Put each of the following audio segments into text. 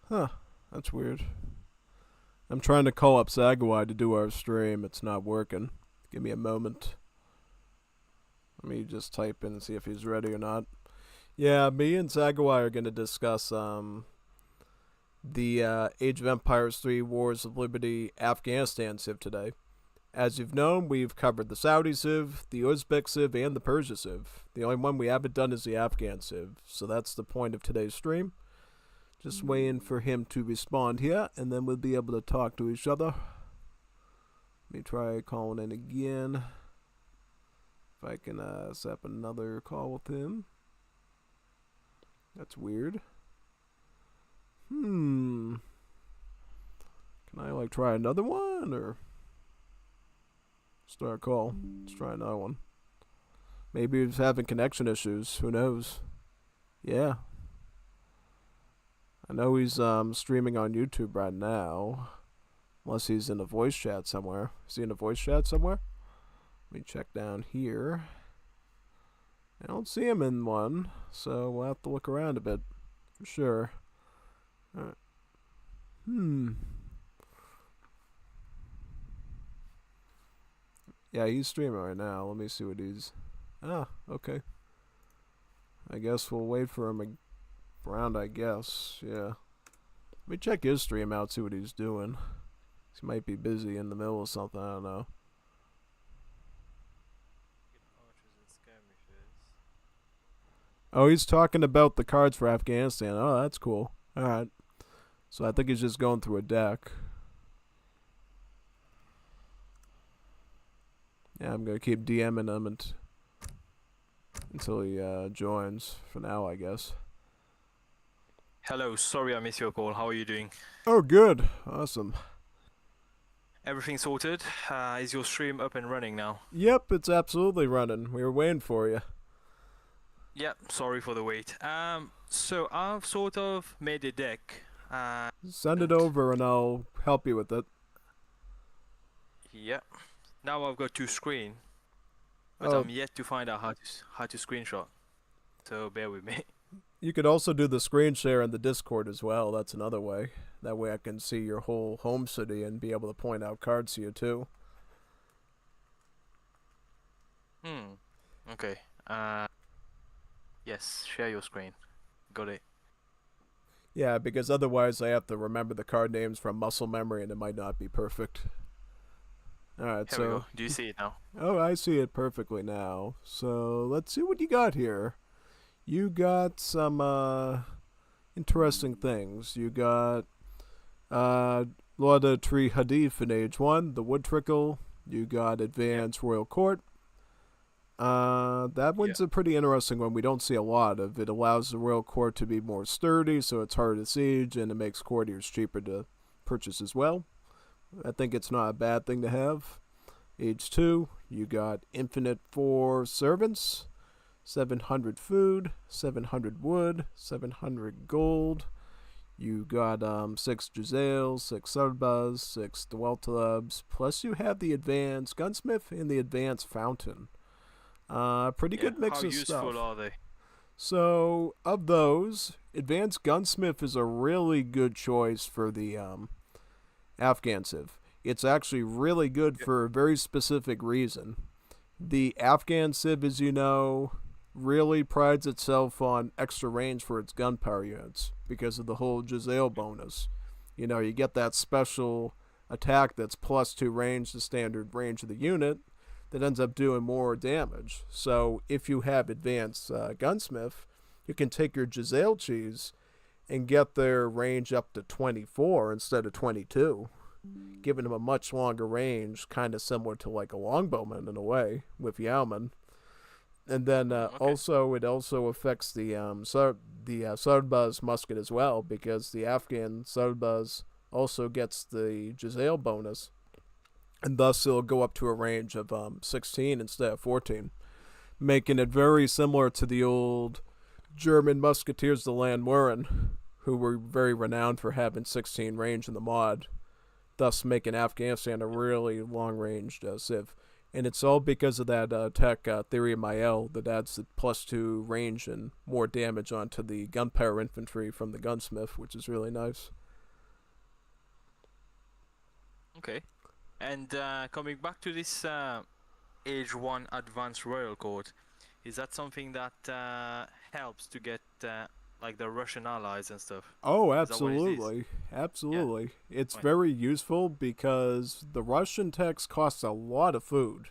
Huh, that's weird. I'm trying to call up Sagawai to do our stream. It's not working. Give me a moment. Let me just type in and see if he's ready or not. Yeah, me and Sagawai are going to discuss the Age of Empires 3 Wars of Liberty Afghanistan Civ today. As you've known, we've covered the Saudi Civ, the Uzbek Civ, and the Persia Civ. The only one we haven't done is the Afghan Civ, so that's the point of today's stream. Just waiting for him to respond here, and then we'll be able to talk to each other. Let me try calling in again. If I can set up another call with him. That's weird. Can I try another one or start a call? Let's try another one. Maybe he's having connection issues. Who knows? Yeah. I know he's streaming on YouTube right now. Unless he's in a voice chat somewhere. Is he in a voice chat somewhere? Let me check down here. I don't see him in one, so we'll have to look around a bit for sure. Alright. Yeah, he's streaming right now. Let me see what he's... Ah, okay. I guess we'll wait for him around, I guess. Yeah. Let me check his stream out, see what he's doing. He might be busy in the middle of something, I don't know. Oh, he's talking about the cards for Afghanistan. Oh, that's cool. Alright. So I think he's just going through a deck. Yeah, I'm going to keep DMing him until he joins for now, I guess. Hello, sorry I missed your call. How are you doing? Oh, good. Awesome. Everything sorted? Is your stream up and running now? Yep, it's absolutely running. We were waiting for you. Yep, sorry for the wait. So I've sort of made a deck. Send it over and I'll help you with it. Yep. Now I've got two screen, but I'm yet to find out how to screenshot. So bear with me. You could also do the screen share in the Discord as well. That's another way. That way I can see your whole home city and be able to point out cards to you too. Okay. Yes, share your screen. Got it. Yeah, because otherwise I have to remember the card names from muscle memory and it might not be perfect. Alright, Here we go. Do you see it now? Oh, I see it perfectly now. So, let's see what you got here. You got some interesting things. You got Lauda Tree Hadith in Age 1, the Wood Trickle. You got Advanced Royal Court. That one's a pretty interesting one. We don't see a lot of. It allows the Royal Court to be more sturdy, so it's harder to siege, and it makes courtiers cheaper to purchase as well. I think it's not a bad thing to have. Age 2, you got Infinite 4 Servants, 700 food, 700 wood, 700 gold. You got 6 Giselles, 6 Sarbaz, 6 Dweltalubs, plus you have the Advanced Gunsmith and the Advanced Fountain. Pretty good mix of stuff. How useful are they? So, of those, Advanced Gunsmith is a really good choice for the Afghan Civ. It's actually really good for a very specific reason. The Afghan Civ, as you know, really prides itself on extra range for its gunpowder units because of the whole Giselle bonus. You know, you get that special attack that's +2 range, the standard range of the unit, that ends up doing more damage. So if you have Advanced Gunsmith, you can take your Giselle cheese and get their range up to 24 instead of 22, giving them a much longer range, kind of similar to like a longbowman in a way with Yauman. And then also it also affects the Sarbaz musket as well, because the Afghan Sarbaz also gets the Giselle bonus, and thus it'll go up to a range of 16 instead of 14, making it very similar to the old German musketeers, the Landwehren, who were very renowned for having 16 range in the mod, thus making Afghanistan a really long-ranged civ. And it's all because of that tech theory of Mael that adds the +2 range and more damage onto the gunpowder infantry from the gunsmith, which is really nice. Okay. And coming back to this Age 1 Advanced Royal Court, is that something that helps to get like the Russian allies and stuff? Oh, Is that what it is? absolutely. Yeah. Absolutely. It's Fine. very useful because the Russian techs cost a lot of food.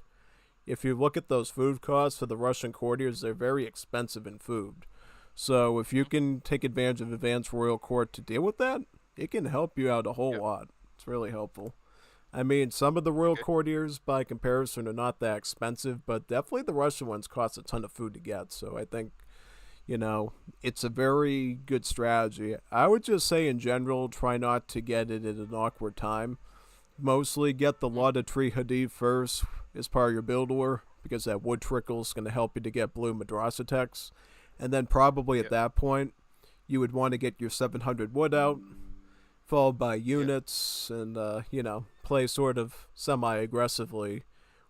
If you look at those food costs for the Russian courtiers, they're very expensive in food. So if you Mhm. can take advantage of Advanced Royal Court to deal with that, it can help you out a whole Yeah. lot. It's really helpful. I mean, some of the royal Okay. courtiers, by comparison, are not that expensive, but definitely the Russian ones cost a ton of food to get. So I think, it's a very good strategy. I would just say, in general, try not to get it at an awkward time. Mostly get the Mhm. Lotta Tree Hadid first as part of your build order, because that wood trickle is going to help you to get blue Madrasa techs. And then probably at Yeah. that point, you would want to get your 700 wood out, followed by Yeah. units, and play sort of semi-aggressively.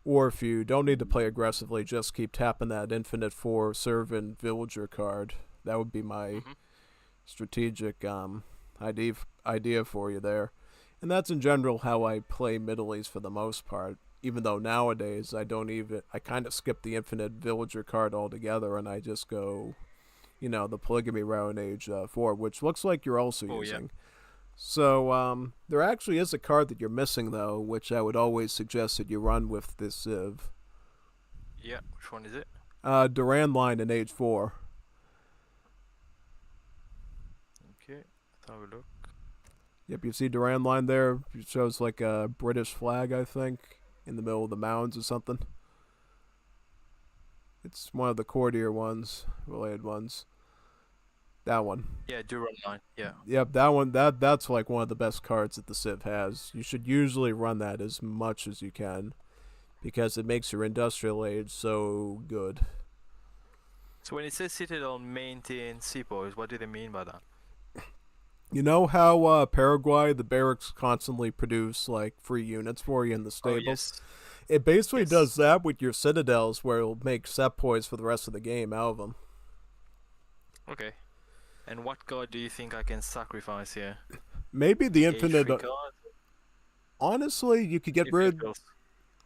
Or if you don't need to play aggressively, just keep tapping that infinite 4 servant villager card. That would be my Mhm. strategic idea for you there. And that's in general how I play Middle East for the most part. Even though nowadays I kind of skip the infinite villager card altogether and I just go, the polygamy round age 4, which looks like you're also Oh yeah. using. So there actually is a card that you're missing though, which I would always suggest that you run with this Civ. Yeah. Which one is it? Duran line in age 4. Okay. Let's have a look. Yep, you see Duran line there. It shows like a British flag, I think, in the middle of the mounds or something. It's one of the courtier ones, related ones. That one. Yeah, Duran line. Yeah. Yep, that one. That's like one of the best cards that the Civ has. You should usually run that as much as you can, because it makes your industrial age so good. So when it says Citadel maintain seaports, what do they mean by that? You know how Paraguay, the barracks constantly produce like free units for you in the Oh stables? yes. It basically Yes. does that with your citadels, where it'll make set points for the rest of the game out of them. Okay. And what god do you think I can sacrifice here? Maybe the Age infinite. 3 god? Honestly, you could get Infinite rid. Ghost.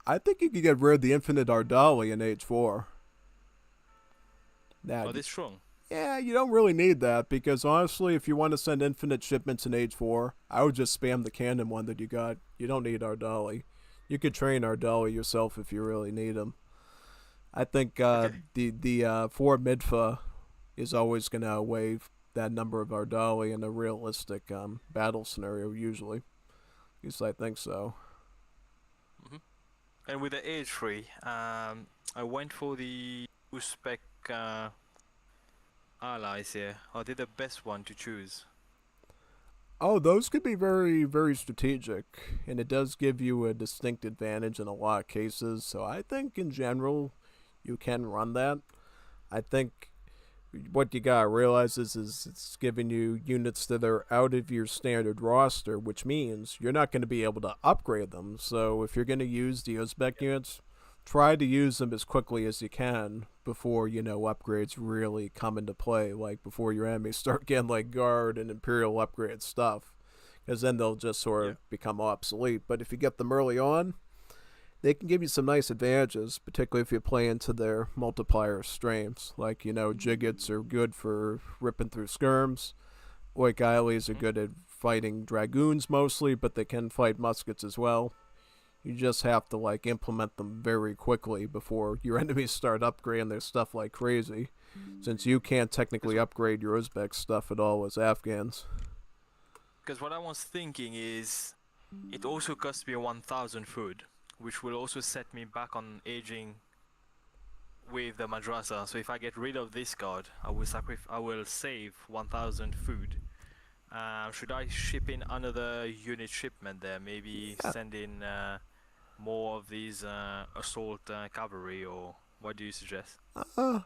I think you could get rid of the infinite Ardali in age 4. Oh, That this strong. Yeah, you don't really need that because honestly, if you want to send infinite shipments in age 4, I would just spam the cannon one that you got. You don't need Ardali. You could train Ardali yourself if you really need him. I think Okay. the 4 Midfa is always going to outweigh that number of Ardali in a realistic battle scenario, usually. At least I think so. hmm And with the age 3, I went for the Uzbek allies here. Are they the best one to choose? Oh, those could be very, very strategic, and it does give you a distinct advantage in a lot of cases. So I think in general, you can run that. I think what you gotta realize is it's giving you units that are out of your standard roster, which means you're not going to be able to upgrade them. So if you're going to use the Uzbek units, try to use them as quickly as you can before upgrades really come into play. Like before your enemies start getting like guard and imperial upgrade stuff, because then they'll just sort Yeah. of become obsolete. But if you get them early on, they can give you some nice advantages, particularly if you play into their multiplier strengths. Like, Jiggets are good for ripping through skirms. Oik are Mhm. good at fighting dragoons mostly, but they can fight muskets as well. You just have to, like, implement them very quickly before your enemies start upgrading their stuff like crazy, since you can't technically upgrade your Uzbek stuff at all as Afghans. Because what I was thinking is, it also costs me 1,000 food, which will also set me back on aging with the madrasa. So if I get rid of this card, I will save 1,000 food. Should I ship in another unit shipment there? Maybe Yeah. send in more of these assault cavalry, or what do you suggest? Uh,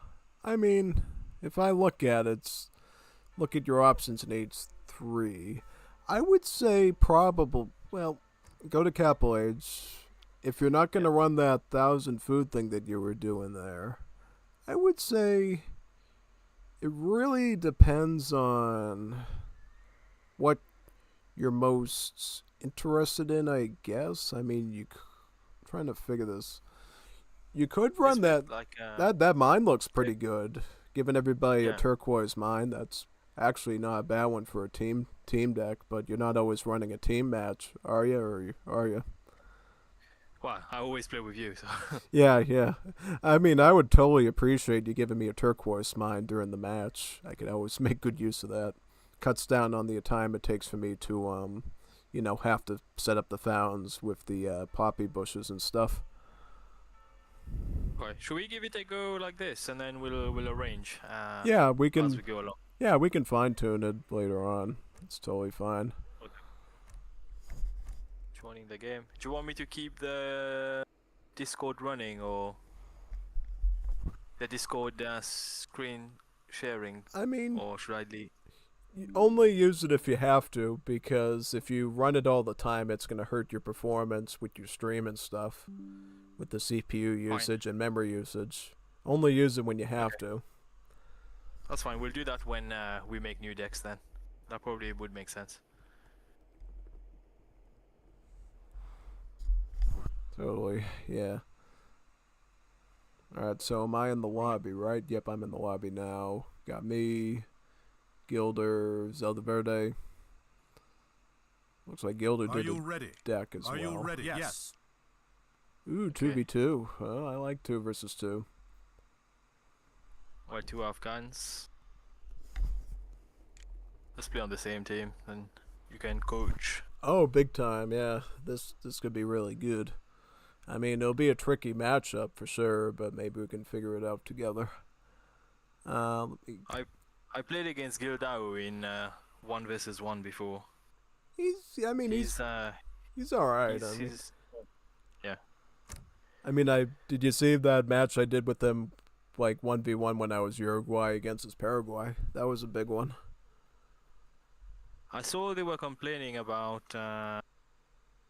I mean, if I look at your options in H3, I would say probable. Well, go to Capital Age if you're not gonna run that 1,000 food thing that you were doing there, I would say it really depends on what you're most interested in, I guess. I mean, I'm trying to figure this. You could run that. Like That mine looks pretty good. Giving everybody a yeah. turquoise mine, that's actually not a bad one for a team deck. But you're not always running a team match, are you? Or are you? Well, I always play with you, so Yeah. I mean, I would totally appreciate you giving me a turquoise mine during the match. I could always make good use of that. Cuts down on the time it takes for me to have to set up the fountains with the poppy bushes and stuff. okay. Should we give it a go like this, and then we'll arrange Yeah, we as we can. go along. Yeah, we can fine tune it later on. It's totally fine. Okay. Joining the game. Do you want me to keep the Discord running or the Discord screen sharing, I mean, or should I leave? you only use it if you have to, because if you run it all the time, it's going to hurt your performance with your stream and stuff, with the CPU usage and memory usage. Only use it when you have to. That's fine. We'll do that when we make new decks then. That probably would make sense. Totally, yeah. Alright, so am I in the lobby, right? Yep, I'm in the lobby now. Got me, Gilder, Zelda Verde. Looks like Gilder did a deck as well. Are you ready? Yes. Ooh, 2v2. Well, I like 2 versus 2. Or 2 Afghans. Let's play on the same team, and you can coach. Oh, big time, yeah. This could be really good. I mean, it'll be a tricky matchup for sure, but maybe we can figure it out together. I played against Gildao in 1 versus 1 before. He's alright. Yeah. I mean, did you see that match I did with him, like 1v1 when I was Uruguay against his Paraguay? That was a big one. I saw they were complaining about.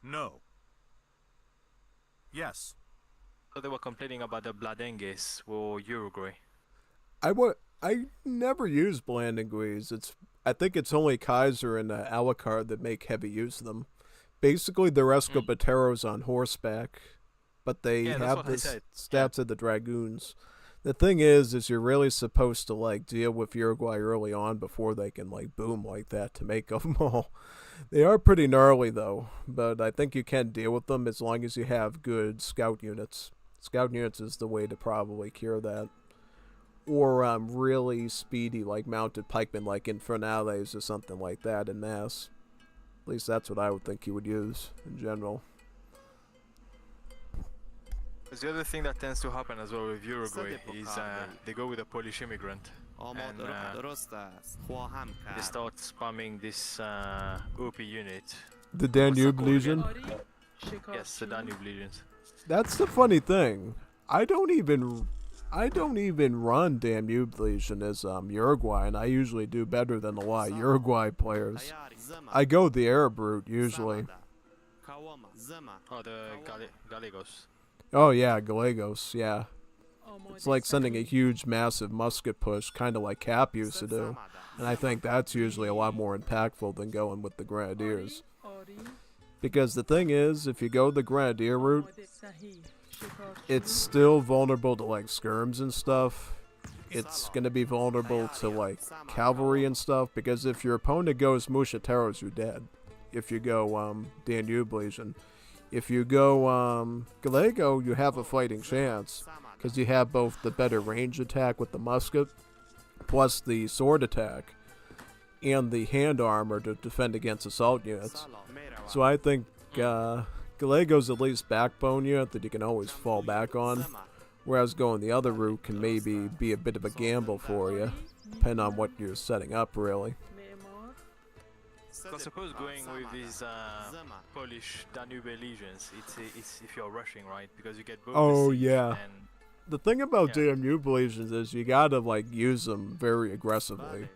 No. Yes. So they were complaining about the Bladengues for Uruguay. I never use Blandengues. I think it's only Kaiser and Alucard that make heavy use of them. Basically, they're Escobateros on horseback, but they have the stats of the Dragoons. The thing is you're really supposed to like deal with Uruguay early on before they can like boom like that to make of them all. They are pretty gnarly though, but I think you can deal with them as long as you have good scout units. Scout units is the way to probably cure that. Or really speedy like mounted pikemen like Infernales or something like that in mass. At least that's what I would think you would use in general. Because the other thing that tends to happen as well with Uruguay is they go with a Polish immigrant. And they start spamming this OP unit. The Danube Legion? Yes, the Danube Legions. That's the funny thing. I don't even run Danube Legion as Uruguay, and I usually do better than a lot of Uruguay players. I go the Arab route usually. Oh, the Gallegos. Oh yeah, Gallegos, yeah. It's like sending a huge, massive musket push, kind of like Cap used to do. And I think that's usually a lot more impactful than going with the Grenadiers. Because the thing is, if you go the Grenadier route, it's still vulnerable to like skirms and stuff. It's going to be vulnerable to like cavalry and stuff, because if your opponent goes Mushateros, you're dead. If you go Danube Legion. If you go Gallego, you have a fighting chance, because you have both the better range attack with the musket, plus the sword attack, and the hand armor to defend against assault units. So I think Gallego's at least backbone unit that you can always fall back on, whereas going the other route can maybe be a bit of a gamble for you, depending on what you're setting up, really. I suppose going with these Polish Danube Legions, it's if you're rushing, right? Because you get both. Oh the siege yeah. and The thing about Danube Legions is you gotta like use them very aggressively.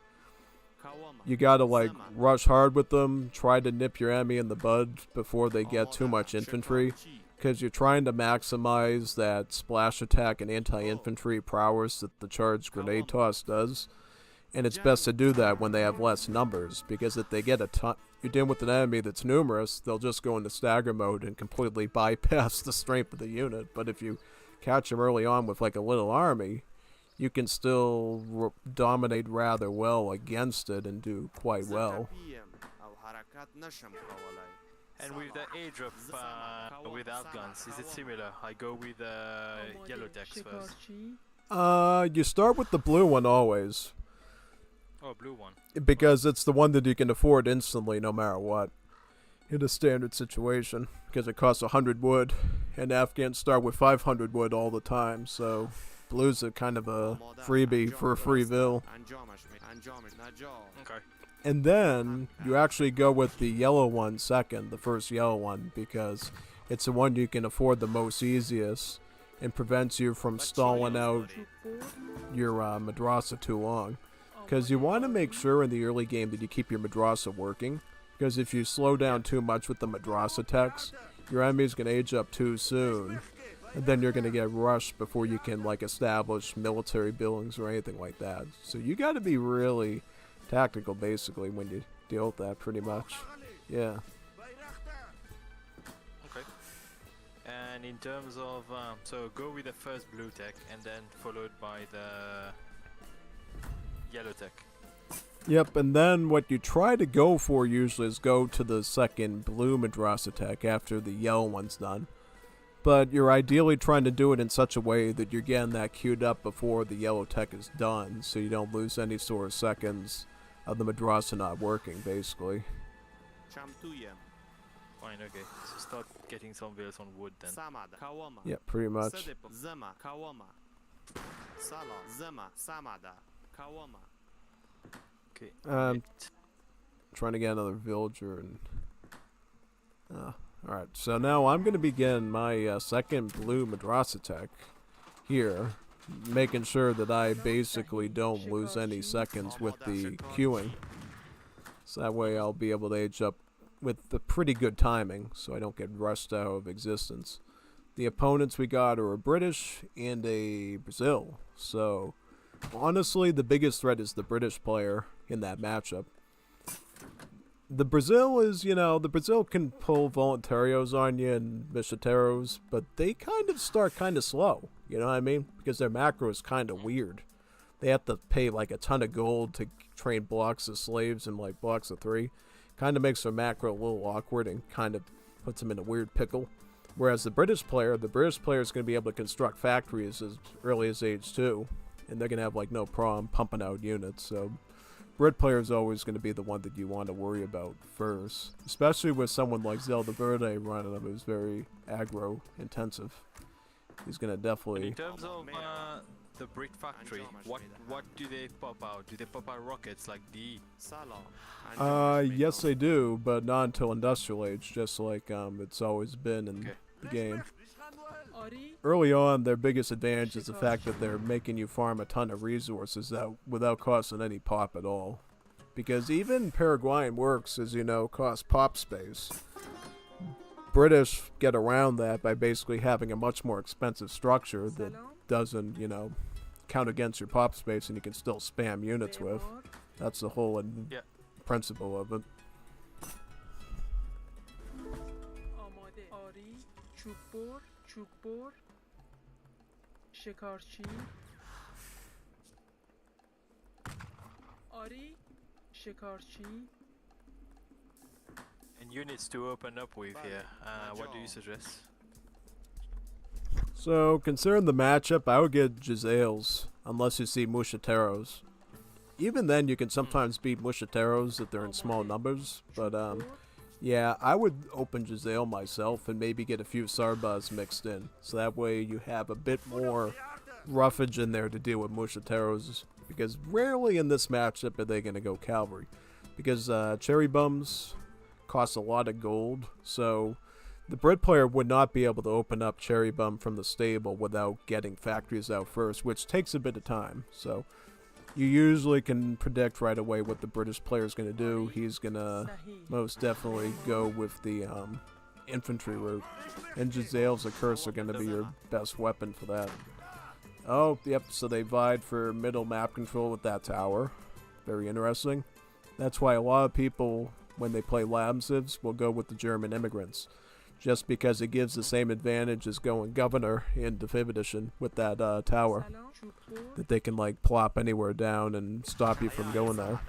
You gotta like rush hard with them, try to nip your enemy in the bud before they get too much infantry, because you're trying to maximize that splash attack and anti-infantry prowess that the charged grenade toss does. And it's best to do that when they have less numbers, because if they get a ton, you're dealing with an enemy that's numerous, they'll just go into stagger mode and completely bypass the strength of the unit. But if you catch them early on with like a little army, you can still dominate rather well against it and do quite well. And with the airdrop with Afghans, is it similar? I go with yellow text first. You start with the blue one always. Oh, blue one. Because it's the one that you can afford instantly no matter what. In a standard situation. Because it costs 100 wood. And Afghans start with 500 wood all the time. So blue's a kind of a freebie for a free bill. Okay. And then you actually go with the yellow one second. The first yellow one. Because it's the one you can afford the most easiest. And prevents you from stalling out your madrasa too long. Because you want to make sure in the early game that you keep your madrasa working. Because if you slow down too much with the madrasa techs, your enemy's going to age up too soon. And then you're going to get rushed before you can like establish military buildings or anything like that. So you got to be really tactical basically when you deal with that pretty much. Yeah. Okay. And in terms of, so go with the first blue tech and then followed by the yellow tech. Yep, and then what you try to go for usually is go to the second blue madrasa tech after the yellow one's done. But you're ideally trying to do it in such a way that you're getting that queued up before the yellow tech is done, so you don't lose any sort of seconds of the madrasa not working, basically. Fine, okay. So start getting some wheels on wood then. Yeah, pretty much. Okay. Trying to get another villager and... Alright, so now I'm going to begin my second blue madrasa tech here, making sure that I basically don't lose any seconds with the queuing. So that way I'll be able to age up with the pretty good timing, so I don't get rushed out of existence. The opponents we got are a British and a Brazil, so honestly the biggest threat is the British player in that matchup. The Brazil is, the Brazil can pull voluntarios on you and michiteros, but they kind of start kind of slow, you know what I mean? Because their macro is kind of weird. They have to pay like a ton of gold to train blocks of slaves in like blocks of 3. Kind of makes their macro a little awkward and kind of puts them in a weird pickle. Whereas the British player is going to be able to construct factories as early as age 2, and they're going to have like no problem pumping out units, so... Brit player is always going to be the one that you want to worry about first, especially with someone like Zelda Verde running him who's very aggro intensive. He's going to definitely... And in terms of the Brit factory, what do they pop out? Do they pop out rockets like the... Yes they do, but not until Industrial Age, just like it's always been in the game. Early on, their biggest advantage is the fact that they're making you farm a ton of resources without costing any pop at all. Because even Paraguayan works, as you know, cost pop space. British get around that by basically having a much more expensive structure that doesn't, count against your pop space and you can still spam units with. That's the whole principle of it. چوببر شکارچی آری شکارچی. And units to open up with here, what do you suggest? So, considering the matchup, I would get Giselles, unless you see Mushiteros. Even then, you can sometimes beat Mushiteros if they're in small numbers, but yeah, I would open Giselle myself and maybe get a few Sarbas mixed in. So that way you have a bit more roughage in there to deal with Mushiteros. Because rarely in this matchup are they going to go cavalry. Because cherry bums cost a lot of gold. So the Brit player would not be able to open up cherry bum from the stable without getting factories out first. Which takes a bit of time. So... you usually can predict right away what the British player is going to do. He's going to most definitely go with the infantry route. And Gisele's a curse are going to be your best weapon for that. Oh, yep, so they vied for middle map control with that tower. Very interesting. That's why a lot of people, when they play lab civs, will go with the German immigrants. Just because it gives the same advantage as going governor in the 5th edition with that tower. That they can, like, plop anywhere down and stop you from going there.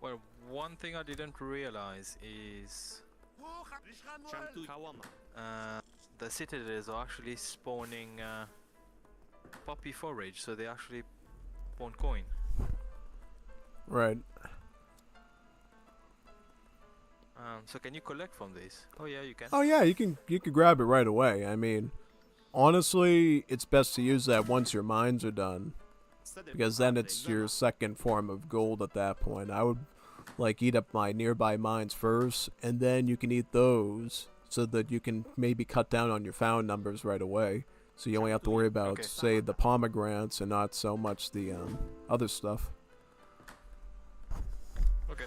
Well, one thing I didn't realize is the citadels are actually spawning poppy forage, so they actually spawn coin. Right. So can you collect from this? Oh yeah, you can. Oh yeah, you can grab it right away. I mean, honestly, it's best to use that once your mines are done, because then it's your second form of gold at that point. I would like eat up my nearby mines first, and then you can eat those so that you can maybe cut down on your found numbers right away. So you only have to worry about, say, the pomegranates and not so much the other stuff. Okay.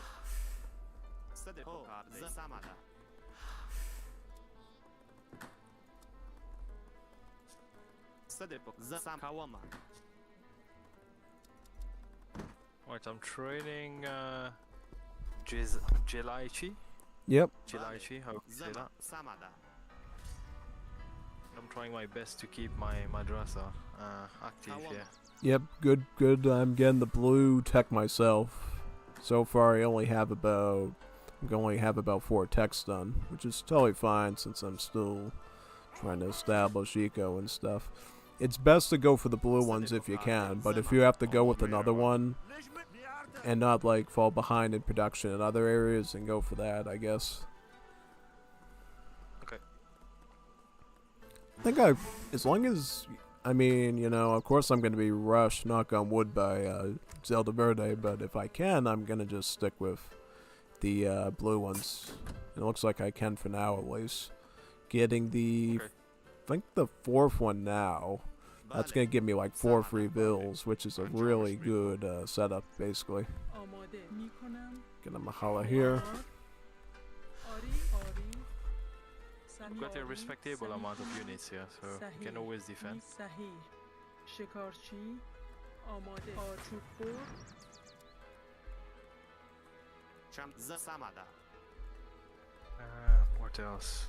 Right, I'm training Jelaichi. Yep. Jelaichi, how do you say that? I'm trying my best to keep my madrasa active here. Yep, good. I'm getting the blue tech myself. So far, I only have about 4 techs done, which is totally fine since I'm still trying to establish eco and stuff. It's best to go for the blue ones if you can, but if you have to go with another one and not like fall behind in production in other areas, then go for that, I guess. Okay. I think as long as, I mean, you know, of course I'm going to be rushed, knock on wood, by Zelda Verde, but if I can, I'm going to just stick with the blue ones. It looks like I can for now, at least. Getting the, I think the 4th one now, that's going to give me like 4 free bills, which is a really good setup, basically. Get a Mahala here. I've got a respectable amount of units here, so you can always defend. What else?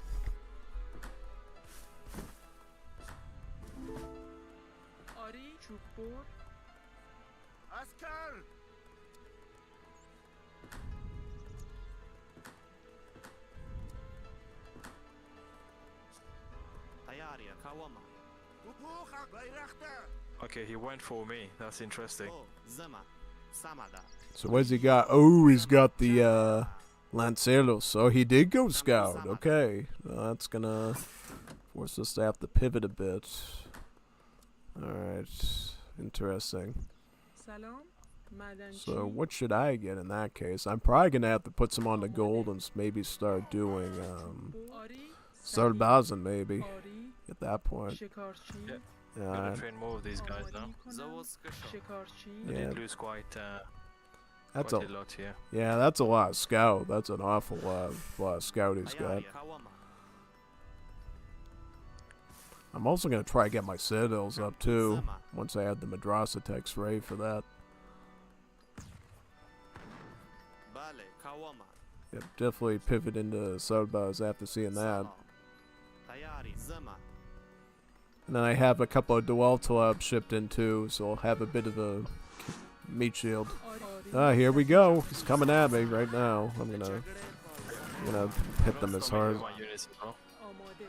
Okay, he went for me. That's interesting. So what's he got? Oh, he's got the Lanceros. So he did go scout. Okay, well, that's gonna force us to have to pivot a bit. Alright, interesting. So what should I get in that case? I'm probably gonna have to put some on the gold and maybe start doing Sarbazan maybe at that point. Yeah, gotta train more of these guys now. I Yeah, did lose quite that's a lot here. yeah, that's a lot of scout. That's an awful lot of scout he's got. I'm also gonna try to get my citadels up too once I add the madrasa techs ready for that. Yep, definitely pivot into Sarbaz after seeing that. And then I have a couple of dual talab shipped in too, so I'll have a bit of a meat shield. Ah, here we go. He's coming at me right now. I'm gonna hit them as hard.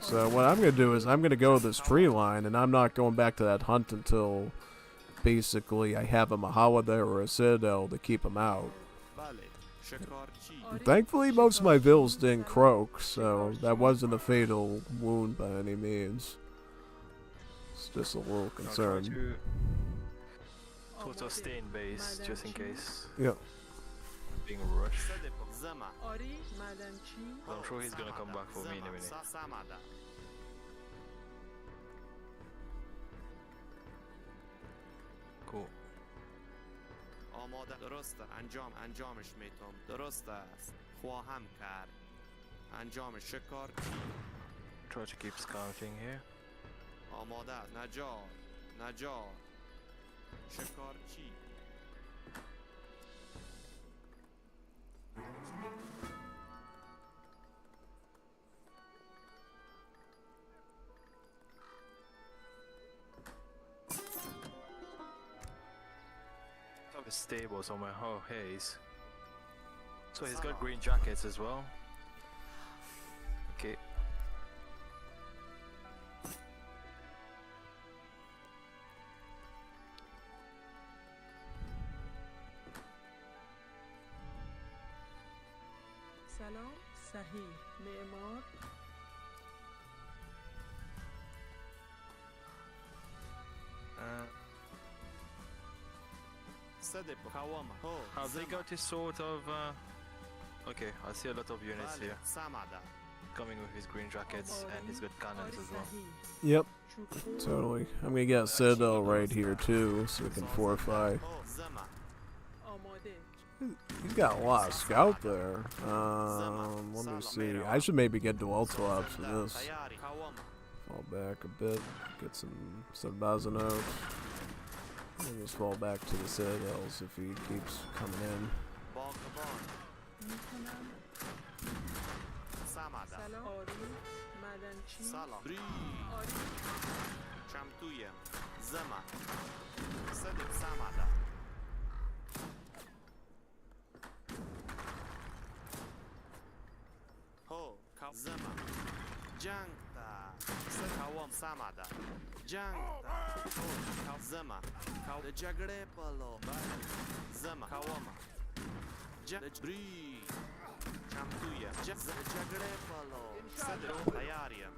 So what I'm gonna do is I'm gonna go this tree line, and I'm not going back to that hunt until basically I have a Mahala there or a citadel to keep them out. And thankfully, most of my vills didn't croak, so that wasn't a fatal wound by any means. It's just a little concern. Sort of stay in base just in case. Yep. Being rushed. I'm sure he's gonna come back for me in a minute. Cool. آماده درسته انجامش میتم درست است خواهم کرد انجام شکار Try to keep scouting here. آماده است نجار شکارچی Have a stable somewhere. Oh, hey, so he's got green jackets as well. Okay. سلام صحیح معمار صدق قوامه هو Have they got this sort of? Okay, I see a lot of units بله here سمده coming with his green jackets, and he's got cannons as well. صحیح Yep, چوبور totally. I'm gonna get a Citadel right here too, so we can fortify. هو زمه آماده He's got a lot of scout there. Let me see. I should maybe get dual swaps for this. تیاری قوامه Fall back a bit, get some Bazano. And just fall back to the Citadels if he keeps coming in. باغبان میتونم سمده سلام آری معدنچی سلام بری آری چمتویم زمه صدق سمده هو زمه جنگ تا قوام سمده جنگ تا زمه جگره پلو زمه قوامه بری چمتویم جگره پلو صدق تیاریم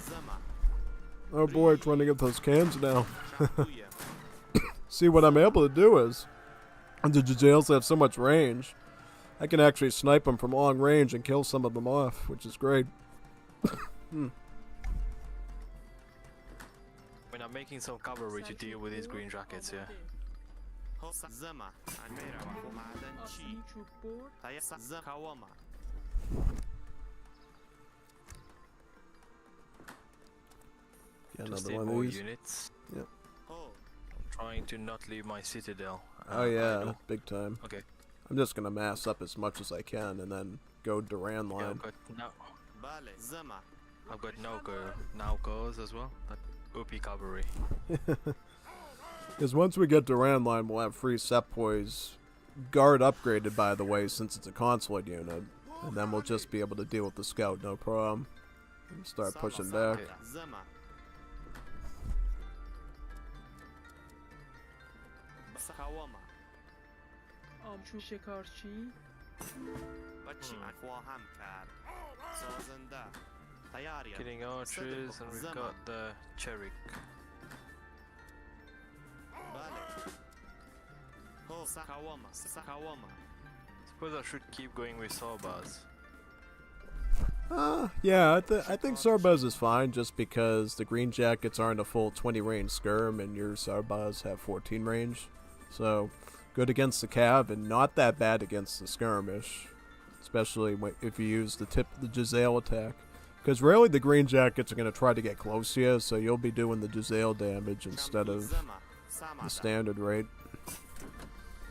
زمه Oh boy, trying to get those cans now. چمتویم See, what I'm able to do is, the Jails have so much range, I can actually snipe them from long range and kill some of them off, which is great. I mean, I'm making some cavalry to deal with these green jackets here. زمه میرم و معدن چی آسمی چوبور زم قوامه Get Just another need one more of these. units. هو Trying to not leave my citadel. Oh yeah, idle. big time. Okay. I'm just gonna mass up as much as I can and then go Duran Yeah, line. بله زمه I've got now goes as well. That OP cavalry. Because once we get Duran line, we'll have free Sepoy's guard upgraded, by the way, since it's a consulate unit. And then we'll just be able to deal with the scout, no problem. And start pushing back. زمه قوامه آمچو شکارچی بچی خواهم کرد سازنده تیاریم Killing archers, and we've got the Cherik. بله هو قوامه Suppose I should keep going with Sawbars. Yeah, I think Sarbaz is fine just because the Green Jackets aren't a full 20 range skirm and your Sarbaz have 14 range. So, good against the Cav and not that bad against the skirmish. Especially if you use the Giselle attack. Because really the Green Jackets are going to try to get close to you, so you'll be doing the Giselle damage instead of the standard rate.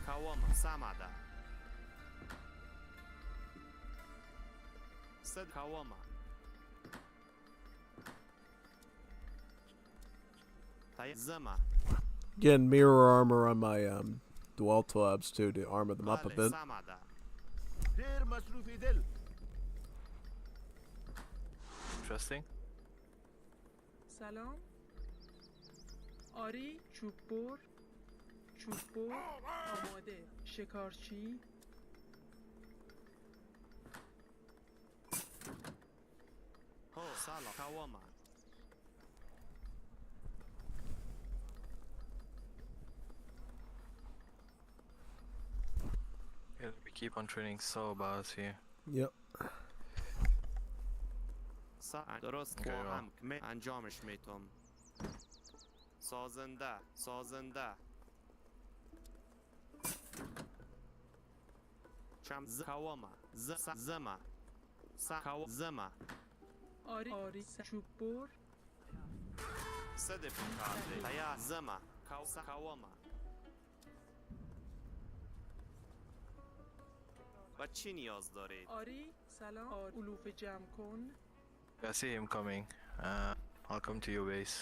قوامه سمده صد قوامه زمه Getting mirror armor on my dual clubs too to armor them up a بله bit. سمده دير مصروفي دل Interesting. سلام آری چوبور آماده شکارچی هو سلام قوامه Yeah, we keep on training Sawbars here. Yep. درست Okay, خواهم انجامش میتم سازنده شام کاوما زما ساکاو زما آری آری چوب بر صد پکارده تیا زما کاوما و چی نیاز دارید؟ آری سلام علوف جمع کن I see him coming. I'll come to your base.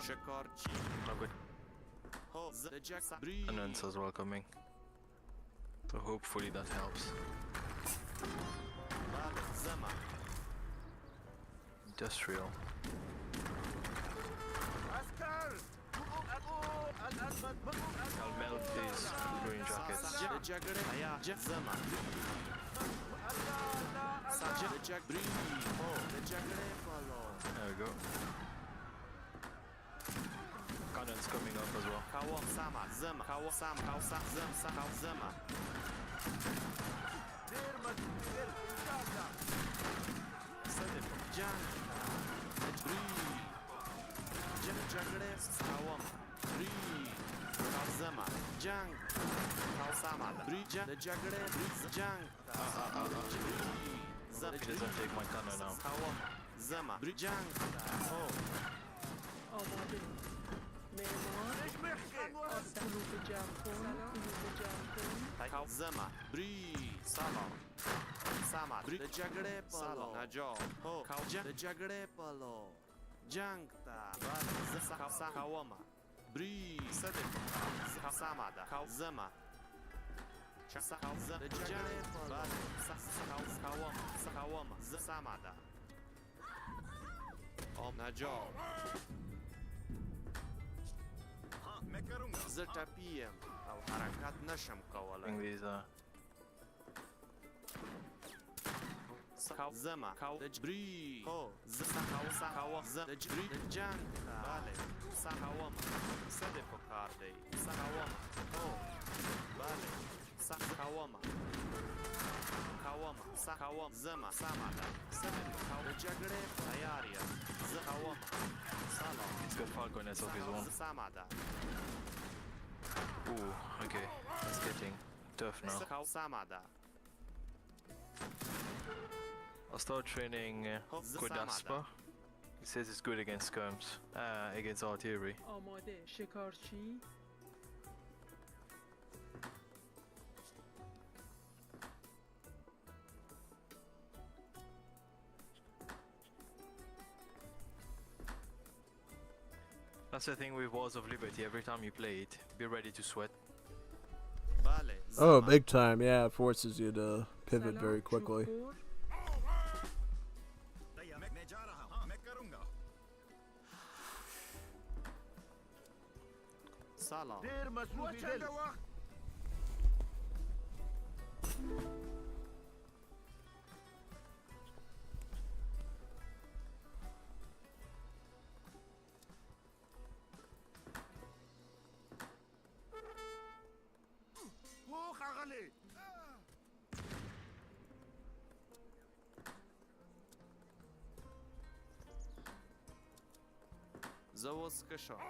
شکارچی I've got هو زجاج بری cannons as well coming. So hopefully that helps. بله زما Industrial. عسكر I'll melt these green jackets. جگره تیا زما جگ بری هو جگره بالو There we go. Cannons coming up as well. کاوم سما زما کاو سام کاو سام زم کاو زما دير مسؤول ديل ان شاء الله صد جنگ بری جگره کاوم بری کاو زما جنگ کاو سما بری جگره بری جنگ He doesn't take my cannon now. کاوم زما بری جنگ هو آماده معمار علوف جمع کن علوف جمع کن کاو زما بری سلام سما بری جگره بالو نجا هو کاو جگره بالو جنگ تا بله کاوما بری صد کاو سما دا کاو زما کاو زما جگره بالو کاوما سما دا نجا زه ټپیم او حرکت نشم Bring کولای these کاو زما کاو بری هو کاو بری جنگ بله ساکاوم صد پکار دی ساکاوم هو بله ساکاوم ساکاوم زما سما دا صد کاو جگره تیاریم زکاوم سلام He's got Falconets of his own. سما دا Ooh, okay. It's getting tough now. کاو سما دا I'll start training Kodaspa. He says it's good against skirms. Against artillery. آماده شکارچی That's the thing with Wars of Liberty. Every time you play it, be ready to sweat. بله Oh, زما. big time. Yeah, it forces you to pivot سلام very چوب quickly. بر मैं जा रहा हूं मैं करूंगा سلام دير مسؤول ديل فوق علي زه اوس ښه شوم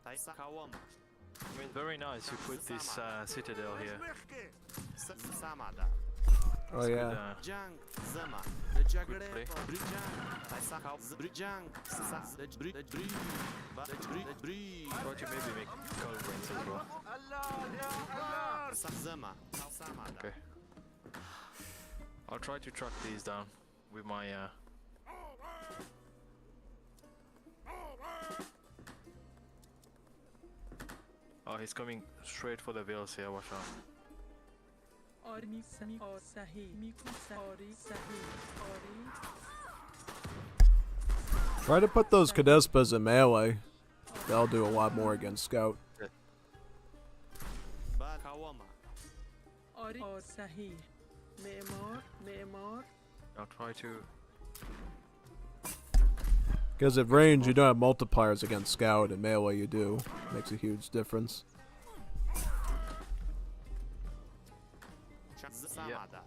تایسا کاوم I mean, very nice. You put this citadel here. مخكي سما دا Oh, Good, yeah. جنگ زما د جګړې play. په بری جنگ تایسا کاو بری جنگ بری بری Try to maybe make culverins as well. الله يا الله زما کاو سما دا Okay. I'll try to track these down with my Oh, he's coming straight for the veils here, watch out. آری سمی صحیح میکو آری صحیح آری Try to put those Kadespas in melee. They'll do a lot more against Scout. بله کاوم آری صحیح معمار I'll try to Because at range, you don't have multipliers against Scout, and melee you do. Makes a huge difference. سما دا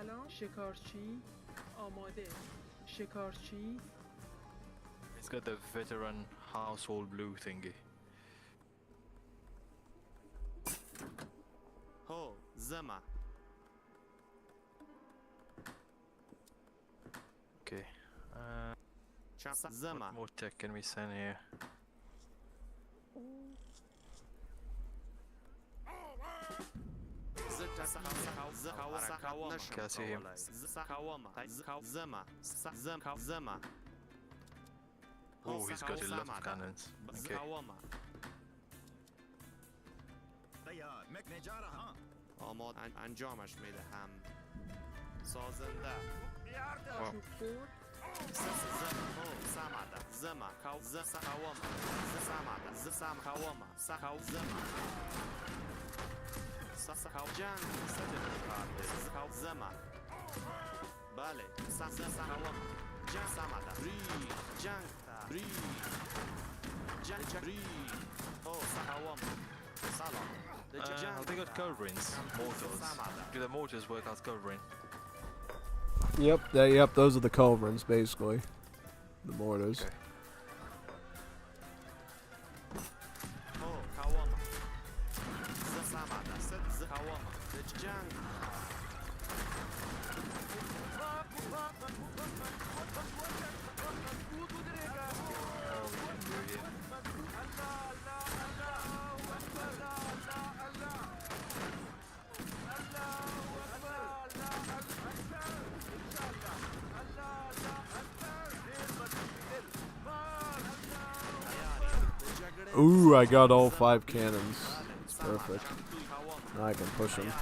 سلام شکارچی آماده شکارچی It's got the veteran household blue thingy. هو زما Okay. زما What more tech can we send here? Okay, I see him. Oh, he's got a lot of cannons. Okay. تیار میں جا رہا ہوں آماد انجامش میدهم سازنده Wow. چوببر سمده زما کاو سکاوما سمده زم کاوما سکاو زما سکاو جنگ سکاو زما بله سکاوما جنگ سمده ری جنگ تا ری جنگ ری او سکاوما سلام They got culverins, mortars. Do the mortars work as culverin? Yep, those are the culverins, basically. The mortars. Okay. Oh, Kawama. Zasamada. Set Kawama. The jang. Ooh, I got all 5 cannons. It's perfect. Now I can push them.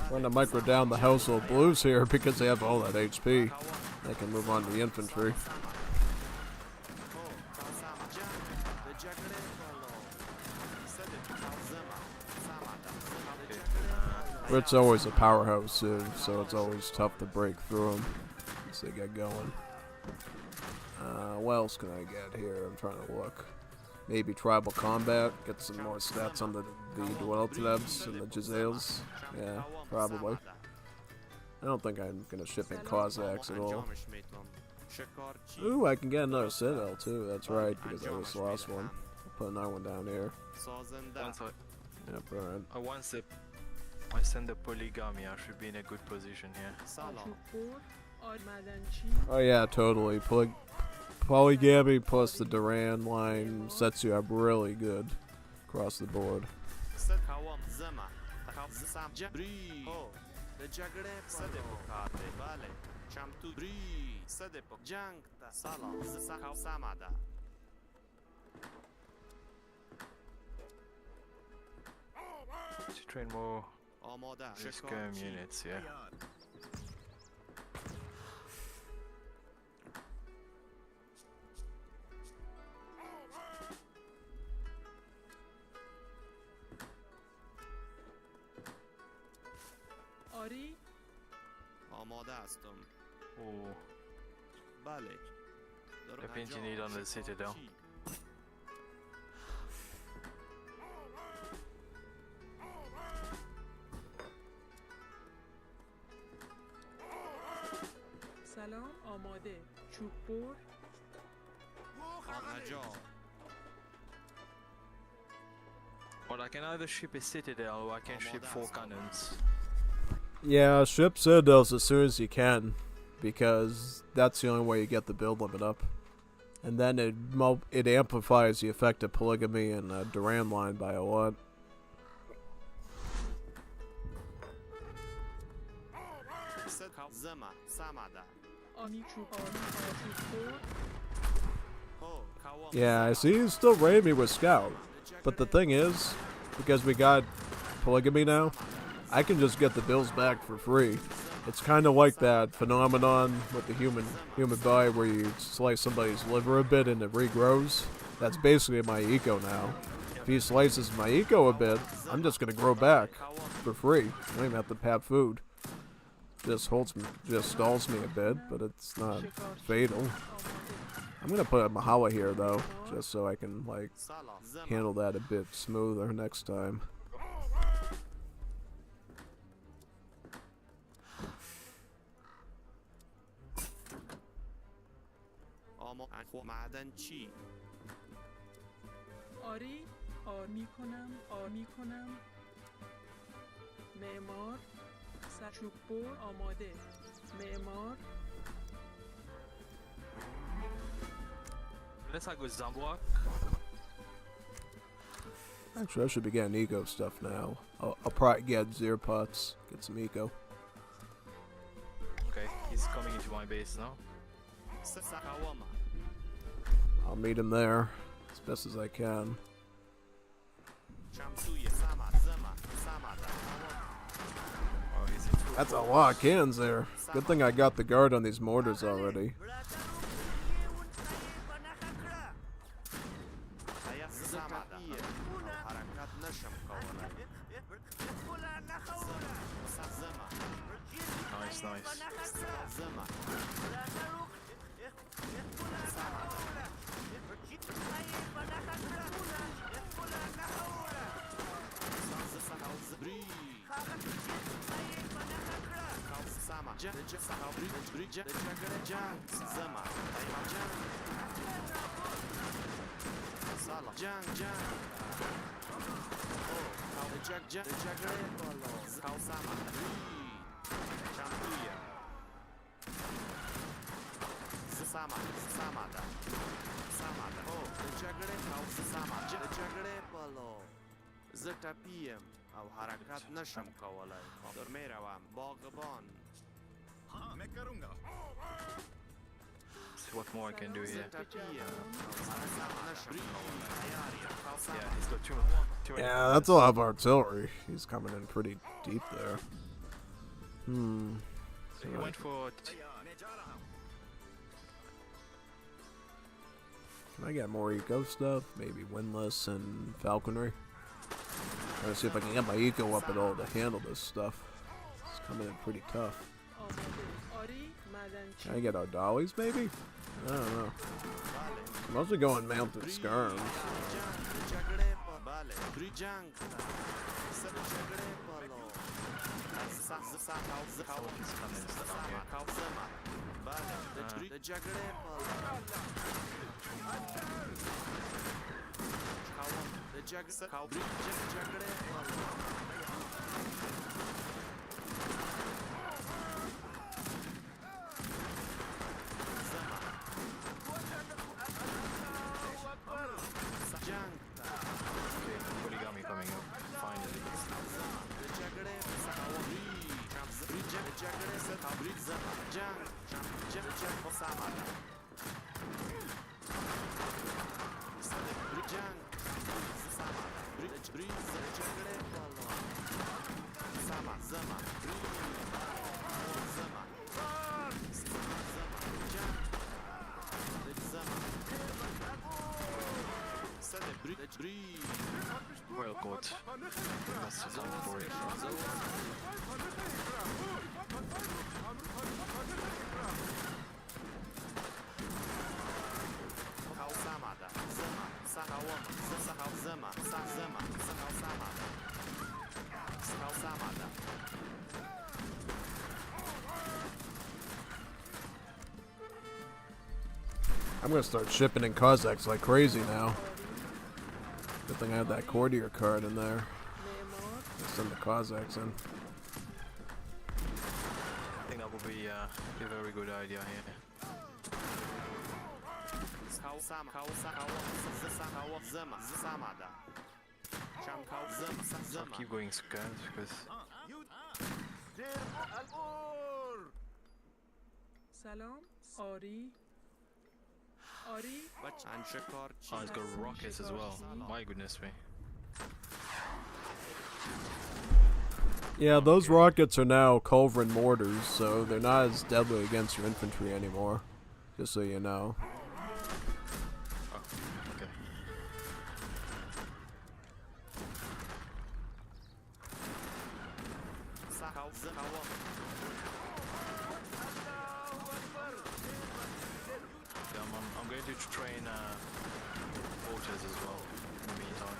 I'm going to micro down the household blues here because they have all that HP. They can move on to the infantry. But it's always a powerhouse too, so it's always tough to break through them once they get going. What else can I get here? I'm trying to look. Maybe tribal combat, get some more stats on the Dwelltlebs and the Jazales. Yeah, probably. I don't think I'm going to ship in Cossacks at all. Ooh, I can get another Citadel too, that's right, because I just lost one. I'll put another one down here. Once Yep, alright. once I send the polygamy, I should be in a good position here. چوببر معدنچی Oh yeah, totally. Polygamy plus the Duran line sets you up really good across the board. To train more skirm units, yeah. آری آماده هستم Oh, بله if engineered on the citadel. سلام آماده چوببر آنجا Well, I can either ship a citadel or I can ship 4 cannons. Yeah, ship Citadels as soon as you can, because that's the only way you get the build limit up. And then it amplifies the effect of polygamy and Duran line by a lot. زما سمده آنی چوببر Yeah, I see he's still raiding me with Scout. But the thing is, because we got polygamy now, I can just get the bills back for free. It's kind of like that phenomenon with the human body where you slice somebody's liver a bit and it regrows. That's basically my eco now. If he slices my eco a bit, I'm just going to grow back for free. I don't even have to have food. just stalls me a bit, but it's not شکارچی fatal. آماده I'm gonna put a Mahala here though, just so I can like سلام زمان handle that a bit smoother next time. اما معدن چی آری آر میکنم معمار چوب بر آماده معمار Unless I go Zambwak. Actually, I should be getting eco stuff now. I'll probably get Zir pots, get some eco. Okay, he's coming into my base now. سکاوما I'll meet him there as best as I can. شمسوی سما زمان سمادا Oh, he's in full. That's a lot of cannons there. Good thing I got the guard on these mortars already. هيا سمادا حركات نشم كولا زمان Nice, nice. زمان زه ټپیم او حرکت نشم کولای در میروم باغبان हाँ मैं करूंगा See what more I can do زه here. ټپیم او حرکت نشم کولای Yeah, he's got two. Yeah, that's a lot of artillery. He's coming in pretty deep there. So he went for. भैया मैं जा रहा हूँ Can I get more eco stuff? Maybe windlass and falconry. Trying to see if I can get my eco up at all to handle this stuff. It's coming in pretty tough. آماده آری معدنچی Can I get our dollies maybe? I don't know. Mostly going mounted skirms. جګړې په باله بری جنگ سر جګړې په لو Someone's coming and stuff out here. باله د جګړې په لو د جګړې په لو جنگ Okay, origami coming up. Finally. Well caught. That's the time for it. I'm gonna start shipping in Cossacks like crazy now. Good thing I had that courtier card in there. معمار Let's send the Cossacks in. I think that would be a very good idea here. So I'll keep going scans because سلام آری آری چند شکار چی oh, he's got rockets as well. My goodness me. Yeah, those rockets are now culverin mortars, so they're not as deadly against your infantry anymore. Just so you know. Oh, okay. I'm going to train porters as well in the meantime.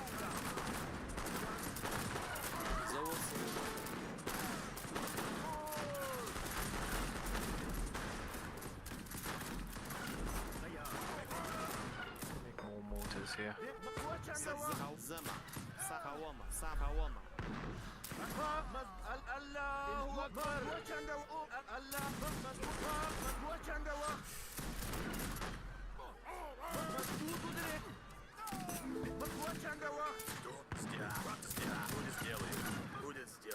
Завод Make more mortars here. Zama. Sakawama. Sakawama. الله أكبر الله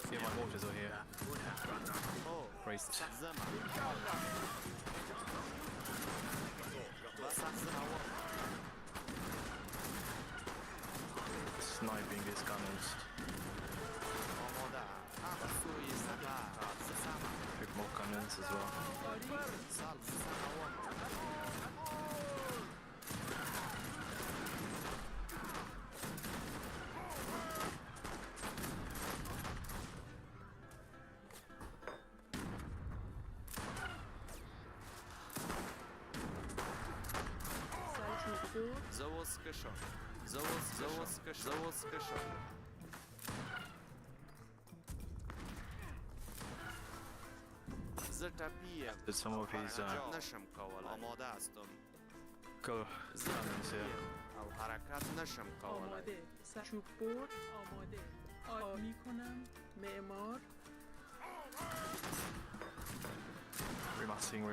See, my mortars are here. Oh. Raised. Zama. Sakawama. Sniping these gunners. Omoda. Sui Sala. Sama. Pick more gunners as well. Sal. Sakawama. Selçuklu, Завод скашок. Завод скашок. Затопия. There's some of his نشم کولای. آماده هستم. gunners here. او حرکت نشم کولای. آماده. چوب بر آماده. می کنم. معمار Remassing.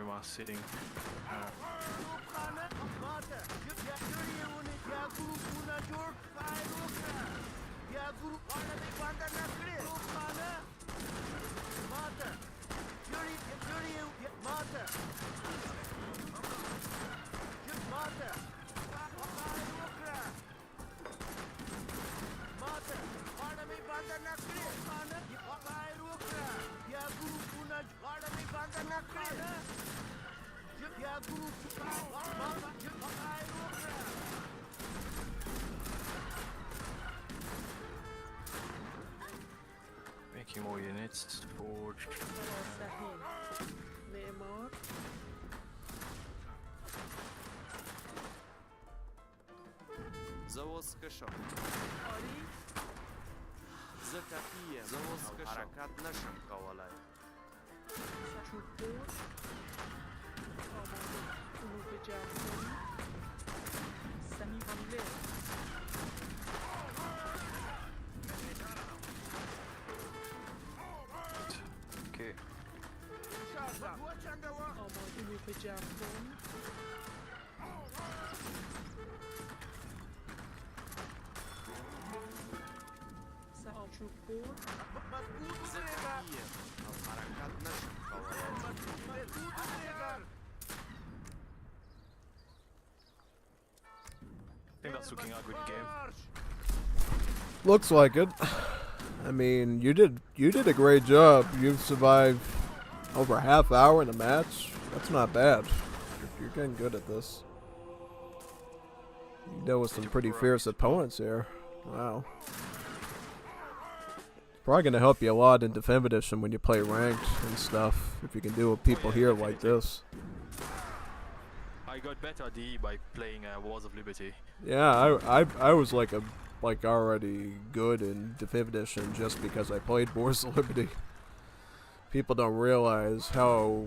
Making more units. Forge. سهیم معمار завод скашок. آری زتپیه. завод скашок. حرکت نشم کولای. چوب بر آماده. علوف جمعی سمی حمله Okay. آماده. علوف جمعی چوب بر زتپیه. او حرکت نشم کولای. I think that's looking like a good game. Looks like it. I mean, you did a great job. You've survived over a half hour in a match. That's not bad. You're getting good at this. You dealt with some pretty fierce opponents here. Wow. Probably gonna help you a lot in Defend Edition when you play ranked and stuff. If you can do with people here like this. I got better at DE by playing Wars of Liberty. Yeah, I was like already good in Defend Edition just because I played Wars of Liberty. People don't realize how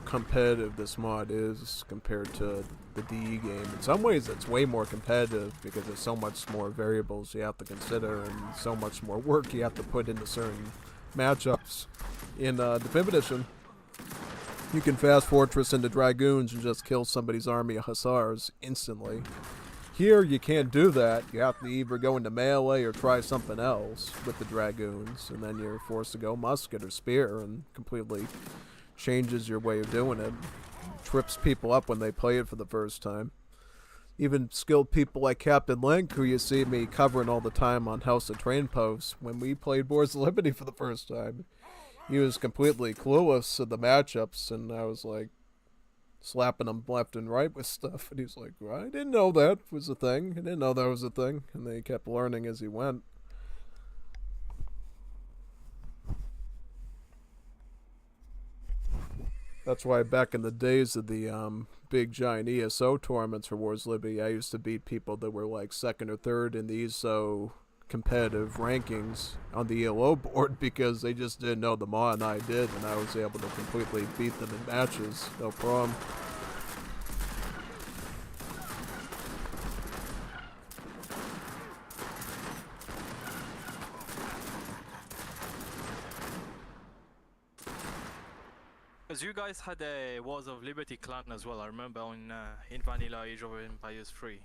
competitive this mod is compared to the DE game. In some ways, it's way more competitive because there's so much more variables you have to consider and so much more work you have to put into certain matchups. In Defend Edition, you can fast fortress into Dragoons and just kill somebody's army of Hussars instantly. Here, you can't do that. You have to either go into melee or try something else with the Dragoons, and then you're forced to go musket or spear, and completely changes your way of doing it. Trips people up when they play it for the first time. Even skilled people like Captain Link, who you see me covering all the time on House of Train Posts, when we played Wars of Liberty for the first time, he was completely clueless of the matchups, and I was like slapping him left and right with stuff, and he's like, well, I didn't know that was a thing. I didn't know that was a thing. And then he kept learning as he went. That's why back in the days of the big giant ESO tournaments for Wars Libby, I used to beat people that were like second or third in the ESO competitive rankings on the ELO board because they just didn't know the mod and I did, and I was able to completely beat them in matches, no problem. Because you guys had a Wars of Liberty clan as well, I remember in Vanilla Age of Empires 3.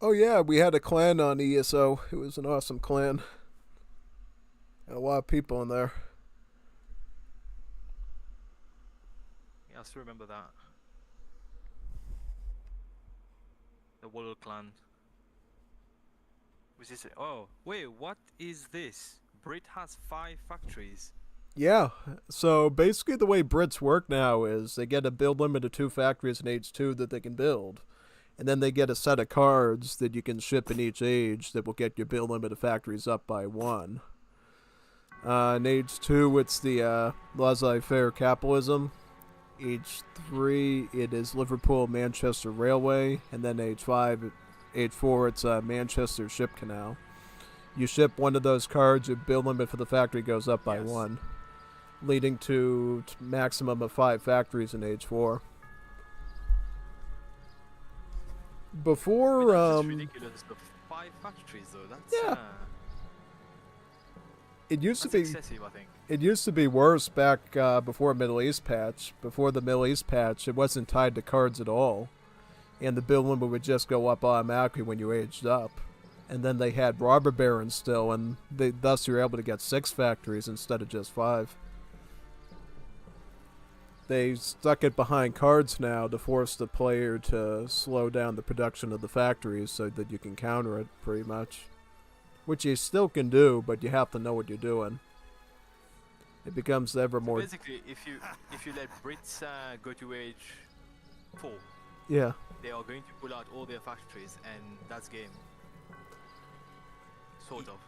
Oh yeah, we had a clan on ESO. It was an awesome clan. Had a lot of people in there. Yeah, I still remember that. The Waddle clan. Which is oh wait, what is this? Brit has 5 factories. Yeah, so basically the way Brits work now is they get a build limit of 2 factories in Age 2 that they can build. And then they get a set of cards that you can ship in each age that will get your build limit of factories up by 1. In Age 2, it's the laissez-faire capitalism. Age 3, it is Liverpool Manchester Railway. And then Age 4, it's Manchester Ship Canal. You ship one of those cards, your build limit for the factory goes up by 1. Leading to maximum of 5 factories in Age 4. Before, That's ridiculous. The 5 factories though. That's yeah. It used that's to be excessive, I think. It used to be worse back before Middle East patch. Before the Middle East patch, it wasn't tied to cards at all, and the build limit would just go up automatically when you aged up. And then they had robber barons still, and thus you're able to get 6 factories instead of just 5. They stuck it behind cards now to force the player to slow down the production of the factories so that you can counter it, pretty much. Which you still can do, but you have to know what you're doing. It becomes ever more... Basically, if you let Brits go to Age 4, yeah. they are going to pull out all their factories, and that's game. Sort of.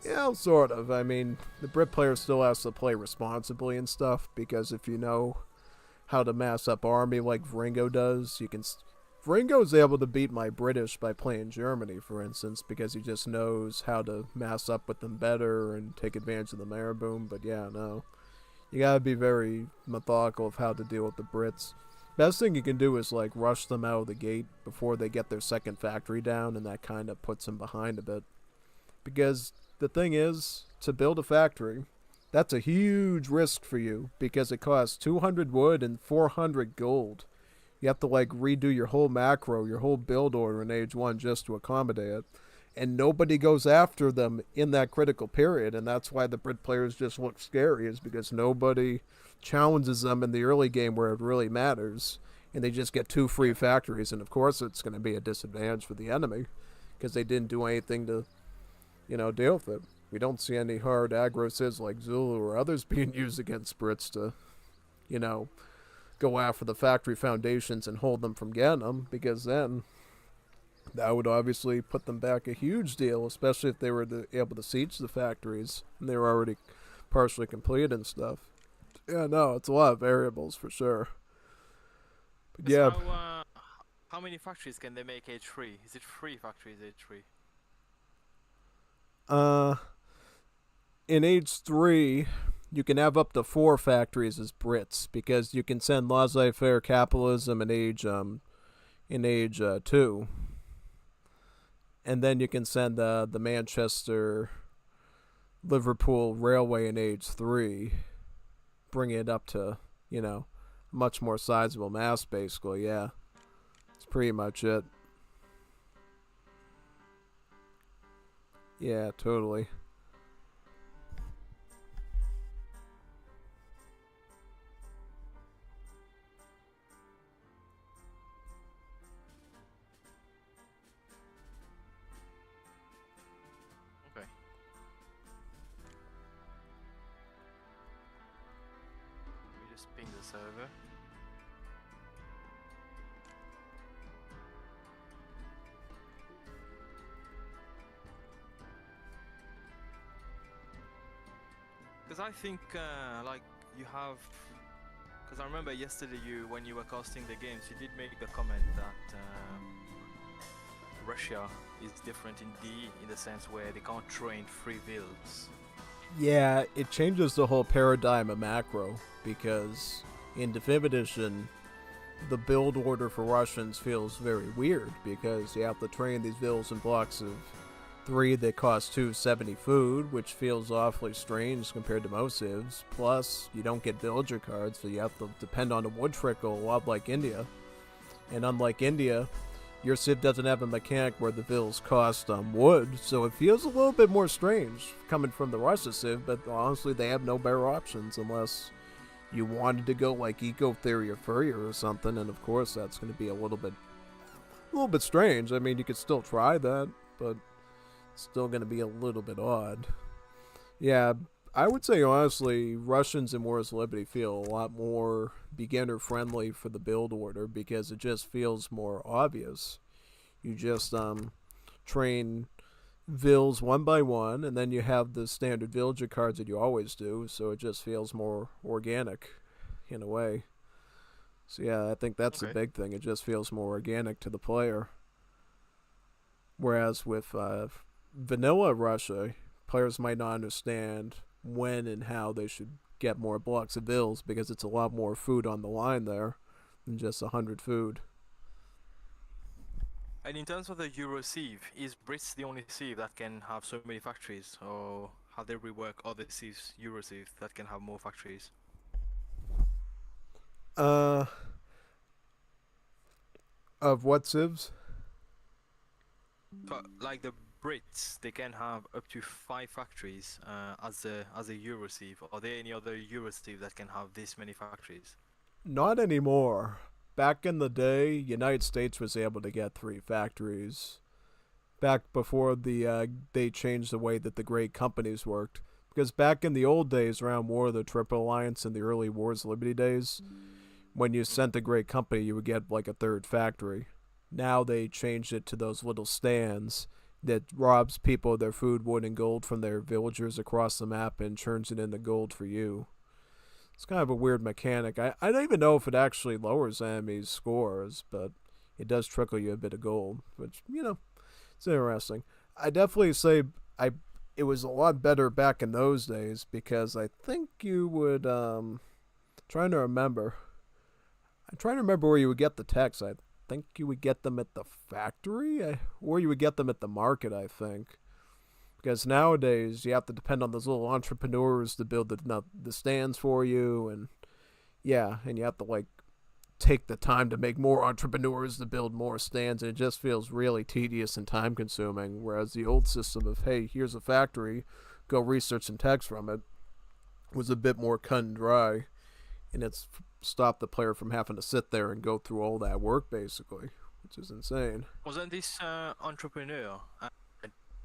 Yeah, sort of. I mean, the Brit player still has to play responsibly and stuff, because if you know how to mass up army like Vringo does, you can... Vringo's able to beat my British by playing Germany, for instance, because he just knows how to mass up with them better and take advantage of the Mareboom, but yeah, no. You gotta be very methodical of how to deal with the Brits. Best thing you can do is, like, rush them out of the gate before they get their second factory down, and that kind of puts them behind a bit. Because the thing is, to build a factory, that's a huge risk for you, because it costs 200 wood and 400 gold. You have to, like, redo your whole macro, your whole build order in Age 1 just to accommodate it. And nobody goes after them in that critical period, and that's why the Brit players just look scary, is because nobody challenges them in the early game where it really matters. And they just get 2 free factories, and of course it's going to be a disadvantage for the enemy, because they didn't do anything to, you know, deal with it. We don't see any hard aggro cids like Zulu or others being used against Brits to, you know, go after the factory foundations and hold them from getting them, because then that would obviously put them back a huge deal, especially if they were able to siege the factories and they were already partially completed and stuff. Yeah, no, it's a lot of variables for sure. But yeah. How many factories can they make Age 3? Is it 3 factories Age 3? In Age 3, you can have up to 4 factories as Brits, because you can send laissez-faire capitalism in Age 2. And then you can send the Manchester Liverpool Railway in Age 3, bring it up to, you know, much more sizable mass, basically, yeah. That's pretty much it. Yeah, totally. Okay. Let me just ping the server. Because I think, like, you have Because I remember yesterday when you were casting the games, you did make the comment that Russia is different in the sense where they can't train free builds. Yeah, it changes the whole paradigm of macro, because in Definitive Edition, the build order for Russians feels very weird, because you have to train these villas in blocks of 3 that cost 270 food, which feels awfully strange compared to most civs. Plus, you don't get villager cards, so you have to depend on a wood trickle, a lot like India. And unlike India, your civ doesn't have a mechanic where the villas cost wood, so it feels a little bit more strange coming from the Russia civ, but honestly, they have no better options unless you wanted to go like Eco Theory or Furrier or something, and of course that's going to be a little bit strange. I mean, you could still try that, but it's still going to be a little bit odd. Yeah, I would say honestly, Russians in Wars of Liberty feel a lot more beginner friendly for the build order because it just feels more obvious. You just train vills one by one, and then you have the standard villager cards that you always do, so it just feels more organic in a way. So yeah, I think that's the big thing. It just feels more organic to the player. Whereas with vanilla Russia, players might not understand when and how they should get more blocks of vills because it's a lot more food on the line there than just 100 food. And in terms of the Euro sieve, is Brits the only sieve that can have so many factories, or have they rework other sieves, Euro sieve, that can have more factories? Of what civs? But like the Brits, they can have up to 5 factories as a Euro sieve. Are there any other Euro sieve that can have this many factories? Not anymore. Back in the day, United States was able to get 3 factories. Back before they changed the way that the great companies worked. Because back in the old days, around War of the Triple Alliance and the early Wars of Liberty days, when you sent the great company, you would get like a 3rd factory. Now they changed it to those little stands that robs people of their food, wood, and gold from their villagers across the map and turns it into gold for you. It's kind of a weird mechanic. I don't even know if it actually lowers enemies' scores, but it does trickle you a bit of gold, which, it's interesting. I definitely say it was a lot better back in those days because I think you would, trying to remember. I'm trying to remember where you would get the text. I think you would get them at the factory, or you would get them at the market, I think. Because nowadays you have to depend on those little entrepreneurs to build the stands for you, and and you have to take the time to make more entrepreneurs to build more stands, and it just feels really tedious and time consuming. Whereas the old system of, hey, here's a factory, go research some text from it, was a bit more cut and dry, and it's stopped the player from having to sit there and go through all that work basically, which is insane. Wasn't this entrepreneur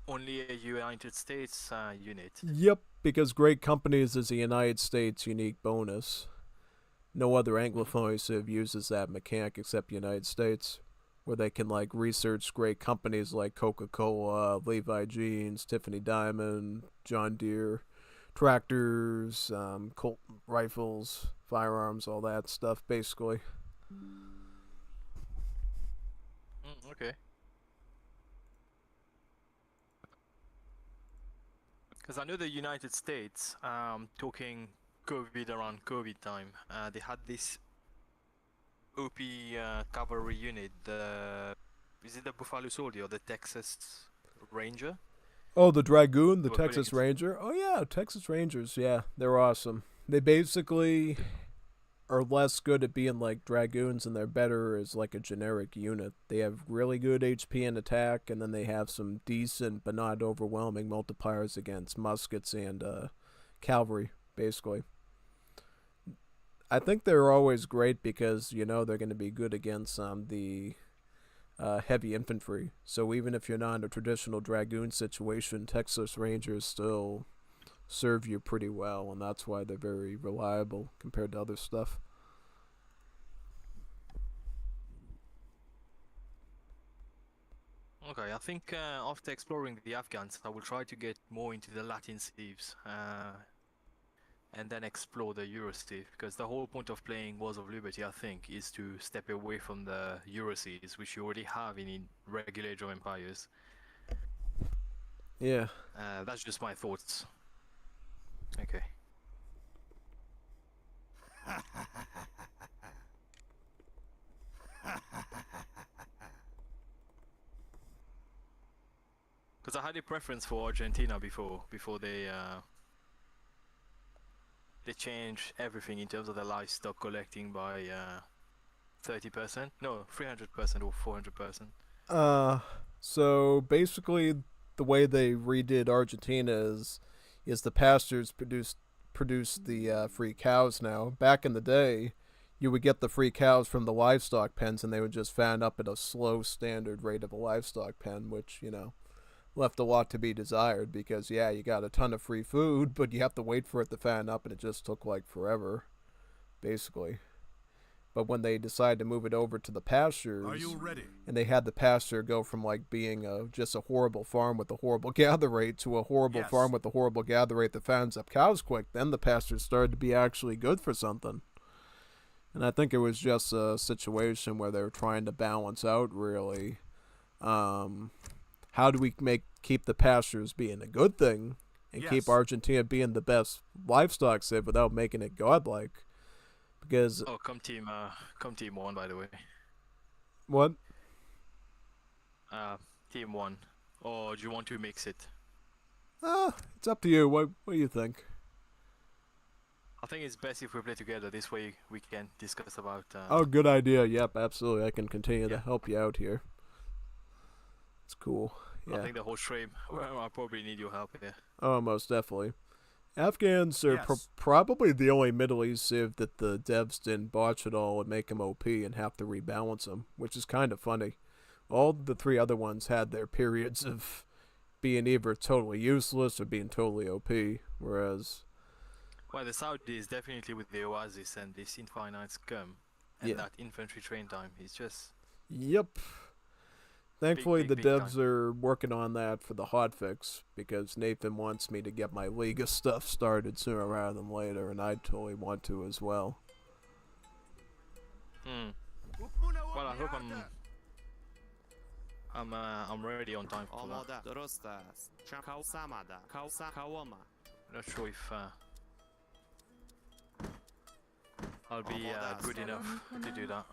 only a United States unit? Yep, because great companies is a United States unique bonus. No other Anglophone civ uses that mechanic except United States, where they can research great companies like Coca-Cola, Levi Jeans, Tiffany Diamond, John Deere, tractors, Colt rifles, firearms, all that stuff basically. Okay. Because I know the United States, talking around COVID time, they had this OP cavalry unit, is it the Buffalo Soldier or the Texas Ranger? Oh, the Dragoon, the They were Texas putting Ranger. Oh yeah, Texas Rangers, yeah, they're awesome. They basically are less good at being like Dragoons and they're better as like a generic unit. They have really good HP and attack, and then they have some decent but not overwhelming multipliers against muskets and cavalry, basically. I think they're always great because, they're going to be good against the heavy infantry. So even if you're not in a traditional Dragoon situation, Texas Rangers still serve you pretty well, and that's why they're very reliable compared to other stuff. Okay, I think after exploring the Afghans, I will try to get more into the Latin sieves. and then explore the Eurosea, because the whole point of playing Wars of Liberty, I think, is to step away from the Euroseas, which you already have in regular Age of Empires. Yeah. That's just my thoughts. Okay. Because I had a preference for Argentina before they changed everything in terms of the livestock collecting by 30%. No, 300% or 400%. So basically, the way they redid Argentina is the pastures produce the free cows now. Back in the day, you would get the free cows from the livestock pens, and they would just fatten up at a slow standard rate of a livestock pen, which left a lot to be desired, because you got a ton of free food, but you have to wait for it to fatten up, and it just took like forever, basically. But when they decided to move it over to the pastures, Are you ready? and they had the pasture go from like being just a horrible farm with a horrible gather rate to a horrible Yes. farm with a horrible gather rate that fattens up cows quick, then the pastures started to be actually good for something. And I think it was just a situation where they were trying to balance out, really, how do we keep the pastures being a good thing and Yes. keep Argentina being the best livestock civ without making it godlike? Because Oh, come team 1, by the way. what? Team 1. Or do you want to mix it? It's up to you. What do you think? I think it's best if we play together. This way we can discuss about. Oh, good idea. Yep, absolutely. I can continue to Yeah. help you out here. It's cool. I Yeah. think the whole stream. Well, I probably need your help here. Oh, most definitely. Afghans are Yes. probably the only Middle East civ that the devs didn't botch at all and make them OP and have to rebalance them, which is kind of funny. All the three other ones had their periods of being either totally useless or being totally OP, whereas Well, the Saudis definitely with the Oasis and this infinite scum and Yeah. that infantry train time is just. Yep. Thankfully, big the time. devs are working on that for the hotfix, because Nathan wants me to get my Liga stuff started sooner rather than later, and I totally want to as well. Well, I hope I'm ready on time for that. آماده درست است کاو سماده کاوما Not sure if I'll be good enough to do that.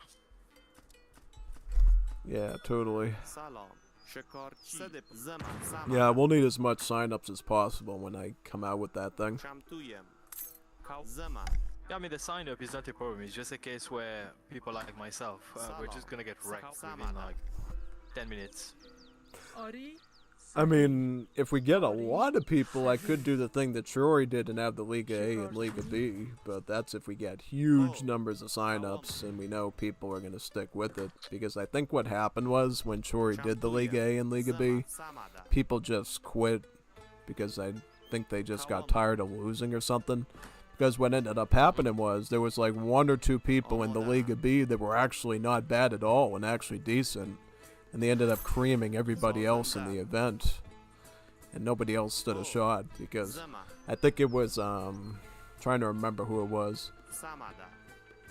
Yeah, totally. سلام شکارچی صدق زمان سماده Yeah, we'll need as much sign-ups as possible when I come out with that thing. شمتویم کاو زمان Yeah, I mean the sign up is not a problem. It's just a case where people like myself, we're just gonna get wrecked within like 10 minutes. آری I mean, if we get a lot of people, I could do the thing that Troy did and have the Liga A and Liga B, but that's if we get huge numbers of sign-ups and we know people are going to stick with it, because I think what happened was when Troy did the Liga A and Liga B, سماده people just quit because I think they just got tired of losing or something. Because what ended up happening was there was like one or two people in the Liga B that were actually not bad at all and actually decent, and they ended up creaming everybody else in the event, and nobody else stood a shot, because زمان I think it was trying to remember who it was. سماده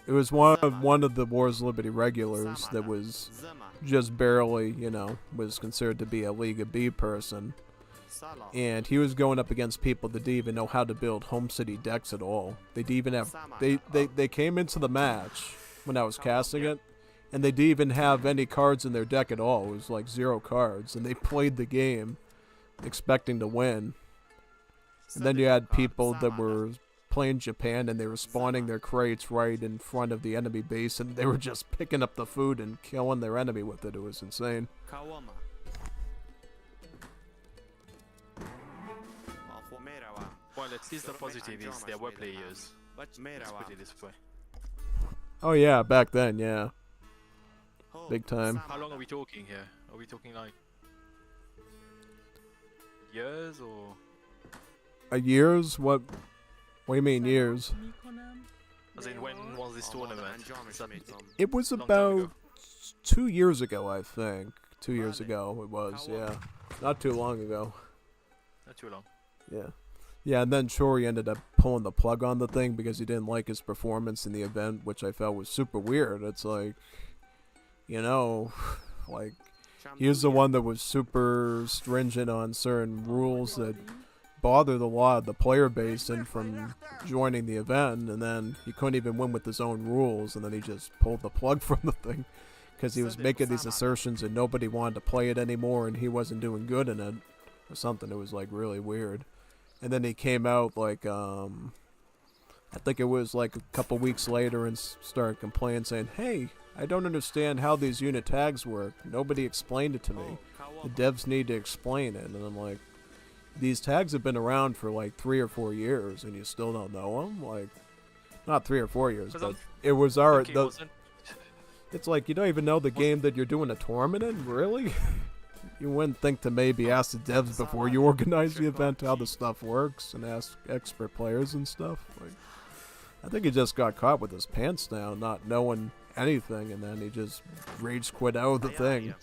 It was one of the Wars of Liberty regulars that was زمان just barely, was considered to be a Liga B person. سلام And he was going up against people that didn't even know how to build home city decks at all. They didn't even have they came into the match when I was casting it, and they didn't even have any cards in their deck at all. It was like 0 cards, and they played the game expecting to win. And then you had people that were playing Japan, and they were spawning their crates right in front of the enemy base, and they were just picking up the food and killing their enemy with it. It was insane. کاوما آخو میروم Well, at least the positive is there were players. بچ Let's میروم put it this way. Oh yeah, back then, yeah. هو، Big time. How long are we talking here? Are we talking like years or? Years? What do you mean years? میکنم As in, when was this آماده tournament? Is انجامش that میدم It was long time ago? about 2 years ago, I think. 2 years ago it was, yeah. Not too long ago. Not too long. Yeah. Yeah, and then Chori ended up pulling the plug on the thing because he didn't like his performance in the event, which I felt was super weird. It's like, you know, like, he was the one that was super stringent on certain rules that bothered a lot of the player base and from joining the event, and then he couldn't even win with his own rules, and then he just pulled the plug from the thing because he was making these assertions and nobody wanted to play it anymore and he wasn't doing good in it or something. It was like really weird. And then he came out like, I think it was like a couple weeks later and started complaining saying, hey, I don't understand how these unit tags work. Nobody explained it to me. The devs need to explain it. And I'm like, these tags have been around for like 3 or 4 years and you still don't know them? Like, not 3 or 4 years, but it was our... It's like, you don't even know the game that you're doing a tournament in? Really? You wouldn't think to maybe ask the devs before you organize the event how the stuff works and ask expert players and stuff. Like, I think he just got caught with his pants down, not knowing anything, and then he just rage quit out of the thing.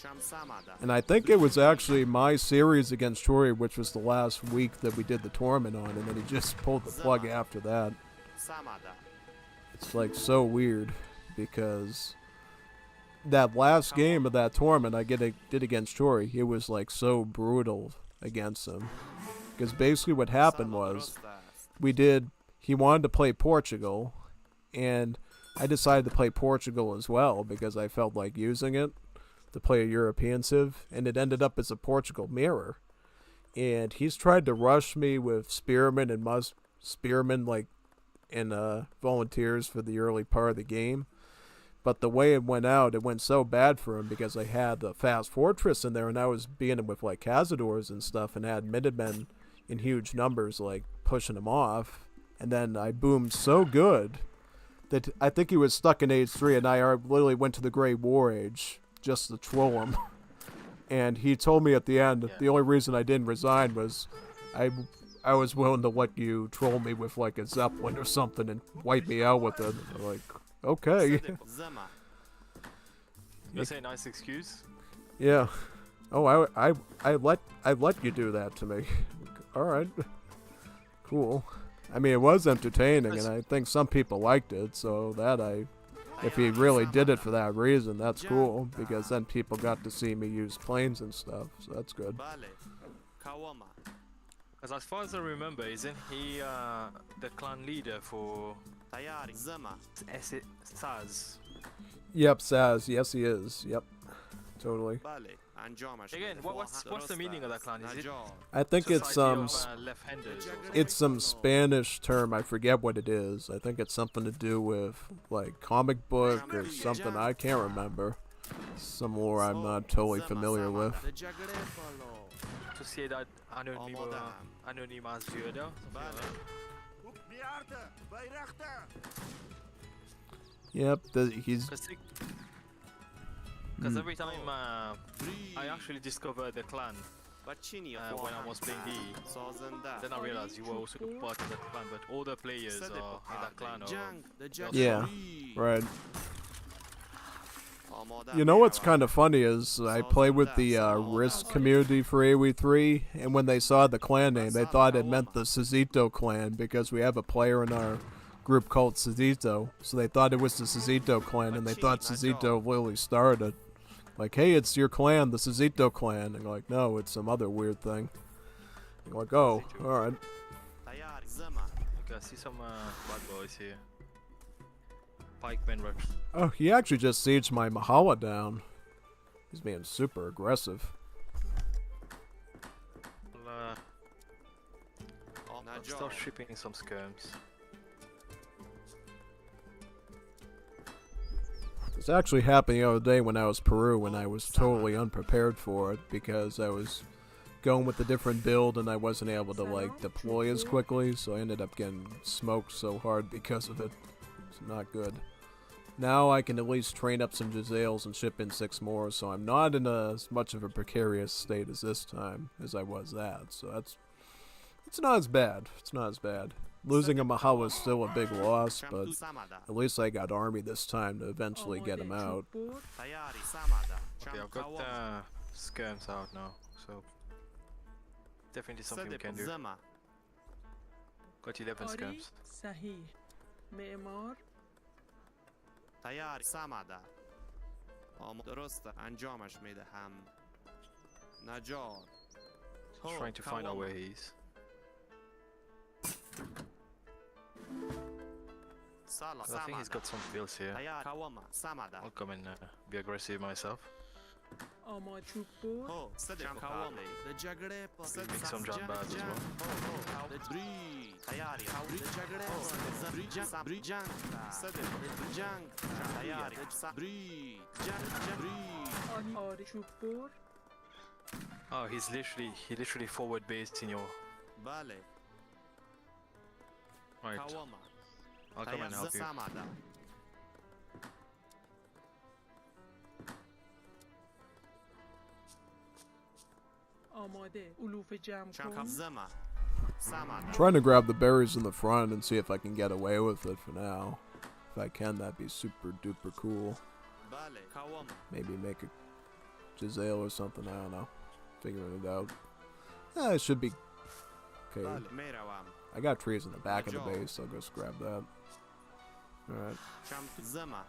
And I think it was actually my series against Chori, which was the last week that we did the tournament on, and then he just pulled the plug after that. It's like so weird because that last game of that tournament I did against Chori, it was like so brutal against him. Because basically what happened was, he wanted to play Portugal, and I decided to play Portugal as well because I felt like using it to play a European civ, and it ended up as a Portugal mirror. And he's tried to rush me with Spearmen and Spearmen like in volunteers for the early part of the game. But the way it went out, it went so bad for him because I had the fast fortress in there, and I was beating him with like Cazadors and stuff, and had Minutemen in huge numbers like pushing him off. And then I boomed so good that I think he was stuck in age 3, and I literally went to the Great War Age just to troll him. And he told me at the end, the only reason I didn't resign was I was willing to let you troll me with like a Zeppelin or something and wipe me out with it. I'm like, okay. You say nice excuse? Yeah. Oh, I let you do that to me. All right. Cool. I mean, it was entertaining, and I think some people liked it, so if he really did it for that reason, that's cool, because then people got to see me use planes and stuff, so that's good. Because as far as I remember, isn't he the clan leader for Saz? Yep, Saz. Yes, he is. Yep. Totally. Again, what's the meaning of that clan? Is it I think it's left-handers? it's some Spanish term. I forget what it is. I think it's something to do with like comic book or something. I can't remember. Some lore I'm not totally familiar with. Sociedade Anônima Zuider. Yep, he's... Because every time I actually discovered the clan when I was playing DE, then I realized you were also part of that clan, but all the players are in that clan are... Yeah, right. You know what's kind of funny is I play with the Risk community for AoE3, and when they saw the clan name, they thought it meant the Sazito clan, because we have a player in our group called Sazito, so they thought it was the Sazito clan, and they thought Sazito literally started it. Like, hey, it's your clan, the Sazito clan. And like, no, it's some other weird thing. I'm like, oh, alright. Okay, I see some bad boys here. Pikemen rush. Oh, he actually just sieged my Mahala down. He's being super aggressive. I'll start shipping some skirms. This actually happened the other day when I was Peru, when I was totally unprepared for it because I was going with a different build and I wasn't able to like deploy as quickly, so I ended up getting smoked so hard because of it. It's not good. Now I can at least train up some Giselles and ship in 6 more, so I'm not in as much of a precarious state as this time as I was that. So it's not as bad. It's not as bad. Losing a Mahala is still a big loss, but at least I got army this time to eventually get him out. Okay, I've got skirms out now, so definitely something we can do. Got 11 آری scabs. صحیح معمار تیار ساماده درسته انجامش میدهم نجار Just trying to find out where he is. سلام I think he's got some bills here. تیار کواما ساماده I'll come and be aggressive myself. آماده چوب بر هو صدق کواما لجگره Make some jump pads as well. بري تیاری لجگره بري جنگ بري جنگ صدق جنگ تیاری بري جنگ بري آری چوب بر Oh, he literally forward based in your. بله Right, کواما I'll come and help you. ساماده آماده علوف جمع چند کن زما ساماده Trying to grab the berries in the front and see if I can get away with it for now. If I can, that'd be super duper cool. بله کواما Maybe make a Giselle or something, I don't know. Figuring it out. It should be okay. بله میروم I got trees in the back of the Joe. base, so I'll just grab that. Alright. چند زما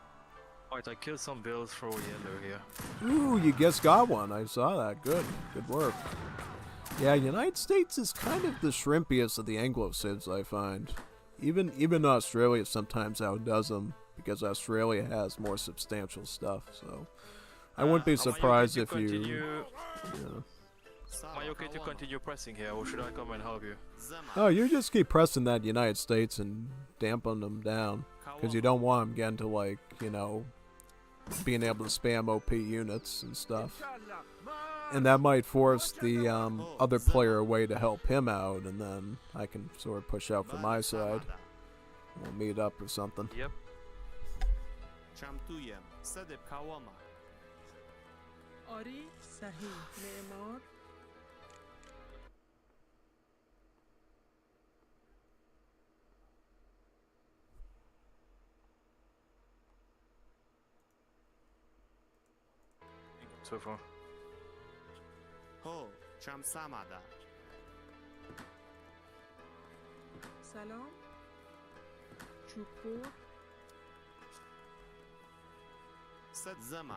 Alright, I killed some bills for yellow here. Ooh, you just got one. I saw that. Good. Good work. Yeah, United States is kind of the shrimpiest of the Anglo-Civs, I find. Even Australia sometimes outdoes them, because Australia has more substantial stuff, so... I wouldn't be Am I okay surprised to if you... continue- Yeah. Am I okay to continue pressing here, or should I come and help you? زما Oh, you just keep pressing that United States and dampen them down. Because you don't want them getting to, like, you know, being able to spam OP units and stuff. And that might force the other player away to help him out, and then I can sort of push out from my side. We'll meet up or something. Yep. چند تویم صدق کواما آری صحیح معمار So far. هو چند ساماده سلام چوب بر صد زما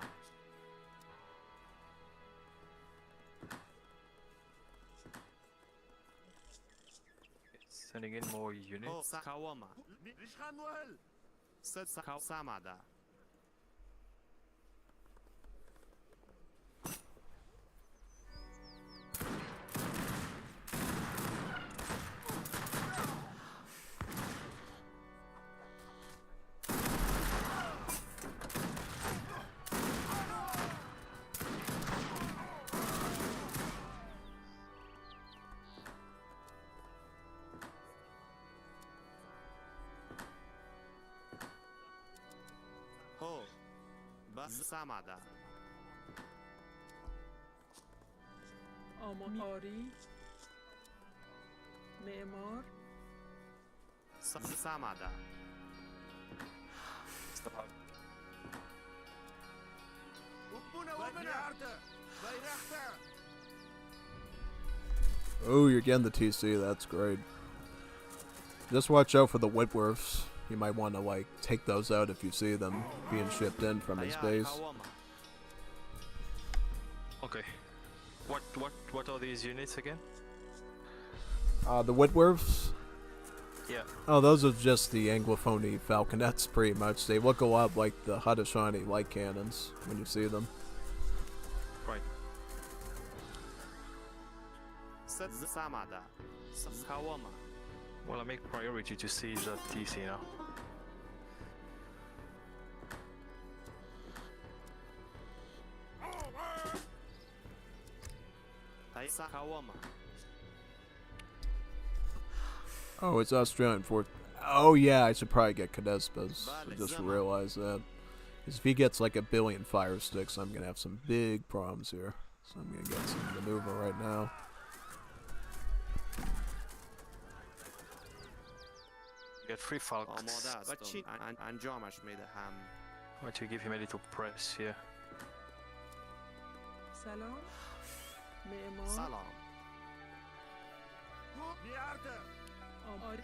Sending in more هو units. کواما صد ساماده هو بس ساماده آماده آری معمار ساماده Stop. Oh, you're getting the TC. That's great. Just watch out for the Whitworths. You might want to, like, take those out if you see them being shipped in from his تیار base. کواما Okay. What are these units again? The Whitworths? Yeah. Oh, those are just the Anglophony falconets, pretty much. They look a lot like the Haudenosaunee light cannons when you see them. Right. صد ساماده کواما Well, I make priority to seize that TC now. تیار کواما Oh, it's Australian Fort. Oh, yeah, I should probably get Cadespas. I just realized that. 'Cause if he gets like 1 billion fire sticks, I'm going to have some big problems here. So I'm going to get some maneuver right now. Get 3 falcons. آماده است و چی انجامش میدهم I'm going to give him a little press here. سلام معمار سلام چوببر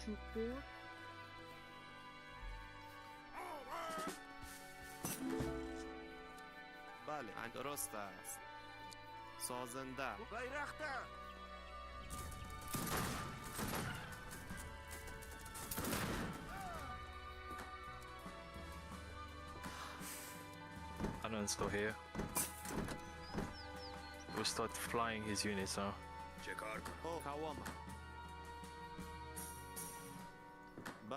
بله درست است سازنده بیرخته Cannon's still here. We'll start flying his units now. هو کواما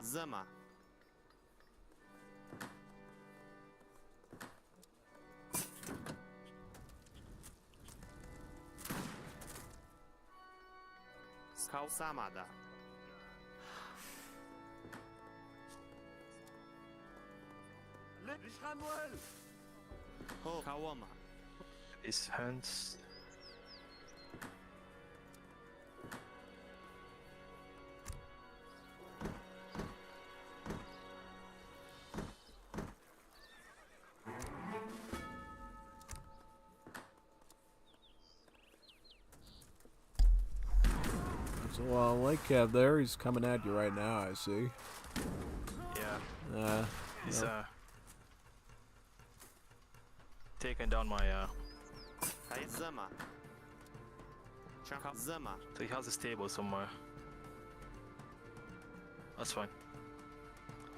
زما سکاو سامادا ليش خانوال هو کواما His hands. So, Lake Cab there, he's coming at you right now, I see. Yeah. He's taking down my هی زما زما so he has a stable somewhere. That's fine.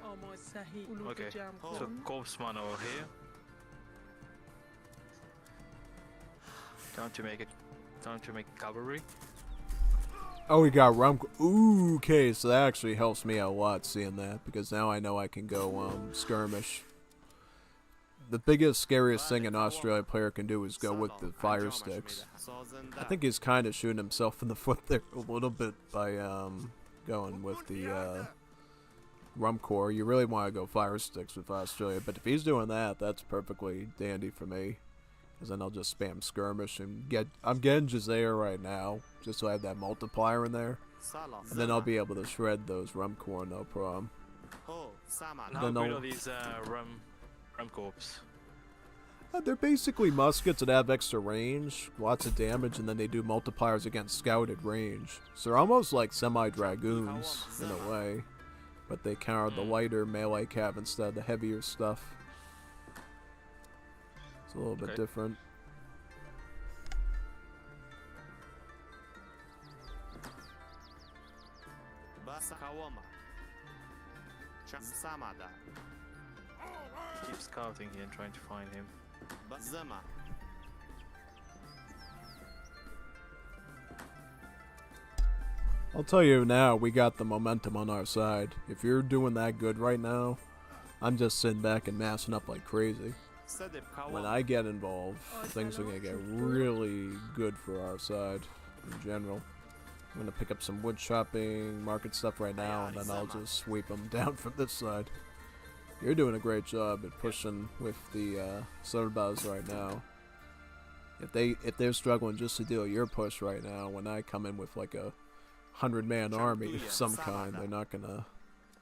آماد صحیح علوف Okay. جمع So کن corpsman over here. Time to make cavalry. Oh, we got rum. Ooh, okay, so that actually helps me out a lot seeing that, because now I know I can go skirmish. The biggest, scariest thing an Australia player can do is go with the fire sticks. I think he's kind of shooting himself in the foot there a little bit by going with the rum core. You really want to go fire sticks with Australia, but if he's doing that, that's perfectly dandy for me. Because then I'll just spam skirmish and I'm getting Jazair right now, just so I have that multiplier in there. And then I'll be able to shred those rum core, no problem. هو And سامادا how Then good I'll- are these rum corps? They're basically muskets that have extra range, lots of damage, and then they do multipliers against scouted range. So they're almost like semi-dragoons, in a way. But they counter the lighter melee cav instead of the heavier stuff. It's a little bit Okay. different. بس کواما سامادا Keep scouting here and trying to find him. زما I'll tell you now, we got the momentum on our side. If you're doing that good right now, I'm just sitting back and massing up like crazy. صدب When کواما I get involved, things are gonna get really good for our side in general. I'm gonna pick up some wood chopping, market stuff right now, and then I'll just sweep them down from this side. You're doing a great job at pushing with the Sorbas right now. If they're struggling just to deal your push right now, when I come in with like a 100-man army of some kind, they're not gonna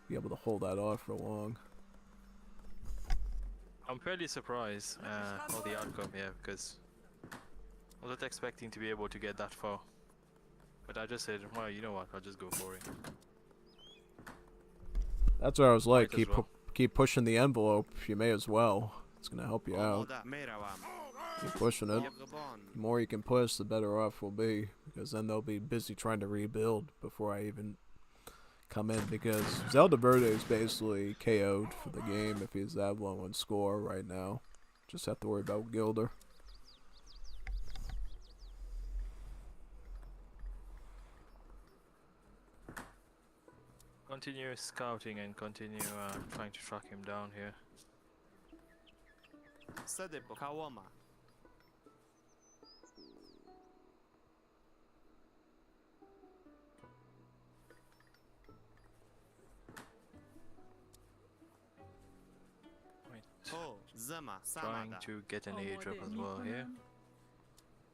be able to hold that off for long. I'm fairly surprised of the outcome here because I wasn't expecting to be able to get that far. But I just said, well, you know what? I'll just go for it. That's what I was like. Might as well. Keep pushing the envelope. You may as well. It's gonna help you out. آماده میروم Keep pushing it. باغبان The more you can push, the better off we'll be. Because then they'll be busy trying to rebuild before I even come in. Because Zelda Verde is basically KO'd for the game if he's that low in score right now. Just have to worry about Gilder. Continue scouting and continue trying to track him down here. صدب کواما Wait. هو زما Trying سامادا to get an age up آماده as well here.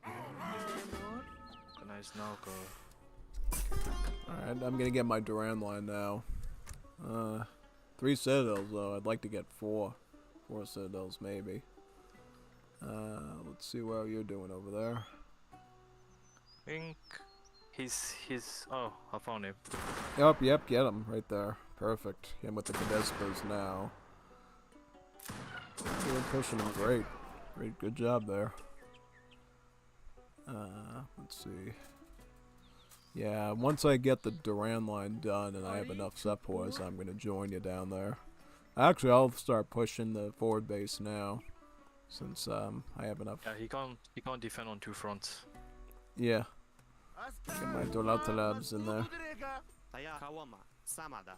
معمار Organize now go. Alright, I'm gonna get my Duran line now. 3 citadels though. I'd like to get 4. 4 citadels maybe. Let's see what you're doing over there. Think He's. Oh, I found him. Yep, get him right there. Perfect. Him with the Cadespas now. You're pushing him great. Great, good job there. Let's see. Yeah, once I get the Duran line done and I have enough sepoys, I'm gonna join you down there. Actually, I'll start pushing the forward base now, since I have enough. Yeah, he can't defend on two fronts. Yeah. Get my Dolatalabs in there. Taya Kawama, Samada.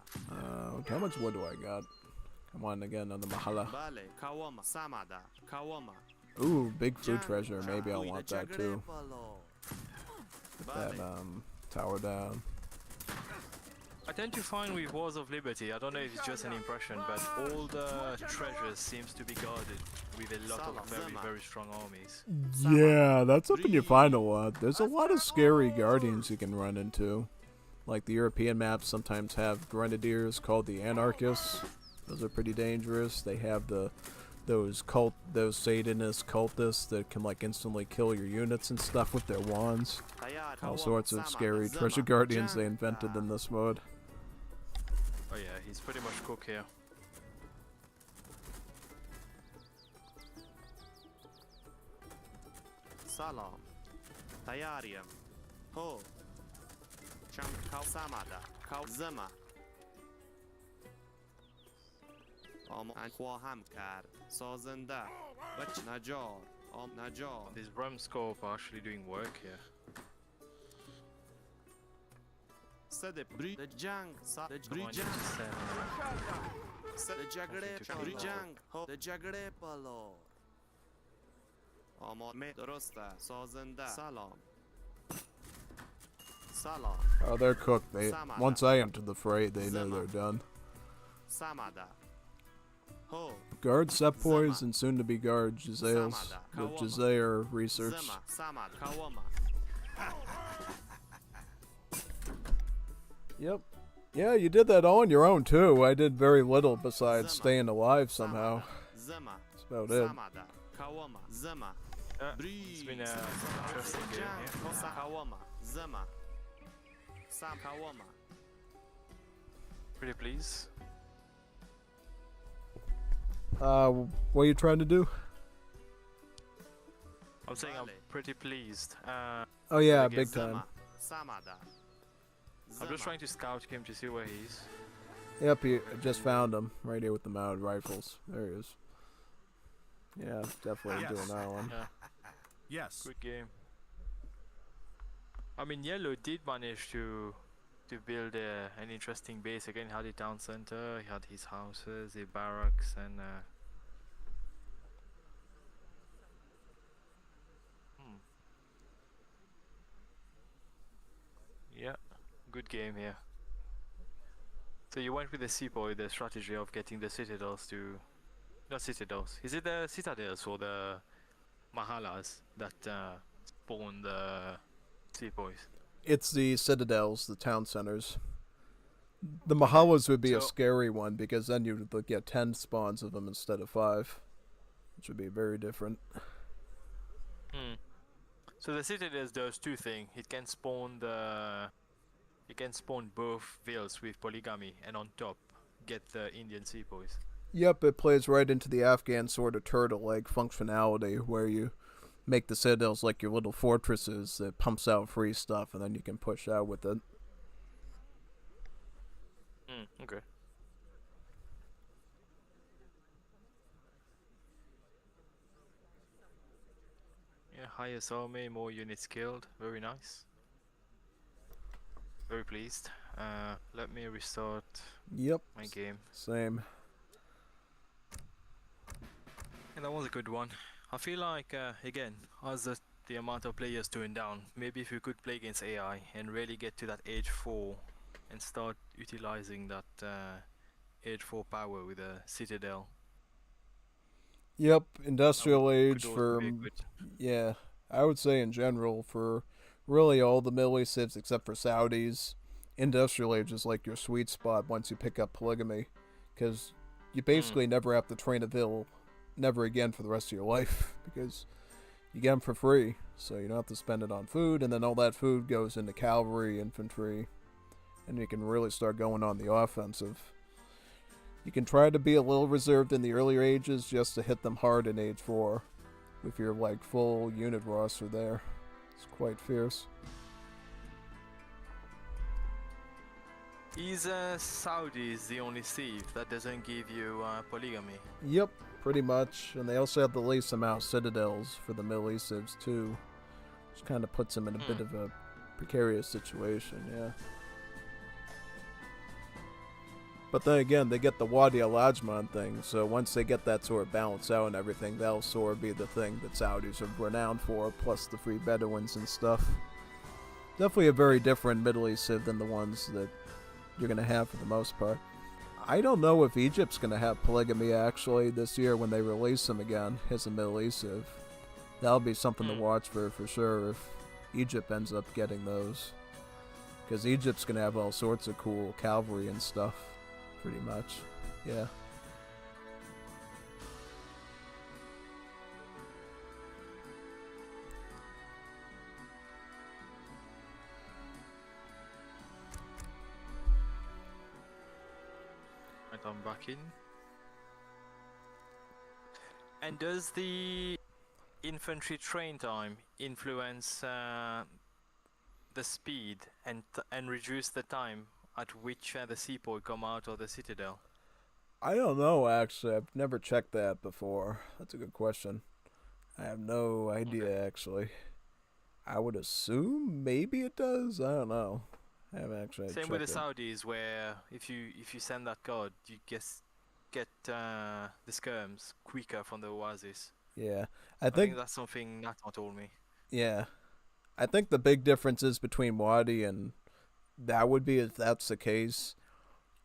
How much wood do I got? Come on, again, another Mahala. Bale, Kawama, Samada, Kawama. Ooh, big food treasure. Maybe I'll want that too. Get that tower down. I tend to find with Wars of Liberty, I don't know if it's just an impression, but all the treasures seems to be guarded with a lot of very strong armies. Yeah, that's something you find a lot. There's a lot of scary guardians you can run into. Like the European maps sometimes have grenadiers called the anarchists. Those are pretty dangerous. They have those Satanist cultists that can like instantly kill your units and stuff with their wands. All sorts of scary treasure guardians they invented in this mode. Oh yeah, he's pretty much cooked here. Salam. Tayariyam. Ho. Cham Kau Samada. Kau Zama. آن خواهم کرد سازنده بچ نجار نجار. These Ram scope are actually doing work here. صد بری جنگ صد بری Come on, جنگ just صد جگره بری جنگ ها جگره بالا آماده درسته سازنده سلام سلام. Oh, they're cooked. Once I enter the fray, they know they're done. Samada. Ho. Guard sepoys and soon to be guard Jazales with Jazair research. Zama. Samad. Kawama. Yep. Yeah, you did that all on your own too. I did very little besides staying alive somehow. Zama. That's about it. Samada. Kawama. Zama. it's been a interesting game here. Kawama. Zama. Sam Kawama. Pretty pleased. What are you trying to do? I'm saying I'm pretty pleased. Oh yeah, Okay, big time. Samada. I'm just trying to scout him to see where he is. Yep, I just found him right here with the mounted rifles. There he is. Yeah, definitely Yes. doing that one. Yeah, Yes. good game. I mean, Yellow did manage to build an interesting base. Again, he had a town center, he had his houses, a barracks, and yeah, good game here. So you went with the Sepoy, the strategy of getting the citadels to... Not citadels. Is it the citadels or the Mahalas that spawn the Sepoys? It's the citadels, the town centers. The Mahalas would be a So- scary one because then you would get 10 spawns of them instead of 5, which would be very different. So the citadels does two things. It can spawn both veils with polygamy, and on top get the Indian Sepoys. Yep, it plays right into the Afghan sort of turtle-like functionality where you make the citadels like your little fortresses that pumps out free stuff and then you can push out with it. Okay. Yeah, highest army, more units killed. Very nice. Very pleased. Let me restart Yep, my game. same. And that was a good one. I feel like, again, as the amount of players going down, maybe if we could play against AI and really get to that age 4 and start utilizing that age 4 power with a citadel. Yep, industrial Could age also for, be a good- yeah, I would say in general for really all the Middle East civs except for Saudis, industrial age is like your sweet spot once you pick up polygamy, because you basically never have to train a vill never again for the rest of your life, because you get them for free, so you don't have to spend it on food, and then all that food goes into cavalry, infantry, and you can really start going on the offensive. You can try to be a little reserved in the earlier ages just to hit them hard in Age 4 with your like full unit roster there. It's quite fierce. Is Saudis the only civ that doesn't give you polygamy? Yep, pretty much. And they also have the least amount of citadels for the Middle East civs too, which kind of puts them in a bit of a precarious situation, yeah. But then again, they get the Wadi al-Ajman thing, so once they get that sort of balance out and everything, that'll sort of be the thing that Saudis are renowned for, plus the free Bedouins and stuff. Definitely a very different Middle East civ than the ones that you're going to have for the most part. I don't know if Egypt's going to have polygamy actually this year when they release them again as a Middle East civ. That'll be something to watch for sure if Egypt ends up getting those. Because Egypt's going to have all sorts of cool cavalry and stuff. Pretty much, yeah. Right, I'm back in. And does the infantry train time influence the speed and reduce the time at which the sepoy come out of the citadel? I don't know, actually. I've never checked that before. That's a good question. I have no idea, actually. I would assume maybe it does. I don't know. I haven't actually Same with the checked it. Saudis, where if you send that card, you get the skirms quicker from the oasis. Yeah. I think that's something Natma told me. Yeah. I think the big difference is between Wadi and that would be, if that's the case,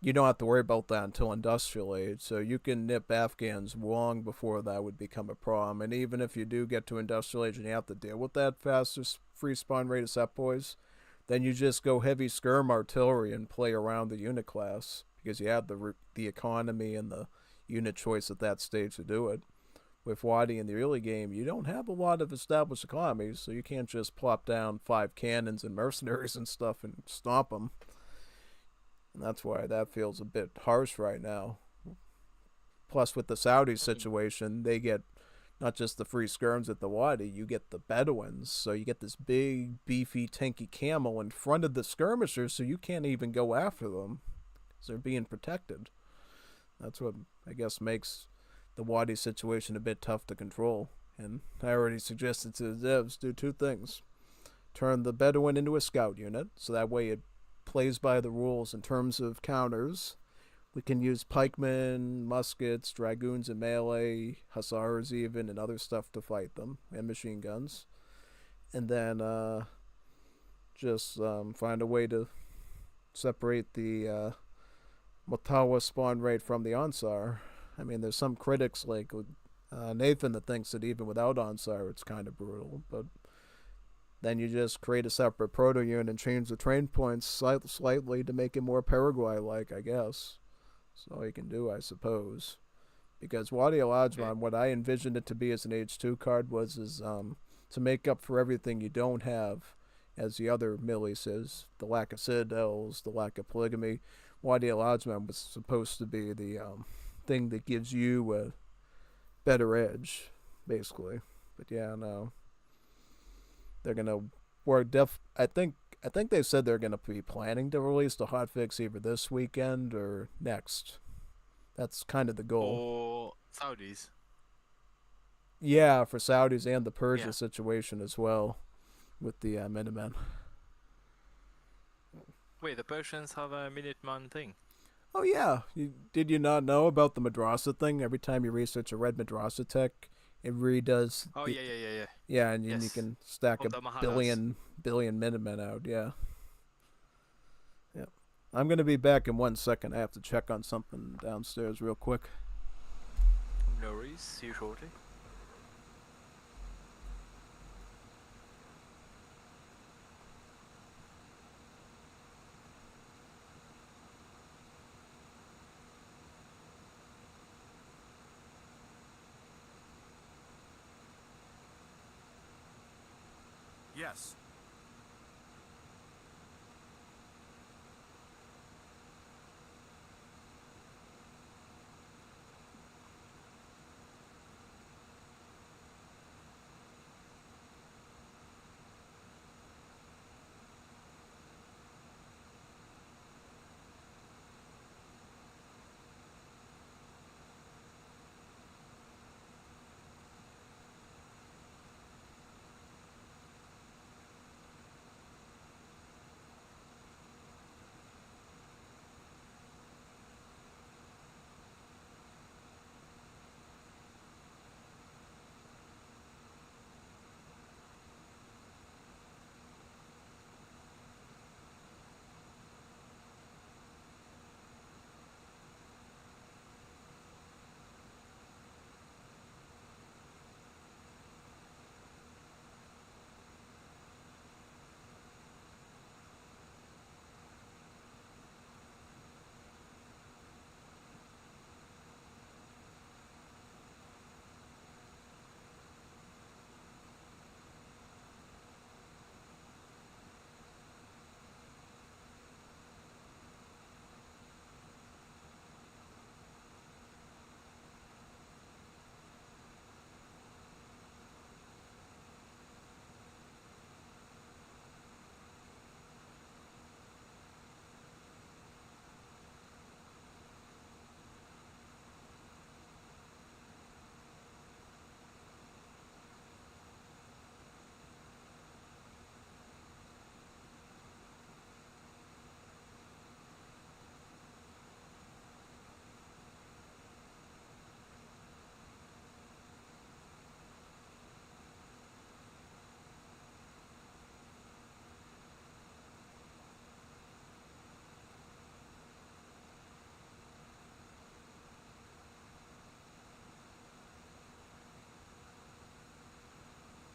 you don't have to worry about that until industrial age, so you can nip Afghans long before that would become a problem. And even if you do get to industrial age and you have to deal with that faster free spawn rate of sepoys, then you just go heavy skirm artillery and play around the unit class, because you have the economy and the unit choice at that stage to do it. With Wadi in the early game, you don't have a lot of established economies, so you can't just plop down 5 cannons and mercenaries and stuff and stomp them. And that's why that feels a bit harsh right now. Plus, with the Saudi situation, they get not just the free skirms at the Wadi, you get the Bedouins. So you get this big, beefy, tanky camel in front of the skirmishers, so you can't even go after them, because they're being protected. That's what, I guess, makes the Wadi situation a bit tough to control. And I already suggested to the devs, do 2 things. Turn the Bedouin into a scout unit, so that way it plays by the rules in terms of counters. We can use pikemen, muskets, dragoons and melee, hussars even, and other stuff to fight them, and machine guns. And then just find a way to separate the Matawa spawn rate from the Ansar. I mean, there's some critics like Nathan that thinks that even without Ansar it's kind of brutal, but then you just create a separate proto unit and change the train points slightly to make it more Paraguay-like, I guess. That's all you can do, I suppose. Because Wadi al-Ajman, what I envisioned it to be as an H2 card was to make up for everything you don't have as the other Millis is, the lack of citadels, the lack of polygamy. Wadi al-Ajman was supposed to be the thing that gives you a better edge, basically. But yeah, no. They're gonna work. I think they said they're gonna be planning to release the hotfix either this weekend or next. That's kind of the goal. For Saudis. Yeah, for Saudis and the Persia situation as well, with the Minutemen. Wait, the Persians have a Minuteman thing? Oh yeah, did you not know about the Madrasa thing? Every time you research a red Madrasa tech, it redoes. Oh yeah. Yeah, and you can stack the a Mahalas. billion Minutemen out. Yeah. Yeah. I'm gonna be back in 1 second. I have to check on something downstairs real quick. No worries. See you shortly. Yes.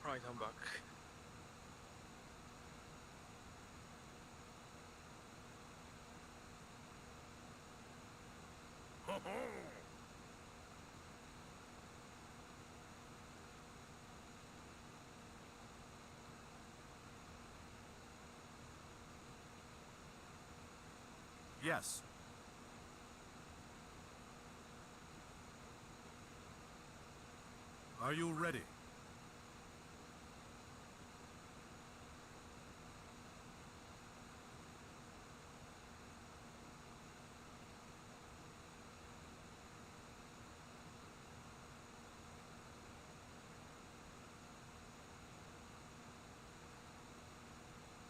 Right, I'm back. Yes. Are you ready?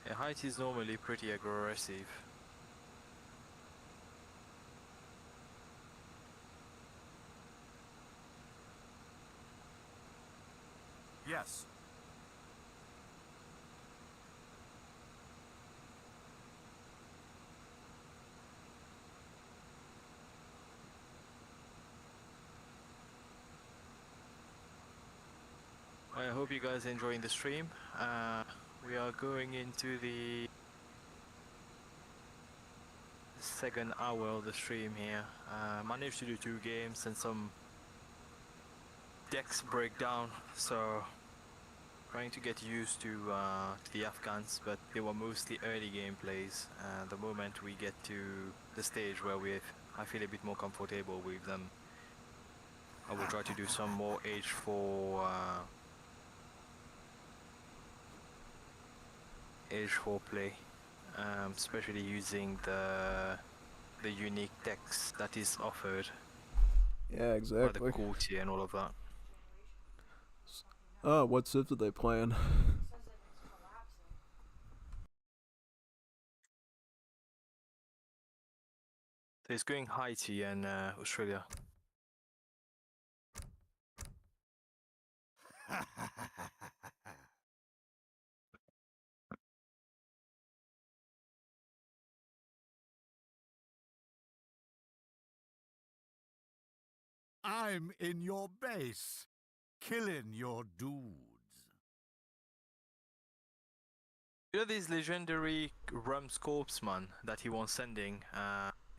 Yeah, height is normally pretty aggressive. Yes. I hope you guys are enjoying the stream. We are going into the second hour of the stream here. Managed to do 2 games and some decks breakdown, so trying to get used to the Afghans, but they were mostly early gameplays. The moment we get to the stage where I feel a bit more comfortable with them, I will try to do some more H4 play, especially using the unique decks that is offered Yeah, by exactly. the courtier and all of that. What civ are they playing? So it's going Haiti and Australia. I'm in your base, killing your dudes. You know these legendary rum scorpsman that he was sending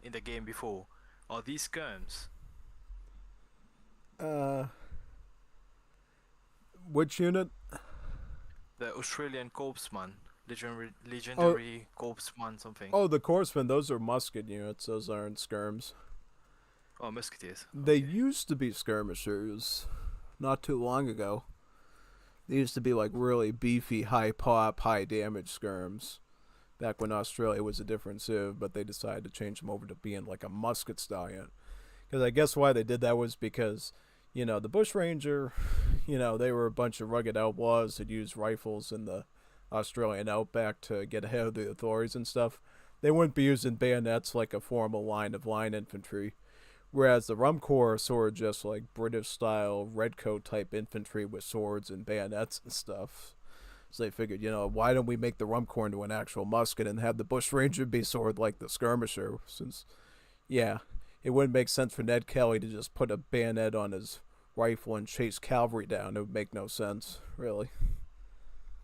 in the game before? Are these skirms? Which unit? The Australian corpsman, legendary corpsman something. Oh, the Corpsmen, those are musket units. Those aren't skirms. Oh, musketeers. They used to be skirmishers not too long ago. They used to be like really beefy, high pop, high damage skirms back when Australia was a different civ, but they decided to change them over to being like a musket stallion. Because I guess why they did that was because, the Bushranger, they were a bunch of rugged outlaws that used rifles in the Australian outback to get ahead of the authorities and stuff. They wouldn't be using bayonets like a formal line of line infantry. Whereas the Rum Corps are sort of just like British-style redcoat type infantry with swords and bayonets and stuff. So they figured, why don't we make the Rum Corps into an actual musket and have the Bushranger be sort of like the skirmisher? Since, it wouldn't make sense for Ned Kelly to just put a bayonet on his rifle and chase cavalry down. It would make no sense, really.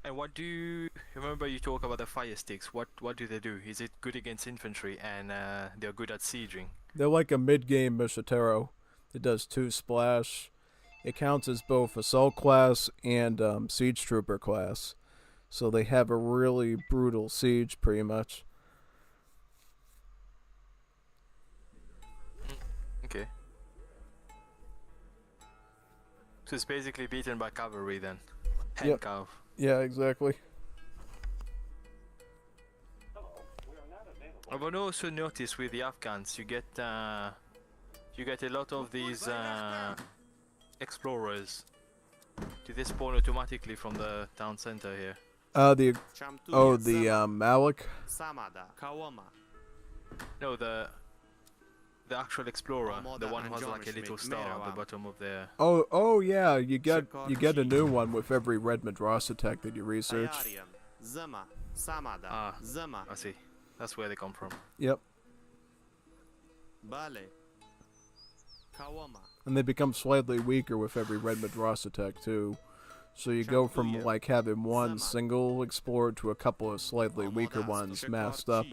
And what do you remember? You talk about the fire sticks. What do they do? Is it good against infantry and they're good at sieging? They're like a mid-game Machitero. It does 2 splash. It counts as both assault class and siege trooper class. So they have a really brutal siege, pretty much. Okay. So it's basically beaten by cavalry then. Yep. Cav. Yeah, exactly. I've also noticed with the Afghans, you get a lot of these explorers. Do they spawn automatically from the town center here? The Malik. Samada, Kawama. No, the actual explorer, the one who has like a little star at the bottom of their. Oh yeah, you get a new one with every red Madras attack that you research. Zama, Samada, Ah, Zama. I see. That's where they come from. Yep. Bale. Kawama. And they become slightly weaker with every red Madras attack too. So you go from like having one single explorer to a couple of slightly weaker ones masked up.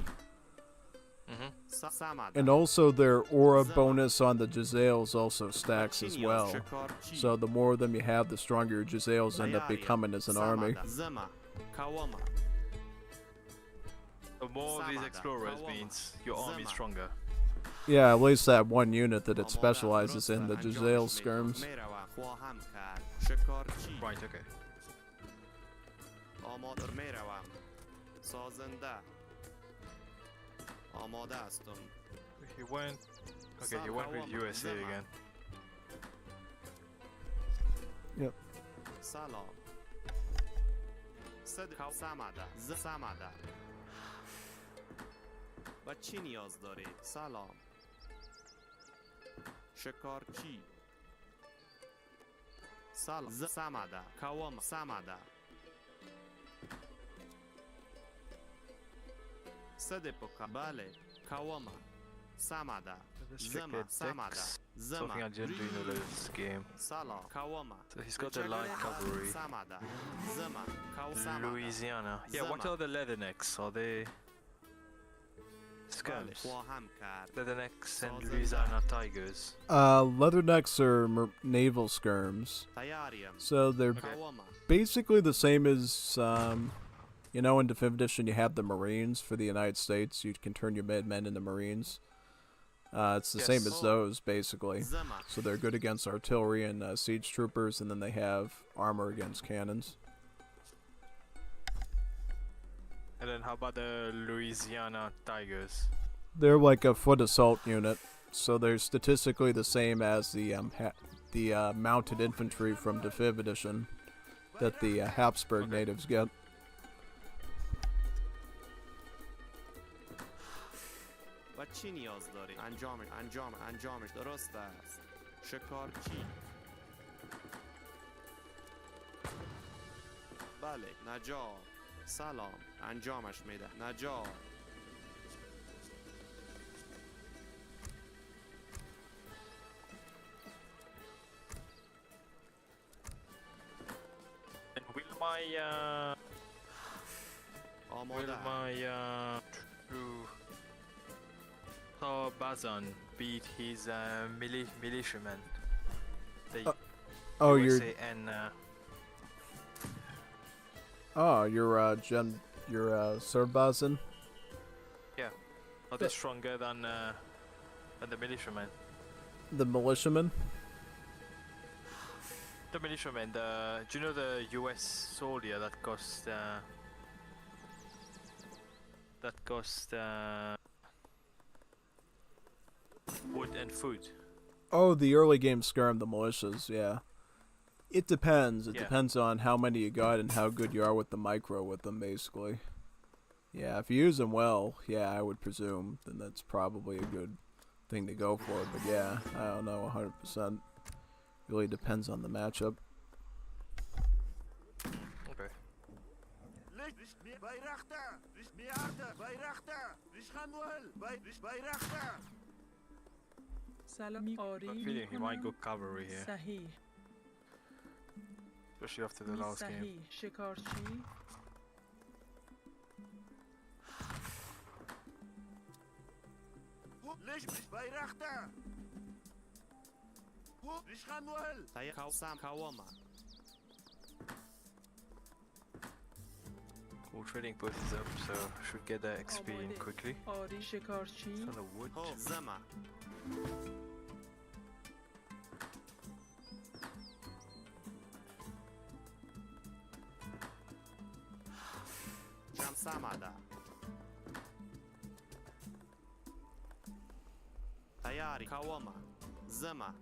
And also their aura bonus on the Jazales also stacks as well. So the more of them you have, the stronger your Jazales end up becoming as an army. The more of these explorers means your army is stronger. Yeah, at least that one unit that it specializes in, the Jazale skirms. Right, okay. He went with USA again. Yep. Salam. Samada. Samada. و چی نیاز دارید؟ سلام. شکارچی. سلام. سمده. کوام سمده. صدپوکا. بله. کوام. سمده. زما. سمده. Something I didn't do in this game. سلام. کوام. So he's got the light cavalry. سمده. زما. کوام. Louisiana. Yeah, what are the leathernecks? Are they skirmish? Leathernecks and Louisiana Tigers. Leathernecks are naval skirms. So they're basically the same as, in Definitive Edition you have the Marines for the United States. You can turn your men into Marines. It's the same as those, basically. So they're good against artillery and siege troopers, and then they have armor against cannons. And then how about the Louisiana Tigers? They're like a foot assault unit, so they're statistically the same as the mounted infantry from Definitive Edition that the Habsburg natives get. چی نیاز داری؟ انجامش درست است. شکارچی. بله، نجار. سلام، انجامش میده. نجار. And will my Bazan beat his militiamen? Oh, you're Serbazen? Yeah. Are they stronger than the militiamen? The militiamen? The militiamen, do you know the US soldier that cost wood and food? Oh, the early game skirm, the militias, yeah. It depends. It Yeah. depends on how many you got and how good you are with the micro with them, basically. Yeah, if you use them well, yeah, I would presume, then that's probably a good thing to go for. But yeah, I don't know 100%. Really depends on the matchup. Okay. سلام آری I'm feeling he might go میکنم cavalry here, صحیح especially after the last game. صحیح شکارچی Kawama. Cool, trading post is up, so should get that XP in آماده. quickly. آری شکارچی It's on the wood. Ho, Zama. Jam Samada. Tayari Kawama. Zama.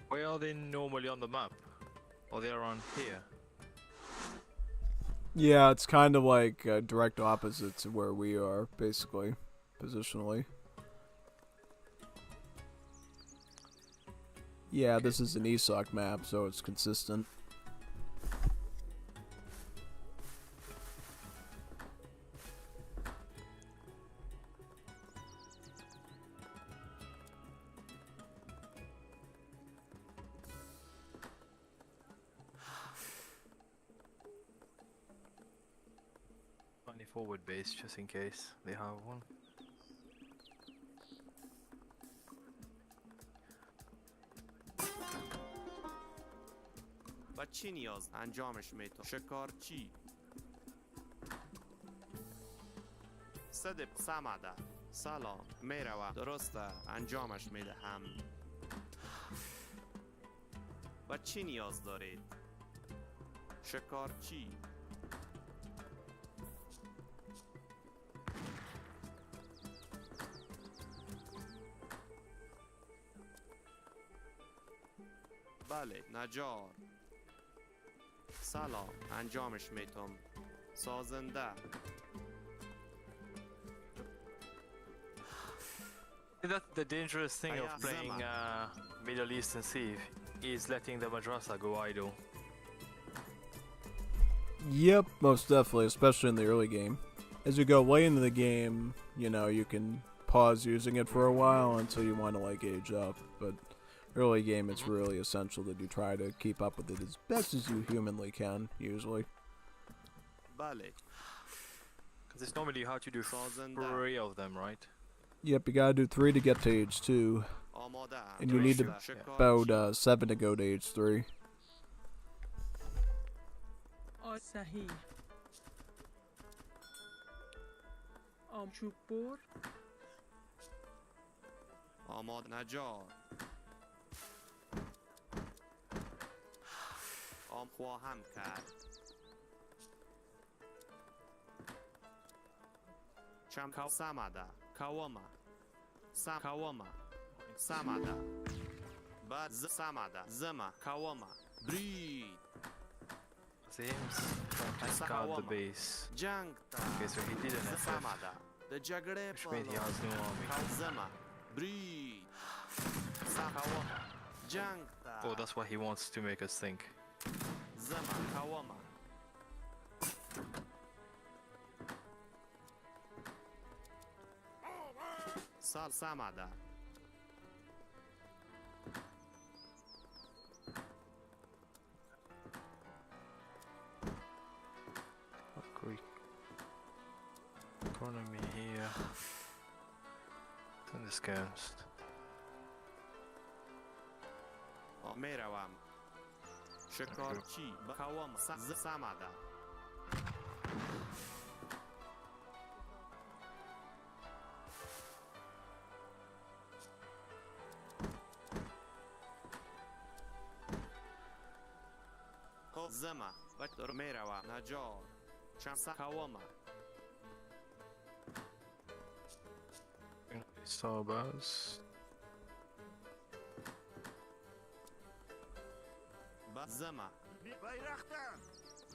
Where are they normally on the map? Or they around here? Yeah, it's kind of like direct opposite to where we are, basically, positionally. Yeah, this is an ESOC map, so it's consistent. Tiny forward base, just in case they have one. و چی نیاز انجامش میتون شکارچی صدب سمده سلام میروه درسته انجامش میدهم و چی نیاز دارید شکارچی بله نجار سلام انجامش میتم سازنده That the dangerous thing of Aya playing Zama. Middle Eastern Civ is letting the madrasa go idle. Yep, most definitely, especially in the early game. As you go late into the game, you know, you can pause using it for a while until you want to, like, age up, but early game, it's really essential that you try to keep up with it as best as you humanly can, usually. بله Because it's normally how to do سازنده 3 of them, right? Yep, you gotta do 3 to get to age 2, آماده and you need درسته. about شکارچی. 7 to go to age 3. صحیح چوب بر آماده نجار خواهم کرد چم سمده کواما کواما سمده بعد سمده زما کواما برید See him trying to scout the base. جنگ Okay, so he did an FF, سمده د جګړې which means he has no army. زما برید کواما جنگ Oh, that's why he wants to make us think. زما کواما سال سمده Greek economy here. And the scams. میروم شکارچی کاوام سمادا زما بکتر میروم نجار چند کاوام Sawbars. زما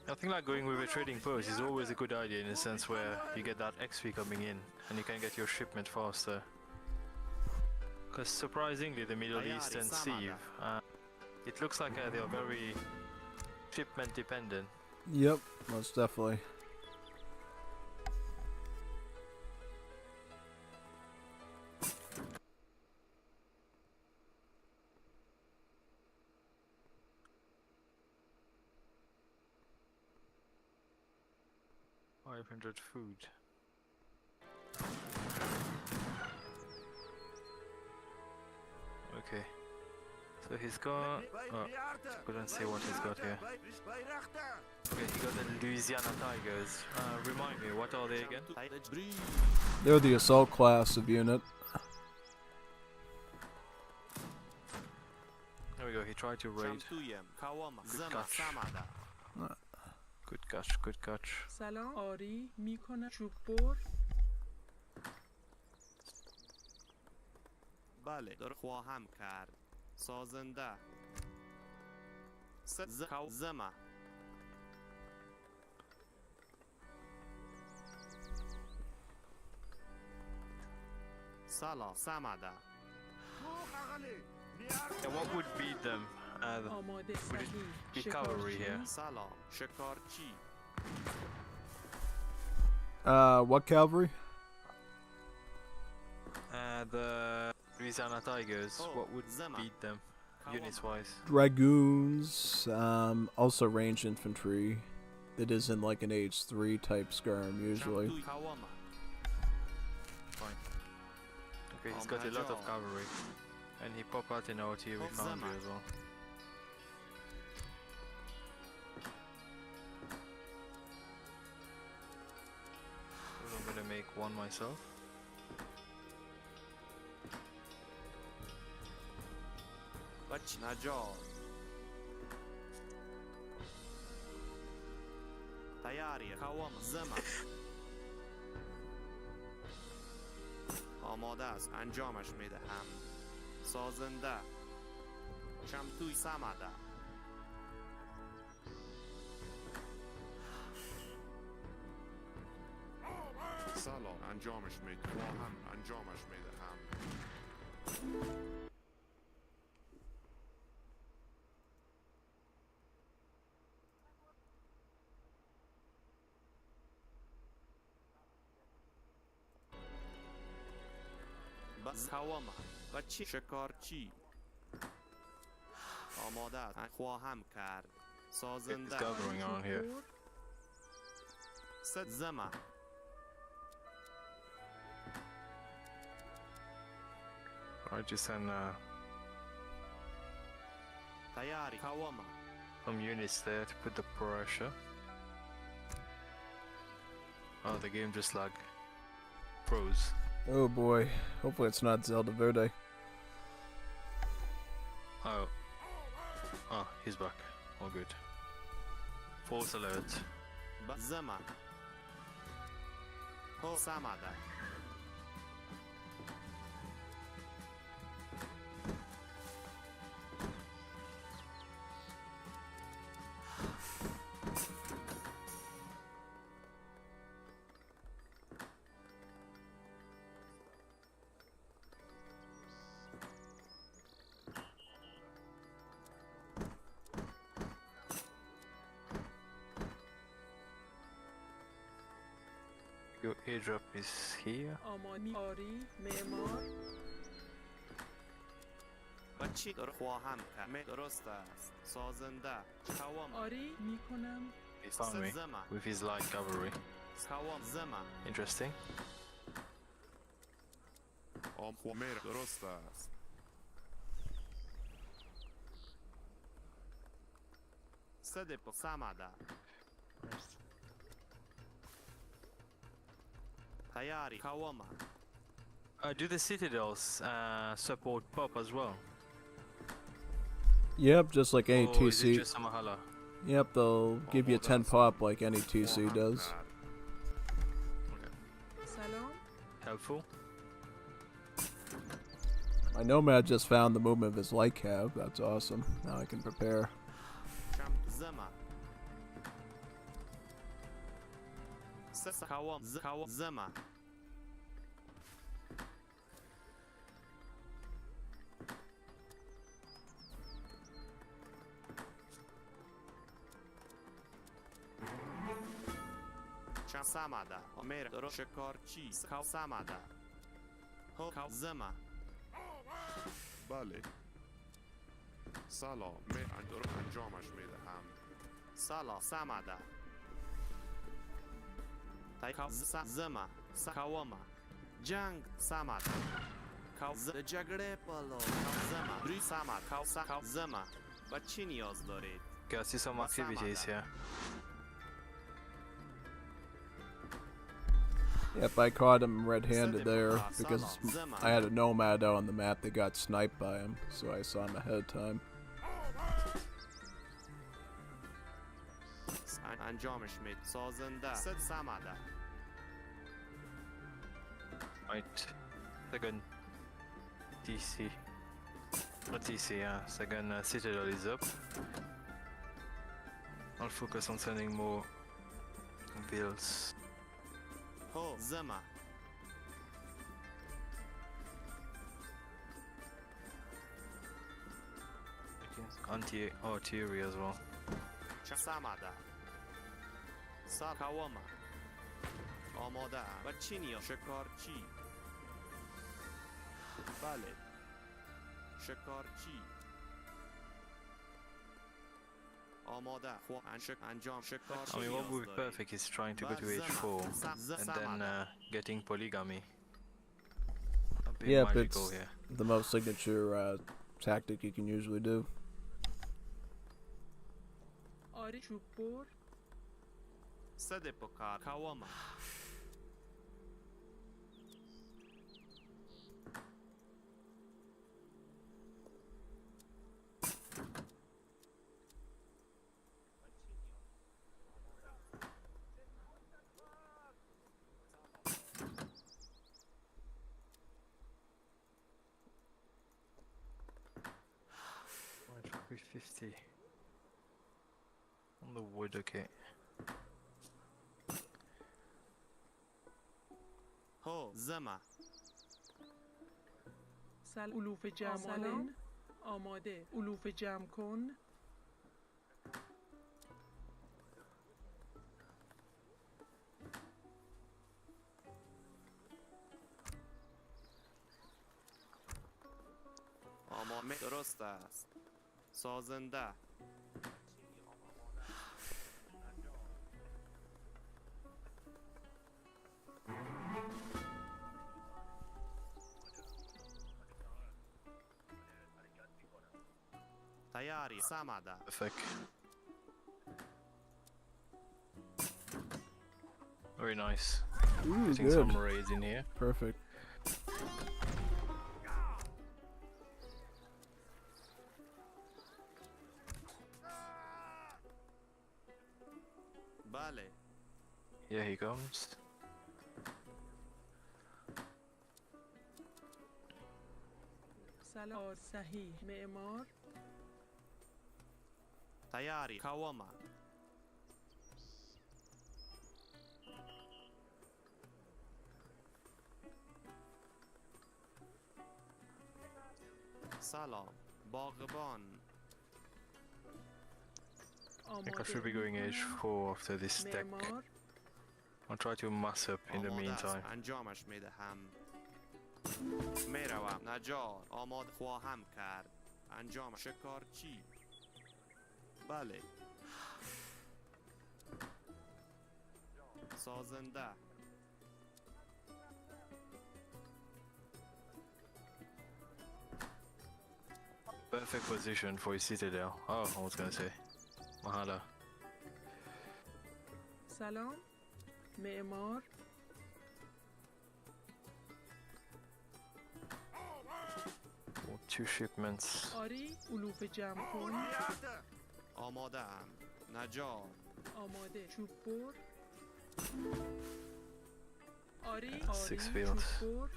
I think like going with a trading post is always a good idea in a sense where you get that XP coming in and you can get your shipment faster. Because surprisingly the Middle Eastern Sea, it looks like they are very shipment dependent. Yep, most definitely. $500 food. Okay. So he's got... Oh, couldn't see what he's got here. Okay, he got the Louisiana Tigers. Remind me, what are they again? They're the assault class of unit. There we go, he tried to raid. Good catch. Good catch, good catch. سلام آری میکنم چوب بر بله در خواهم کرد سازنده زما سلام سمادا Yeah, what would beat them? آماده Would it be صحیح cavalry here? سلام شکارچی What cavalry? The Louisiana Tigers, Oh, what would Zema. beat them, units-wise? Dragoons, also range infantry. That isn't like an H3 type skirm usually. کاوام Fine. Okay, he's got a lot of cavalry. And he pop out in artillery Oh, foundry Zema. as well. I'm gonna make one myself. بچ نجار تیاری کاوام زما آماده است انجامش میدهم سازنده شمتوی سمادا سلام انجامش میدهم انجامش میدهم بس کاوام بچی شکارچی آماده است خواهم کرد It's سازنده gathering around here. ست زما I just send تیاری کاوام some units there to put the pressure. Oh, the game just lag. Froze. Oh boy, hopefully it's not Zelda Verde. Oh. Oh, he's back. All good. False alert. زما هو سمادا Your airdrop is here. آماده آری معمار بچی در خواهم کرد درست است سازنده کاوام آری میکنم He found me زما with his light cavalry. کاوام زما Interesting. میر درست است. صدق سامده. تیاری کاوما. Do the citadels support pop as well? Yep, just like any Or is it TC. just a Mahala? Yep, they'll give you 10 pop like any TC does. سلام. Helpful. My Nomad just found the movement of his light cab. That's awesome. Now I can prepare. شم زما. کاوم زما. شم سامده. میر درست شکارچی. کاو سامده. هو کاو زما. بله سلام من انجامش میدهم سالا سامده. تای کاو زما. کاوما. جنگ سامده. کاو جگره پلو. کاو زما. بری سامد. کاو زما. و چی نیاز دارید؟ Okay, I see some activities here. Yep, I caught him red-handed there because I had a Nomad out on the map that got sniped by him, so I saw him ahead of time. انجامش مید. سازنده. صد سامده. Right. Second TC. Not TC, yeah. Second citadel is up. I'll focus on sending more bills. هو زما. Anti-artillery as well. سامده. سال کاوما. آماده. و چی نیاز؟ شکارچی. بله. شکارچی. آماده. انجام شکارچی. I mean, what would be perfect is trying to go to H4 and then getting polygamy. That'd be Yep, magical it's here. the most signature tactic you can usually do. آری چوب بر. صد پکار. کاوما. Right, 350. On the wood, okay. هو زما. علوف جمع کن. آماده. علوف جمع کن. آماده. درست است. سازنده. تیاری سامده. Perfect. Very nice. Ooh, Getting good. some raids in here. Perfect. بله. Here he comes. سلام. صحیح. معمار. تیاری کاوما. سلام. باغبان. I think I should be going H4 after this deck. معمار. I'll try to mass up in the آماده است. meantime. انجامش میدهم. میروم. نجار. آماده خواهم کرد. انجام شکارچی. بله. سازنده. Perfect position for a citadel. Oh, I was gonna say. Mahala. سلام معمار Oh, 2 shipments. آری علوف جمع کن آماده ام نجار آماده چوب بر آری 6 چوب fields. بر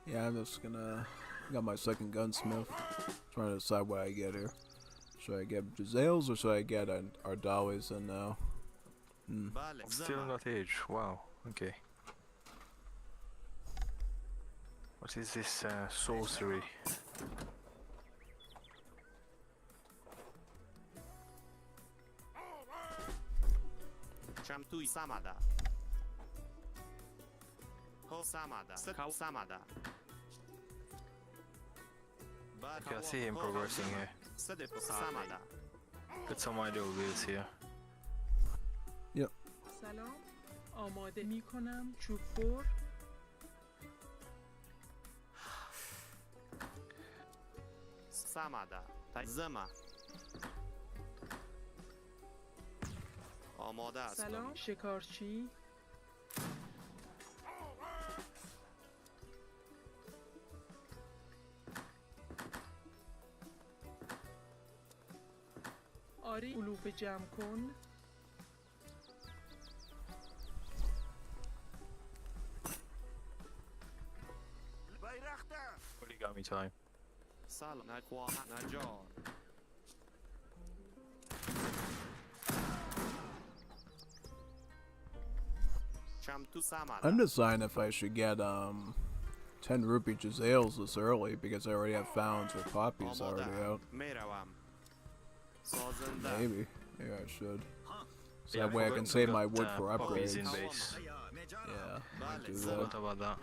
Yeah, I'm just gonna. Got my second gunsmith. Trying to decide what I get here. Should I get Giselles or should I get Ardalis in now? بله Still زمان not age. Wow. Okay. What is this sorcery? چمتوی سمده هو سمده سکاو سمده Okay, I see him progressing here. سمده Got some idea of this here. سلام آماده می کنم چوب بر سمده زمان آماده است سلام شکارچی آری علوف جمع کن Origami time. سلام نجار نجار چمتو سمده I'm deciding if I should get 10 rupee Giselles this early because I already have founds with poppies آماده already out. میروم سازنده Maybe I should. So Yeah, that way I forgot can to save get, my wood for poppies upgrades. in base. Yeah, might do بله that. What about that?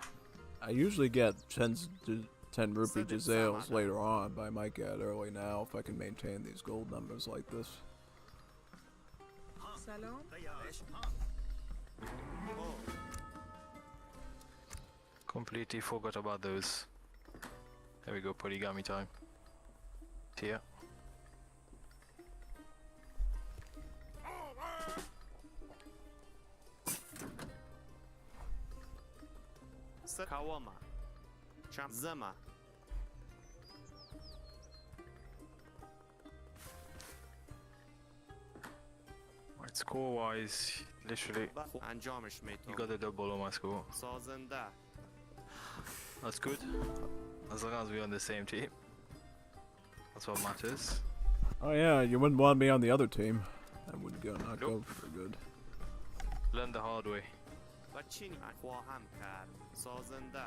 I usually get 10 rupee Giselles later on, but I might get early now if I can maintain these gold numbers like this. سلام Completely forgot about those. There we go, polygamy time. Here. سکاوما چم زمان Right, score wise, literally, انجامش you میتونم got a double on my score. سازنده That's good. As long as we're on the same team. That's what matters. Oh yeah, you wouldn't want me on the other team. That would not go Nope. for good. Learn the hard way. و چی خواهم کرد سازنده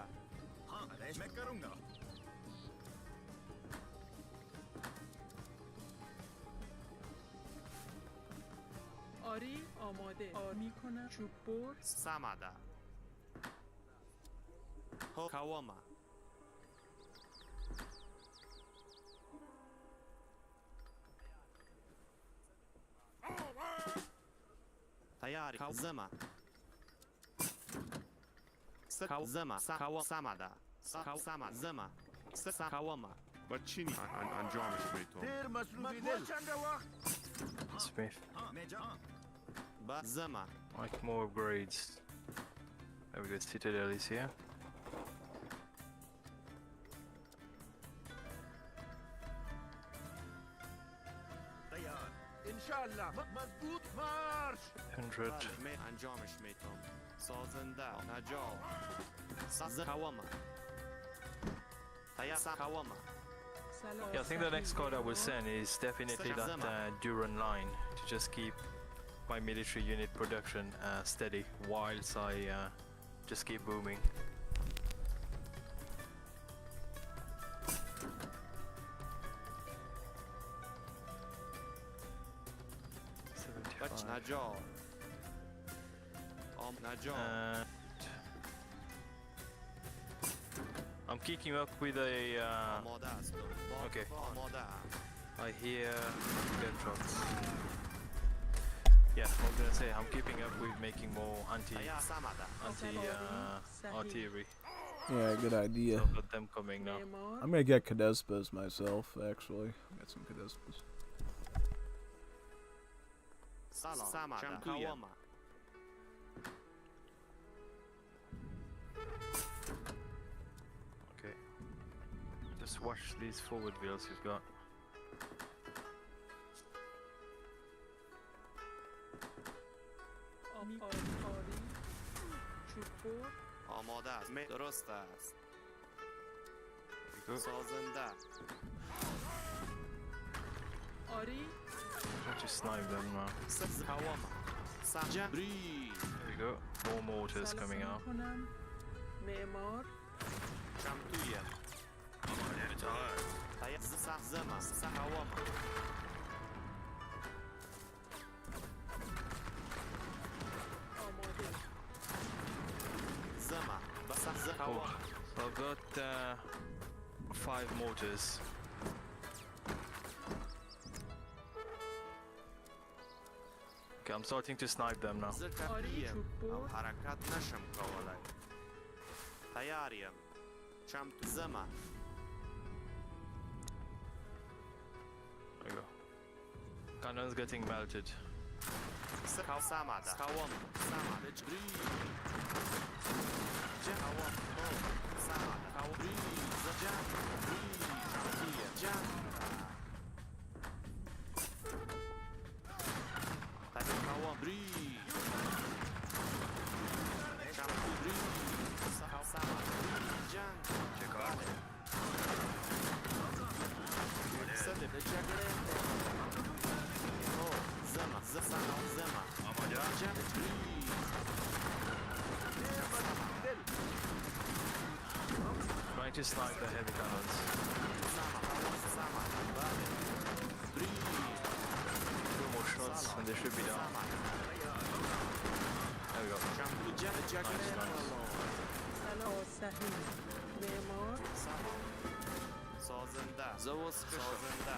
آری آماده می کنم چوب بر سمده هو کاوما تیاری زمان سکاو زمان سکاو سمده سکاو سمد زمان سکاوما و چی انجامش میتونم Smith. با زمان Like more upgrades. There we go, Citadel is here. مضبوط مارش 100. انجامش میتونم سازنده نجار سکاوما تیار سکاوما سلام Yeah, I think the next card I will send is definitely that Duran line to just keep my military unit production steady whilst I just keep booming. بچ نجار نجار I'm kicking up with a آماده است okay. آماده I hear gunshots. Yeah, I was gonna say I'm keeping up with making more تیار سمده anti artillery. Yeah, good So idea. I've got them coming now. معمار I'm gonna get Cadespas myself, actually. Got some Cadespas. سلام سمع کاوما Okay. Just watch these forward wheels you've got. آری چوب‌بر آماده است درست است There you go. سازنده آری Don't just snipe them now. سز کاوما سجن بری There you go. More mortars coming out. میکنم معمار چمتویه تایید زما سکاوما آماده زما بس Oh, کاوما so I've got 5 mortars. Okay, I'm starting to snipe them now. زکریم چوب‌بر او حرکت نشم کولای تیاریم چمتو زما There you go. Cannon's getting melted. سکاو سماده کاوما سماده بری جن کاوما سماده کاو بری زجن بری چمتویه جن تایید کاوما بری چمتو بری سکاو سماده بری جن بله صدق جگره زما زسنا زما آماده جن بری Trying to snipe the heavy cannons. سما بله بری 2 more shots and they should be down. There we go. چمتو جن جگره سلام صحیح معمار سازنده سازنده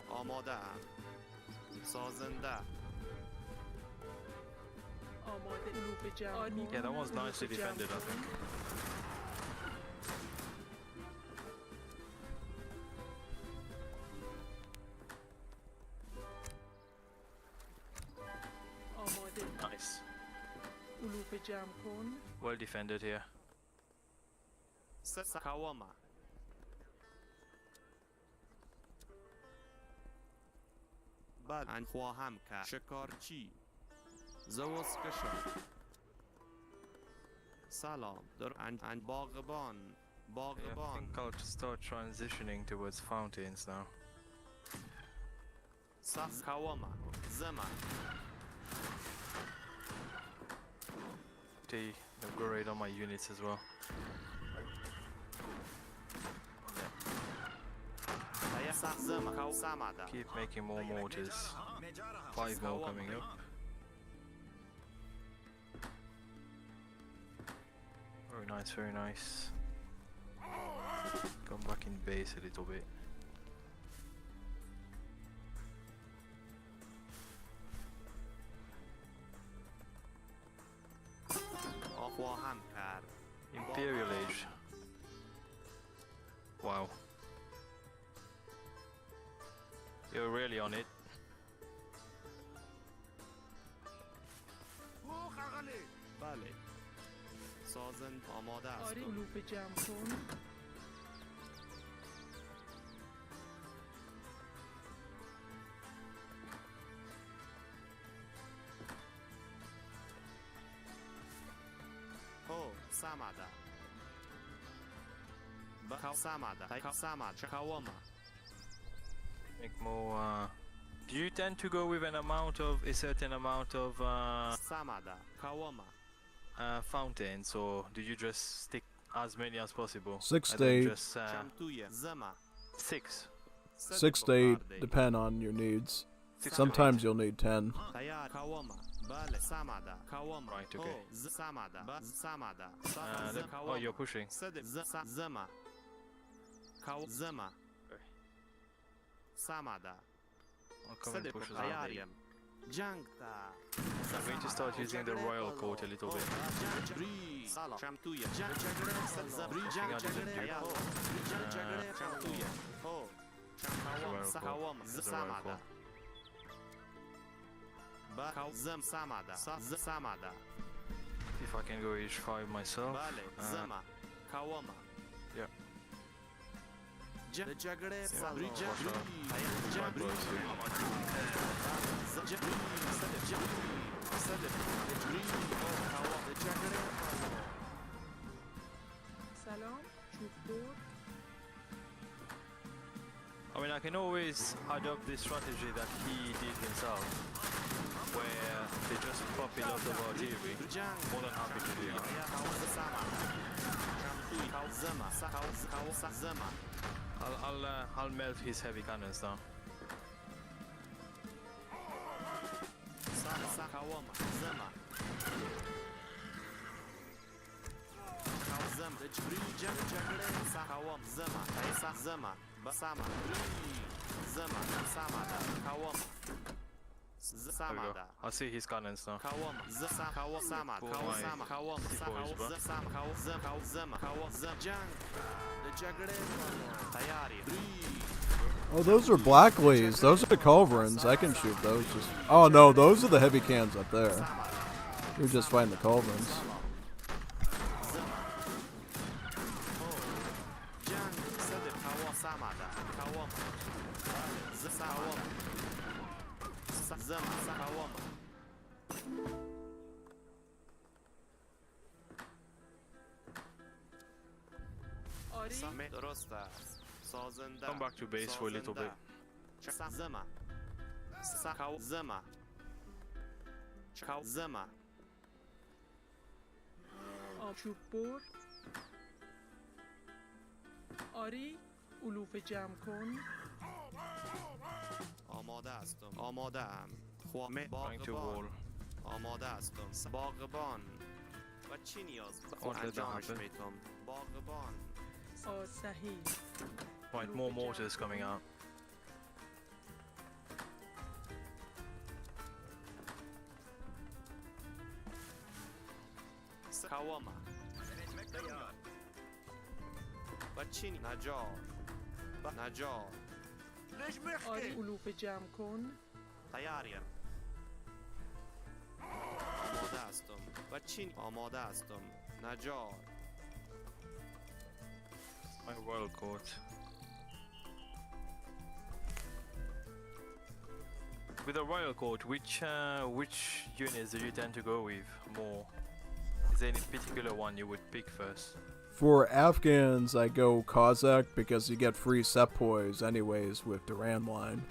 آماده ام سازنده آماده علوف جمع Yeah, that one's nicely defended, I think. آماده Nice. علوف جمع کن Well defended here. سکاوما بعد ان خواهم که شکارچی زوز کشم سلام در ان باغبان Yeah, I باغبان think I'll start transitioning towards fountains now. سکاوما زمان They'll go right on my units as well. زمان کاو سماده Keep making more mortars. 5 more coming up. Very nice, very nice. Come back in base a little bit. خواهم کرد Imperial Age. Wow. You're really on it. بله سازن آماده است آری علوف جمع کن هو سماده بخاو سماده تایکا سماده کاوما Make more. Do you tend to go with a certain amount of سماده کاوما fountains, or do you just stick as many as possible? 6 And to then 8. just چمتویه زما 6. 6 to 8, depend on your needs. 6 to Sometimes 8. you'll need 10. تیار کاوما بله سماده کاوما Right, okay. سماده سماده Oh, you're pushing. زما کاو زما سماده I'll come and push as well. تیاریم Jangta. I'm going to start using the royal court a little bit. Salam. Shamtuya. Samada. Samada. If I can go h5 myself. Bale. Zama. Kawama. Yeah. Jagre. سلام چوب برد I mean, I can always adopt this strategy that he did himself, where they just pop a lot of artillery. More than happy to do that. I'll melt his heavy cannons now. There we go. I see his cannons now. Oh, those are Blackleys. Those are the culverins. I can shoot those. Just oh no, those are the heavy cans up there. You're just fighting the culverins. آری درست است. سازنده. Come back to base for a little bit. زما. زما. زما. چوب برد آری علوف جمع کن آماده هستم. آماده ام. Trying to wall. آماده هستم. باغبان. و چی نیاز؟ What did that انجامش happen? میتم. باغبان. صحیح Right, more mortars coming out. کواما. و چی نجار. نجار. آری علوف جمع کن تیاریم. آماده هستم. و چی آماده هستم. نجار. My royal court. With the royal court, which units do you tend to go with more? Is there any particular one you would pick first? For Afghans, I go Cossack because you get free sepoys anyways with Duran line.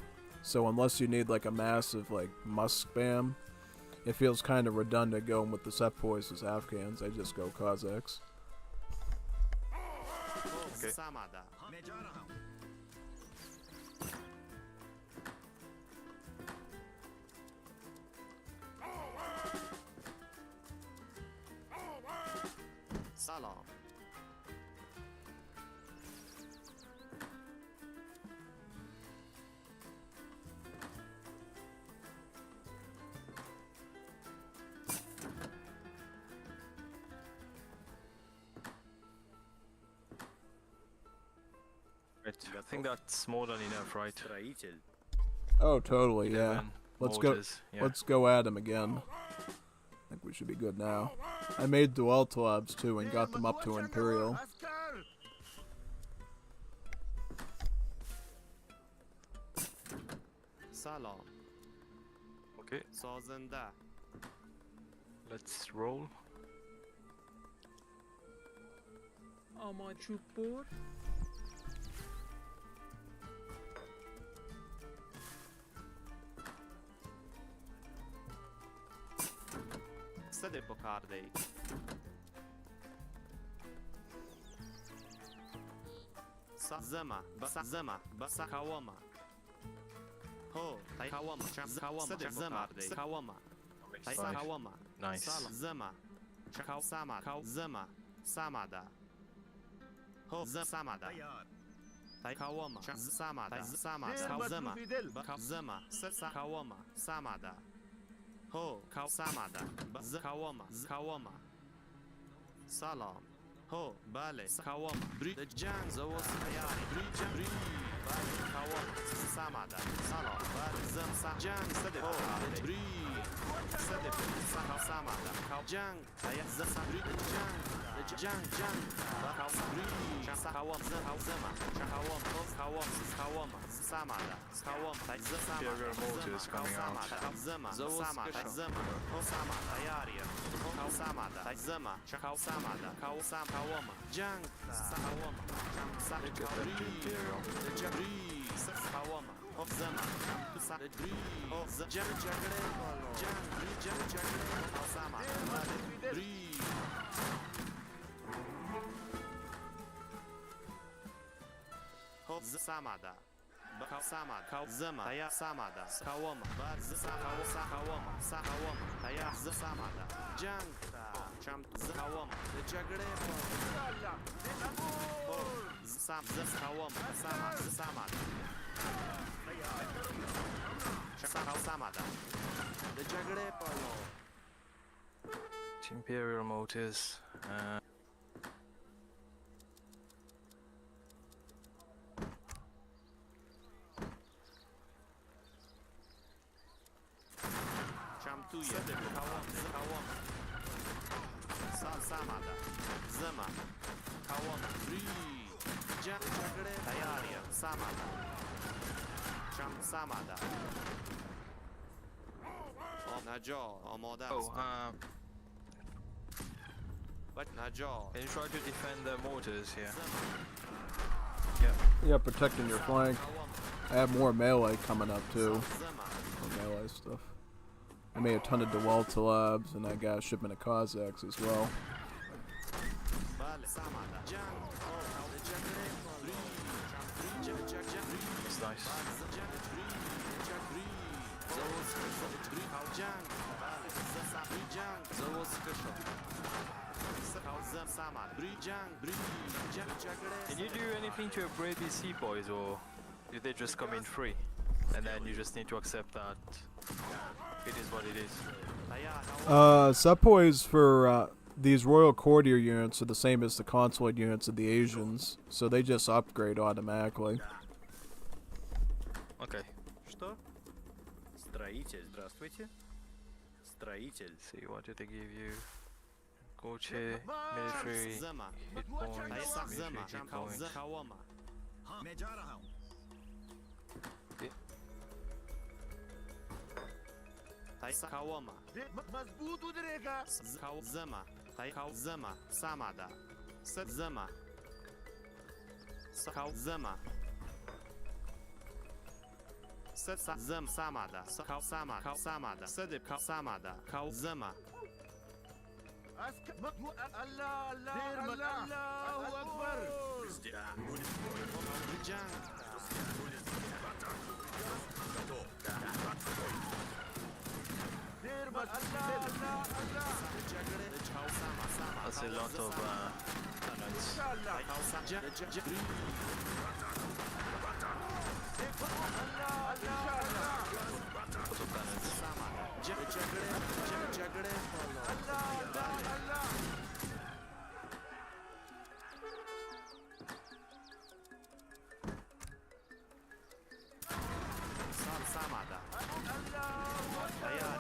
So unless you need like a massive like musk spam, it feels kind of redundant going with the sepoys as Afghans. I just go Cossacks. Okay. سمده. سلام. Right. I think that's more than enough, right? Oh, totally, yeah. 11 Let's go. mortars, yeah. Let's go at him again. I think we should be good now. I made duel tabs too and got them up to Imperial. سلام. Okay, سازنده. let's roll. آماد چوب برد صدق بکارده ای. زما. زما. کواما. هو. کواما. صدق زما. کواما. Five. کواما. Nice. زما. سما. زما. سمده. هو. سمده. کواما. سمده. سما. زما. زما. کواما. سمده. Ho, Samada, Kawama. Salam. Ho, Bale, Kawama. The Jang, Zawos, Hayari, Bri, Bale, Kawama. Samada, Salam, Bale, Zam, Jang, Sadip, Ho, Bri, Sadip, Samada, Jang, Hayat, Zabri, Jang, Bri, Kawam, Zama, Kawama, Samada, Kawam, Imperial motors coming out. Zama, Zama, Osama, Ayaria, Samada, Zama, Samada, Kawama, Jang, Sahawama, Get them to Imperial. Jabri, Kawama, of Zama, Sadri, of Jagre, Jagre, Osama, Bri. Samada. Samada, Zama, Haya Samada, Kawama, Kawama, Sahawama, Haya Samada, Jangta, Champ Kawama, the Jagre, Sam Kawama, Samada, Samada, the Jagre Polo. Imperial motors. Chamtuya, Kawama, Samada, Zama, Kawama, Jagre, Hayaria, Samada, Cham Samada. Najo, Omoda. But Najo. Can you try to defend the mortars here? Yeah, protecting your flank. I have more melee coming up too. More melee stuff. I made a ton of Dewalta labs, and I got a shipment of Cossacks as well. That's nice. Can you do anything to upgrade these sepoys, or do they just come in free? And then you just need to accept that it is what it is. Sepoys for these royal courtier units are the same as the consulate units of the Asians, so they just upgrade automatically. Okay. Что? Строитель, здравствуйте. Строитель. See, what did they give you? Goche, military hit points, military hit points. Kawama. Zama. Zama. Samada. Zama. Zama. Zam Samada. Samada. Sadip Samada. Zama. Allahu Akbar. That's a lot of cannons. Samada.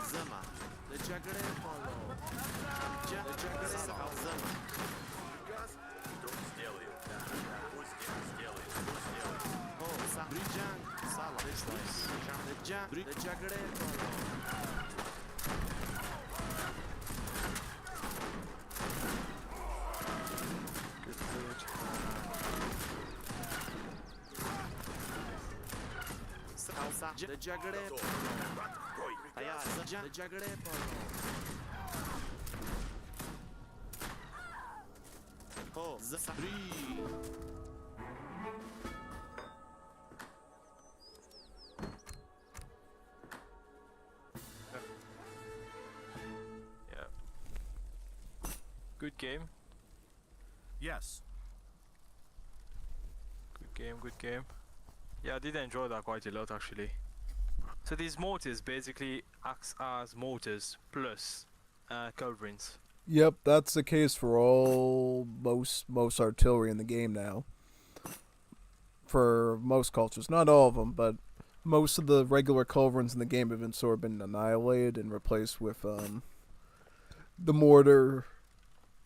Zama. The Jagre Polo. Jagre Zama. Oh, Brijang. Sala. The Jagre Polo. The Jagre Polo. The Jagre Polo. Oh, Zabri. Yeah. Good game. Yes. Good game, good game. Yeah, I did enjoy that quite a lot actually. So these mortars basically acts as mortars plus culverins. Yep, that's the case for most artillery in the game now. For most cultures, not all of them, but most of the regular culverins in the game have been annihilated and replaced with the mortar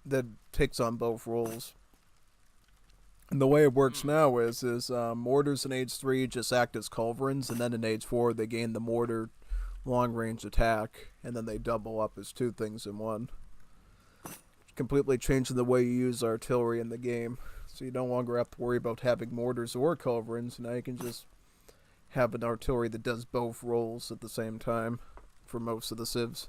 that takes on both roles. And the way it works now is mortars in Age 3 just act as culverins, and then in Age 4 they gain the mortar long-range attack, and then they double up as two things in one. Completely changing the way you use artillery in the game. So you no longer have to worry about having mortars or culverins. Now you can just have an artillery that does both roles at the same time for most of the civs.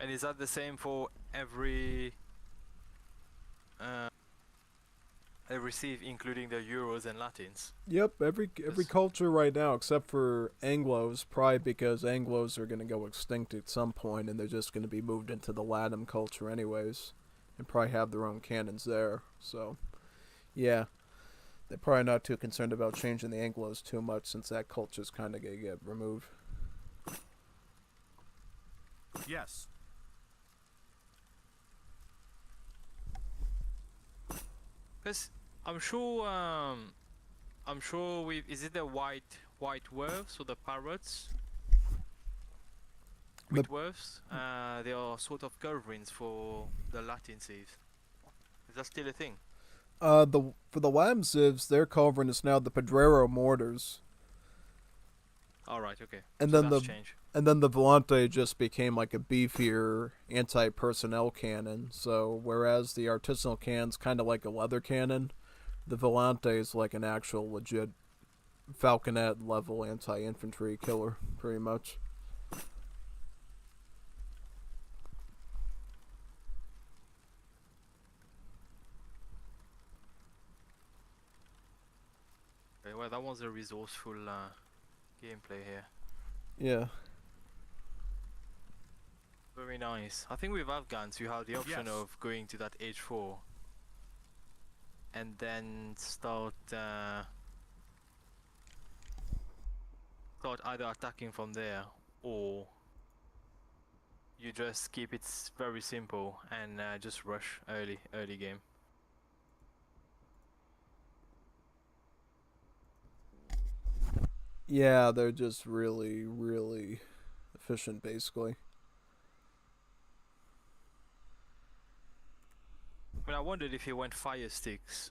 And is that the same for every civ, including the Euros and Latins? Yep, every culture right now except for Anglos, probably because Anglos are going to go extinct at some point and they're just going to be moved into the Latin culture anyways, and probably have their own cannons there. So, yeah, they're probably not too concerned about changing the Anglos too much since that culture's kind of going to get removed. Yes. Because I'm sure with, is it the white werves or the parrots? With werves, they are sort of culverins for the Latin civs. Is that still a thing? For the Latin civs, their culverin is now the Pedrero mortars. Alright, okay. And so then that's changed. And then the Volante just became like a beefier anti-personnel cannon. So whereas the artisanal cannon's kind of like a leather cannon, the Volante is like an actual legit falconet level anti-infantry killer, pretty much. Okay, well, that was a resourceful gameplay here. Yeah. Very nice. I think with Afghans you have the option of going to that Age 4 and then start either attacking from there, or you just keep it very simple and just rush early game. Yeah, they're just really, really efficient, basically. I mean, I wondered if he went fire sticks,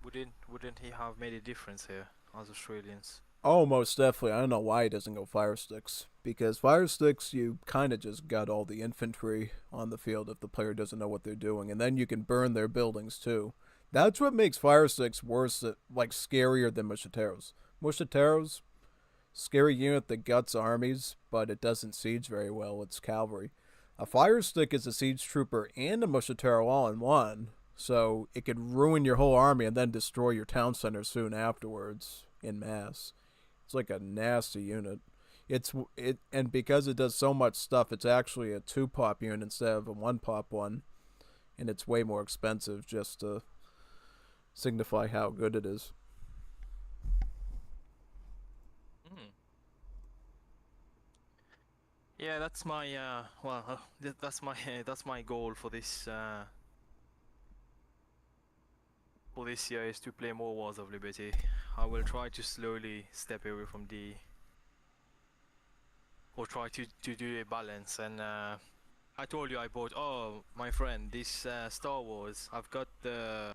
wouldn't he have made a difference here as Australians? Oh, most definitely. I don't know why he doesn't go fire sticks. Because fire sticks, you kind of just got all the infantry on the field if the player doesn't know what they're doing. And then you can burn their buildings, too. That's what makes fire sticks worse, like scarier than Mushateros. Mushateros, scary unit that guts armies, but it doesn't siege very well. It's cavalry. A fire stick is a siege trooper and a Mushatero all in one. So it could ruin your whole army and then destroy your town center soon afterwards in mass. It's like a nasty unit. And because it does so much stuff, it's actually a 2-pop unit instead of a 1-pop one, and it's way more expensive just to signify how good it is. Yeah, that's my that's my goal for this year, is to play more Wars of Liberty. I will try to slowly step away from or try to do a balance. And I told you I bought, my friend, this Star Wars. I've got the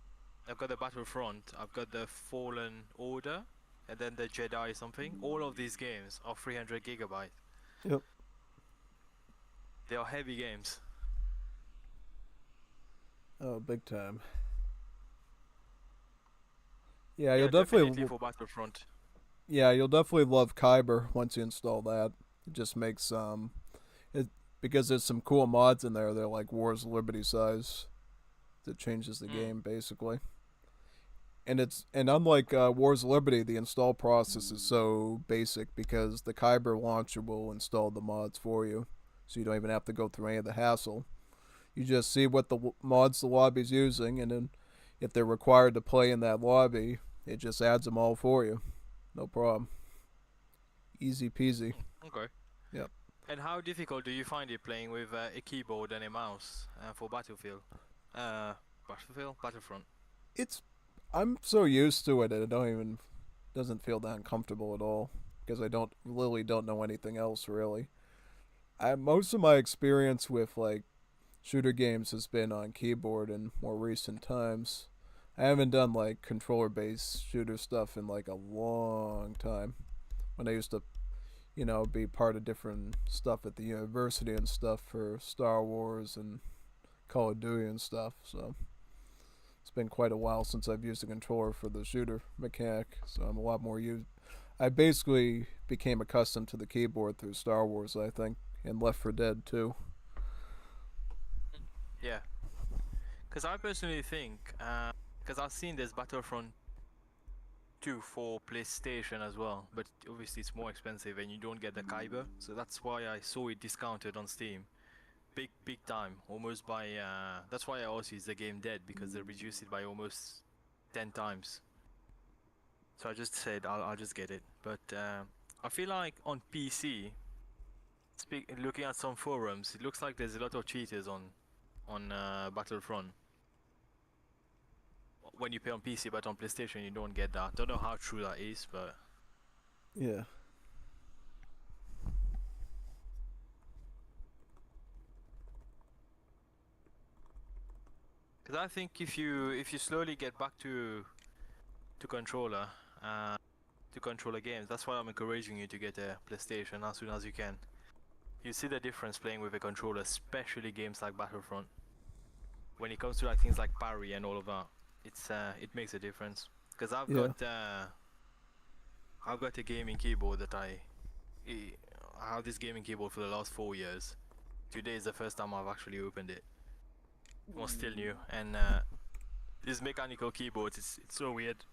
Battlefront, I've got the Fallen Order, and then the Jedi something. All of these games are 300 gigabytes. Yep. They are heavy games. Oh, big time. Yeah, you'll definitely for Battlefront. Yeah, you'll definitely love Kyber once you install that. It just makes because there's some cool mods in there. They're like Wars of Liberty size. That changes the game basically. And unlike Wars of Liberty, the install process is so basic because the Kyber launcher will install the mods for you, so you don't even have to go through any of the hassle. You just see what the mods the lobby's using, and then if they're required to play in that lobby, it just adds them all for you. No problem. Easy peasy. Okay. Yep. And how difficult do you find it playing with a keyboard and a mouse for Battlefield? Battlefront. It's I'm so used to it, it don't even doesn't feel that uncomfortable at all because I don't know anything else really. I most of my experience with like shooter games has been on keyboard in more recent times. I haven't done like controller based shooter stuff in like a long time. When I used to, be part of different stuff at the university and stuff for Star Wars and Call of Duty and stuff. So it's been quite a while since I've used a controller for the shooter mechanic. So I'm a lot more used. I basically became accustomed to the keyboard through Star Wars, I think, and Left 4 Dead too. Yeah. Because I personally think, because I've seen this Battlefront 2 for PlayStation as well, but obviously it's more expensive and you don't get the Kyber, so that's why I saw it discounted on Steam. Big time, almost by, that's why I also use the game dead, because they reduced it by almost 10 times. So I just said I'll just get it, but I feel like on PC, looking at some forums, it looks like there's a lot of cheaters on Battlefront when you play on PC, but on PlayStation you don't get that. Don't know how true that is, but Yeah. because I think if you slowly get back to controller to controller games, that's why I'm encouraging you to get a PlayStation as soon as you can. You see the difference playing with a controller, especially games like Battlefront. When it comes to like things like parry and all of that, it makes a difference. Because I've got a gaming keyboard that I have this gaming keyboard for the last 4 years. Today is the first time I've actually opened it. It was still new, and these mechanical keyboards, it's so weird.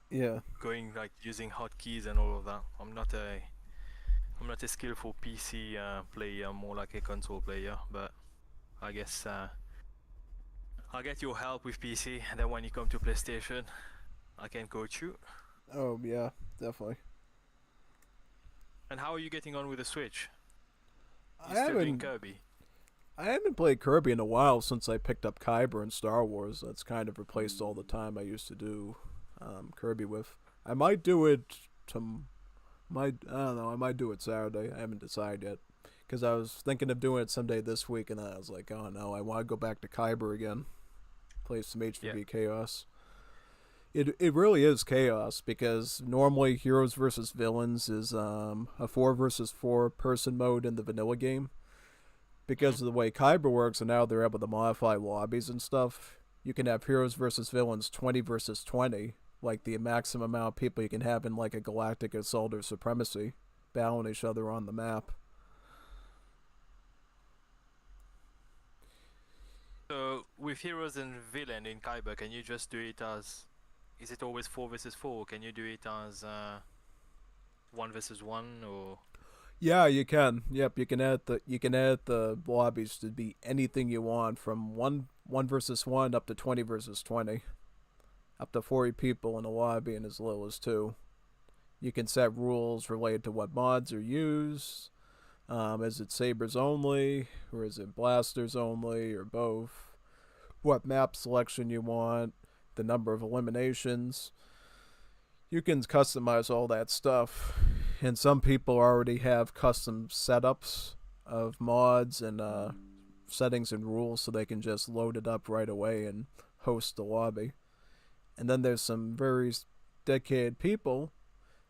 Yeah. Going like using hotkeys and all of that. I'm not a skillful PC player. I'm more like a console player, but I guess I'll get your help with PC, and then when you come to PlayStation, I can coach you. Oh yeah, definitely. And how are you getting on with the Switch? I You still doing haven't Kirby? I haven't played Kirby in a while since I picked up Kyber and Star Wars. That's kind of replaced all the time I used to do Kirby with. I might do it I don't know. I might do it Saturday. I haven't decided yet. Because I was thinking of doing it someday this week, and then I was like, oh no, I want to go back to Kyber again. Play some HVB Chaos. It really is chaos, because normally Heroes versus Villains is a 4 versus 4 person mode in the vanilla game. Because of the way Kyber works, and now they're able to modify lobbies and stuff, you can have Heroes versus Villains 20 versus 20, like the maximum amount of people you can have in like a galactic assault or supremacy, battling each other on the map. So with Heroes and Villain in Kyber, can you just do it as... Is it always 4 versus 4? Can you do it as 1 versus 1, or... Yeah, you can. Yep, you can add the lobbies to be anything you want, from 1 versus 1 up to 20 versus 20. Up to 40 people in a lobby and as little as 2. You can set rules related to what mods are used. Is it sabers only, or is it blasters only, or both? What map selection you want, the number of eliminations. You can customize all that stuff. And some people already have custom setups of mods and settings and rules, so they can just load it up right away and host the lobby. And then there's some very dedicated people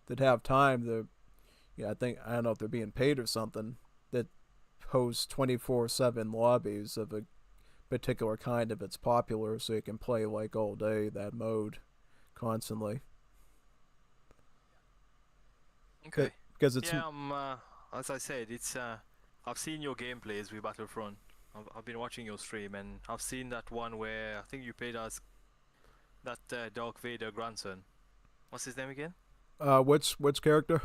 that have time to, I don't know if they're being paid or something, that host 24/7 lobbies of a particular kind if it's popular, so you can play like all day that mode constantly. Okay. Because it's as I said, it's I've seen your gameplays with Battlefront. I've been watching your stream, and I've seen that one where I think you played as that Darth Vader grandson. What's his name again? Which character?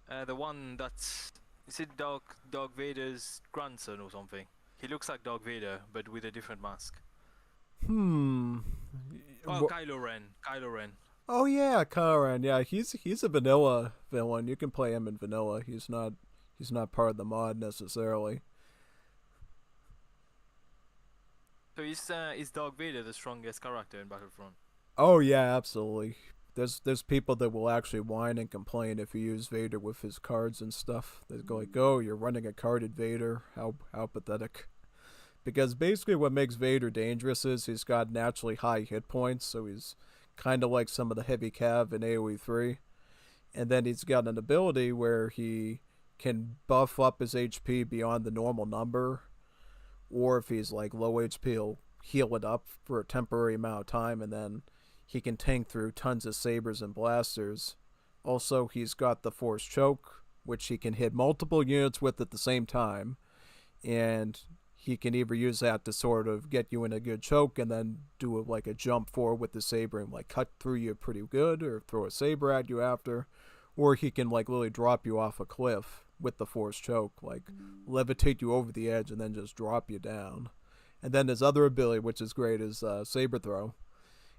The one that's... Is it Darth Vader's grandson or something? He looks like Darth Vader, but with a different mask. Hmm. Oh, Kylo Ren. Oh yeah, Karan. Yeah, he's a vanilla villain. You can play him in vanilla. He's not part of the mod necessarily. So is Dark Vader the strongest character in Battlefront? Oh yeah, absolutely. There's people that will actually whine and complain if you use Vader with his cards and stuff. They go like, "Oh, you're running a carded Vader. How pathetic." Because basically what makes Vader dangerous is he's got naturally high hit points, so he's kind of like some of the heavy cav in AoE 3. And then he's got an ability where he can buff up his HP beyond the normal number, or if he's like low HP, he'll heal it up for a temporary amount of time, and then he can tank through tons of sabers and blasters. Also, he's got the Force Choke, which he can hit multiple units with at the same time, and he can either use that to sort of get you in a good choke and then do like a jump forward with the saber and like cut through you pretty good, or throw a saber at you after, or he can like literally drop you off a cliff with the Force Choke, like levitate you over the edge and then just drop you down. And then his other ability, which is great, is saber throw.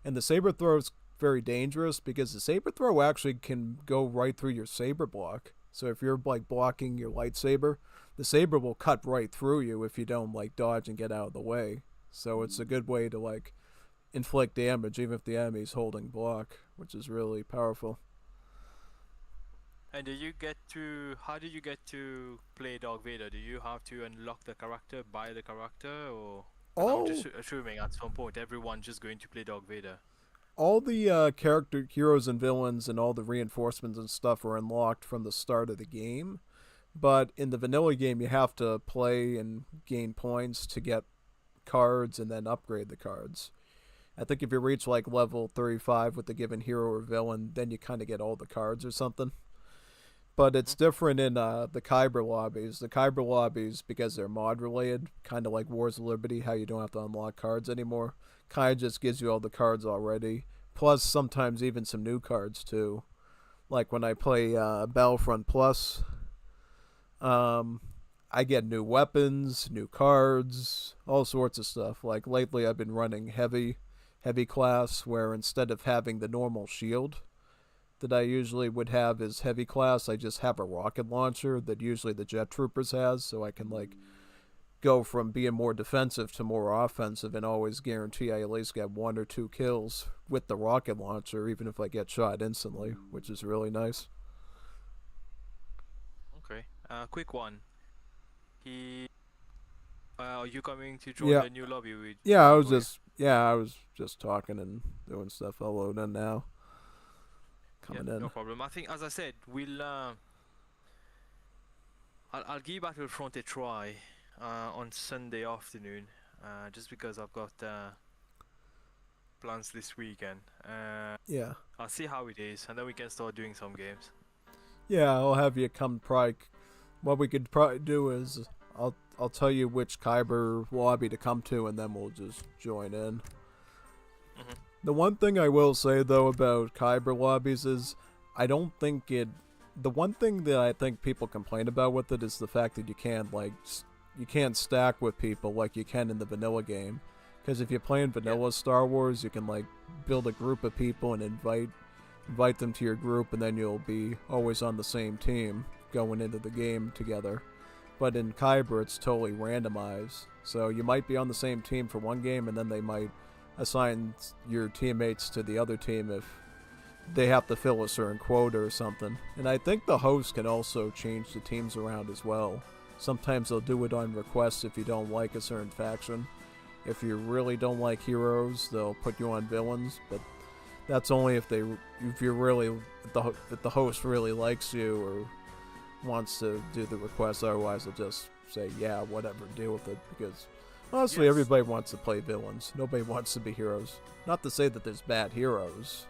And the saber throw is very dangerous because the saber throw actually can go right through your saber block. So if you're like blocking your lightsaber, the saber will cut right through you if you don't like dodge and get out of the way. So it's a good way to like inflict damage even if the enemy's holding block, which is really powerful. And how do you get to play Dark Vader? Do you have to unlock the character, buy the character, or? 'Cause I'm just assuming at some point everyone's just going to play Dark Vader. All the character heroes and villains and all the reinforcements and stuff are unlocked from the start of the game. But in the vanilla game, you have to play and gain points to get cards and then upgrade the cards. I think if you reach like level 35 with a given hero or villain, then you kind of get all the cards or something. But it's different in the Kyber lobbies. The Kyber lobbies, because they're mod related, kind of like Wars of Liberty, how you don't have to unlock cards anymore, kind of just gives you all the cards already. Plus, sometimes even some new cards too. Like when I play Battlefront Plus, I get new weapons, new cards, all sorts of stuff. Like lately, I've been running heavy class, where instead of having the normal shield that I usually would have as heavy class, I just have a rocket launcher that usually the Jet Troopers has, so I can like go from being more defensive to more offensive and always guarantee I at least get 1 or 2 kills with the rocket launcher, even if I get shot instantly, which is really nice. Okay. Quick one. Are you coming to join Yeah. the new lobby with? Yeah, I was Sagawai? just talking and doing stuff. I'll load in now. Coming in. No problem. I think, as I said, I'll give Battlefront a try on Sunday afternoon, just because I've got plans this weekend. Yeah. I'll see how it is, and then we can start doing some games. Yeah, I'll have you come probably. What we could probably do is I'll tell you which Kyber lobby to come to, and then we'll just join in. Mhm. The one thing I will say though about Kyber lobbies is I don't think it. The one thing that I think people complain about with it is the fact that you can't stack with people like you can in the vanilla game. Because if you're playing vanilla Star Wars, you can like build a group of people and invite them to your group, and then you'll be always on the same team going into the game together. But in Kyber, it's totally randomized. So you might be on the same team for one game, and then they might assign your teammates to the other team if they have to fill a certain quota or something. And I think the host can also change the teams around as well. Sometimes they'll do it on request if you don't like a certain faction. If you really don't like heroes, they'll put you on villains, but that's only if the host really likes you or wants to do the request. Otherwise, they'll just say, yeah, whatever, deal with it. Because honestly, Yes. everybody wants to play villains. Nobody wants to be heroes. Not to say that there's bad heroes,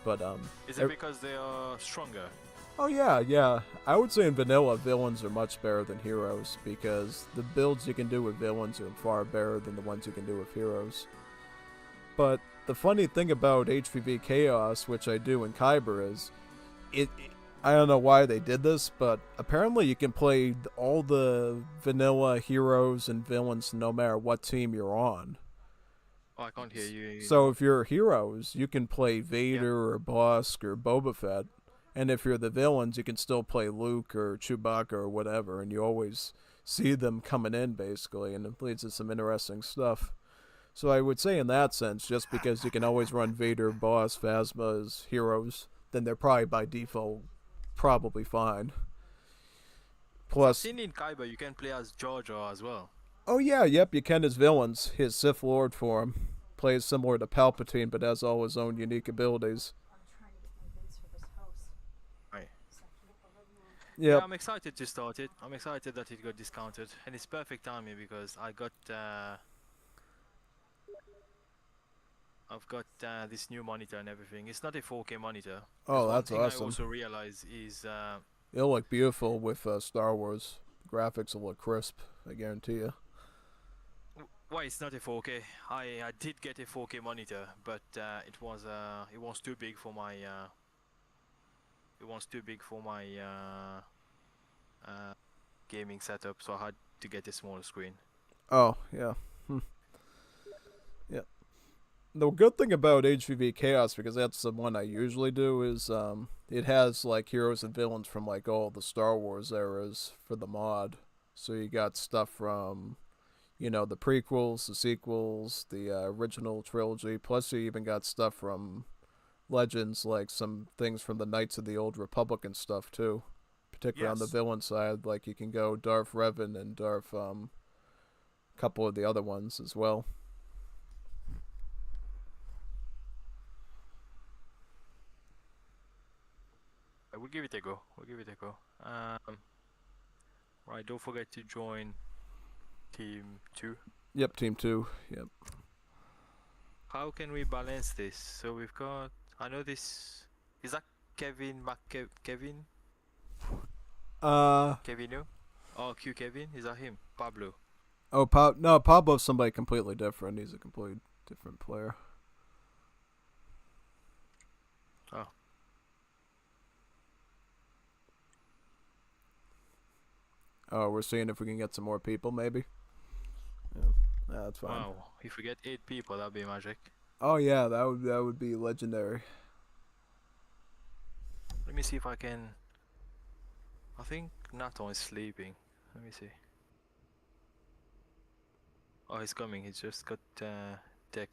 but Is it because they are stronger? oh yeah. I would say in vanilla, villains are much better than heroes because the builds you can do with villains are far better than the ones you can do with heroes. But the funny thing about HVV Chaos, which I do in Kyber, is I don't know why they did this, but apparently you can play all the vanilla heroes and villains no matter what team you're on. Oh, I can't hear you. So if you're heroes, you can play Yeah. Vader or Bosk or Boba Fett, and if you're the villains, you can still play Luke or Chewbacca or whatever, and you always see them coming in basically, and it leads to some interesting stuff. So I would say in that sense, just because you can always run Vader, Boss, Phasma as heroes, then they're probably by default probably fine. I've Plus, seen in Kaiba you can play as Jar Jar as well. oh yeah, yep, you can as villains. His Sith Lord form plays similar to Palpatine, but has all his own unique abilities. Right. Yep. Yeah, I'm excited to start it. I'm excited that it got discounted, and it's perfect timing because I've got this new monitor and everything. It's not a 4K monitor. Oh, 'Cause that's one thing awesome. I also realize is It'll look beautiful with Star Wars. Graphics will look crisp, I guarantee you. why it's not a 4K. I did get a 4K monitor, but it was too big for my gaming setup, so I had to get a smaller screen. Oh, yeah. Yeah. The good thing about HVV Chaos, because that's the one I usually do, is it has like heroes and villains from like all the Star Wars eras for the mod. So you got stuff from, the prequels, the sequels, the original trilogy, plus you even got stuff from Legends, like some things from the Knights of the Old Republic and stuff too. Particularly on the Yes. villain side, like you can go Darth Revan and Darth couple of the other ones as well. I will give it a go. Right, don't forget to join Team 2. Yep, Team 2. Yep. How can we balance this? So we've got... I know this... Is that Kevin Kevin? Kevino? Oh, Q Kevin? Is that him? Pablo? Oh, no, Pablo's somebody completely different. He's a completely different player. Oh. Oh, we're seeing if we can get some more people, maybe. Yeah, that's fine. Wow, if we get 8 people, that'd be magic. Oh yeah, that would be legendary. Let me see if I can... I think Nato is sleeping. Let me see. Oh, he's coming. He's just got deck.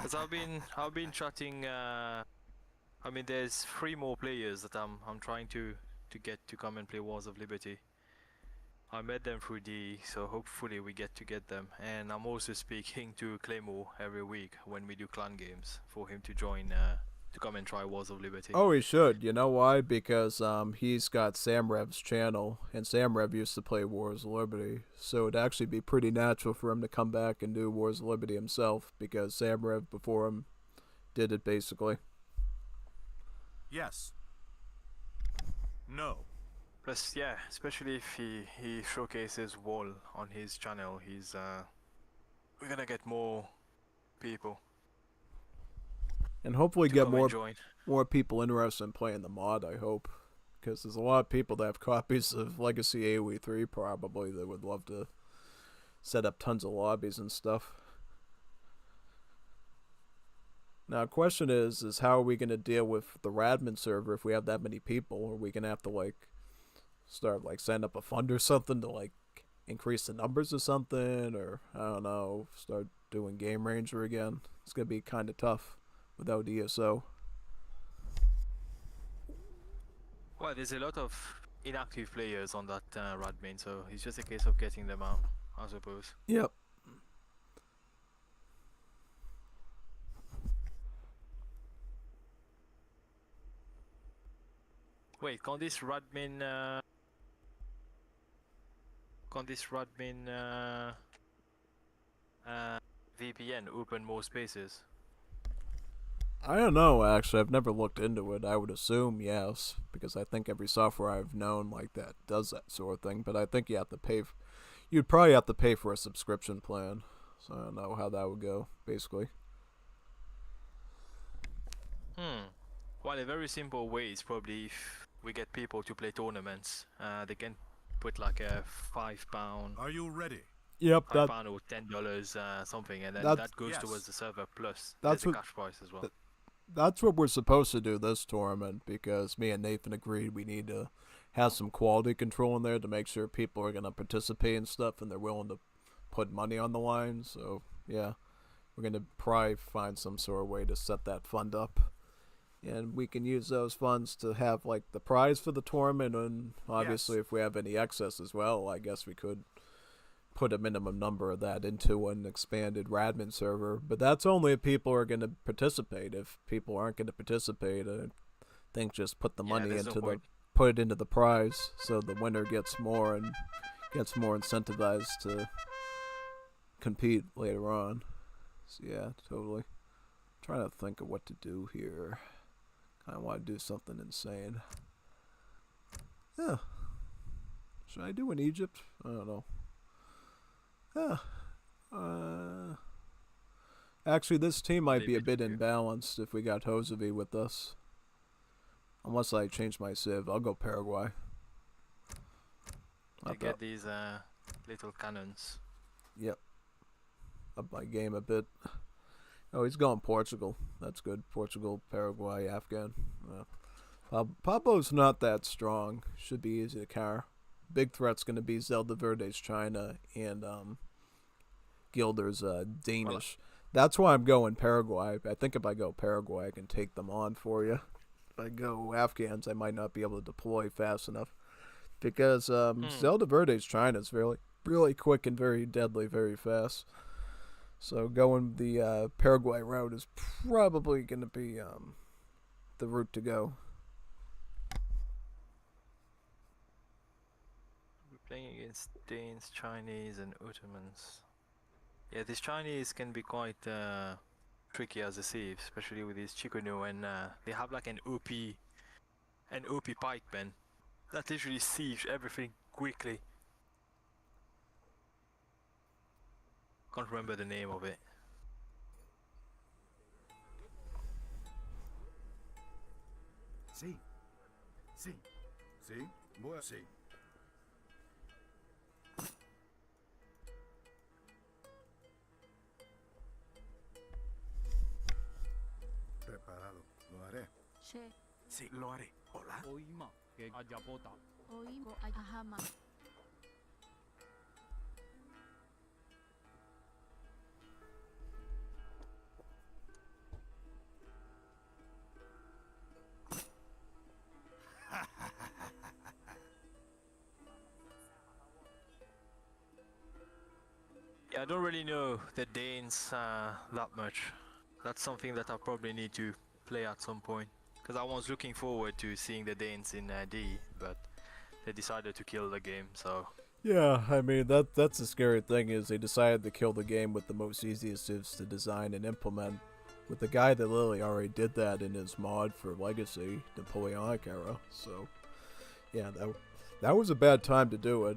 Cause I've been chatting. I mean, there's 3 more players that I'm trying to get to come and play Wars of Liberty. I met them through D, so hopefully we get them. And I'm also speaking to Claymore every week when we do clan games for him to join, to come and try Wars of Liberty. Oh, he should. You know why? Because he's got Samrev's channel, and Samrev used to play Wars of Liberty, so it'd actually be pretty natural for him to come back and do Wars of Liberty himself, because Samrev before him did it basically. Yes. No. Plus, yeah, especially if he showcases Wall on his channel, we're gonna get more people. And hopefully to get come and more join. more people interested in playing the mod, I hope. Because there's a lot of people that have copies of Legacy AoE 3 probably that would love to set up tons of lobbies and stuff. Now, the question is how are we going to deal with the Radman server if we have that many people? Are we going to have to, start, setting up a fund or something to, increase the numbers or something? Or, I don't know, start doing Game Ranger again? It's going to be kind of tough without ESO. Well, there's a lot of inactive players on that Radmain, so it's just a case of getting them out, I suppose. Yep. Wait, can this Radmain VPN open more spaces? I don't know, actually. I've never looked into it. I would assume yes, because I think every software I've known like that does that sort of thing. But I think you have to pay. You'd probably have to pay for a subscription plan. So I don't know how that would go, basically. Well, a very simple way is probably if we get people to play tournaments, they can put like a £5, Are you ready? Yep, £5 or $10 something, and then That's- that goes Yes. towards the server. Plus, That's there's a what- cash prize as well. that- that's what we're supposed to do this tournament, because me and Nathan agreed we need to have some quality control in there to make sure people are going to participate and stuff and they're willing to put money on the line. So, yeah, we're going to probably find some sort of way to set that fund up. And we can use those funds to have, like, the prize for the tournament, and obviously if we have any excess as well, I guess we could put a minimum number of that into an expanded Radman server. But that's only if people are going to participate. If people aren't going to participate, I think just put the Yeah, money there's no into point. put it into the prize, so the winner gets more and gets more incentivized to compete later on. So yeah, totally. Trying to think of what to do here. I want to do something insane. Yeah. Should I do in Egypt? I don't know. Yeah. Actually, this team might be a bit imbalanced if we got Hosevi with us. Unless I change my civ, I'll go Paraguay. You Up, get these little cannons. Yep. Up my game a bit. Oh, he's going Portugal. That's good. Portugal, Paraguay, Afghan. Pablo's not that strong. Should be easy to counter. Big threat's going to be Zelda Verde's China and Gilder's Danish. That's why I'm going Paraguay. I think if I go Paraguay, I can take them on for you. If I go Afghans, I might not be able to deploy fast enough. Because Zelda Verde's China is really, really quick and very deadly, very fast. So going the Paraguay route is probably going to be the route to go. We're playing against Danes, Chinese, and Ottomans. Yeah, these Chinese can be quite tricky as a sieve, especially with these Chikuno, and they have like an OP pikeman that literally sieves everything quickly. Can't remember the name of it. Sí. Sí. Sí. Bueno, sí. Preparado. Lo haré. Che, Sí, lo haré. Hola. Oima, que Ayapota. oimo ahama. Yeah, I don't really know the Danes that much. That's something that I probably need to play at some point. Because I was looking forward to seeing the Danes in D, but they decided to kill the game, so... Yeah, I mean, that's the scary thing, is they decided to kill the game with the most easiest civs to design and implement. With the guy that literally already did that in his mod for Legacy, Napoleonic era. So, yeah, that was a bad time to do it.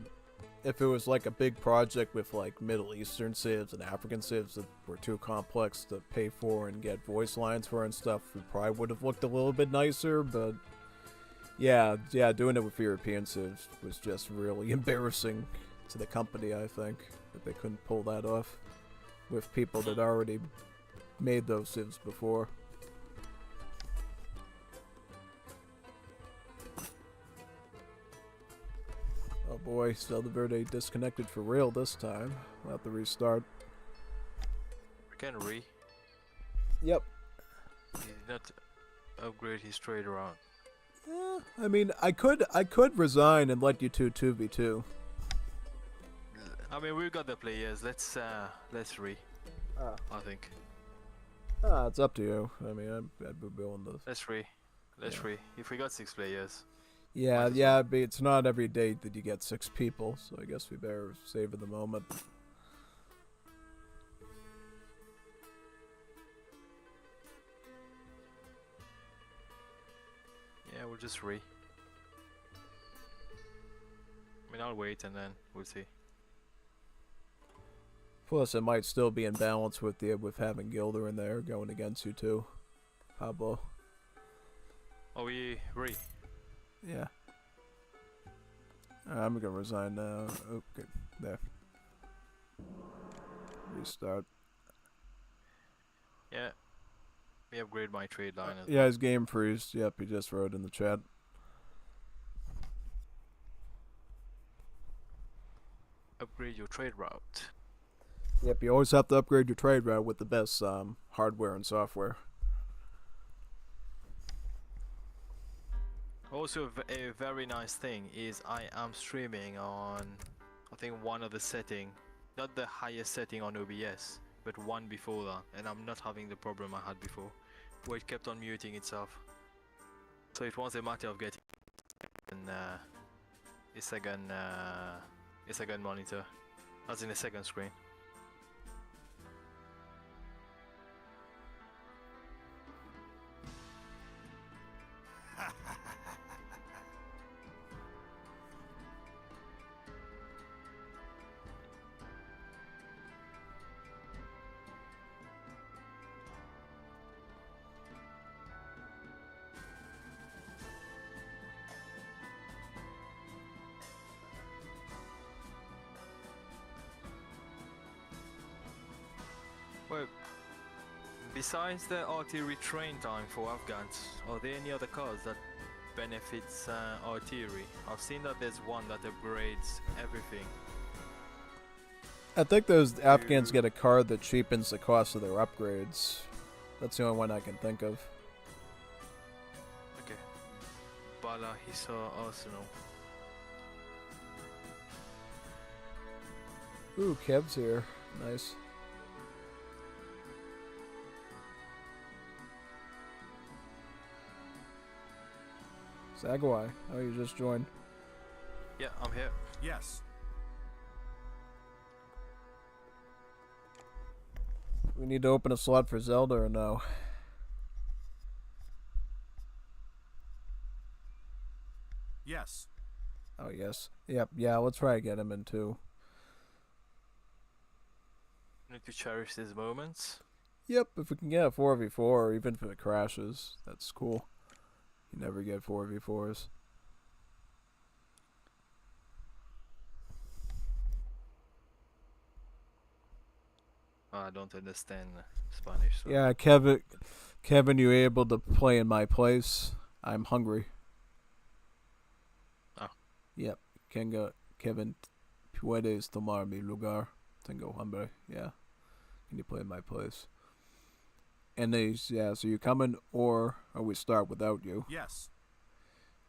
If it was like a big project with like Middle Eastern civs and African civs that were too complex to pay for and get voice lines for and stuff, it probably would have looked a little bit nicer, but yeah, doing it with European civs was just really embarrassing to the company, I think, that they couldn't pull that off with people that already made those civs before. Oh boy, Zelda Verde disconnected for real this time. We'll have to restart. We can re. Yep. He did not upgrade his trade around. I mean, I could resign and let you 2v2. I mean, we've got the players. Let's re. I think. It's up to you. I mean, I'd be willing to. Let's re. Let's re. If we got 6 players. Yeah, but it's not every day that you get 6 people, so I guess we better savor the moment. Yeah, we'll just re. I mean, I'll wait and then we'll see. Plus, it might still be in balance with having Gilder in there going against you too, Pablo. Are we ready? Yeah. I'm gonna resign now. Okay, there. Restart. Yeah. We upgrade my trade line as Yeah, his game freeze. Yep, he just wrote in the chat. upgrade your trade route. Yep, you always have to upgrade your trade route with the best hardware and software. Also, a very nice thing is I am streaming on, I think, one of the setting, not the highest setting on OBS, but one before that, and I'm not having the problem I had before, where it kept on muting itself. So it was a matter of getting a second monitor, as in a second screen. Well, besides the artillery train time for Afghans, are there any other cars that benefits artillery? I've seen that there's one that upgrades everything. I think those Afghans get a card that cheapens the cost of their upgrades. That's the only one I can think of. Okay. Bala Hisar Arsenal. Ooh, Kev's here. Nice. Sagawai. Oh, you just joined. Yeah, I'm here. Yes. We need to open a slot for Zelda or no? Yes. Oh, yes. Yep, yeah, let's try to get him in too. Need to cherish these moments. Yep, if we can get a 4v4, even if it crashes, that's cool. You never get 4v4s. I don't understand Spanish. So. Yeah, Kevin, you able to play in my place? I'm hungry. Oh. Yep, Kevin, puedes tomar mi lugar? Tengo hambre. Yeah, can you play in my place? And yeah, so you coming or we start without you? Yes.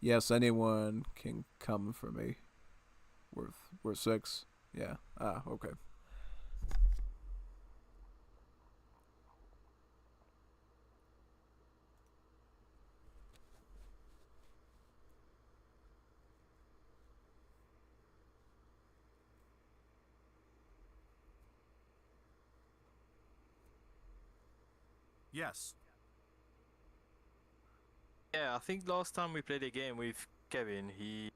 Yes, anyone can come for me. We're 6. Yeah. Ah, okay. Yes. Yeah, I think last time we played a game with Kevin, he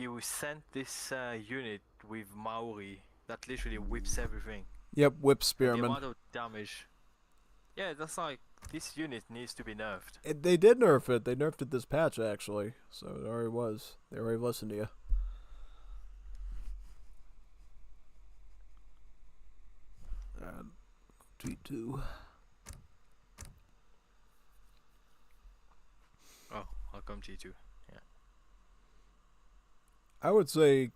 was sent this unit with Maori that literally whips everything. Yep, whip The spearman. amount of damage. Yeah, that's like, this unit needs to be nerfed. They did nerf it. They nerfed it this patch actually, so it already was. They already listened to you. T2. Oh, I'll come G2. Yeah. I would say,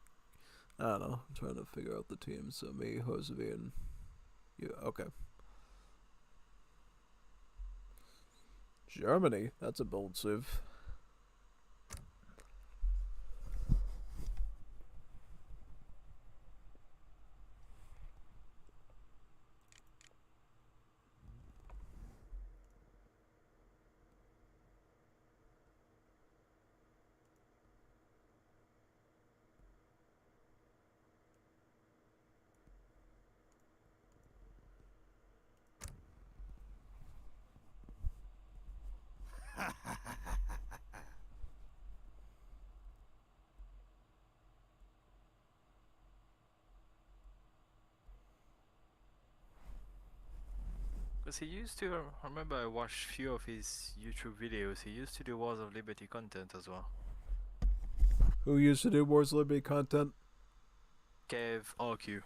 I don't know. I'm trying to figure out the teams. So me, Josevi, and you. Okay. Germany. That's a bold civ. Because he used to, I remember I watched few of his YouTube videos, he used to do Wars of Liberty content as well. Who used to do Wars of Liberty content? Kev RQ.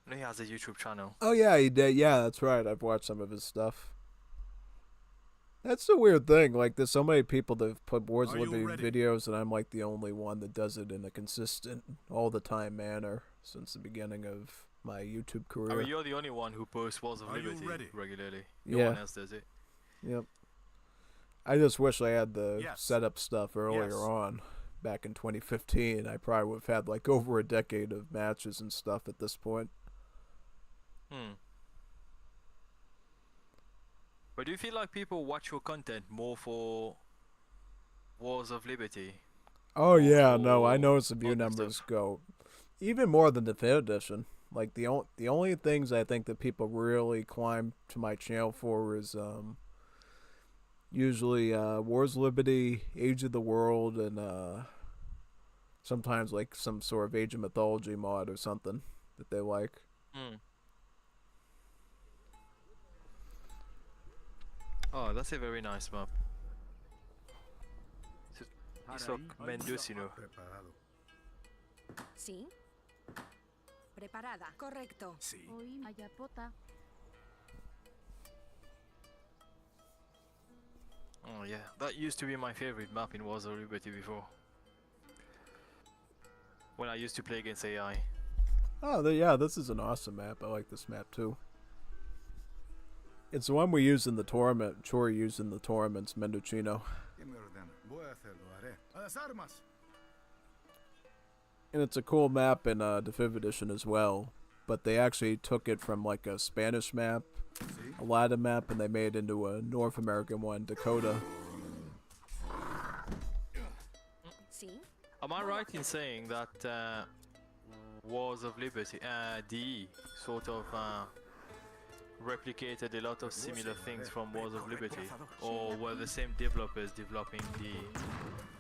I know he has a YouTube channel. Oh yeah, he did. Yeah, that's right. I've watched some of his stuff. That's the weird thing. Like, there's so many people that have put Wars of Are you Liberty ready? videos, and I'm like the only one that does it in a consistent, all the time manner since the beginning of my YouTube I career. mean, you're the only one who posts Wars of Are you Liberty ready? regularly. No Yeah. one else does it. Yep. I just wish I had the Yes. setup stuff earlier Yes. on. Back in 2015, I probably would have had like over a decade of matches and stuff at this point. But do you feel like people watch your content more for Wars of Liberty? Oh yeah, no, I Oh, noticed the view other numbers stuff. go even more than the Fifth Edition. Like the only things I think that people really climb to my channel for is usually Wars of Liberty, Age of the World, and sometimes like some sort of Age of Mythology mod or something that they like. Oh, that's a very nice map. Isok Mendocino. Preparado. Sí. Preparada. Correcto. Sí. Oí Ayapota. Oh yeah, that used to be my favorite map in Wars of Liberty before. When I used to play against AI. Oh, yeah, this is an awesome map. I like this map too. It's the one we use in the tournament. Chori used in the tournaments, Mendocino. ¿Qué me ordena? Voy a hacerlo, haré. ¡A las armas! And it's a cool map in the Fifth Edition as well. But they actually took it from like a Spanish map, Sí. a Latin map, and they made it into a North American one, Dakota. Sí. Am I right in saying that Wars of Liberty, DE, sort of replicated a lot of similar things from Wars of Liberty? Or were the same developers developing DE?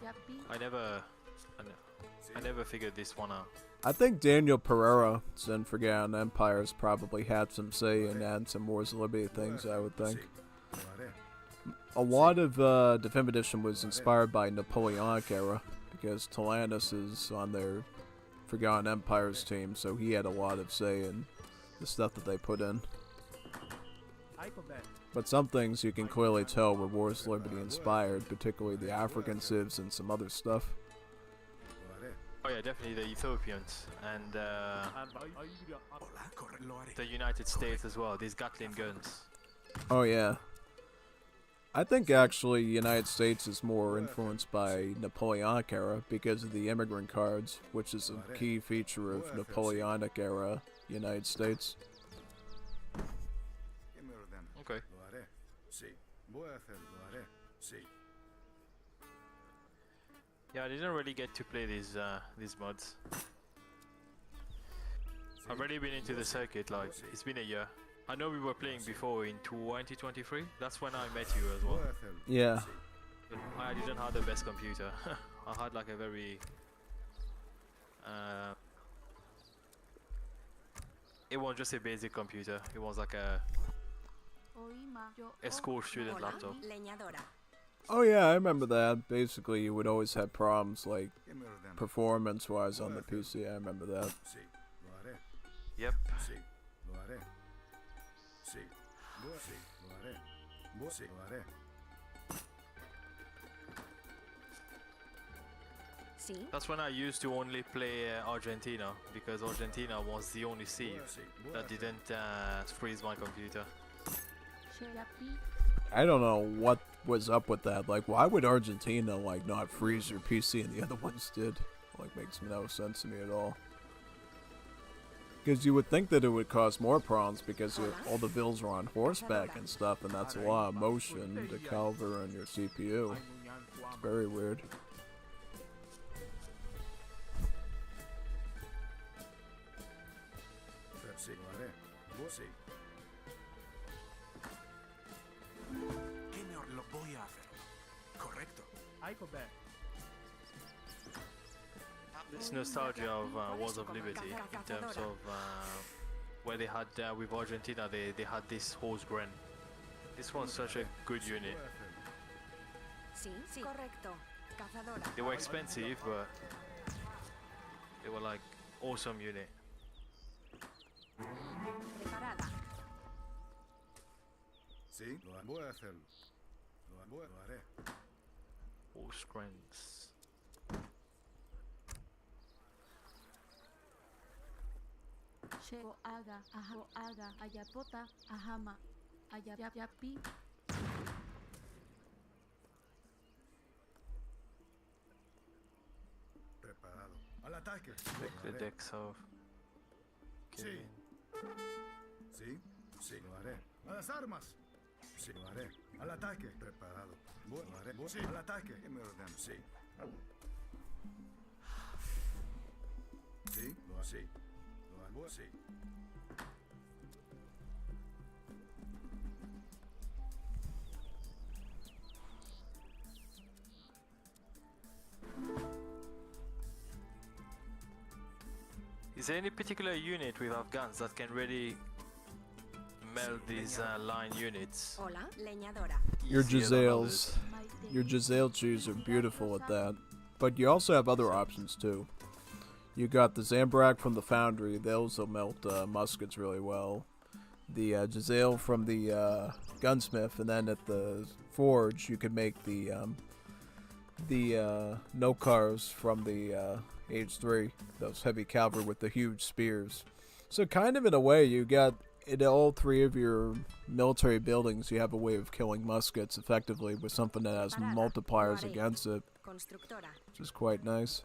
Yapi. I never figured this one out. I think Daniel Pereira in Forgotten Empires probably had some say in adding some Wars of Liberty things, I would think. Lo haré. A lot of the Fifth Edition was inspired by Napoleonic era, because Talanus is on their Forgotten Empires team, so he had a lot of say in the stuff that they put in. But some things you can clearly tell were Wars of Liberty inspired, particularly the African civs and some other stuff. Lo haré. Oh yeah, definitely the Ethiopians and Hola, corre. Lo haré. the United States as well, these Gatling guns. Oh yeah. I think actually United States is more influenced by Napoleonic era because of the immigrant cards, which is a key feature of Napoleonic era United States. ¿Qué me ordena? Okay. Lo haré. Sí. Voy a hacerlo, lo haré. Sí. Yeah, I didn't really get to play these mods. I've already been into the circuit, like, it's been a year. I know we were playing before in 2023, that's when I met you as well. Voy a hacerlo. Yeah. But I didn't have the best computer. I had like a very... it was just a basic computer. It was like a school student laptop. Leñadora. Oh yeah, I remember that. Basically, you would always have problems like ¿Qué me ordena? performance-wise on the PC. I remember that. Sí. Lo haré. Yep. Sí. Lo haré. Sí. Sí. Lo haré. Sí. Lo haré. Sí. That's when I used to only play Argentina, because Argentina was the only save Sí. Voy a that hacerlo. didn't freeze my computer. Yapi. I don't know what was up with that. Like, why would Argentina like not freeze your PC and the other ones did? Like, makes no sense to me at all. Because you would think that it would cause more problems because all the bills are on horseback and stuff, and that's a lot of motion to cover on your CPU. It's very weird. Sí. Lo haré. Sí. ¿Qué me lo voy a hacer? Correcto. This nostalgia of Wars of Liberty in terms of where they had with Argentina, they had this horse Gren. This one's such a good unit. Sí, sí. Correcto. Cazadora. They were expensive, but they were like awesome unit. Preparada. Sí, voy a hacerlo. Lo haré. Horse Grens. Shego aga, ajo aga, ayapota, ajama, ayapi. Preparado. Al ataque. Check the decks of Sí. Kevin. Sí, sí, lo haré. A las armas. Sí, lo haré. Al ataque. Preparado. Lo haré. Sí, al ataque. ¿Qué me ordena? Sí. Sí, lo haré. Sí. Lo haré. Sí. Is there any particular unit with Afghans that can really meld these line units? Hola, leñadora. Your easier than Giselles. others? Your Giselle shoes are beautiful at that. But you also have other options too. You got the Zambrak from the foundry, they also melt muskets really well. The Giselle from the gunsmith, and then at the forge you can make the no cars from the H3, those heavy cavalry with the huge spears. So kind of in a way you got in all three of your military buildings you have a way of killing muskets effectively with something that has multipliers against it, Constructora. which is quite nice.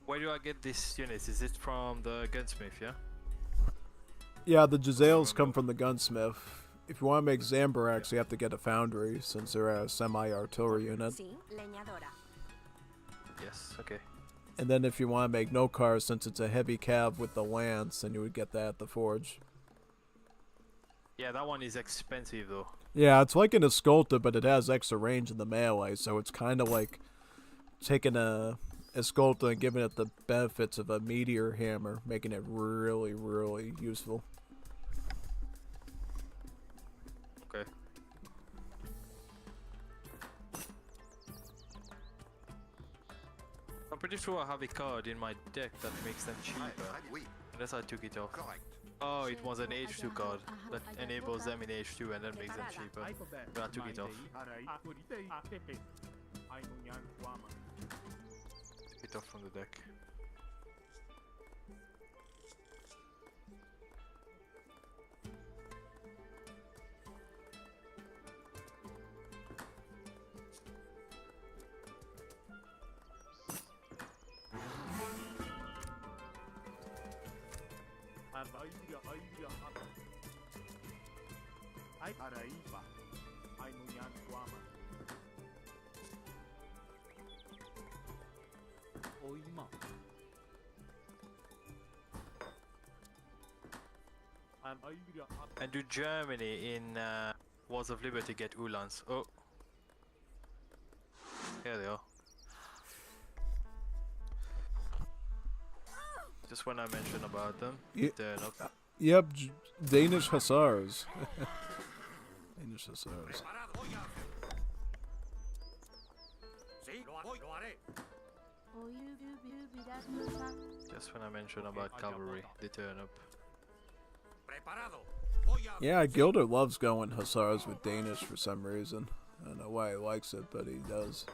Where do I get these units? Is it from the gunsmith, yeah? Yeah, the Giselles come from the gunsmith. If you want to make Zambaraks, you have to get a foundry, since they're a semi-artillery unit. Sí, leñadora. Yes, okay. And then if you want to make no cars, since it's a heavy cav with the lance, then you would get that at the forge. Yeah, that one is expensive though. Yeah, it's like an Escolta, but it has extra range in the melee, so it's kind of like taking a Escolta and giving it the benefits of a meteor hammer, making it really, really useful. Okay. I'm pretty sure I have a card in my deck that makes them cheaper, unless I took it off. Oh, it was an H2 card that enables them in H2 and then makes them cheaper. But I took it off. Took it off from the deck. And do Germany in Wars of Liberty get Ulans? Oh. Here they are. Just when I mentioned about them, they're not. Yep, Danish Hussars. Danish Hussars. Just when I mentioned about cavalry, they turn up. Yeah, Gilder loves going Hussars with Danish for some reason. I don't know why he likes it, but he does.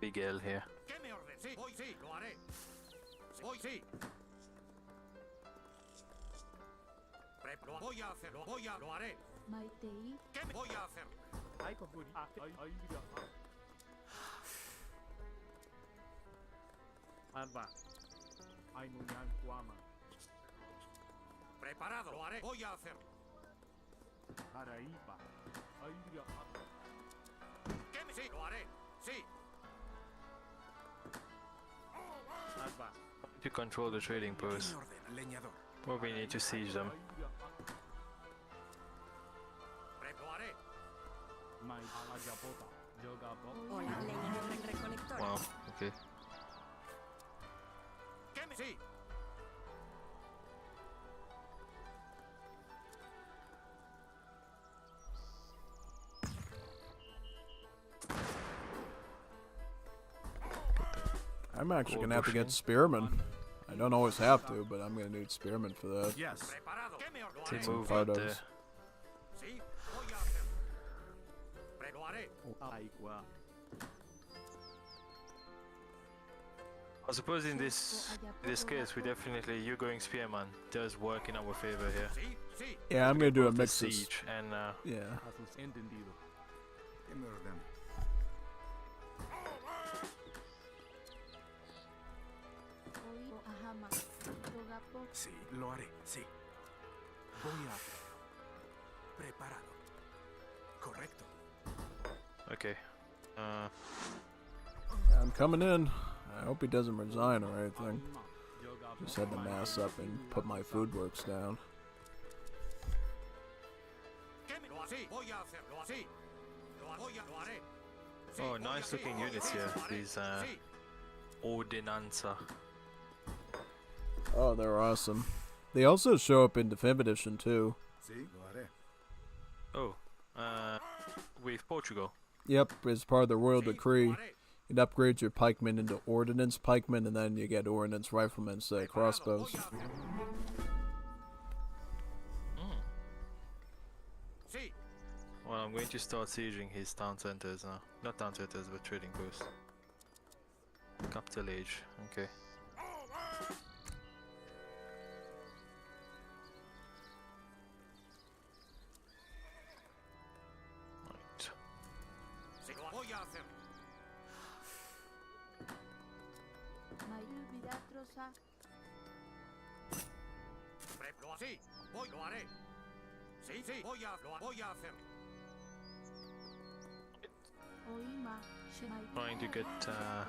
Big L here. Preparado, lo haré. Voy a hacer. Sí, lo haré. Sí. To control the trading post, or we need to siege them. Mai Ayapota. Jogabo. Hola, leña recolectora. Wow. Okay. Sí. I'm actually Or gonna have to get bushing. spearmen. I don't always have to, but I'm gonna need spearmen for that. Yes. Preparado. ¿Qué me ordena? To Some move out photos. there. Sí, voy a hacerlo. Lo haré. I suppose in this case, we definitely you going spearman does work in our favor here. Sí, sí. Yeah, I'm gonna do a Both the mix of. siege and Yeah. A sus entendido. ¿Qué me ordena? Oí Ahama. Yogapo. Sí, lo haré. Sí. Voy a hacer. Preparado. Correcto. okay. I'm coming in. I hope he doesn't resign or anything. Just had to mass up and put my food works down. ¿Qué me lo así? Voy a hacerlo así. Lo haré. Sí, Oh, voy nice a- looking sí, units sí, here. lo haré. These Sí. Ordinanza. Oh, they're awesome. They also show up in Definitive Edition too. Sí, lo haré. Oh, with Portugal. Yep, as part of the royal Sí, lo decree, haré. it upgrades your pikemen into ordnance pikemen, and then you get ordnance riflemen instead of crossbows. Voy a hacerlo. Mm. Sí. Well, I'm going to start sieging his town centers now. Not town centers, but trading posts. Capital age. Okay. Right. Sí, lo voy a hacerlo. Mayu Vidatrosa. Lo así. Lo haré. Sí, sí. Voy a hacerlo. Oima. Trying to get Aga.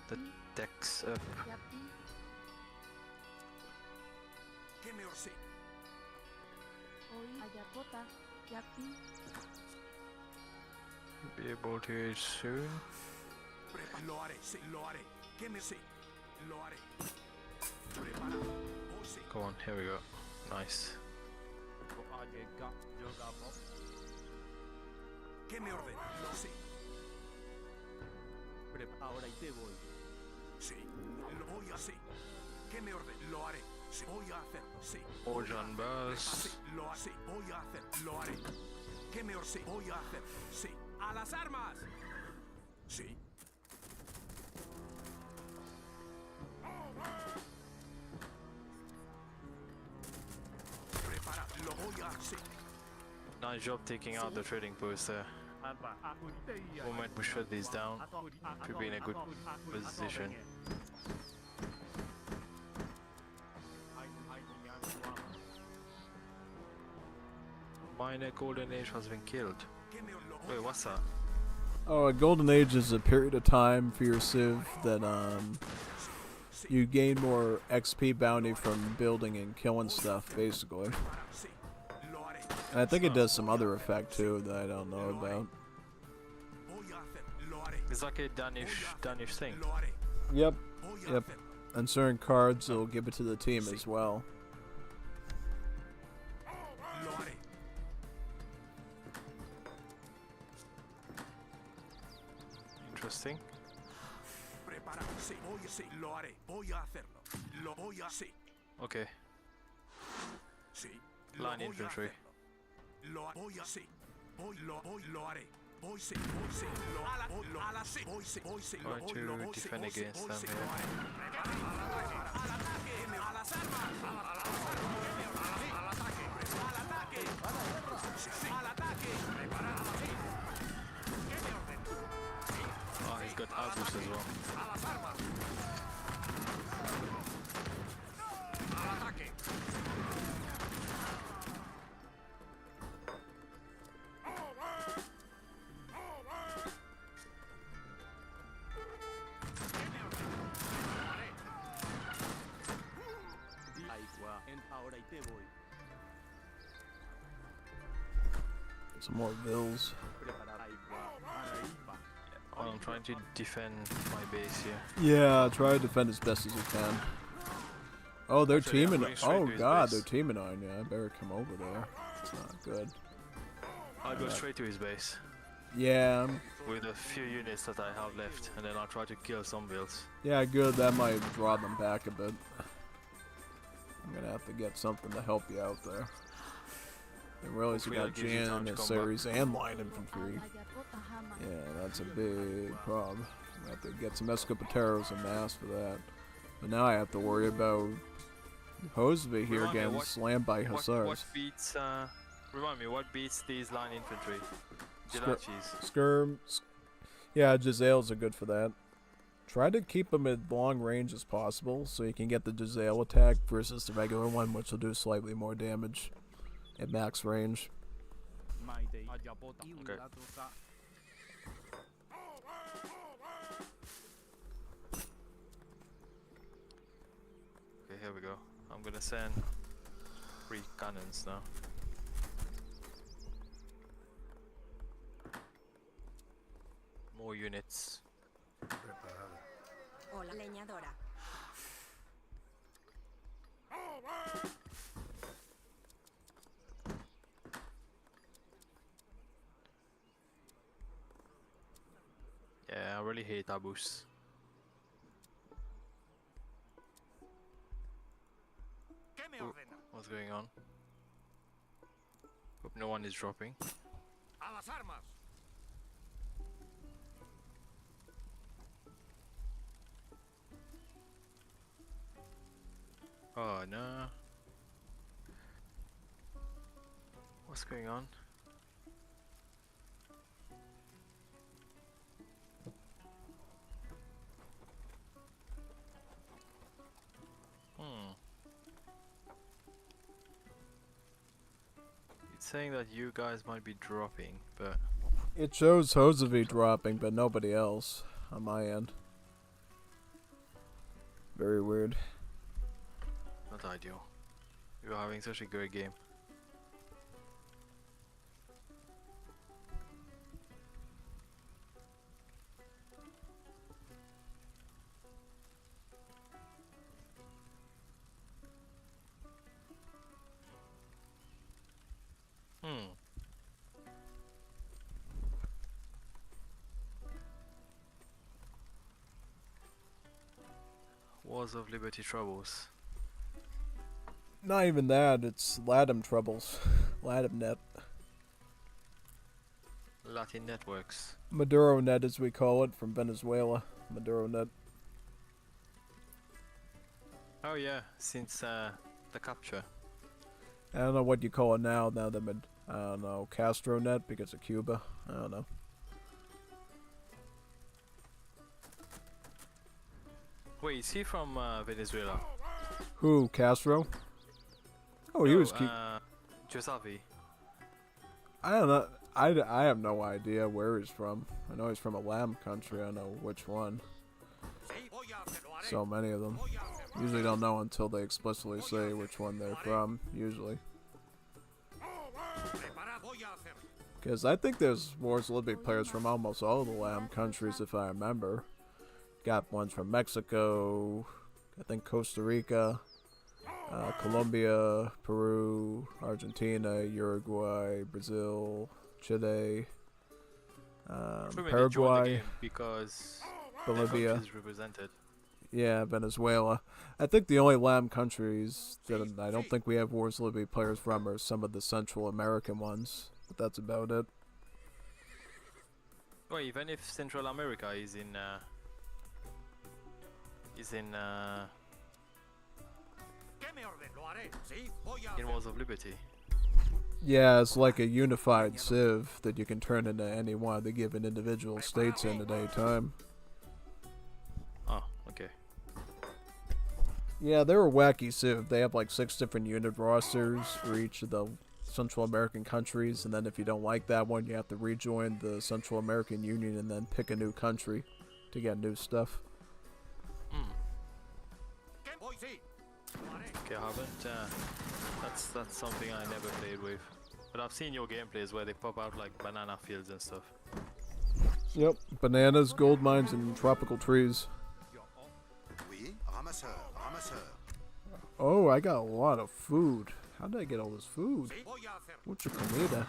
the Yapi. decks up. Yapi. ¿Qué me ordena? Oí Ayapota. Yapi. Be able to age soon. Lo haré. Sí, lo haré. ¿Qué me sí? Lo haré. Preparado. Oh, sí. Come on, here we go. Nice. Ayega. Jogabo. ¿Qué me ordena? Lo sé. Ahora y te voy. Sí. Lo voy a hacer. ¿Qué me ordena? Lo haré. Sí. Voy a hacer. Sí. Orjan Buzz. Sí. Lo haré. Voy a hacer. Lo haré. ¿Qué me ordena? Voy a hacer. Sí. ¡A las armas! Sí. Prepara. Lo voy a hacer. Nice job taking out the trading post there. Moment we shut these down, to be in a good position. Minor Golden Age has been killed. ¿Qué me ordena? Wait, what's that? Oh, a golden age is a period of time for your civ that you gain more XP bounty from building and killing stuff, basically. Sí. Lo haré. And I think it does some other effect too that I don't know about. Voy a hacer. Lo haré. It's like a Danish thing. Lo haré. Yep, Voy a yep. hacer. And certain cards will give it to the team as well. Lo haré. Interesting. Prepara. Sí. Voy a sí. Lo haré. Voy a hacerlo. Lo voy a sí. Okay. Sí. Lo Line voy a infantry. hacerlo. Voy a sí. Lo haré. Voy sí. Lo a la sí. Voy sí. Lo Try to voy sí. defend against them Lo here. haré. Al ataque. A las armas. Al ataque. Al ataque. Al ataque. Preparado. Sí. ¿Qué me ordena? Oh, he's got Albus as well. A las armas. Al ataque. Ahora y te voy. Some more vills. Well, I'm trying to defend my base here. Yeah, try to defend as best as you can. Oh, they're Actually, I'm teaming. going straight Oh to his god, base. they're teaming on you. I better come over there. It's not good. I'll go straight to his base Yeah, with a few units that I have left, and then I'll try to kill some bills. yeah, good. That might draw them back a bit. I'm gonna have to get something to help you out there. I realize you Hopefully got that gives you time to come Janissaries and line infantry. Ayapotahama. Yeah, that's a big problem. I have to get some Escopateros and mass for that. But now I have to worry about Hosby here Remind me, getting what- slammed by Hussars. What beats? Remind me, what beats these line infantry? Skir- Jilachis. Skirms. Yeah, Giselles are good for that. Try to keep them at long range as possible so you can get the Giselle attack versus the regular one, which will do slightly more damage at max range. Okay. Okay, here we go. I'm gonna send 3 cannons now. More units. Preparado. Hola, leñadora. Yeah, I really hate Abus. What's going on? Hope no one is dropping. Oh no. What's going on? It's saying that you guys might be dropping, but It shows Hosevy dropping, but nobody else on my end. Very weird. not ideal. You're having such a great game. Wars of Liberty troubles. Not even that, it's Latam troubles. Latam net. Latin networks. Maduro net as we call it from Venezuela. Maduro net. Oh yeah, since the capture. I don't know what you call it now that I don't know, Castro net because of Cuba. I don't know. Wait, is he from Venezuela? Who, Castro? Oh, he was Giuseppe. I don't know. I have no idea where he's from. I know he's from a lamb country. I don't know which one. So many of them. Usually don't know until they explicitly say which one they're from, usually. Because I think there's Wars of Liberty players from almost all the lamb countries, if I remember. Got ones from Mexico, I think Costa Rica, Colombia, Peru, Argentina, Uruguay, Brazil, Chile, Paraguay, because Bolivia. is represented. Yeah, Venezuela. I think the only lamb countries that I don't think we have Wars of Liberty players from are some of the Central American ones, but that's about it. Well, even if Central America is in Wars of Liberty. Yeah, it's like a unified civ that you can turn into any one of the given individual states in at any time. Oh, okay. Yeah, they're a wacky civ. They have like 6 different unit rosters for each of the Central American countries, and then if you don't like that one, you have to rejoin the Central American Union and then pick a new country to get new stuff. Okay, I haven't. That's something I never played with. But I've seen your gameplays where they pop out like banana fields and stuff. Yep, bananas, gold mines, and tropical trees. Oui, ramasseur, ramasseur. Oh, I got a lot of food. How did I get all this food? What's your comida?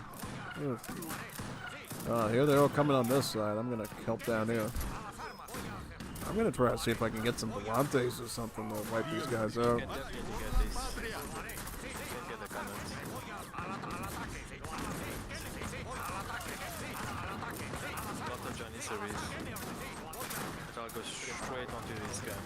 Here they're all coming on this side. I'm gonna help down here. I'm gonna try to see if I can get some volantes or something to wipe these guys out. You can definitely get this. You can get the cannons. Not the Janissaries. But I'll go straight onto this guy.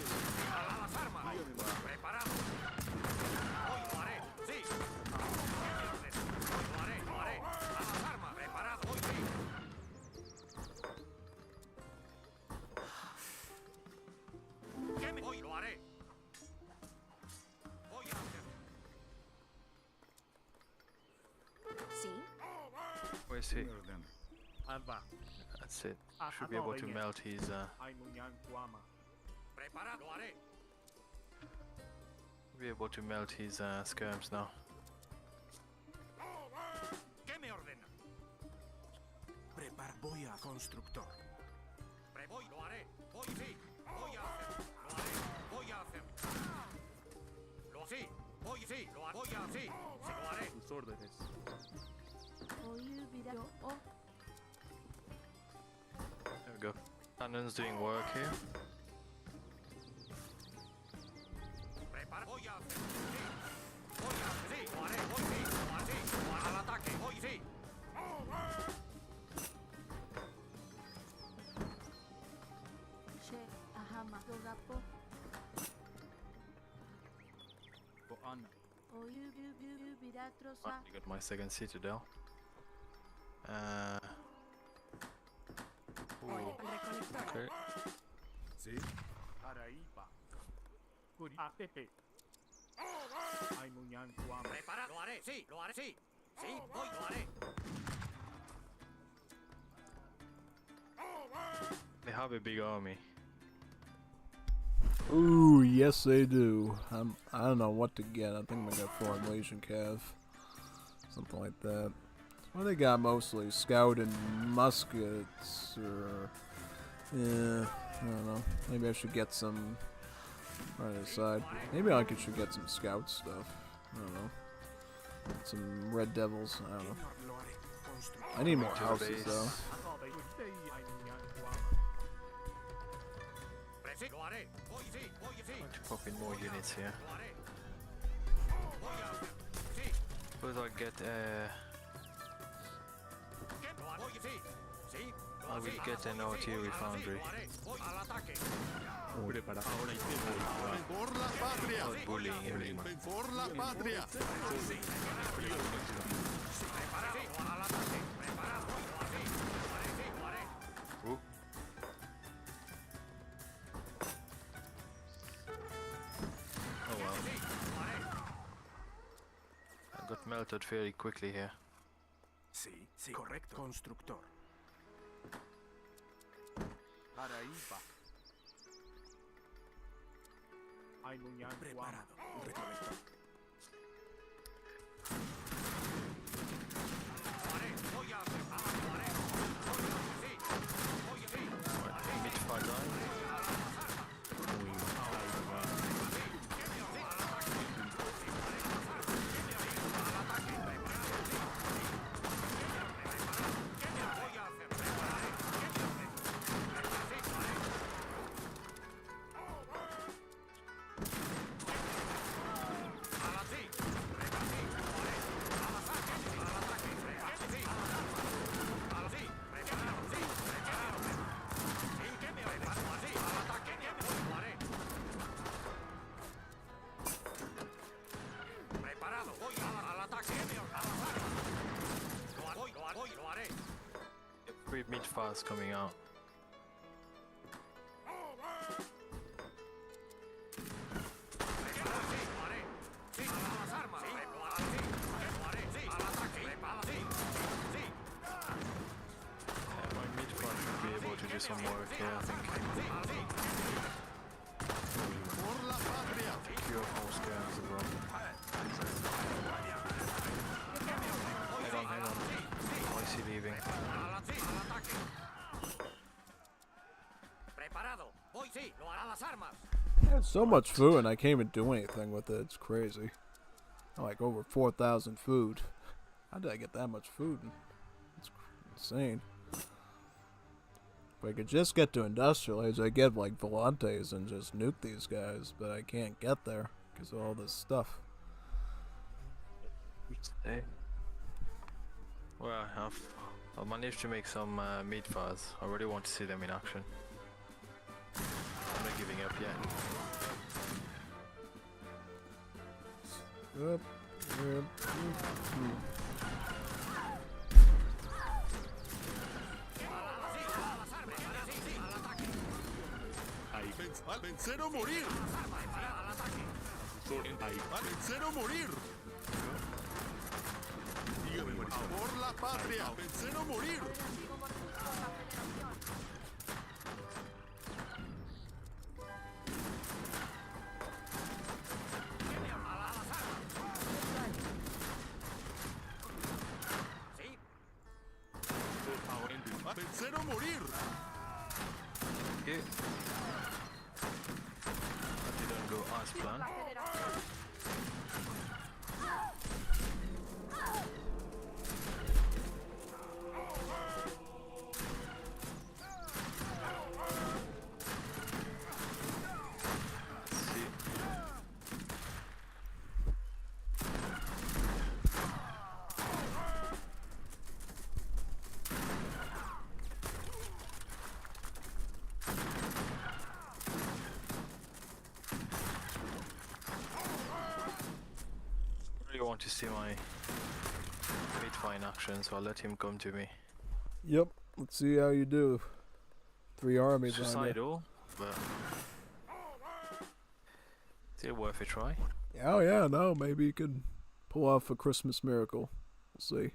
Sí. Where's he? Alba. That's it. Should be able to melt his. Be able to melt his skirms now. Voy a constructor. Tus órdenes. Oír vida yo o There we go. Cannon's doing work here. she ahama rogapo Boana. oír vida trosa Finally got my second citadel. Ooh, okay. Sí, Araipa. Kuri. Atepe. Aimunyan Kuama. They have a big army. Ooh, yes they do. I don't know what to get. I think I'm gonna get foreign legion cav. Something like that. What do they got mostly? Scout and muskets, or yeah, I don't know. Maybe I should get some right aside. Maybe I should get some scout stuff. I don't know. Some red devils. I don't know. I need more To the houses base. though. Trying to pop in more units here. Suppose I'll get I will get an artillery foundry. Prepara. Ahora y te voy. Por la patria. Not bullying him. Por la patria. Ooh. Oh well. I got melted fairly quickly here. Sí, sí, correcto. Constructor. Araipa. Aimunyan Kuama. Preparado. Recolector. Mid-far line. Three mid-fars coming out. My mid-far should be able to do some work here, I think. Por la patria. Cure more scans as well. I don't I had so much food and I can't even do anything with it. It's crazy. Like over 4,000 food. How did I get that much food? It's insane. If I could just get to industrialize, I get like volantes and just nuke these guys, but I can't get there because of all this stuff. Hey. Well, I've managed to make some meat fires. I really want to see them in action. I'm not giving up yet. Yep. Ahí, a vencer o morir. Ahí, a vencer o morir. Por la patria, vencer o morir. A vencer o morir. Okay. That didn't go as planned. I want to see my meat fire in action, so I'll let him come to me. Yep. Let's see how you do. 3 armies on you. Suicidal, but still worth a try. Oh yeah, no, maybe you could pull off a Christmas miracle. We'll see.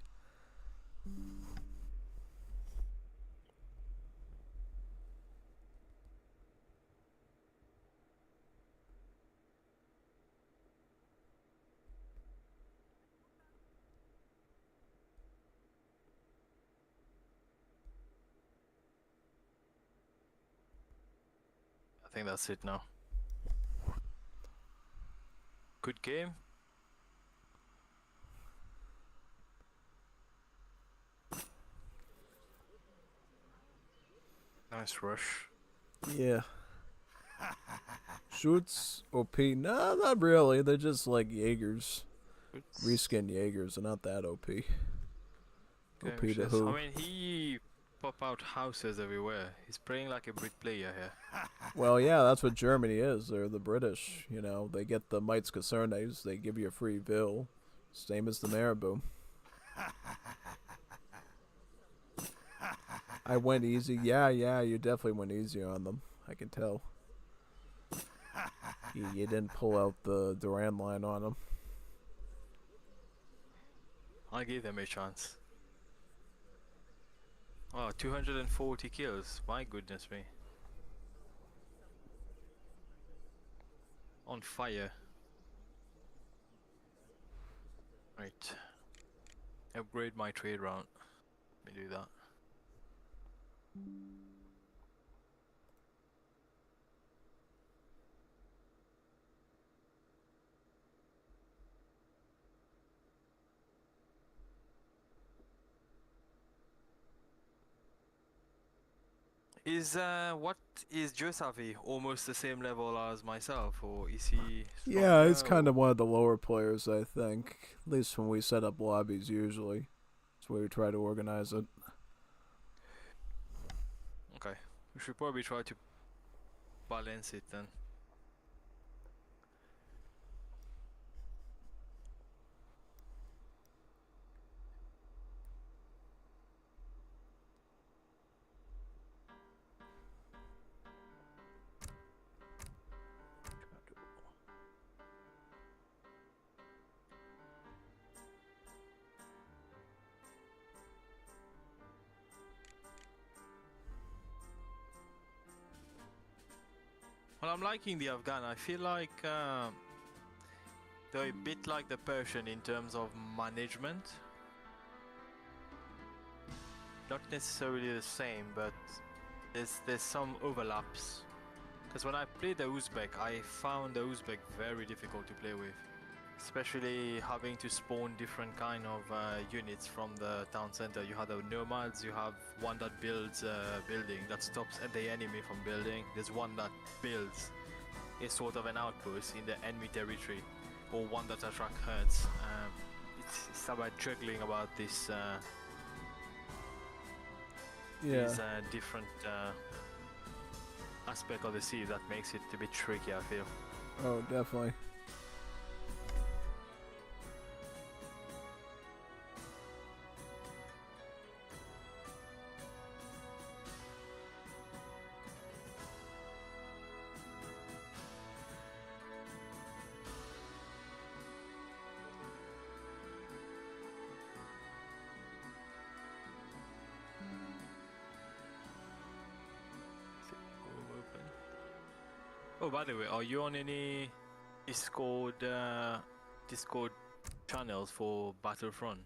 I think that's it now. Good game. Nice rush. Yeah. Shoots OP? No, not really. They're just like Jaegers. Reskin Jaegers. They're not that OP. OP to who? I mean, he pop out houses everywhere. He's playing like a Brit player here. Well, yeah, that's what Germany is. They're the British. You know, they get the Mites Casernes. They give you a free bill. Same as the Marabou. I went easy. Yeah, you definitely went easy on them. I can tell. You didn't pull out the Duran line on them. I gave them a chance. Oh, 240 kills. My goodness me. On fire. Right. Upgrade my trade route. Let me do that. What is Josavi almost the same level as myself, or is he? Yeah, he's kind of one of the lower players, I think. At least when we set up lobbies, usually. That's where we try to organize it. Okay, we should probably try to balance it then. Well, I'm liking the Afghan. I feel like they're a bit like the Persian in terms of management. Not necessarily the same, but there's some overlaps. Because when I played the Uzbek, I found the Uzbek very difficult to play with. Especially having to spawn different kind of units from the town center. You have the nomads, you have one that builds a building that stops the enemy from building. There's one that builds a sort of an outpost in the enemy territory, or one that attracts herds. It's about juggling about this these different aspect of the sea that makes it a bit tricky, I feel. Oh, definitely. Oh, by the way, are you on any Discord channels for Battlefront?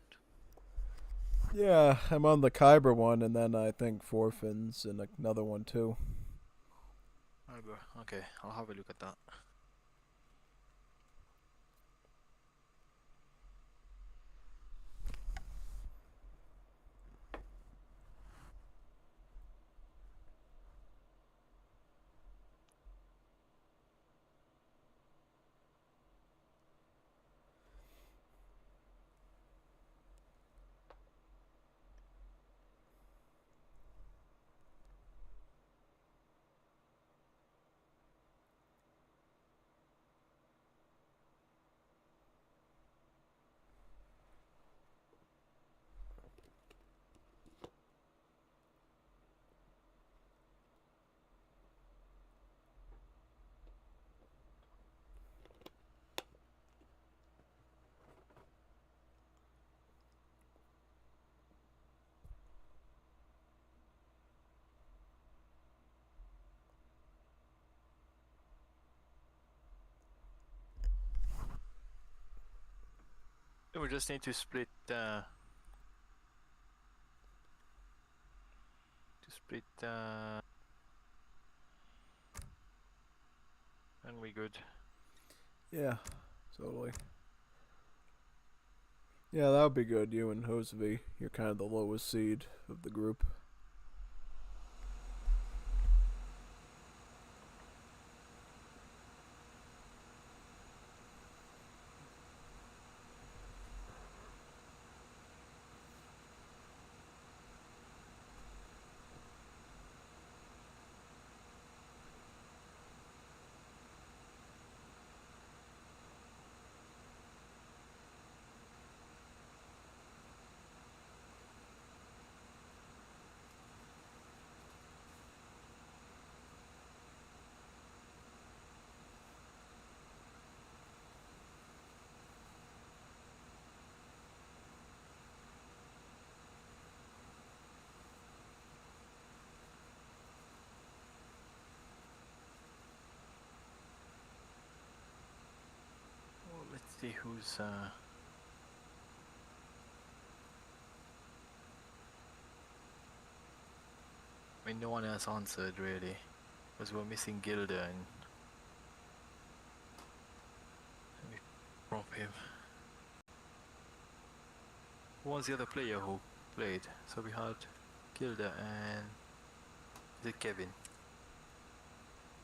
Yeah, I'm on the Kyber one, and then I think Forfins and another one too. Okay, I'll have a look at that. We just need to split and we good. Yeah, totally. Yeah, that would be good. You and Josevy, you're kind of the lowest seed of the group. Well, let's see who's I mean, no one else answered really, because we're missing Gilda and let me prompt him. Who was the other player who played? So we had Gilda and is it Kevin?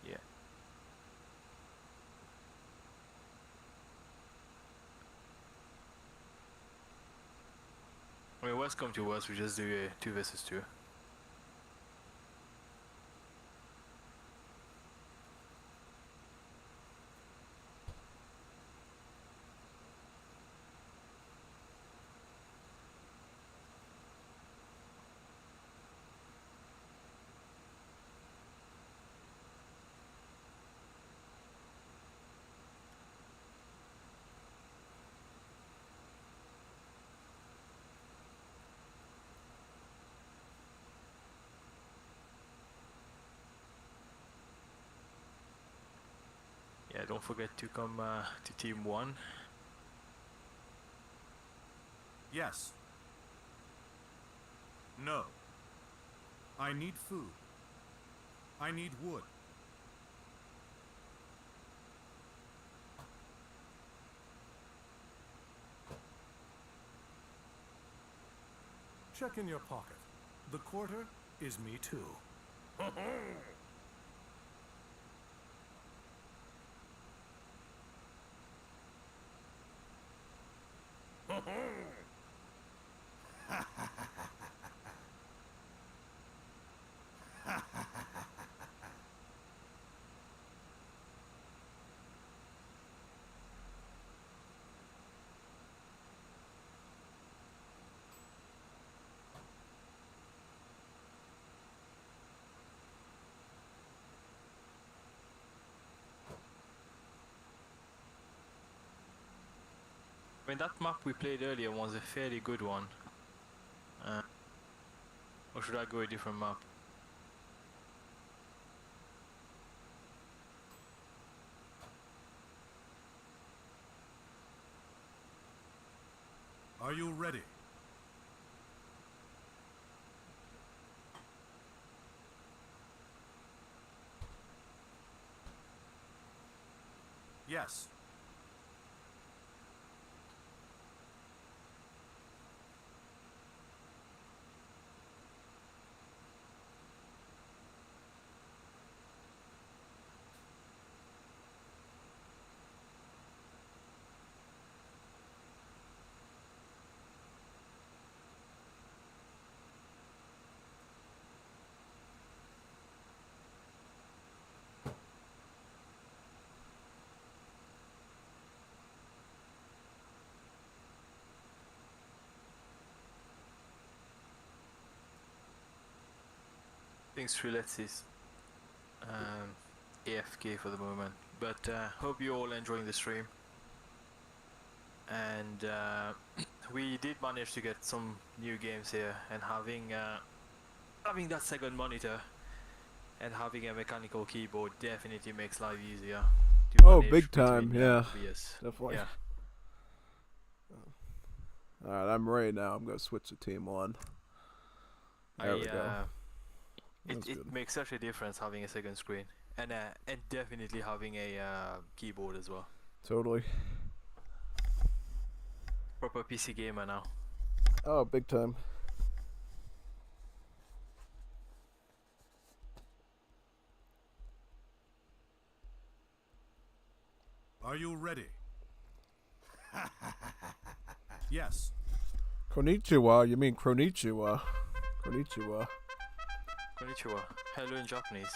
Yeah. I mean, worst come to worst, we just do a 2 versus 2. Yeah, don't forget to come to team 1. Yes. No. I need food. I need wood. Check in your pocket. The quarter is me too. I mean, that map we played earlier was a fairly good one. Or should I go a different map? Are you ready? Yes. I think Skrillex is AFK for the moment, but hope you're all enjoying the stream. And we did manage to get some new games here, and having that second monitor and having a mechanical keyboard definitely makes life easier. To Oh, manage big time, between, yeah, OBS. definitely. Yeah. Alright, I'm ready now. I'm going to switch to team 1. There we go. It makes such a difference having a second screen, and definitely having a keyboard as well. Totally. Proper PC gamer now. Oh, big time. Are you ready? Yes. Konnichiwa, you mean Kronichiwa. Konnichiwa. Konnichiwa. Hello in Japanese.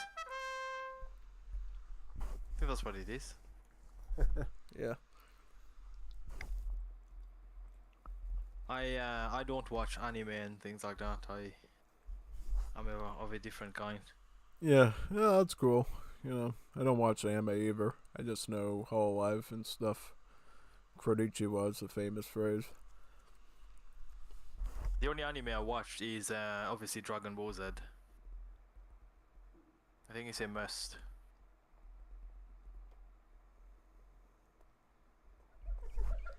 I think that's what it is. Yeah. I don't watch anime and things like that. I'm of a different kind. Yeah, that's cool. You know, I don't watch anime either. I just know Hololive and stuff. Kronichiwa is a famous phrase. The only anime I watched is obviously Dragon Ball Z. I think it's a must.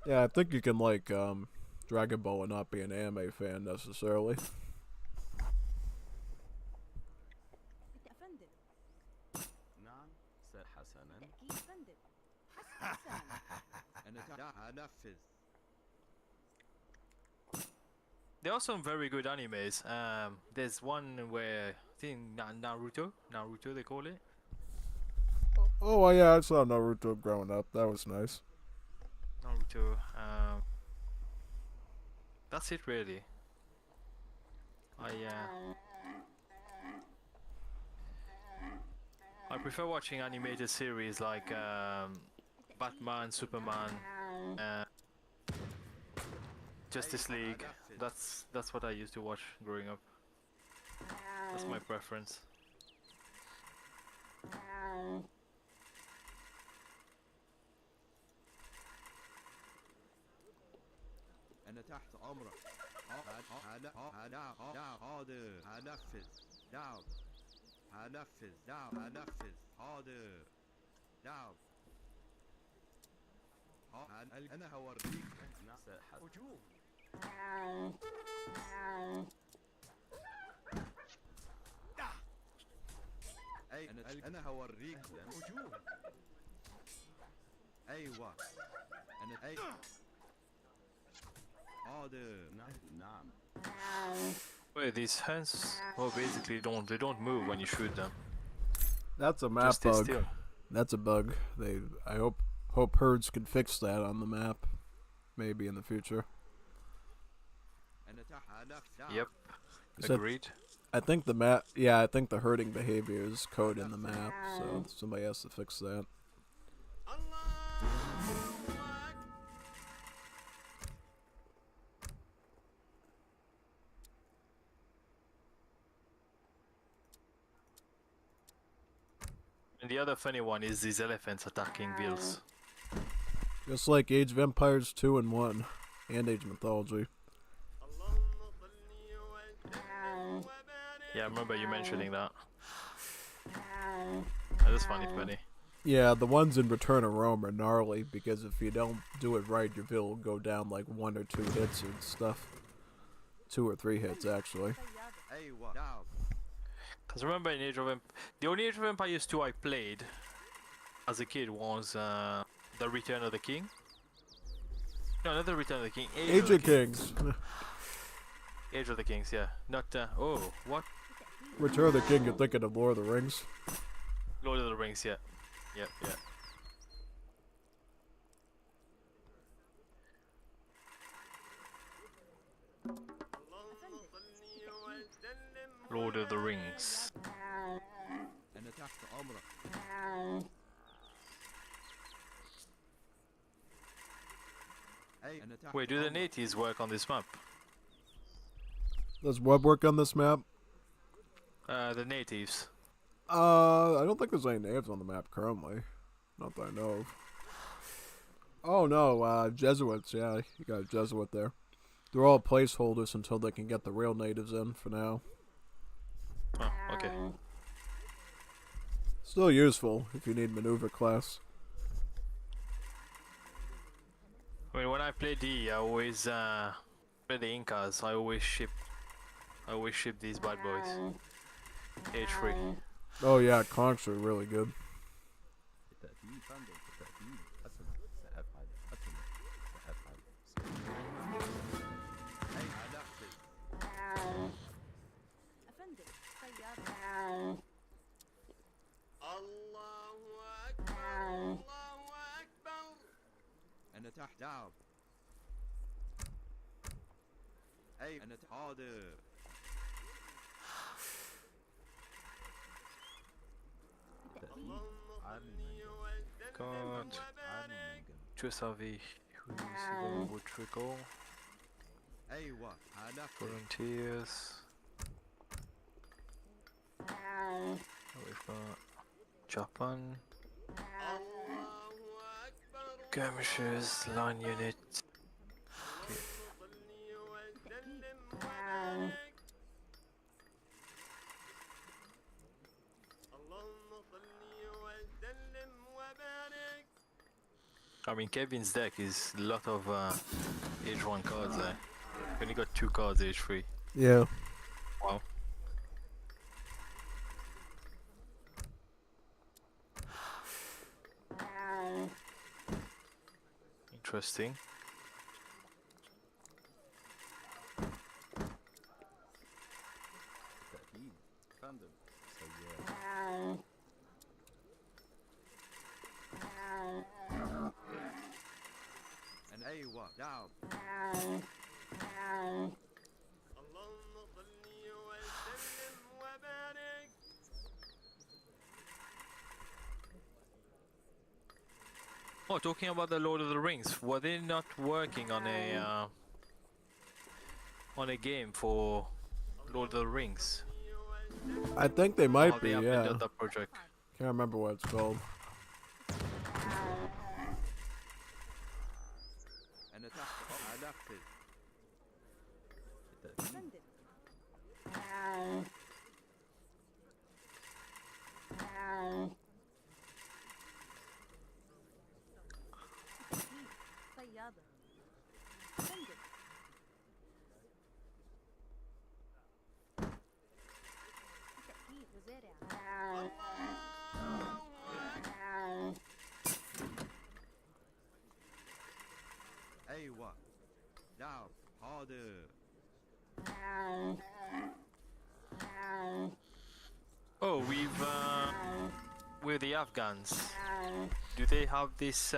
Yeah, I think you can like Dragon Ball and not be an anime fan necessarily. نعم حسنا أكيد فندم أنا أنفذ. There are some very good animes. There's one where I think Naruto they call it. Oh, yeah, I saw Naruto growing up. That was nice. Naruto. That's it really. I prefer watching animated series like Batman, Superman, Justice League. That's what I used to watch growing up. That's my preference. أنا تحت أمرك. حاضر هنفذ. دعم هنفذ. دعم هنفذ. حاضر دعم. أنا هوريك. هجوم. أنا هوريك. هجوم. أيوة. أنا حاضر. نعم. Wait, these hands, well, basically they don't move when you shoot them. That's a map Just stay bug. still. That's a bug. I hope herds can fix that on the map, maybe in the future. Yep. You said- Agreed. I think the map. Yeah, I think the herding behavior is code in the map, so somebody has to fix that. And the other funny one is these elephants attacking vills. Just like Age of Empires 2 and 1, and Age of Mythology. Yeah, I remember you mentioning that. That is funny. Yeah, the ones in Return of Rome are gnarly because if you don't do it right, your vill will go down like 1 or 2 hits and stuff. 2 or 3 hits, actually. Because remember in the only Age of Empires 2 I played as a kid was The Return of the King. No, not The Return of the King. Age of Kings. Age of the Kings, yeah. Not, oh, what? Return of the King, you're thinking of Lord of the Rings. Lord of the Rings, yeah. Yep. Lord of the Rings. Wait, do the natives work on this map? Does what work on this map? The natives. I don't think there's any natives on the map currently. Not that I know of. Oh no, Jesuits, yeah, you got a Jesuit there. They're all placeholders until they can get the real natives in for now. Oh, okay. Still useful if you need maneuver class. I mean, when I play D, I always play the Incas. I always ship these bad boys. H3. Oh yeah, conchs are really good. Got Chusavi, who's would trickle. Volunteers. We've got Japan. Skirmishers, line unit. Okay. I mean, Kevin's deck is a lot of age 1 cards there. Only got 2 cards age 3. Yeah. Wow. Interesting. Oh, talking about the Lord of the Rings, were they not working on a game for Lord of the Rings? I think they might be, They yeah. abandoned that project. Can't remember what it's called. with the Afghans, do they have this?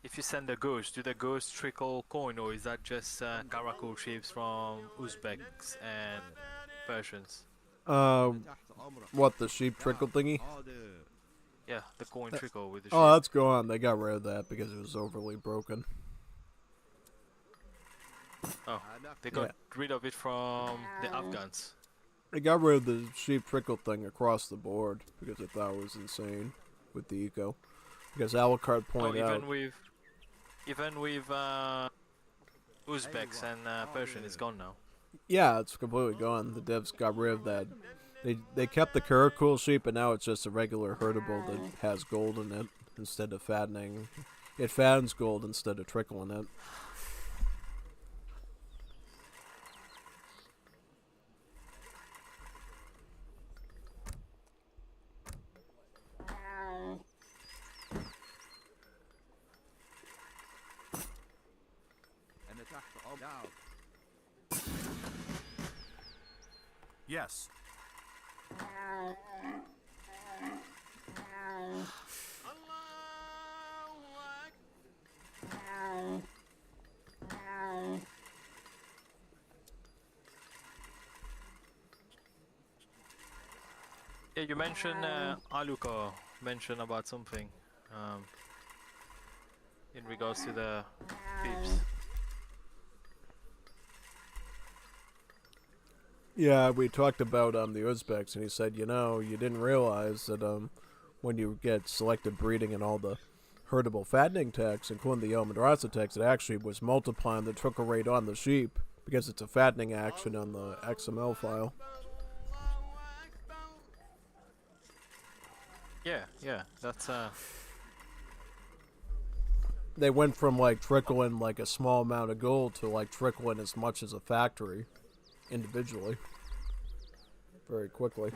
If you send a ghost, do the ghosts trickle coin, or is that just Karakul ships from Uzbeks and Persians? What, the sheep trickle thingy? Yeah, the coin trickle with the sheep. Oh, that's gone. They got rid of that because it was overly broken. Oh, they got rid of it from the Afghans. They got rid of the sheep trickle thing across the board because they thought it was insane with the eco. Because Alucard pointed out... Even with Uzbeks and Persian, it's gone now. Yeah, it's completely gone. The devs got rid of that. They kept the Karakul sheep, but now it's just a regular herdable that has gold in it instead of fattening. It fattens gold instead of trickling it. Yes. Yeah, you mentioned Aluka mentioned about something in regards to the peeps. Yeah, we talked about the Uzbeks, and he said, you know, you didn't realize that when you get selective breeding and all the herdable fattening tax, including the Madrasa tax, it actually was multiplying the trickle rate on the sheep because it's a fattening action on the XML file. Yeah, that's They went from like trickling like a small amount of gold to like trickling as much as a factory individually very quickly.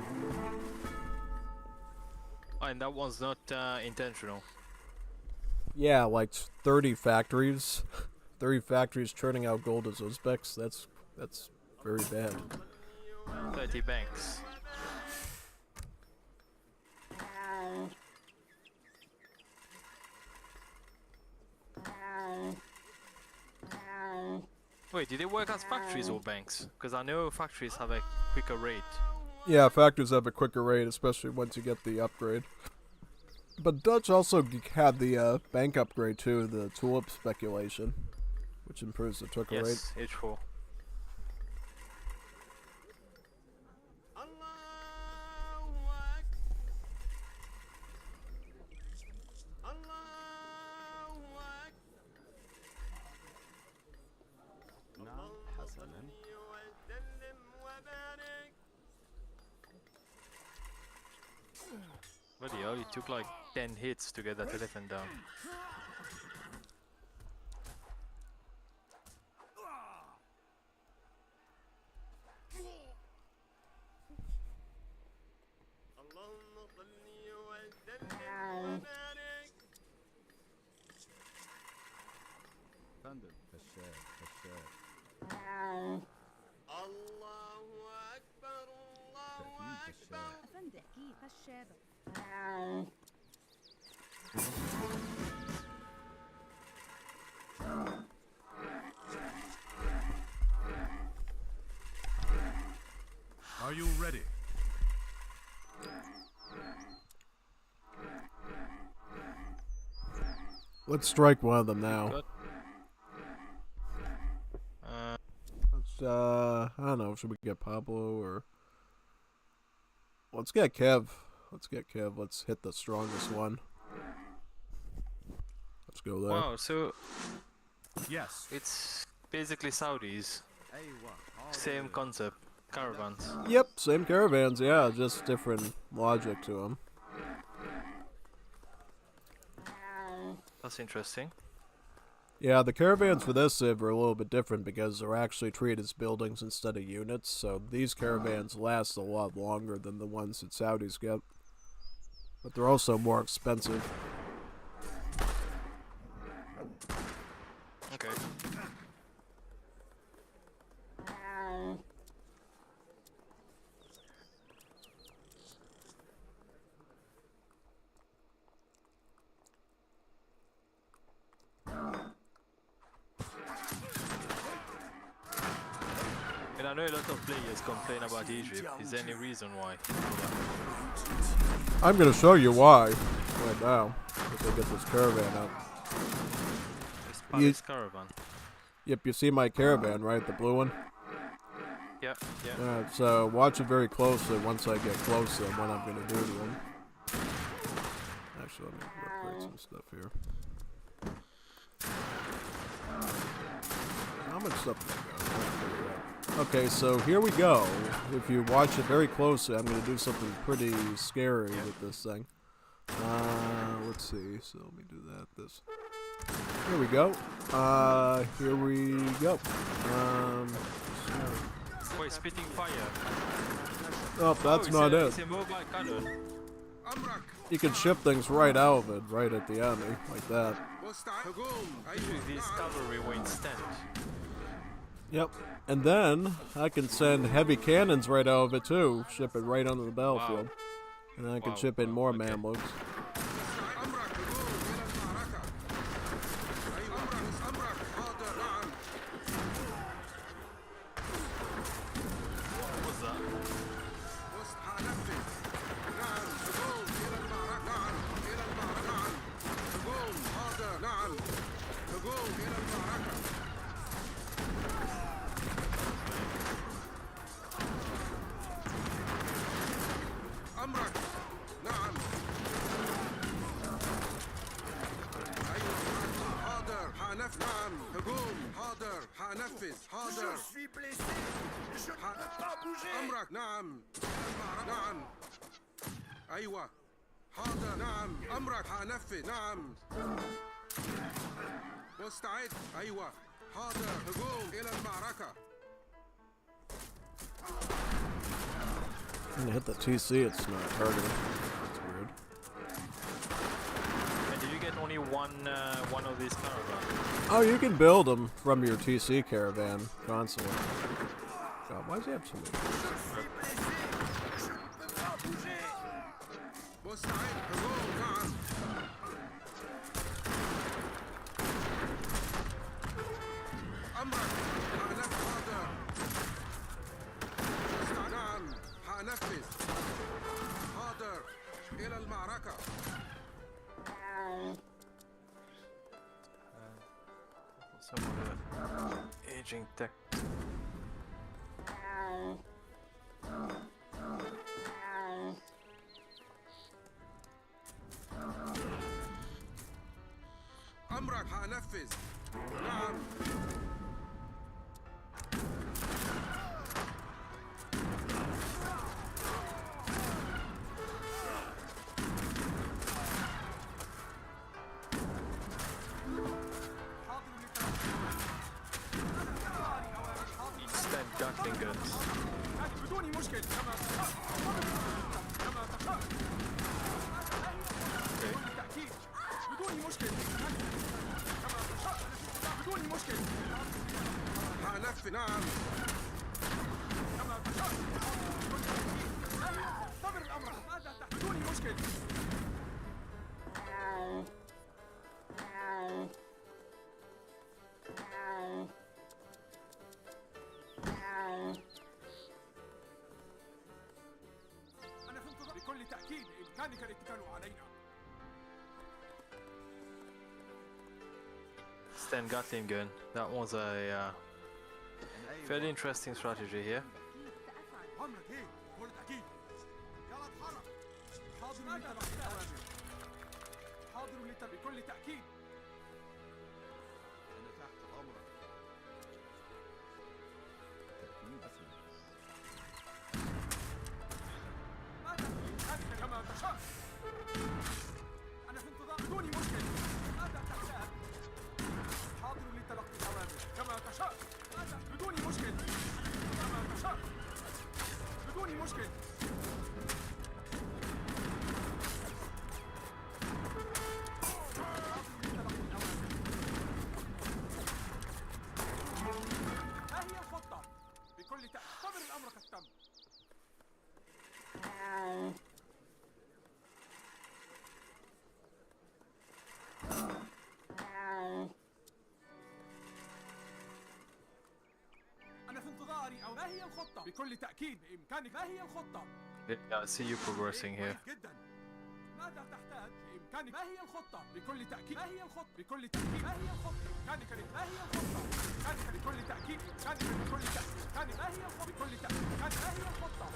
and that was not intentional. Yeah, like 30 factories 30 factories churning out gold as Uzbeks. That's very bad. 30 banks. Wait, did it work as factories or banks? Because I know factories have a quicker rate. Yeah, factories have a quicker rate, especially once you get the upgrade. But Dutch also had the bank upgrade too, the tulip speculation, which improves the trickle rate. Yes, H4. Bloody hell, it took like 10 hits to get that elephant down. Are you ready? Let's strike one of them now. Good. Let's I don't know, should we get Pablo or let's get Kev. Let's hit the strongest one. Let's go there. Wow, so Yes. it's basically Saudis. Same concept. Caravans. Yep, same caravans, yeah, just different logic to them. That's interesting. Yeah, the caravans for this civ are a little bit different because they're actually treated as buildings instead of units, so these caravans last a lot longer than the ones that Saudis get. But they're also more expensive. Okay. And I know a lot of players complain about Egypt. Is there any reason why? I'm gonna show you why right now. If I get this caravan up. Palace caravan. Yep, you see my caravan, right? The blue one? Yeah, yeah. So watch it very closely once I get close to what I'm gonna do to them. Actually, let me upgrade some stuff here. How much stuff do I got? Okay, so here we go. If you watch it very closely, I'm gonna do something pretty scary with this thing. Let's see. So let me do that. This. Here we go. Here we go. Wait, spitting fire. Oh, that's not it. It's a mobile cannon. You can ship things right out of it, right at the enemy, like that. These cavalry won't stand. Yep. And then I can send heavy cannons right out of it too. Ship it right onto the battlefield. Wow. And then I can ship in more Mamluks. أمرك نعم نعم أيوة حاضر نعم أمرك هنفذ نعم مستعد أيوة حاضر هجوم إلى المعركة. I'm gonna hit the TC, it's not targeting. That's weird. And did you get only one of these caravans? Oh, you can build them from your TC caravan constantly. God, why does he have so many? Some of the aging tech. أمرك هنفذ نعم Instant Gatling guns. بدون مشكل كما تشاء بالتأكيد بدون مشكل كما تشاء بدون مشكل هنفذ نعم كما تشاء صبر الأمر ماذا بدون مشكل أنا في انتظار بكل تأكيد بإمكانك الاتكال علينا. Instant Gatling gun. That was a fairly interesting strategy here. أمرك إيه؟ بكل تأكيد. يلا اتحرك. حاضر لتلقي الأوامر. حاضر بكل تأكيد. أنا تحت أمرك. ماذا تريد؟ كما تشاء. أنا في انتظار بدون مشكل. ماذا تشاء؟ حاضر لتلقي الأوامر كما تشاء. ماذا بدون مشكل. كما تشاء. بدون مشكل. ها هي الخطة. بكل تأكيد. صبر الأمر قد تم. أنا في انتظاري أو ما هي الخطة؟ بكل تأكيد بإمكانك. ما هي الخطة؟ Yeah, I see you progressing here. كويس جدا. ماذا تحتاج؟ بإمكانك. ما هي الخطة؟ بكل تأكيد. ما هي الخطة؟ بكل تأكيد. ما هي الخطة؟ بإمكانك. ما هي الخطة؟ بإمكانك بكل تأكيد. بإمكانك بكل تأكيد. بإمكانك. ما هي الخطة؟ بكل تأكيد. بإمكانك. ما هي الخطة؟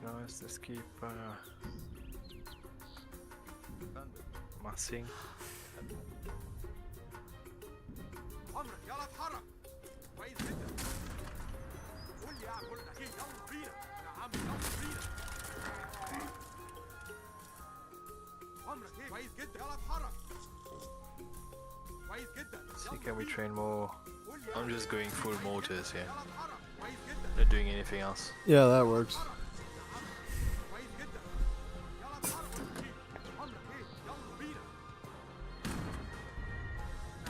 Nice, let's keep massing. عمرك يلا اتحرك. كويس جدا. قول لي اعمل اكيد. يلا بينا. نعم يلا بينا. عمرك ايه؟ كويس جدا. يلا اتحرك. كويس جدا. See, can we train more? I'm just going full motors here. يلا اتحرك. كويس جدا. Not doing anything else. Yeah, that works. كويس جدا. يلا اتحرك. عمرك ايه؟ يلا بينا.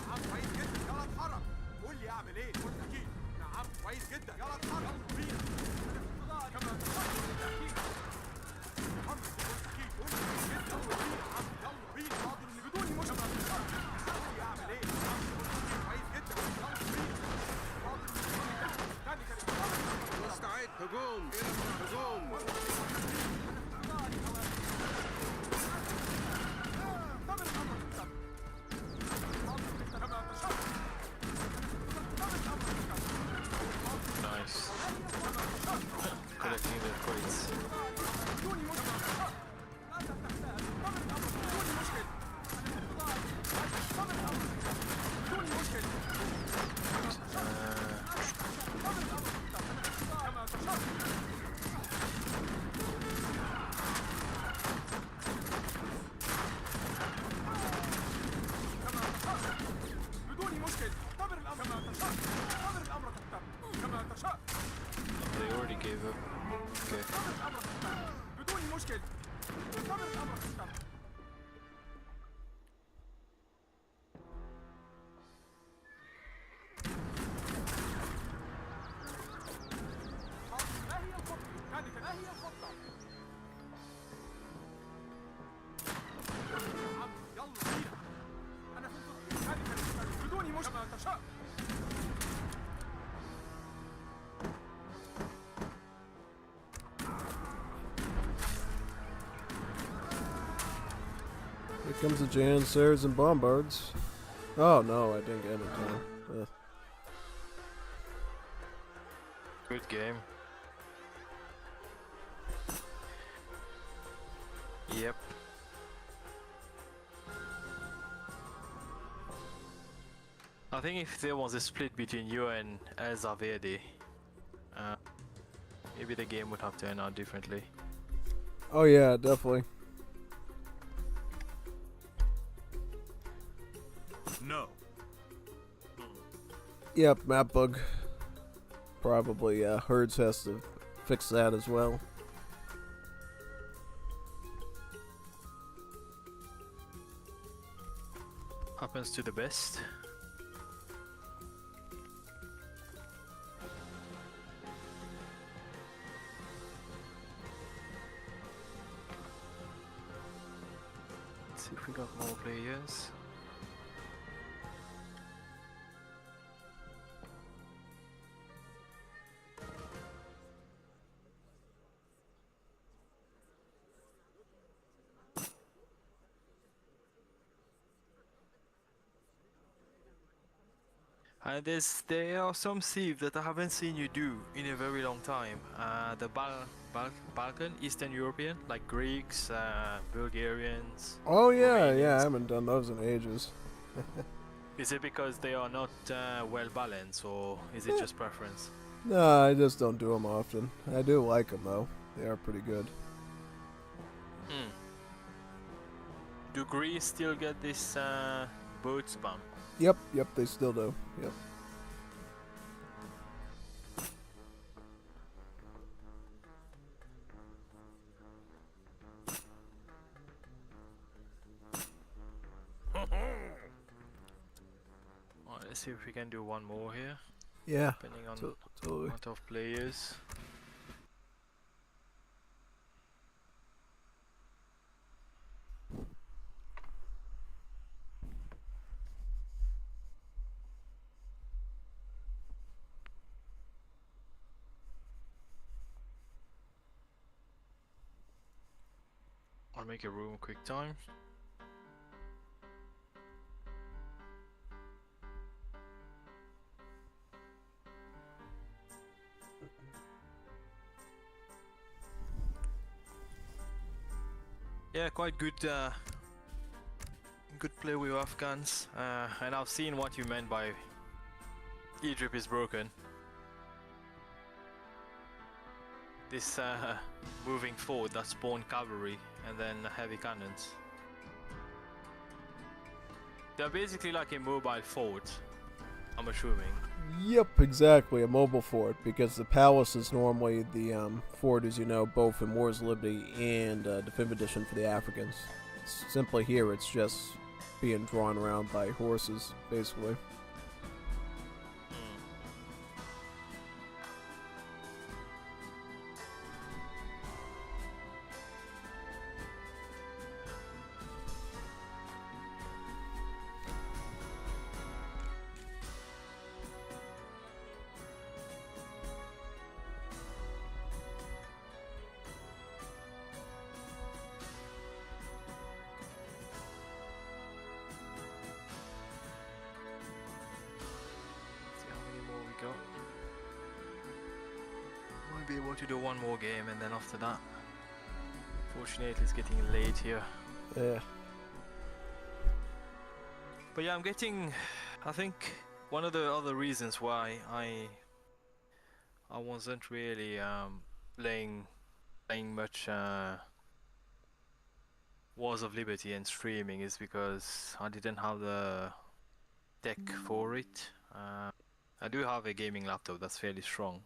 نعم كويس جدا. يلا اتحرك. قول لي اعمل ايه؟ قول اكيد. نعم كويس جدا. يلا اتحرك. يلا بينا. كما تفضل بالتأكيد. عمرك قول اكيد. قول لي جدا. يلا بينا. يلا بينا. حاضر اللي بدون مشكلة. قول لي اعمل ايه؟ كويس جدا. يلا بينا. حاضر اللي بدون مشكلة. مستعد. هجوم. هجوم. Nice. Collecting the credits. بدون مشكل. اعتبر الامر كما تشاء. اعتبر الامر كما تشاء. They already gave up. Okay. اعتبر الامر بدون مشكل. اعتبر الامر ما هي الخطة؟ ما هي الخطة؟ نعم يلا بينا. أنا في انتظار. بدون مشكلة. كما تشاء. Here comes the Janissaries and Bombards. Oh no, I didn't get it in time. Ugh. Good game. Yep. I think if there was a split between you and El Zavedi, maybe the game would have turned out differently. Oh yeah, definitely. No. Yep, map bug. Probably Herds has to fix that as well. Happens to the best. Let's see if we got more players. And there are some thieves that I haven't seen you do in a very long time. The Balkan, Eastern European, like Greeks, Bulgarians. Oh yeah, Romanians. yeah, I haven't done those in ages. Is it because they are not well balanced, or is it just preference? No, I just don't do them often. I do like them though. They are pretty good. Do Greece still get this boat spam? Yep, they still do. Yep. Alright, let's see if we can do one more here. Yeah, Depending on totally. amount of players. I'll make a room quick time. Yeah, quite good good play with Afghans, and I've seen what you meant by Egypt is broken. This moving forward that spawned cavalry and then heavy cannons. They're basically like a mobile fort, I'm assuming. Yep, exactly, a mobile fort, because the palace is normally the fort, as you know, both in War's Liberty and Definitive Edition for the Africans. Simply here, it's just being drawn around by horses, basically. Might be able to do one more game and then after that. Fortunately it's getting late here. Yeah. But yeah, I'm getting, I think one of the other reasons why I wasn't really playing much Wars of Liberty and streaming is because I didn't have the deck for it. I do have a gaming laptop that's fairly strong.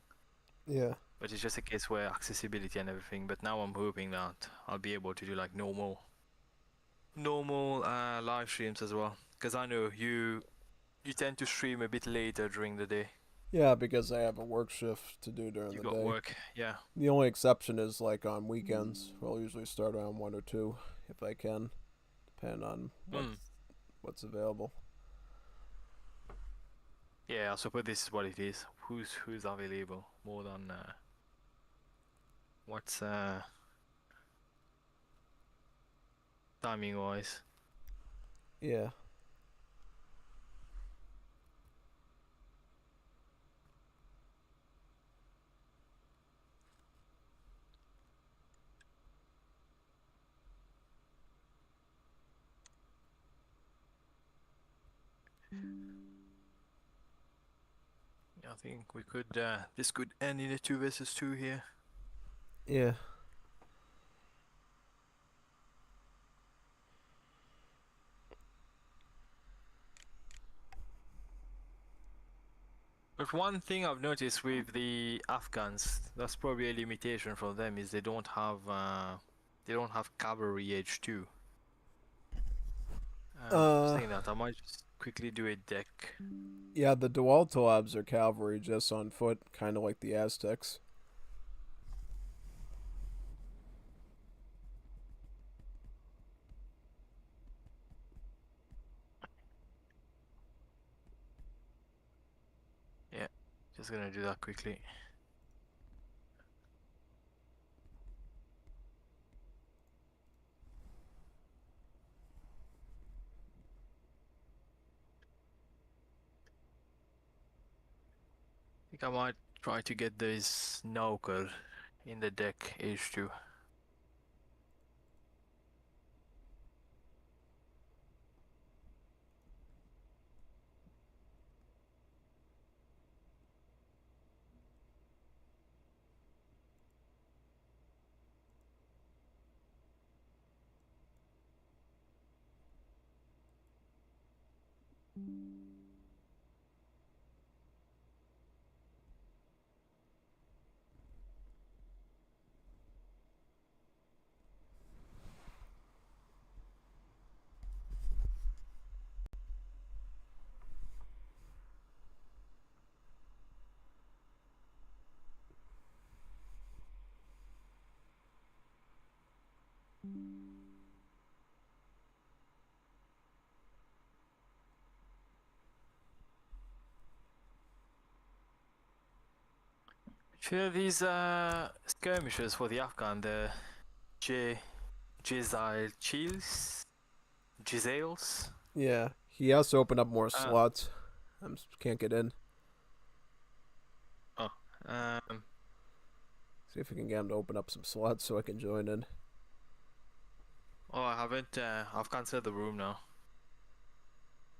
Yeah. But it's just a case where accessibility and everything. But now I'm hoping that I'll be able to do like normal live streams as well. Because I know you tend to stream a bit later during the day. Yeah, because I have a work shift to do during You the got day. work, yeah. The only exception is like on weekends. I'll usually start around 1 or 2 if I can, depending on what's available. Yeah, I suppose this is what it is. Who's available more than what's timing wise. Yeah. I think we could this could end in a 2 versus 2 here. Yeah. But one thing I've noticed with the Afghans, that's probably a limitation for them, is they don't have cavalry age 2. Saying that, I might just quickly do a deck. Yeah, the Dualtalabs are cavalry just on foot, kind of like the Aztecs. Yeah, just gonna do that quickly. I think I might try to get this Nauker in the deck age 2. Sure, these skirmishers for the Afghan, the Gisales. Yeah, he has to open up more slots. I can't get in. Oh, See if we can get him to open up some slots so I can join in. oh, I haven't. I've cancelled the room now.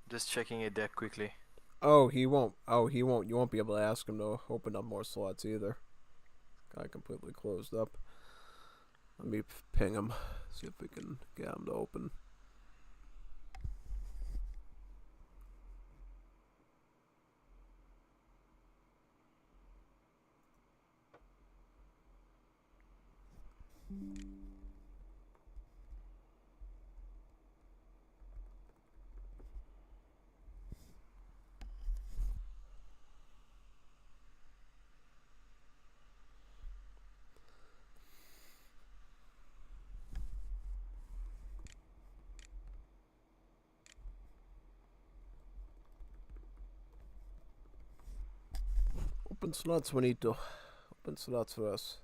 Just checking a deck quickly. Oh, he won't. Oh, he won't. You won't be able to ask him to open up more slots either. Guy completely closed up. Let me ping him. See if we can get him to open. Open slots, Juanito. Open slots for us.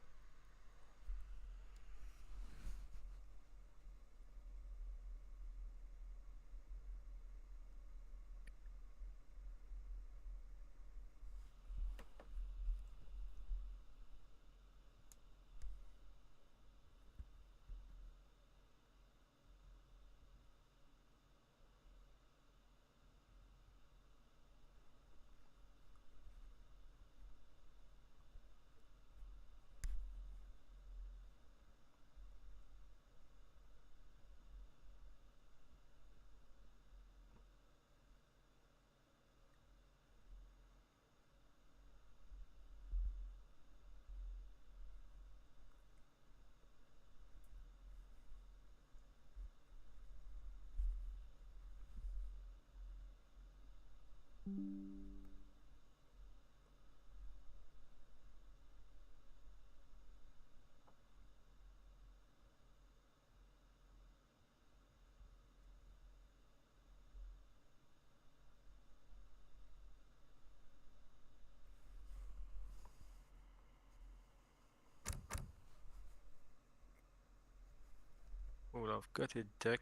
Oh, I've got a deck.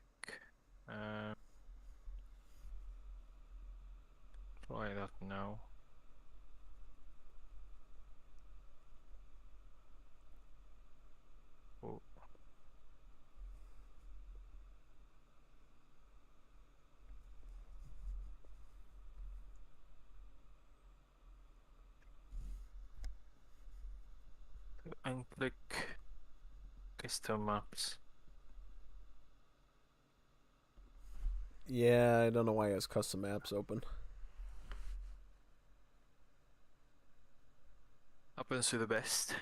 Try that now. Oh. And click custom maps. Yeah, I don't know why he has custom apps open. Happens to the best.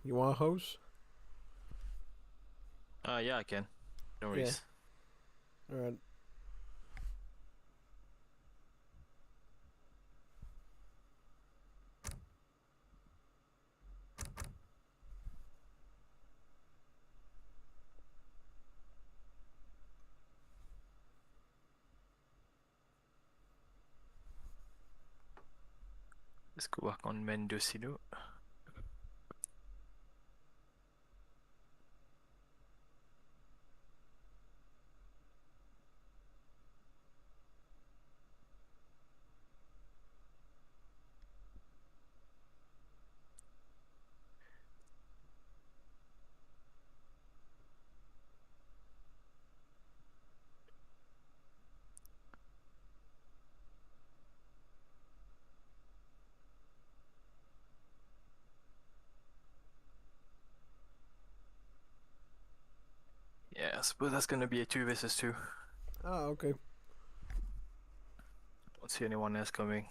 You want a host? Yeah, I can. No worries. Yeah. Alright. Let's go back on Mendocino. Yeah, I suppose that's gonna be a 2 versus 2. Oh, okay. Don't see anyone else coming.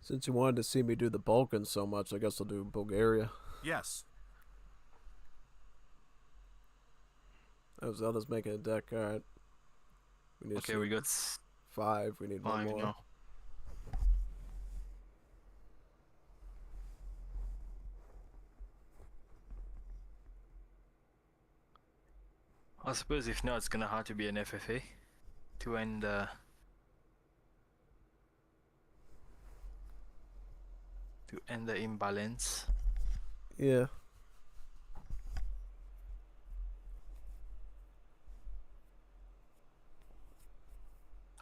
Since you wanted to see me do the Balkans so much, I guess I'll do Bulgaria. Yes. Oh, Zelda's making a deck. Alright. We need Okay, we got 5. We need one 5 more. now. I suppose if not, it's gonna have to be an FFA to end the imbalance. Yeah.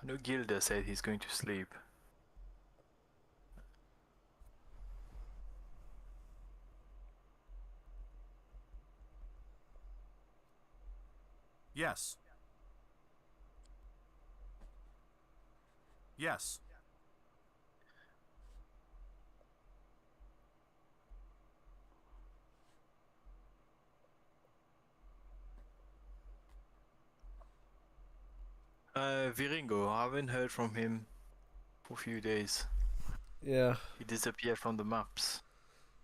I know Gilda said he's going to sleep. Yes. Yes. Viringo, I haven't heard from him for a few days. Yeah. He disappeared from the maps.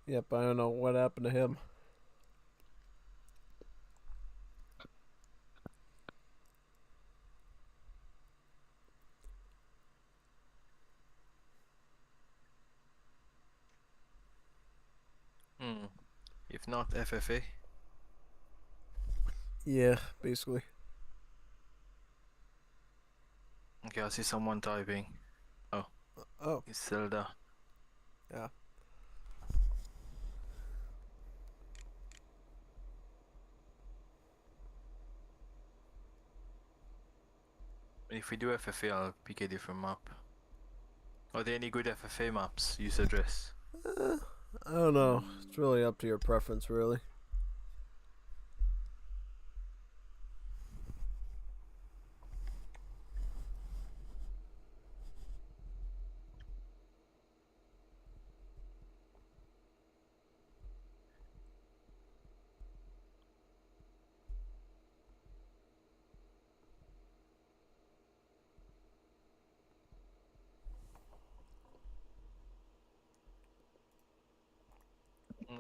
Yep, I don't know what happened to him. If not FFA. Yeah, basically. Okay, I see someone typing. Oh, It's Zelda. yeah. If we do FFA, I'll pick a different map. Are there any good FFA maps you suggest? I don't know. It's really up to your preference, really.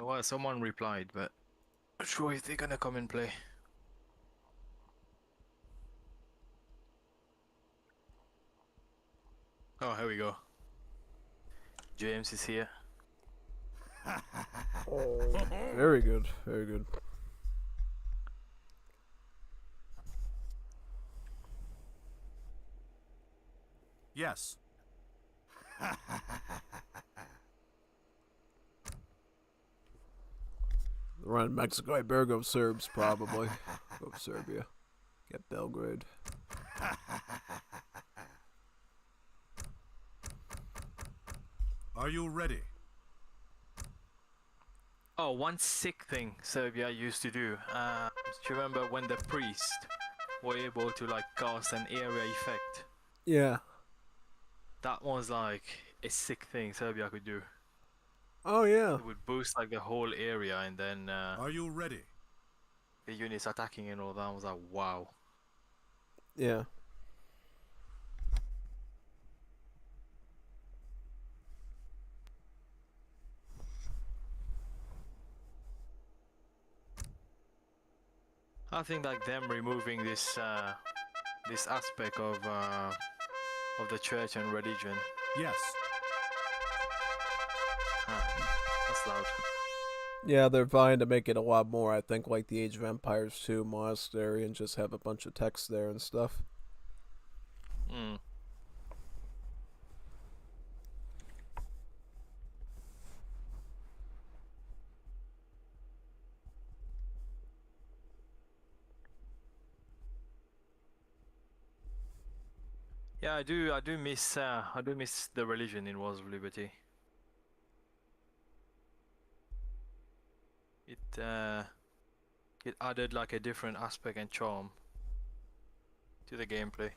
Well, someone replied, but not sure if they're gonna come and play. Oh, here we go. James is here. Very good. Very good. Yes. Run Mexico. I better go Serbs, probably. Go Serbia. Get Belgrade. Are you ready? Oh, one sick thing Serbia used to do. Do you remember when the priest were able to like cast an area effect? Yeah. That was like a sick thing Serbia could do. Oh, yeah. It would boost like the whole area, and then Are you ready? the units attacking and all that. I was like, wow. Yeah. I think like them removing this this aspect of the church and religion. Yes. That's loud. Yeah, they're vying to make it a lot more, I think, like the Age of Empires 2 monastery and just have a bunch of text there and stuff. Yeah, I do miss the religion in Wars of Liberty. It added like a different aspect and charm to the gameplay.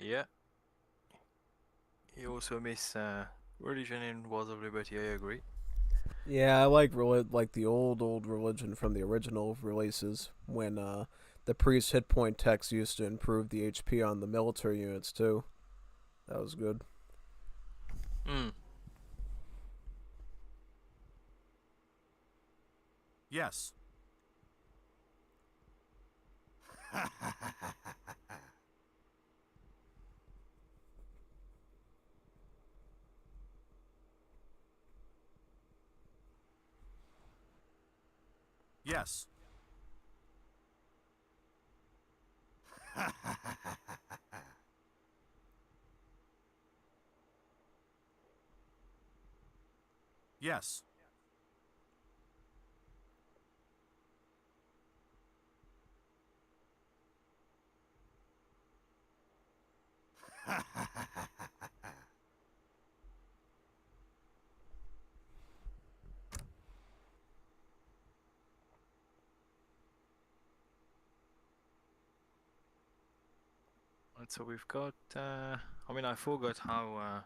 Yeah. You also miss religion in Wars of Liberty. I agree. Yeah, I like like the old religion from the original releases when the priest's hit point text used to improve the HP on the military units too. That was good. Mm. Yes. Yes. Yes. And so we've got. I mean, I forgot how.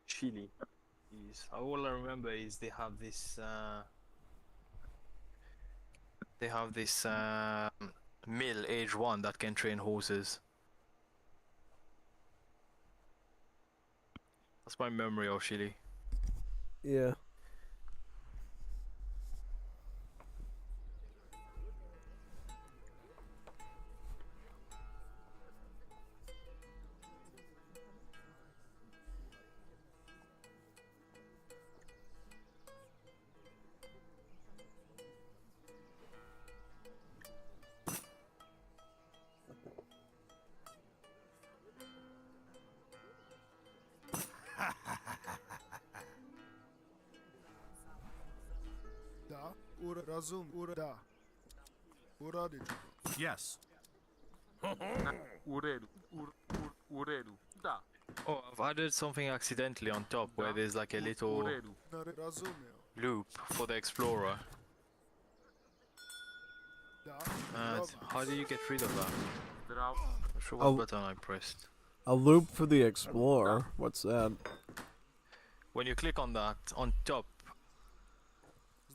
Chile is. All I remember is they have this. They have this mill age 1 that can train horses. That's my memory of Chile. Yeah. Da, ura razum, ura da. Uradici. Yes. Uredu. Uredu. Da. Oh, I've added something accidentally on top where there's like a little Uredu. Nare razumeo. loop for the explorer. Da, How do you get rid of that? Zdrav. Not sure what Oh. button I pressed. A loop for the explorer. What's that? When you click on that on top,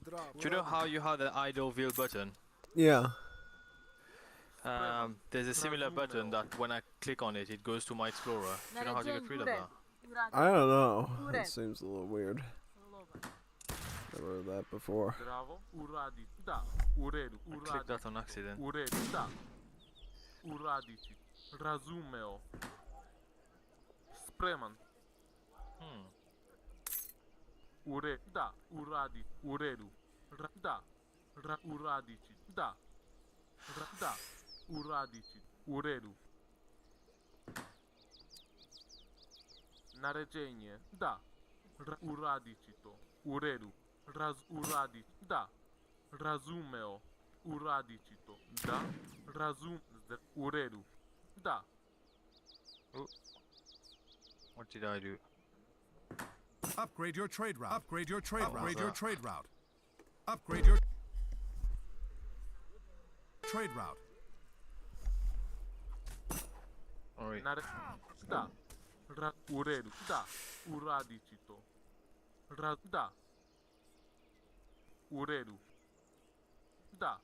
zdrav. do you know how you have the idle wheel button? Yeah. There's a similar button that when I click on it, it goes to my explorer. Do you know how to get rid of that? I don't know. That seems a little weird. Never heard that before. Zdravo. Uradi. Da. Uredu. I clicked that on accident. Uredu. Da. Uradici. Razumeo. Spreman. Ure. Da. Uradi. Uredu. Da. Uradici. Da. Da. Uradici. Uredu. Naređenje. Da. Uradici to. Uredu. Uradici. Da. Razumeo. Uradici to. Da. Uredu. Da. What did I do? Upgrade your trade route. Upgrade your trade route. Upgrade your trade route. Upgrade your trade route. Alright. Da. Uredu. Da. Uradici to. Da. Uredu. Da.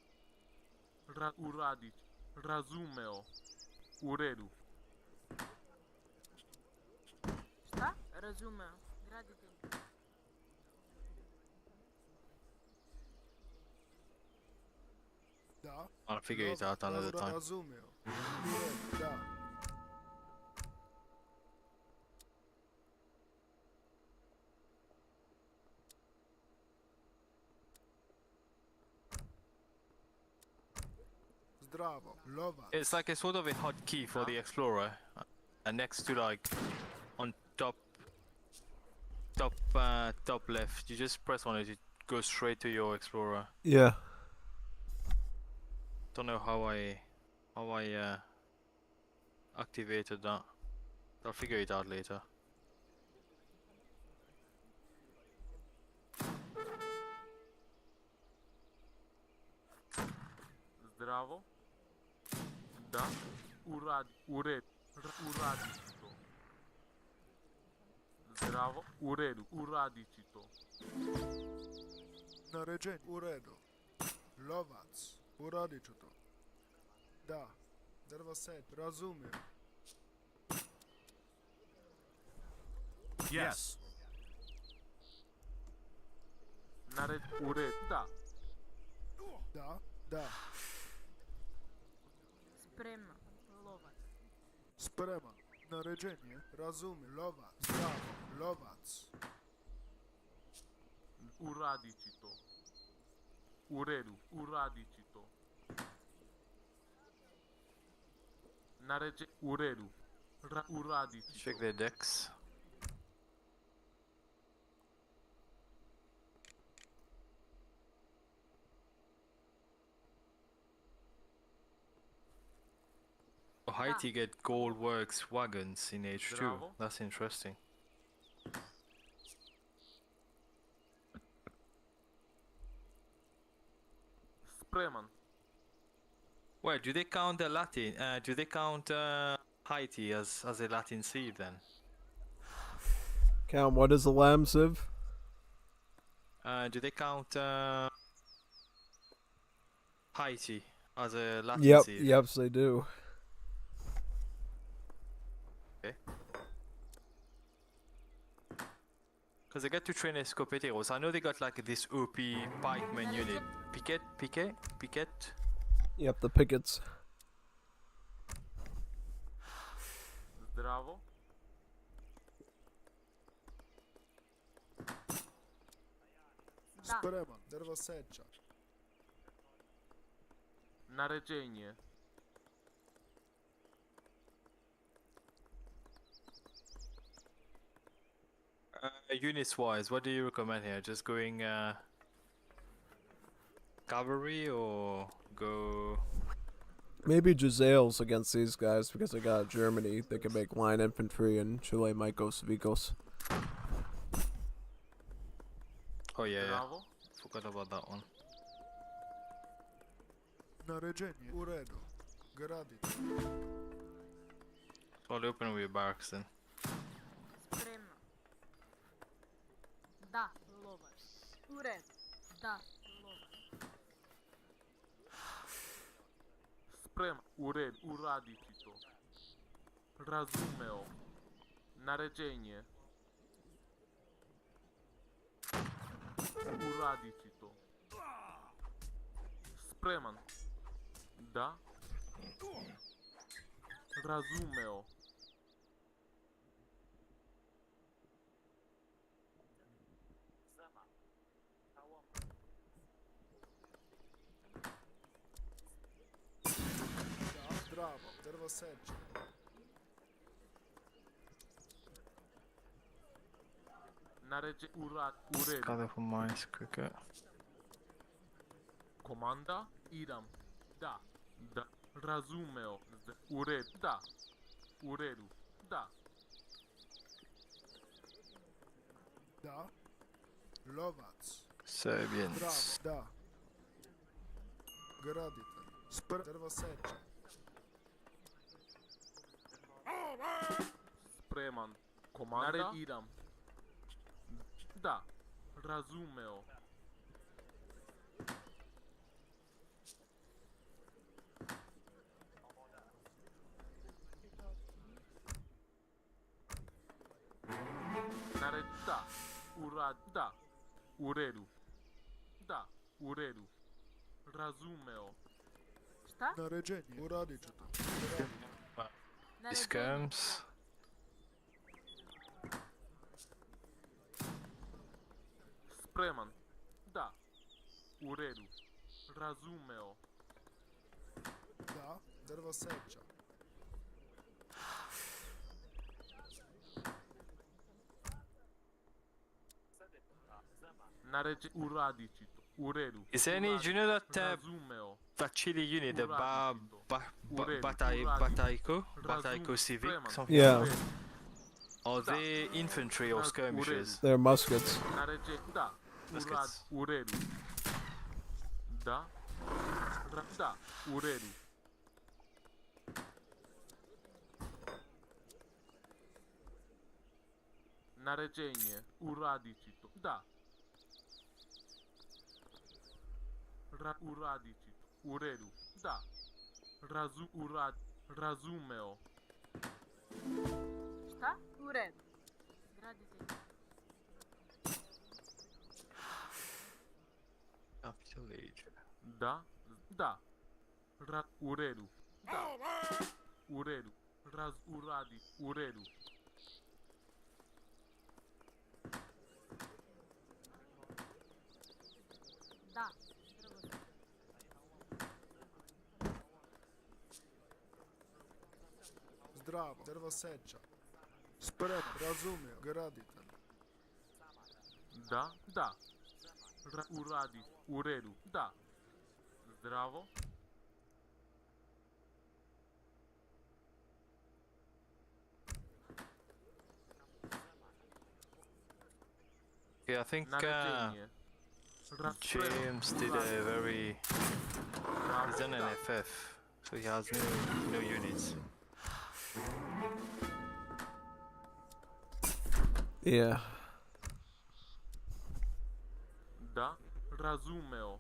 Uradici. Razumeo. Uredu. Šta? Razumeo. Graditelj. Da. I'll figure it out another time. Razumeo. Uredu. Da. Zdravo. Lova. It's like a sort of a hotkey for the explorer, and next to like on top left, you just press on it. It goes straight to your explorer. Yeah. Don't know how I activated that. I'll figure it out later. Zdravo. Da? Uradit to. Zdravo, u redu, uradit ću to. Naređenje, u redu. Lovac, uradit ću to. Da, drva sed, razumijem. Yes. U redu, da. Da, da. Spremna. Lovac. Spreman. Naređenje, razumijem. Lovac, bravo, lovac. Uradit ću to. U redu, uradit ću to. U redu. Uradit ću Check to. their decks. Oh, Haiti get gold works wagons in H2. Bravo. That's interesting. Spreman. Wait, do they count the Latin? Do they count Haiti as a Latin sieve then? Count what is a lamb sieve? Do they count Haiti as a Latin Yep, sieve? yes they do. Okay. Because they get to train escopeteros. I know they got like this OP pikeman unit. Piquet? Yep, the pickets. Zdravo. Da. Spreman, drva seča. Naređenje. Units wise, what do you recommend here? Just going cavalry or go? Maybe Giselles against these guys because they got Germany. They can make line infantry and Chile might go civicos. Oh yeah, Bravo. forgot about that one. Naređenje, u redu. Gradite. So I'll open with your barracks then. Spremna. Da. Lovac. U redu. Da. Lovac. Spreman. U redu, uradit ću to. Razumeo. Naređenje. Uradit ću to. Spreman. Da. Razumeo. Da, bravo, drva seča. U redu. Gather for mines, cricket. Komanda, idam. Da. Da. Razumeo. U redu. Da. U redu. Da. Da. Lovac. Serbians. Bravo, da. Gradite. Drva seča. Spreman. Komanda, idam. Da. Razumeo. Da. Da. U redu. Da. U redu. Razumeo. Šta? Naređenje, uradit ću to. These skirms. Spreman. Da. U redu. Razumeo. Da, drva seča. Uradit ću to. U redu. Is there any? Do you know that Razumeo. that Chile unit, the Uredu. Bataico Civic, Spreman. something? Yeah, Are they infantry or skirmishers? they're muskets. Da. Muskets. U redu. Da. Da. U redu. Naređenje. Uraditi to. Da. Uraditi to. U redu. Da. Razumeo. Šta? U redu. Graditelj. Calculator. Da. Da. U redu. Da. U redu. Uradi. U redu. Da. Zdravo, drvoseča. Sprem, razumio, graditelj. Da. Da. Uradi. U redu. Da. Zdravo. Okay, I think Naređenje. James did a very. He's done an FF, so he has new units. Yeah. Da. Razumeo.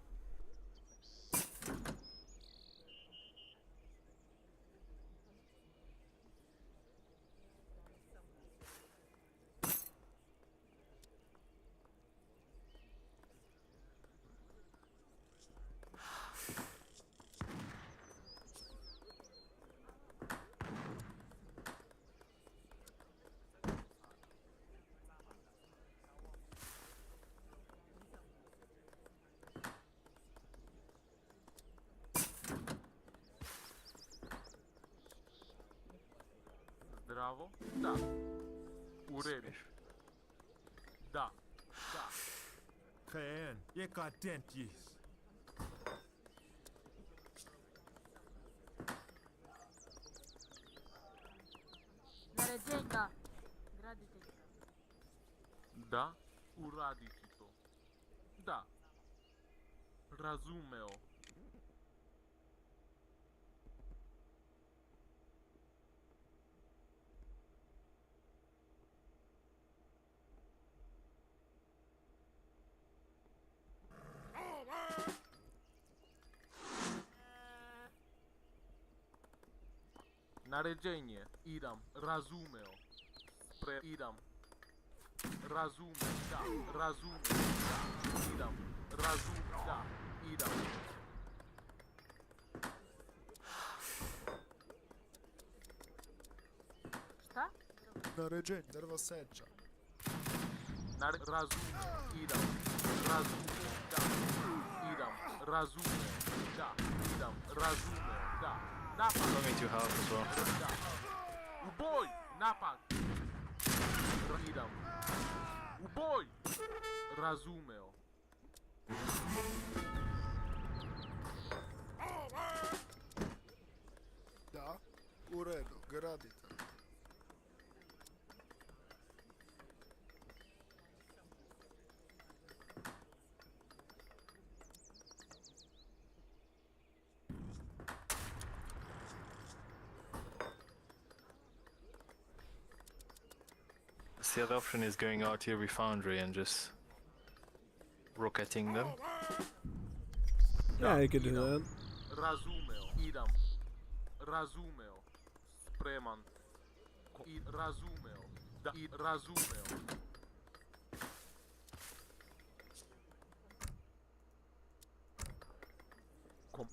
Zdravo. Da. U redu. Da. Da. Geen, je kan tentjes. Naređenje. Da. Graditelj. Da. Uraditi to. Da. Razumeo. Naređenje. Idam. Razumeo. Idam. Razumem. Da. Razumem. Da. Idam. Razumem. Da. Idam. Šta? Naređenje, drvoseča. Razumem. Idam. Razumem. Da. Idam. Razumem. Da. Idam. Razumem. Da. Napad. Coming to help as well. Da. U boj. Napad. Idam. U boj. Razumeo. Da, u redu, graditelj. The other option is going out to every foundry and just rocketing them. Yeah, you could do that. Razumeo. Idam. Razumeo. Spreman. Razumeo. Da. Razumeo.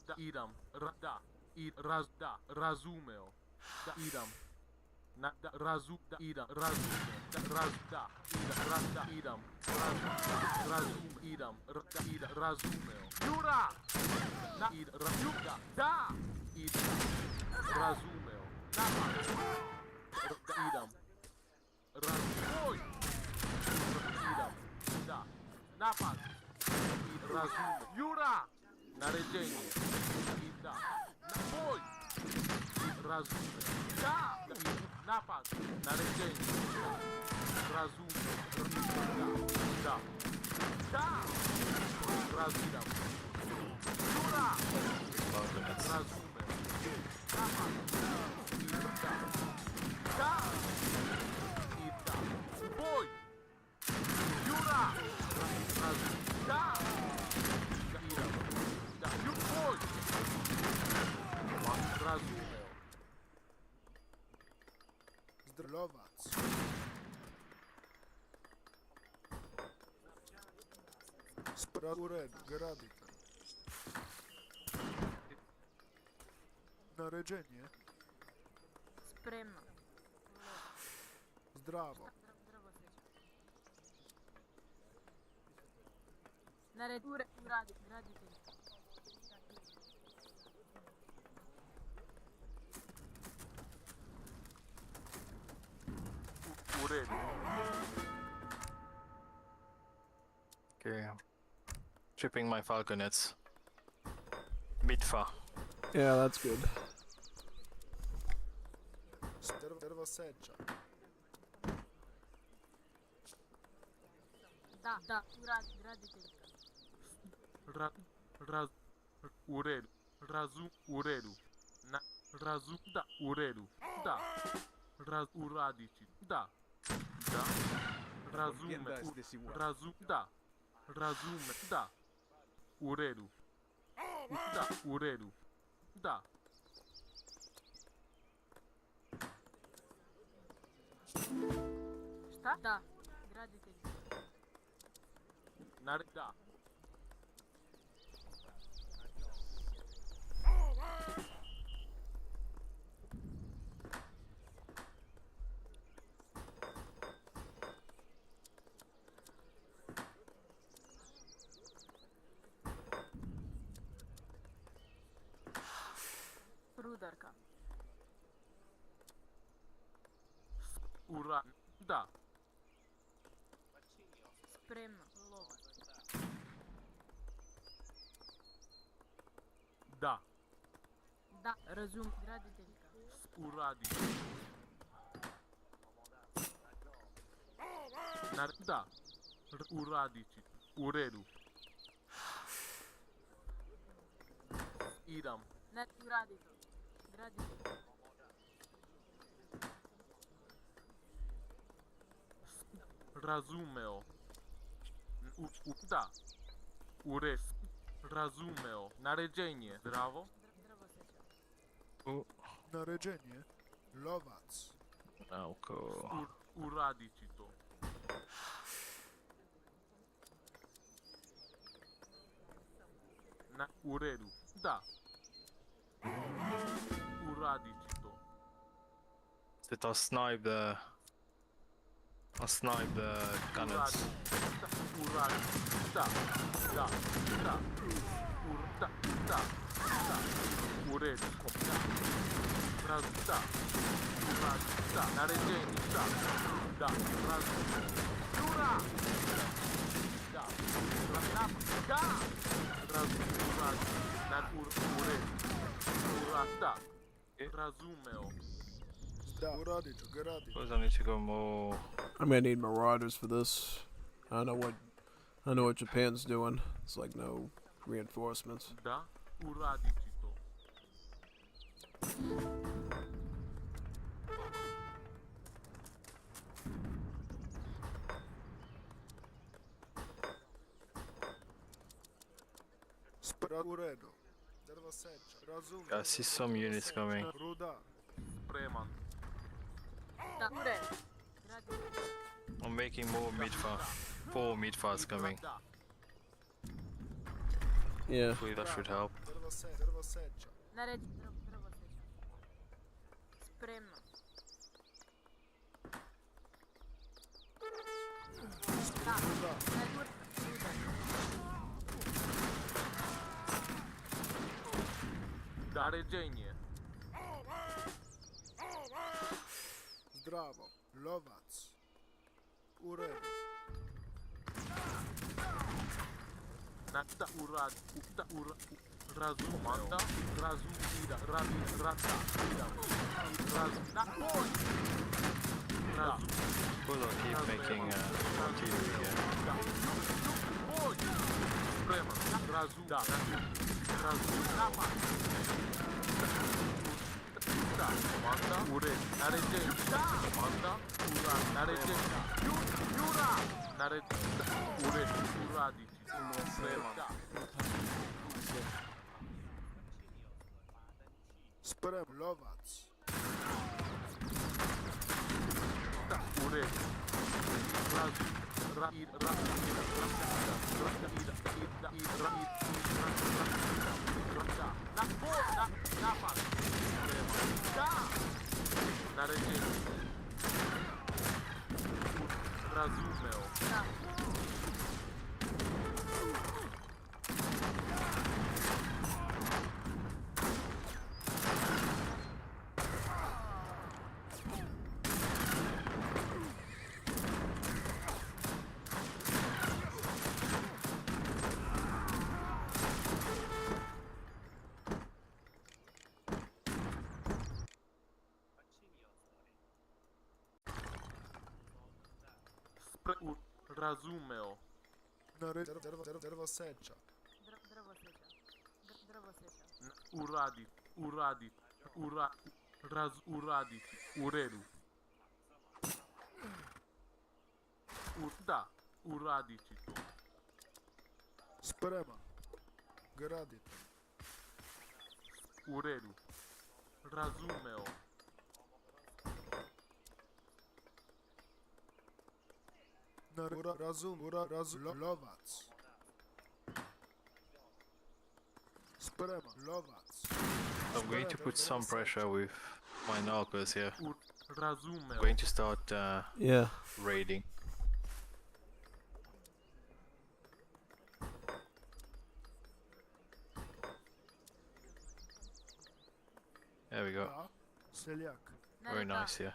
Da. Idam. Da. Da. Razumeo. Da. Idam. Da. Da. Idam. Razumeo. Da. Idam. Idam. Razumeo. Jura! Da. Jura! Da! Idam. Razumeo. Napad. Idam. Razumoj. Idam. Da. Napad. Razumeo. Jura! Naređenje. Da. Boj. Razumeo. Da. Napad. Naređenje. Razumeo. Da. Da. Razidam. Jura! Razumeo. Napad. Da. Da. I da. Boj. U redu, gradite. Naređenje. Spremno. Zdravo. Zdravo se. Nared, graditelj. U redu. Okay. Shipping my falconets. Mitfa. Yeah, that's good. Drvo seča. Da, graditelj. U redu. U redu. Da, u redu. Da. Uradići. Da. Razume. Da. Razume. Da. U redu. Da, u redu. Da. Šta? Da, graditelj. Da. Rudarka. Da. Spremno. Lovac. Da. Da, razum. Graditeljka. Uradi. Da. Uradići. U redu. Idam. Ne, uradi to. Graditelj. Razumeo. Da. U redu. Razumeo. Naređenje. Zdravo. Zdravo seća. Naređenje. Lovac. Nauko. Uradići to. U redu. Da. Uradići to. That I'll snipe the cannons. Uradi. Da. Da. Da. Da. Da. Da. U redu. Da. Da. Uradi. Da. Naređenje. Da. Da. Razum. Jura! Da. Da. Razum. Uradi. U redu. Da. Razumeo. Da, uradit ću, gradit. Suppose I need to go more. I'm gonna need marauders for this. I know what Japan's doing. It's like no reinforcements. Da. Uradići to. U redu. Drvo seča. Razum. I see some units coming. Ruda. Spreman. Da, u redu. Graditelj. I'm making more midfar. 4 midfars coming. Da. Yeah. Hopefully that should help. Drvo seča. Naredi. Zdravo seća. Spremno. Da. Naređenje. Zdravo. Lovac. U redu. Da uradi. Da uradi. Razumanda. Razumida. Rata. Da. Boj. Razum. Suppose I'll keep making artillery here. Da. Boj. Spreman. Razum. Da. Razum. Napad. Da. Komanda. U redu. Naređenje. Da. Komanda. Uradi. Naređenje. Jura. Naređenje. U redu. Uradići. Spreman. Da. Sprem. Lovac. Da. U redu. Razum. Razumeo. Drvo seča. Uradit. Uradit. U redu. Da, uradit ću to. Sprema. Gradite. U redu. Razumeo. Lovac. Sprema. Lovac. I'm going to put some pressure with my knuckles here. Razumeo. I'm going to start Yeah. raiding. There we go. Da. Seljak. Very nice here.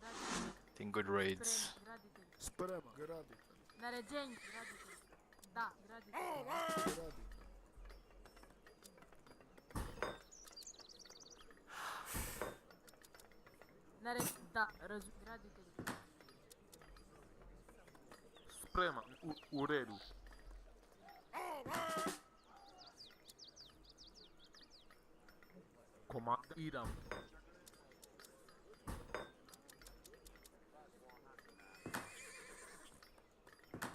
I think good raids. Sprema. Gradite. Naređenje. Da, gradite. Gradite. Da, gradite. Spreman. U redu. Komandiram.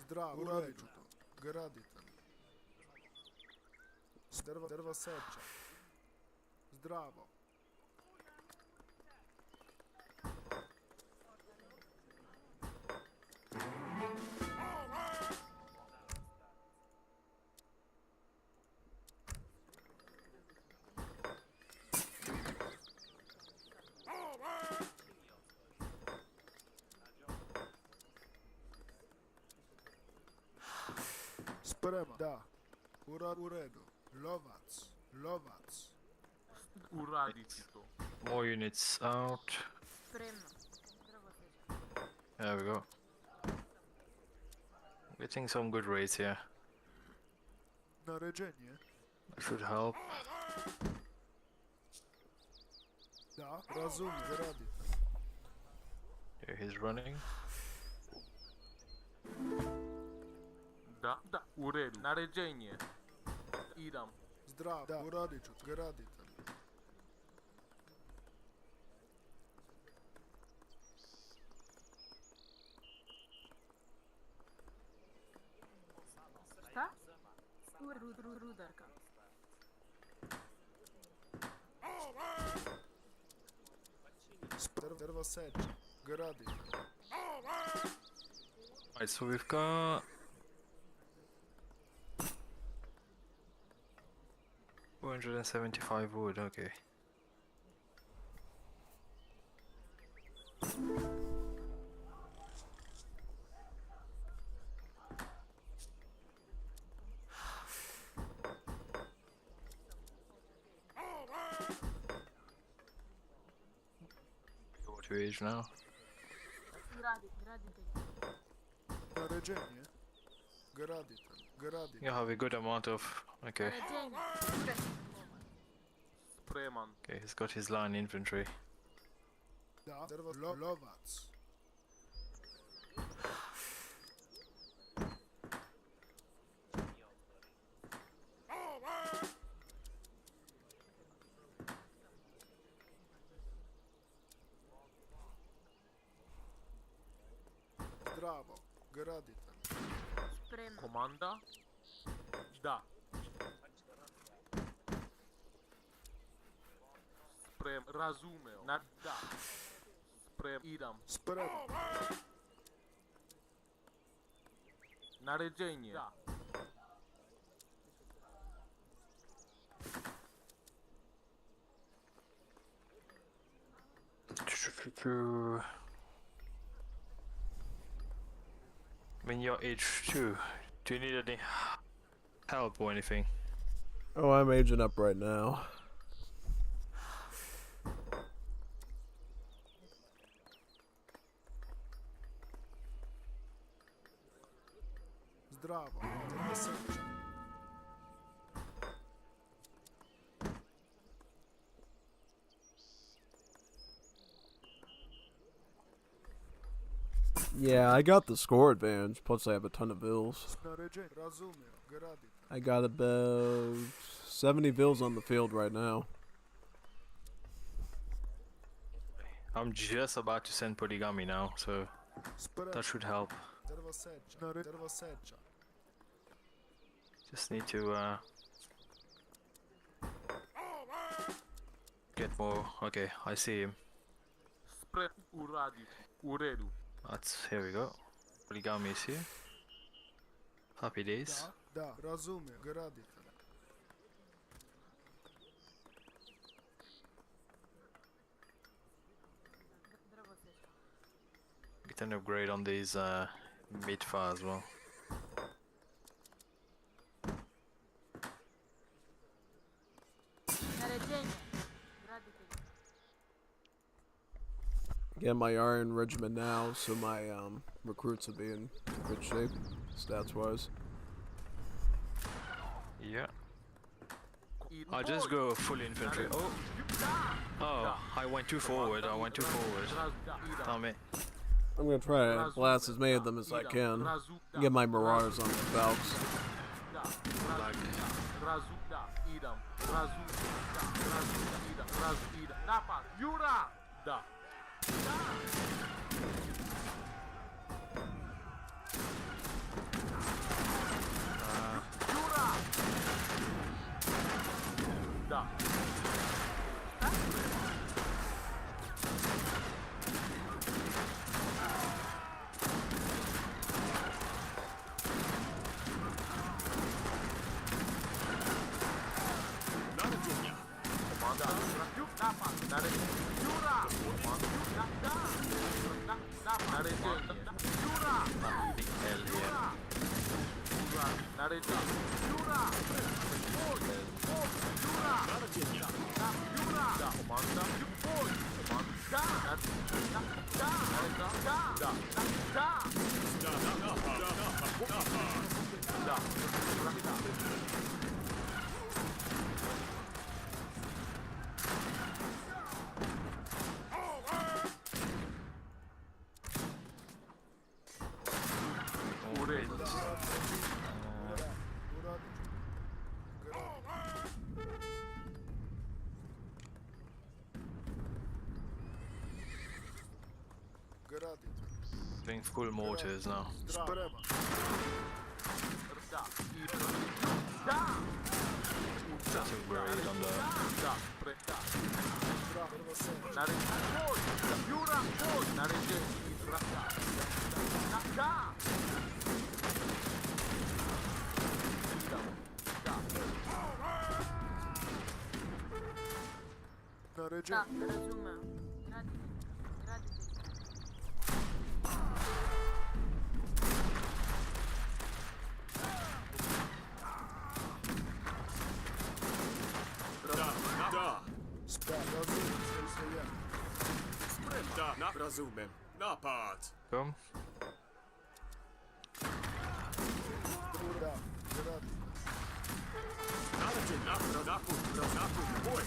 Zdravo. Uradit ću to. Gradite. Drva seča. Zdravo. Sprema. Da. U redu. Lovac. Uradit ću to. More units out. Spremno. There we go. Getting some good raids here. Naređenje. That should help. Da. Gradite. Here he's running. Da, u redu. Naređenje. Idam. Zdravo. Da. Uradit ću to. Gradite. Šta? Rudarka. Drva seča. Gradite. Alright, so we've got 475 wood, okay. Go to age now. Gradite. Naređenje. Gradite. You have a good amount of. Okay. Naređenje. Spreman. Okay, he's got his line infantry. Da. Lovac. Zdravo. Gradite. Spremno. Komanda. Da. Razumeo. Da. Idam. Sprema. Naređenje. Da. When you're age 2, do you need any help or anything? Oh, I'm aging up right now. Zdravo. Drva seča. Yeah, I got the score advantage. Plus, I have a ton of vills. I got about 70 vills on the field right now. I'm just about to send polygamy now, so that should help. Just need to get more. Okay, I see him. Spre uradit. Uredu. That's here we go. Polygamy is here. Happy days. Get an upgrade on these mid-far as well. Get my Iron Regiment now, so my recruits will be in good shape, stats-wise. Yeah. I'll just go full infantry. Oh! Oh, I went too forward, Damn it. I'm gonna try to blast as many of them as I can. Get my Marauders on the Falcons. Like, doing full mortars now. That's a grade on the... Rozumiem. Napad! Boom. Boj!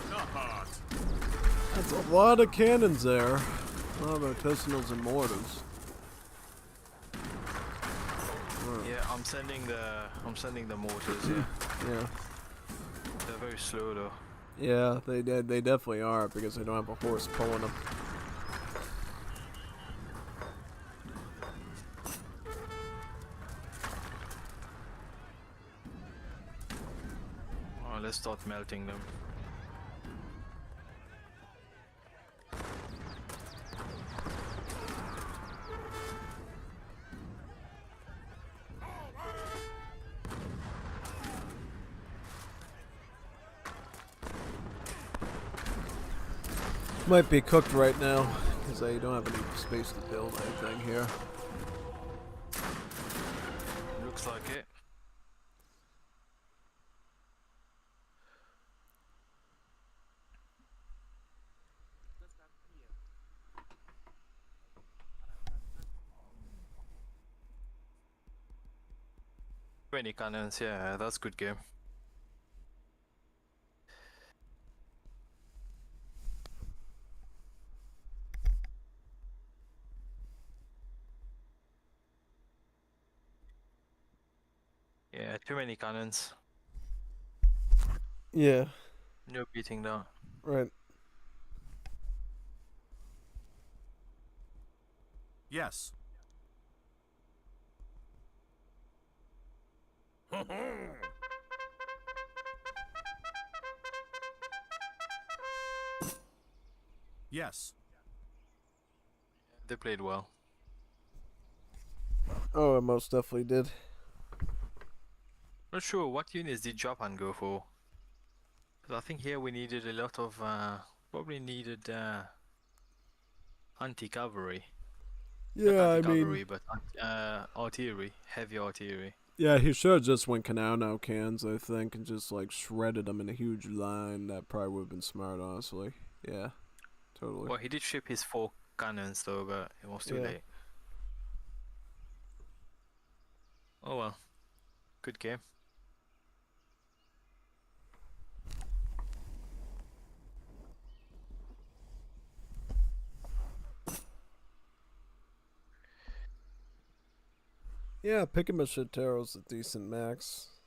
Napad! That's a lot of cannons there. A lot of artisanals and mortars. Yeah, I'm sending the mortars, yeah. Yeah. They're very slow though. Yeah, they definitely are because they don't have a horse pulling them. Oh, let's start melting them. Might be cooked right now because I don't have any space to build anything here. Looks like it. 20 cannons, yeah, that's good game. Yeah, too many cannons. Yeah. No beating that. Right. Yes. Yes. They played well. Oh, it most definitely did. Not sure what units did Japan go for. 'Cause I think here we needed a lot of probably needed anti-cavalry. Not Yeah, I anti-cavalry, mean, but artillery, heavy artillery. yeah, he should have just went Canal cans, I think, and just like shredded them in a huge line. That probably would have been smart, honestly. Yeah, totally. Well, he did ship his 4 cannons though, but it was too Yeah. late. Oh well, good game. Yeah, Picket Musketeers a decent max.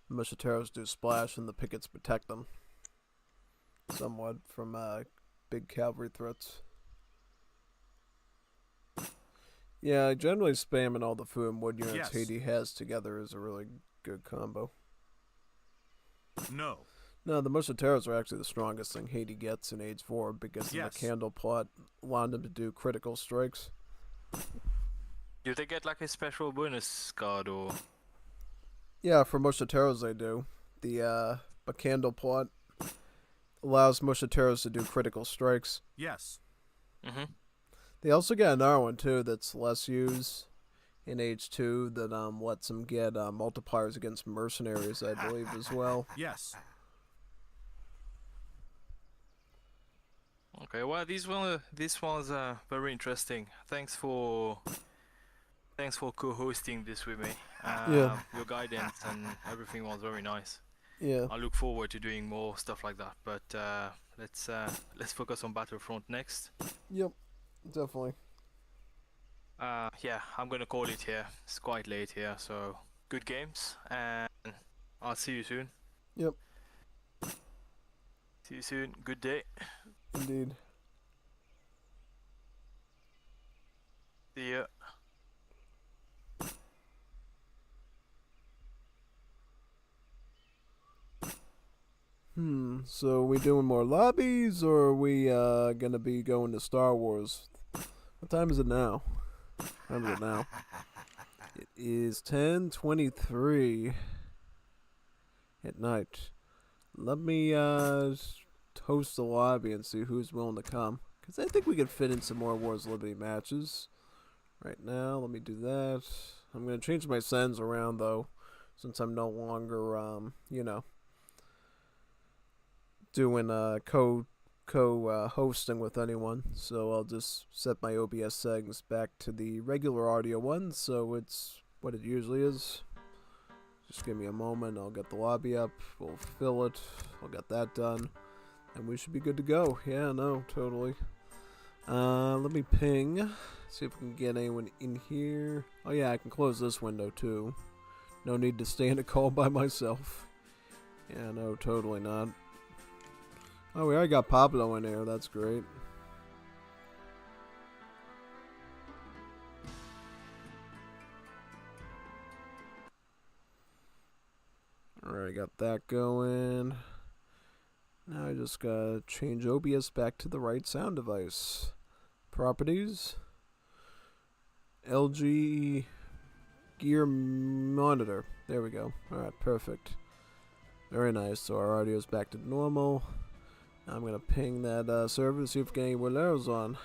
The Musketeers do splash, and the Pickets protect them somewhat from big cavalry threats. Yeah, generally spamming all the food and wood units Yes. Haiti has together is a really good combo. No. No, the Musketeers are actually the strongest thing Haiti gets in Age 4 because Yes. of the candle plot allowing them to do critical strikes. Do they get like a special bonus card or? Yeah, for Musketeers they do. The candle plot allows Musketeers to do critical strikes. Yes. Mm-hmm. They also get another one too that's less used in Age 2 that lets them get multipliers against mercenaries, I believe, as well. Yes. Okay, well, this was very interesting. Thanks for co-hosting this with me. Yeah. Your guidance and everything was very nice. Yeah. I look forward to doing more stuff like that. But let's focus on Battlefront next. Yep. Definitely. Yeah, I'm gonna call it here. It's quite late here, so good games, and I'll see you soon. Yep. See you soon. Good day. Indeed. See ya. So we doing more lobbies, or are we gonna be going to Star Wars? What time is it now? What time is it now? It is 10:23 at night. Let me host the lobby and see who's willing to come. Because I think we could fit in some more Wars Liberty matches. Right now, let me do that. I'm going to change my sends around, though, since I'm no longer, doing hosting with anyone. So I'll just set my OBS settings back to the regular audio one, so it's what it usually is. Just give me a moment, I'll get the lobby up, we'll fill it, I'll get that done, and we should be good to go. Yeah, no, totally. Let me ping, see if we can get anyone in here. Oh yeah, I can close this window too. No need to stay in a call by myself. Yeah, no, totally not. Oh, we already got Pablo in here, that's great. Alright, got that going. Now I just gotta change OBS back to the right sound device. Properties. LG gear monitor. There we go. Alright, perfect. Very nice. So our audio's back to normal. Now I'm gonna ping that server to see if we can get any Waleros on.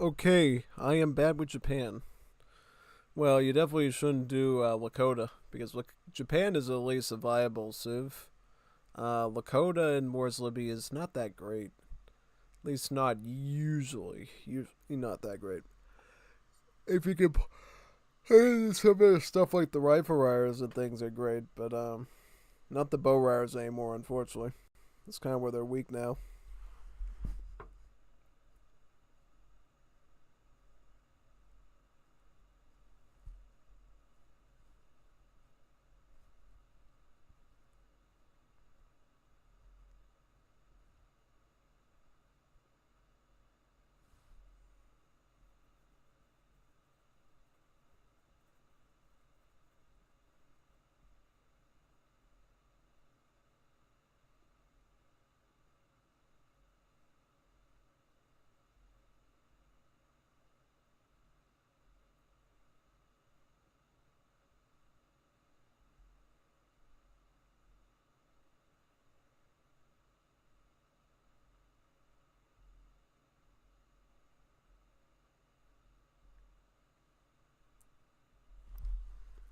Okay, I am bad with Japan. Well, you definitely shouldn't do Lakota because Japan is at least a viable civ. Lakota in Wars Libya is not that great. At least not usually. Usually not that great. If you could, some of the stuff like the rifle riders and things are great, but not the bow riders anymore. Unfortunately, that's kind of where they're weak now.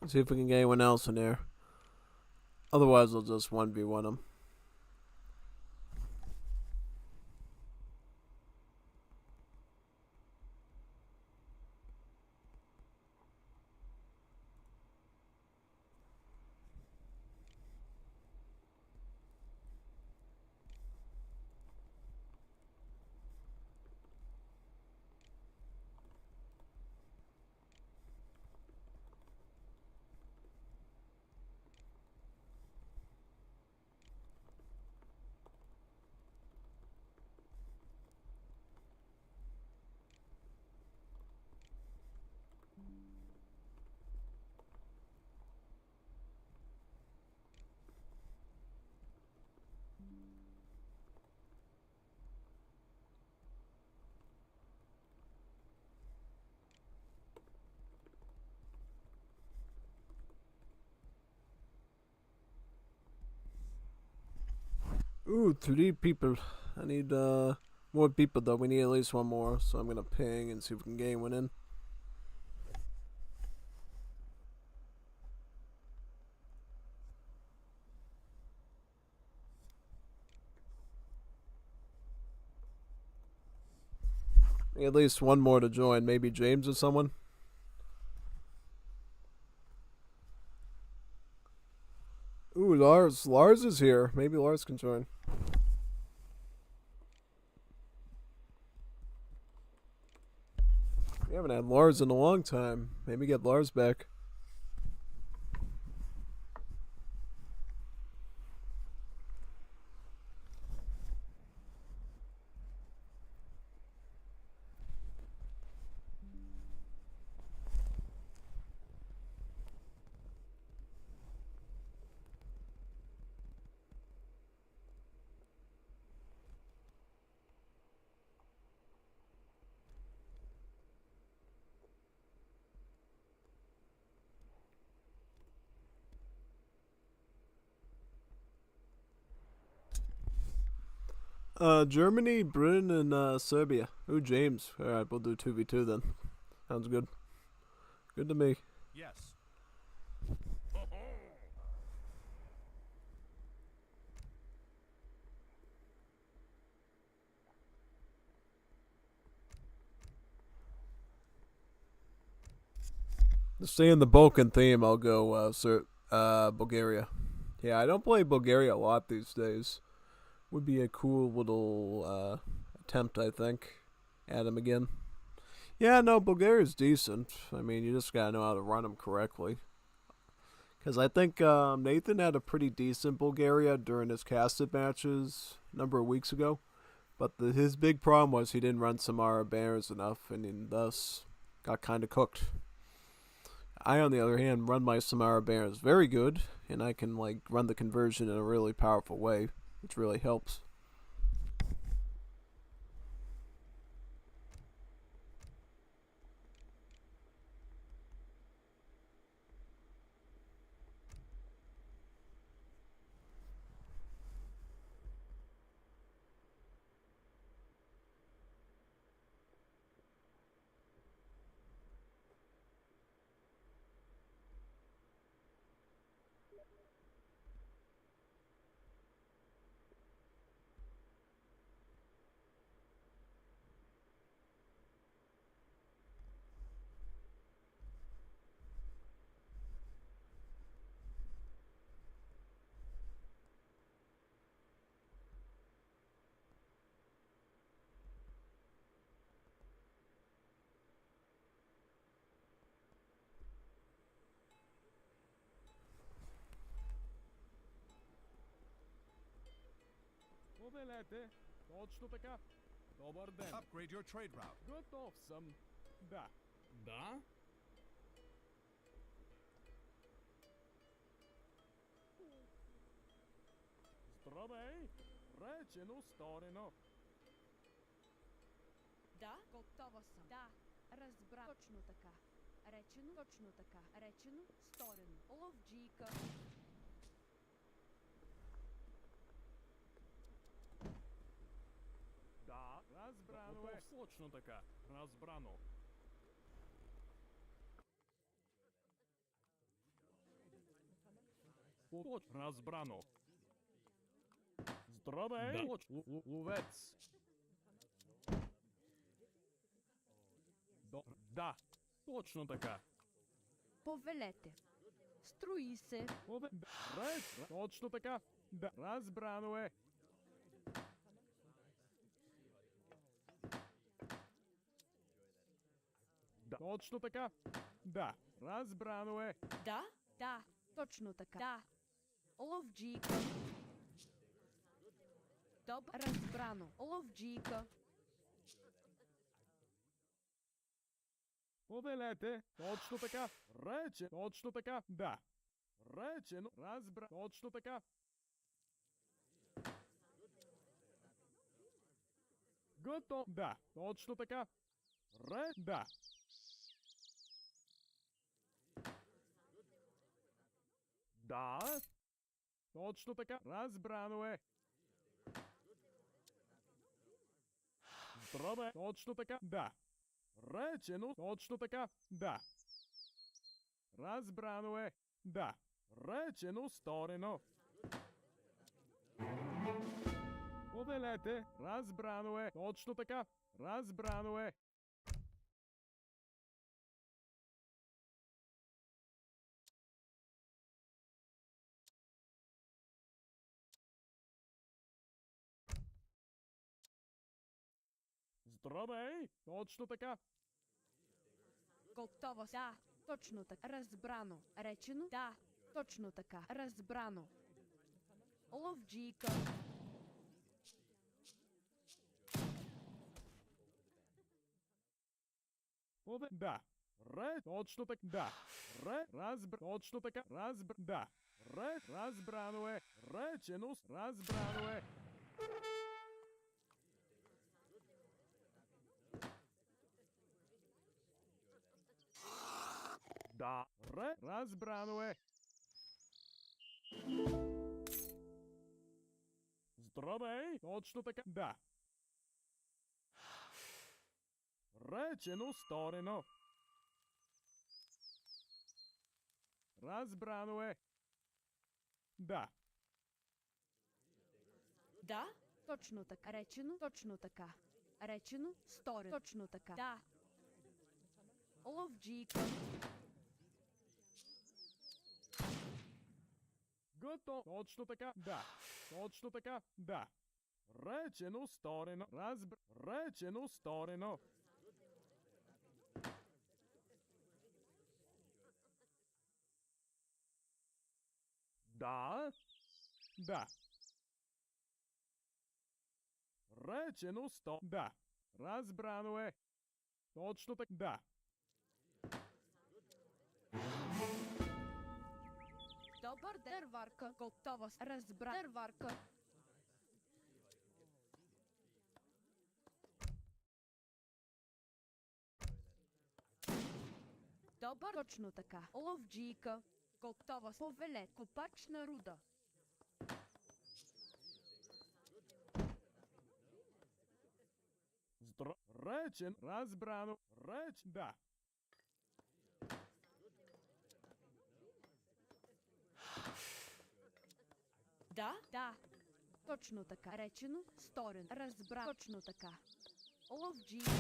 Let's see if we can get anyone else in there. Otherwise, we'll just 1v1 them. Ooh, 3 people. I need more people though. We need at least one more, so I'm gonna ping and see if we can get anyone in. At least one more to join. Maybe James or someone. Ooh, Lars. Lars is here. Maybe Lars can join. We haven't had Lars in a long time. Maybe get Lars back. Germany, Britain, and Serbia. Ooh, James. Alright, we'll do 2v2 then. Sounds good. Good to me. Yes. To stay in the Balkan theme, I'll go Bulgaria. Yeah, I don't play Bulgaria a lot these days. Would be a cool little attempt, I think. Add him again. Yeah, no, Bulgaria's decent. I mean, you just gotta know how to run them correctly. Because I think Nathan had a pretty decent Bulgaria during his casted matches a number of weeks ago. But his big problem was he didn't run Samara Bears enough, and he thus got kind of cooked. I, on the other hand, run my Samara Bears very good, and I can like run the conversion in a really powerful way, which really helps. Повелете, точно така. Добър ден. Upgrade your trade route. Готов съм. Да. Да? Здравей! Речено, сторено. Да, готова съм. Да, разбра. Точно така. Речено, точно така. Речено, сторено. Ловджийка. Да, разбрано е. Точно така. Разбрано. Разбрано. Здравей! Ловец. Да, точно така. Повелете. Строи се. Реч, точно така. Да, разбрано е. Да, точно така. Да, разбрано е. Да, да, точно така. Да. Ловджийка. Добре, разбрано. Ловджийка. Повелете, точно така. Рече, точно така. Да. Речено, разбра, точно така. Готов. Да, точно така. Да. Да. Точно така. Разбрано е. Здраве. Точно така. Да. Речено. Точно така. Да. Разбрано е. Да. Речено, сторено. Повелете. Разбрано е. Точно така. Разбрано е. Здравей! Точно така. Готова. Да, точно така. Разбрано. Речено. Да, точно така. Разбрано. Ловджийка. Да. Точно така. Да. Точно така. Да. Разбрано е. Речено. Разбрано е. Да. Разбрано е. Здравей! Точно така. Да. Речено, сторено. Разбрано е. Да. Да, точно така. Речено, точно така. Речено, сторено. Точно така. Да. Ловджийка. Готов. Точно така. Да. Точно така. Да. Речено, сторено. Речено, сторено. Да. Да. Речено, да. Разбрано е. Точно така. Да. Добър ден, варка. Готова. Разбра. Варка. Добър. Точно така. Ловджийка. Готова. Повелет. Копач на руда. Речен. Разбрано. Да. Да, да. Точно така. Речено, сторен. Разбра. Точно така. Ловджийка.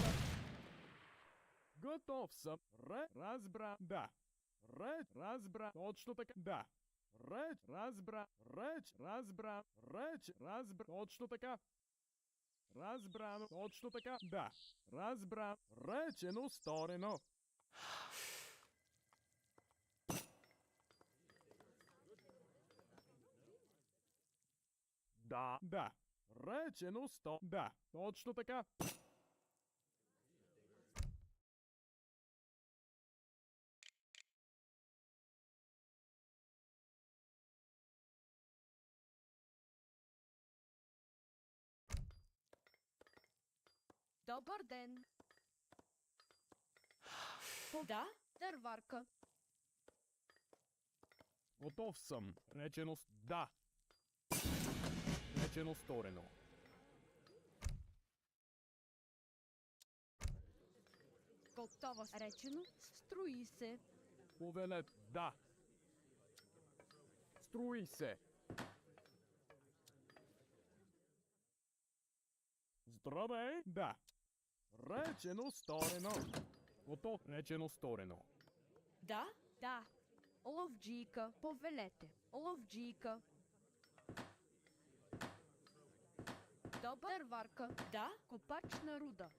Готов съм. Разбра. Да. Разбра. Точно така. Да. Разбра. Разбра. Разбра. Точно така. Разбрано. Точно така. Да. Разбра. Речено, сторено. Да. Да. Речено сто. Да, точно така. Добър ден. Да, дърварка. Готов съм. Речено да. Речено сторено. Готова. Речено строи се. Повелет да. Строи се. Здравей! Да. Речено сторено. Готов. Речено сторено. Да, да. Оловджийка, повелете. Оловджийка. Добър варка. Да, копач на руда.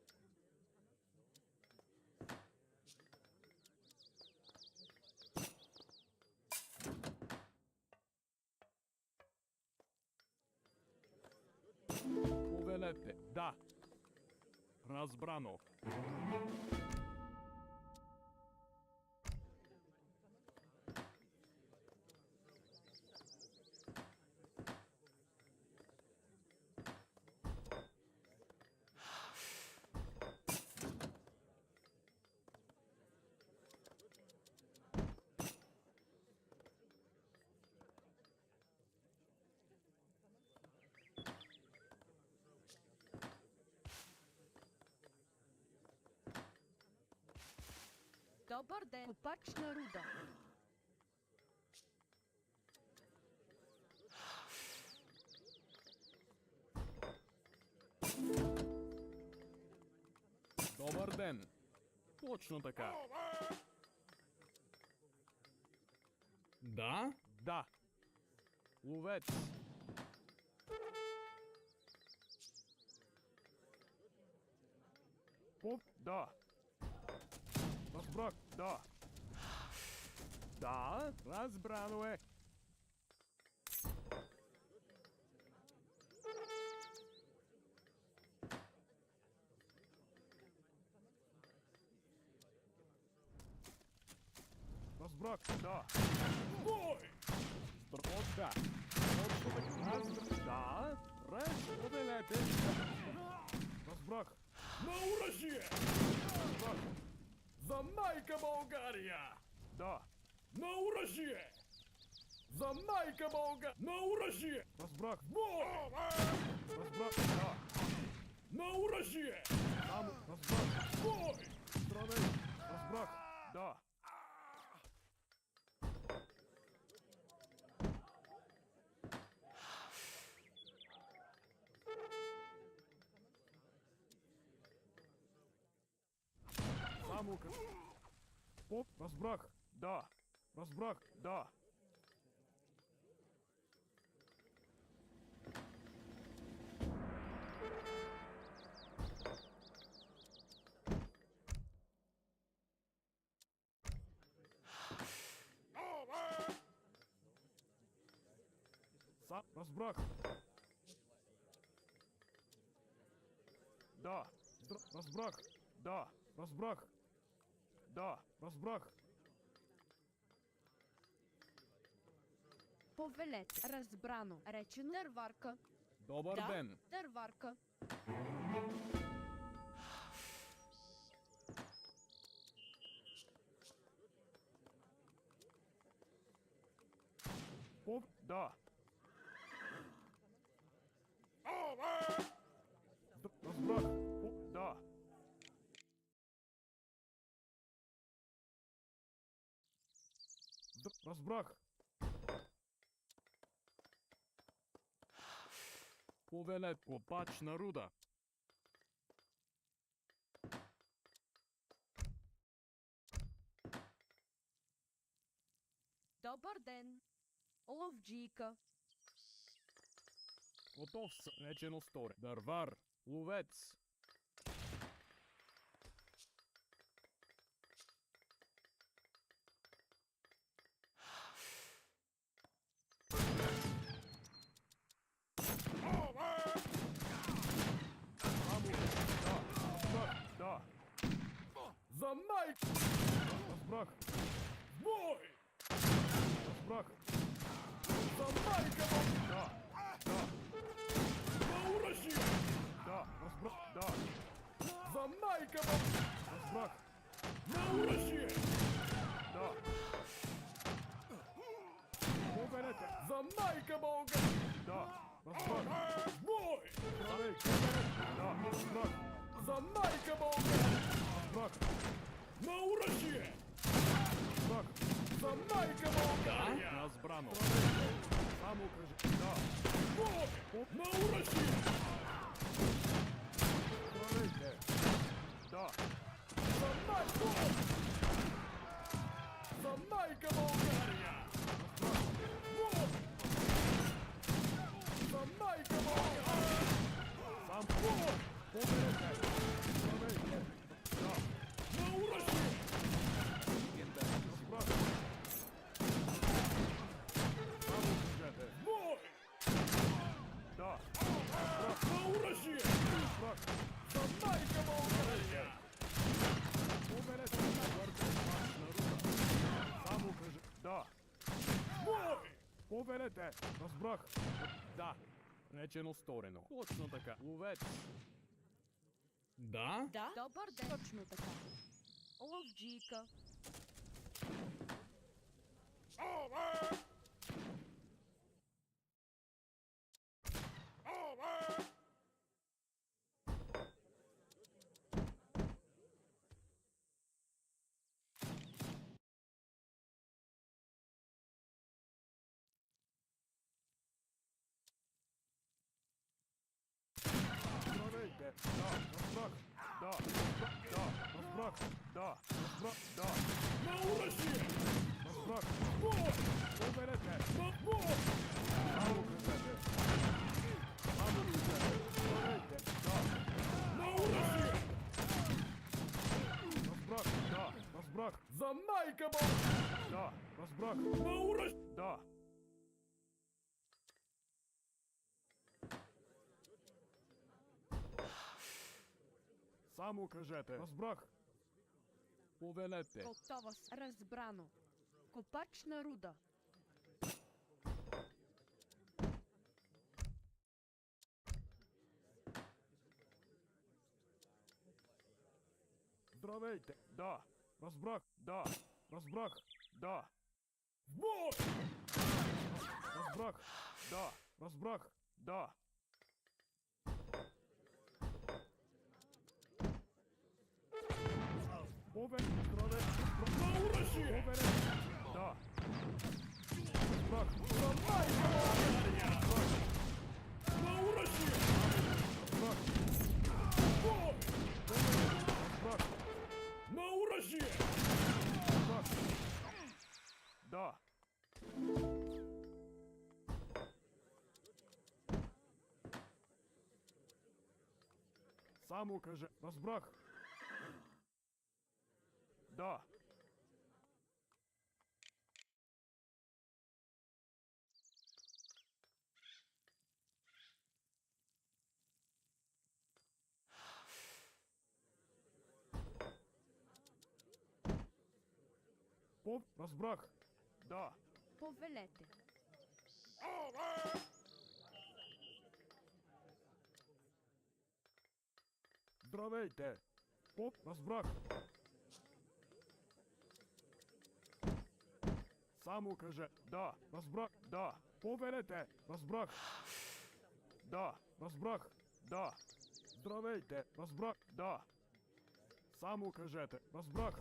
Повелете да. Разбрано. Добър ден, копач на руда. Добър ден. Точно така. Да? Да. Ловец. Поп? Да. Разбрах, да. Да, разбрано е. Разбрах, да. Бой! Строт, да. Точно така. Да. Рез, повелете. Разбрах. На оръжие! Разбрах. За майка България! Да. На оръжие! За майка България! На оръжие! Разбрах. Бой! Разбрах, да. На оръжие! Само, разбрах. Бой! Здравей! Разбрах, да. Само как... Поп, разбрах, да. Разбрах, да. Разбрах. Да. Разбрах. Да. Разбрах. Да. Разбрах. Повелете. Разбрано. Речено. Дърварка. Добър да, ден. Дърварка. Поп, да. Разбрах. Поп, да. Разбрах. Повелет, копач на руда. Добър ден. Ловджийка. Готов съм. Речено сторе. Дървар. Ловец. Разбрах. Бой! Разбрах. Замайка! Да. Да. На урожи! Да. Разбрах. Да. Замайка! Разбрах. На урожи! Да. Поверете. Замайка Бога! Да. Разбрах. Бой! Да. Разбрах. Замайка Бога! Разбрах. На урожи! Разбрах. Замайка Бога! Разбрану. Сам укажи. Да. Бой! На урожи! Проверите. Да. Замайка! Замайка Болгария! Вот! Замайка Болгария! Сам вот! Поверите! Проверите! Да! На урожи! Разбрах! Сам укажете! Бой! Да! Разбрах! На урожи! Разбрах! Замайка Болгария! Поверите! Сам укажи. Да. Бой! Поверете. Разбрах. Да. Речено сторено. Точно така. Ловец. Да? Да. Добър ден. Точно така. Ловджийка. Здравейте. Да. Разбрах. Да. Да. Разбрах. Да. Разбрах. Да. На урожи! Разбрах. Бой! Поверете. На бой! Само кажете. Само кажете. Здравейте. Да. На урожи! Разбрах. Да. Разбрах. Замайка Бог! Да. Разбрах. На урожи! Да. Само кажете. Разбрах. Повелете. Готовост. Разбрано. Копачна руда. Здравейте. Да. Разбрах. Да. Разбрах. Да. Бой! Разбрах. Да. Разбрах. Да. Повер. Здравей. На урожи! Повер. Да. Разбрах. Замайка! Разбрах. На урожи! Разбрах. Бой! Разбрах. На урожи! Разбрах. Да. Сам укаже. Разбрах. Да. Разбрах. Да. Повелете. Здравейте. Разбрах. Само каже. Да. Разбрах. Да. Поверете. Разбрах. Да. Разбрах. Да. Здравейте. Разбрах. Да. Само кажете. Разбрах.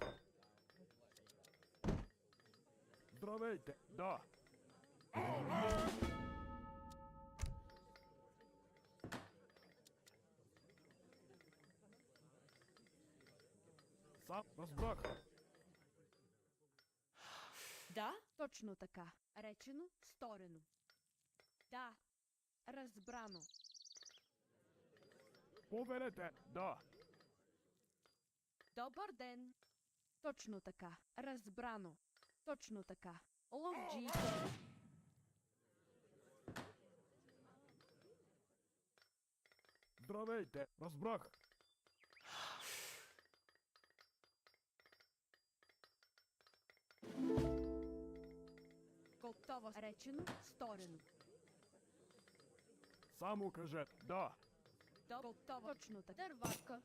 Здравейте. Да. Сам разбрах. Да, точно така. Речено, сторено. Да, разбрано. Поверете. Да. Добър ден. Точно така. Разбрано. Точно така. Ловджийка. Здравейте. Разбрах. Готово. Речено, сторено. Само кажете да. Готово. Точно така. Дърварка.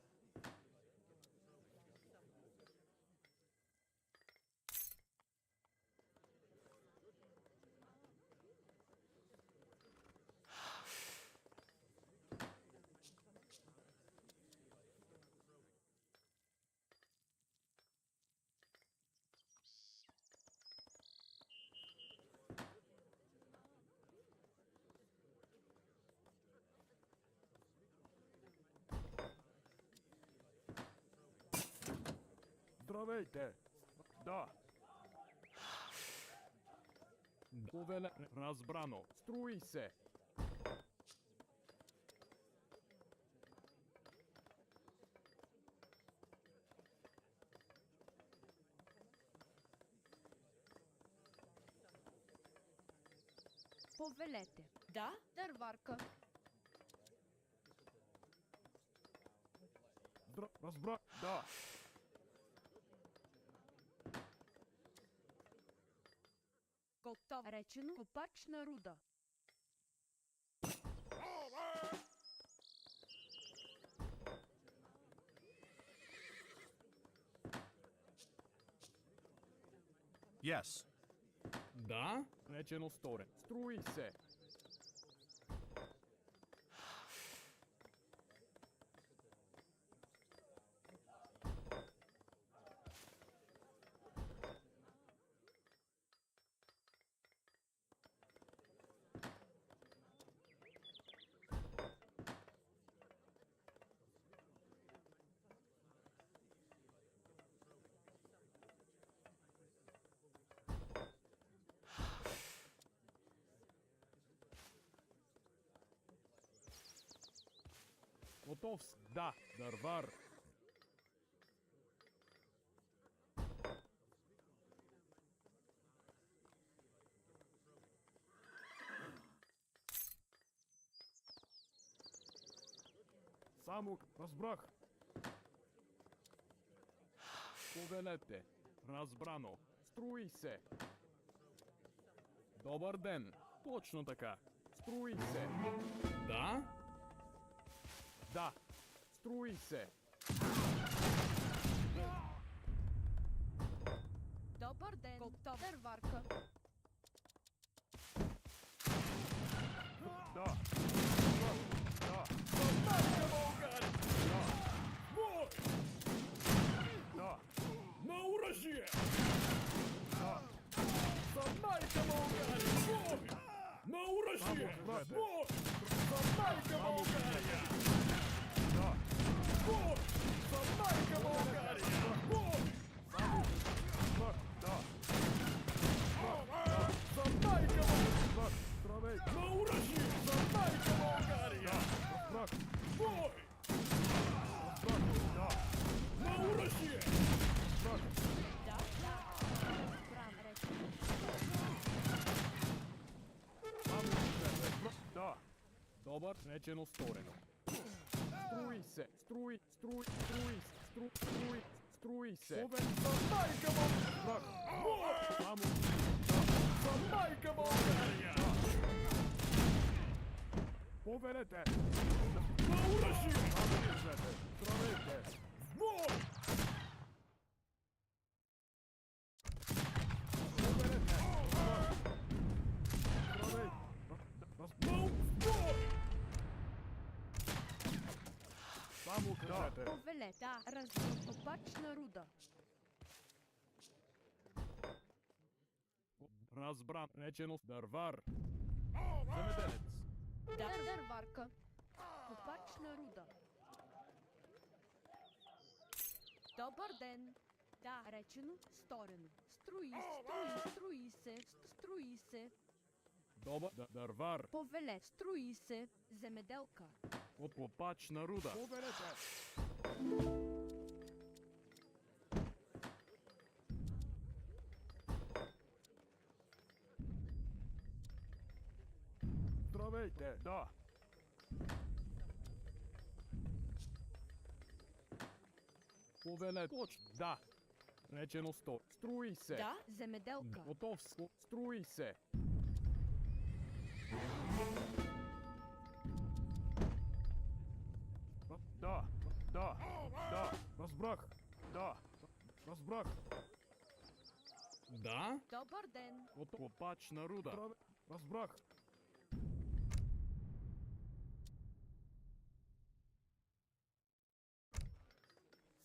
Здравейте. Да. Повеле, разбрано. Строи се. Повелете. Да? Дърварка. Разбра. Да. Готово. Речено, копачна руда. Yes. Да? Речено сторен. Строи се. Готов. Да. Дървар. Само разбрах. Повелете. Разбрано. Строи се. Добър ден. Точно така. Строи се. Да? Да. Строи се. Добър ден. Готов. Дърварка. Да. Да. Да. България! Да. Бой! Да. На оръжие! Да. За майка България! Бой! На оръжие! Бой! За майка България! Да. Бой! За майка България! Бой! Само да. За майка България! Здравей! На оръжие! За майка България! Разбрах! Бой! Разбрах! Да! На оръжие! Разбрах! Да, да. Разбрам, речено. Само разбрах! Да! Добър, речено сторено. Строи се! Строи се! Повен за майка България! Само за майка България! Повелете! На оръжие! Здравейте! Бой! Повелете! Здравейте! Бой! Само кажете! Повелете. Да, разбрам. Копачна руда. Разбран, речено дървар. Земеделец. Да, дърварка. Копачна руда. Добър ден. Да, речено, сторено. Строи се. Добър дървар. Повеле, строи се. Земеделка. От копачна руда. Повелете. Здравейте. Да. Повеле. Точно. Да. Речено сто. Строи се. Да, земеделка. Готов. Строи се. Да, да, да, разбрах, да, разбрах. Да? Добър ден. От опачна руда. Разбрах.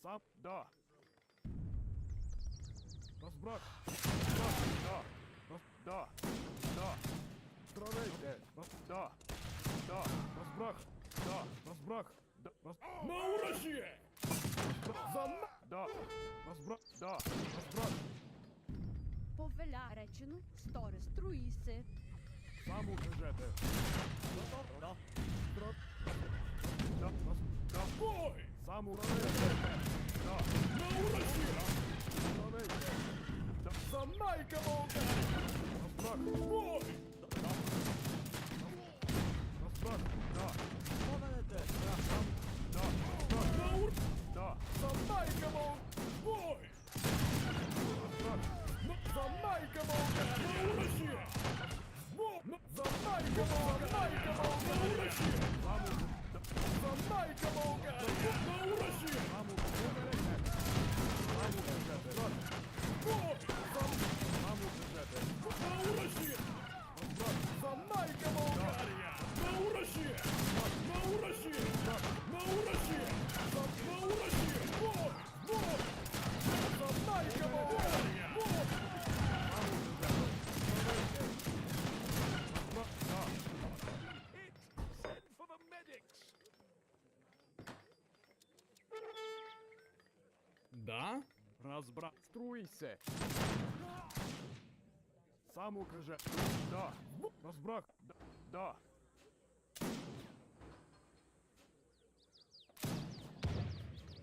Сам, да. Разбрах. Да, да, да. Здравейте. Да, да, разбрах. Да, разбрах. Да, на оръжие! Да, разбрах. Да, разбрах. Повеля речено, сторе, строи се. Само кажете. Да. Да. Да. Бой! Само кажете. Да. На оръжие! Здравейте. Да. За майка България! Разбрах. Бой! Да. Разбрах. Да. Поведете. Да. Да. Да. За майка България! Бой! Разбрах. За майка България! На оръжие! За майка България! На оръжие! За майка България! На оръжие! Само кажете! Бой! Само кажете! На оръжие! За майка България! На оръжие! На оръжие! На оръжие! На оръжие! Бой! Бой! За майка България! Бой! Да? Разбра. Строи се. Само кажа. Да. Разбрах. Да. Да.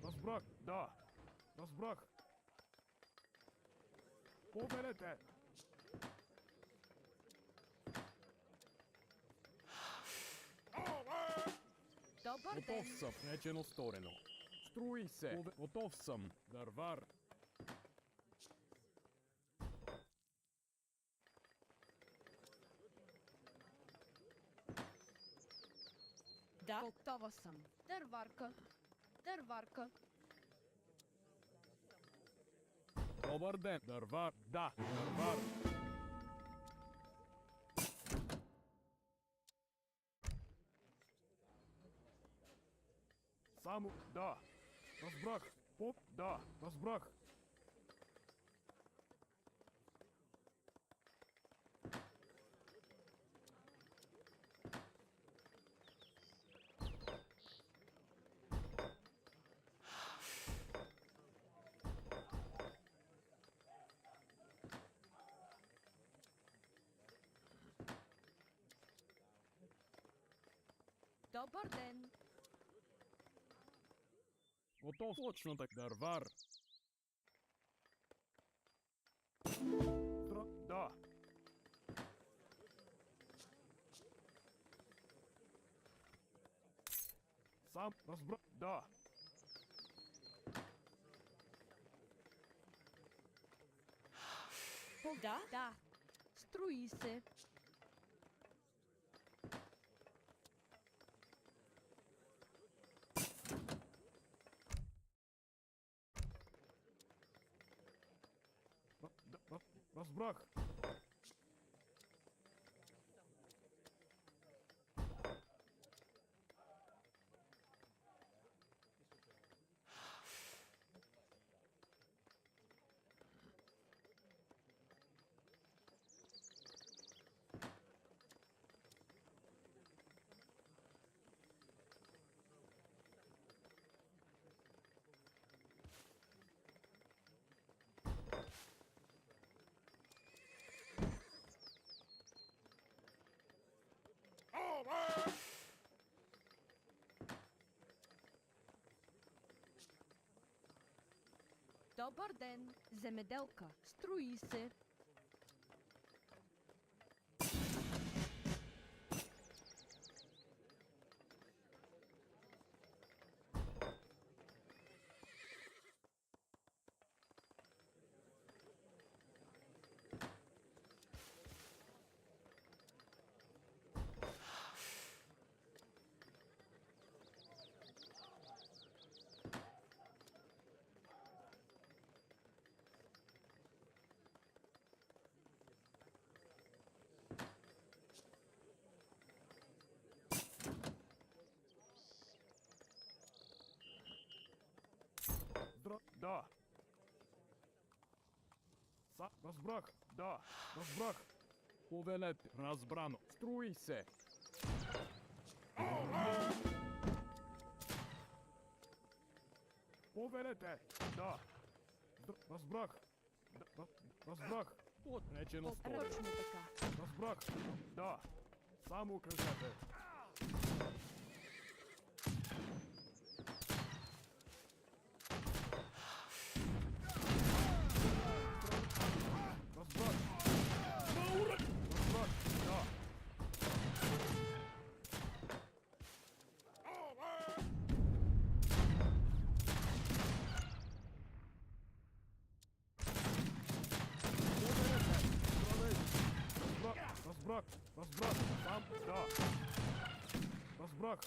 Разбрах. Да. Разбрах. Повелете. Добър Готов ден. съм. Речено сторено. Строи се. Готов съм. Дървар. Да. Готова съм. Дърварка. Дърварка. Добър ден. Дървар. Да. Дървар. Само. Да. Разбрах. Поп. Да. Разбрах. Добър ден. Готов. Точно так. Дървар. Да. Сам разбрах. Да. Да. Да. Строи се. Разбрах. Добър ден. Земеделка. Строи се. Разбрах, да, разбрах. Повелете, разбрано. Струй се. Повелете, да. Разбрах. Разбрах. Отречено сторено. Точно така. Разбрах, да. Само кажете. Разбрах. Разбрах, да. Разбрах, разбрах, сам, да. Разбрах,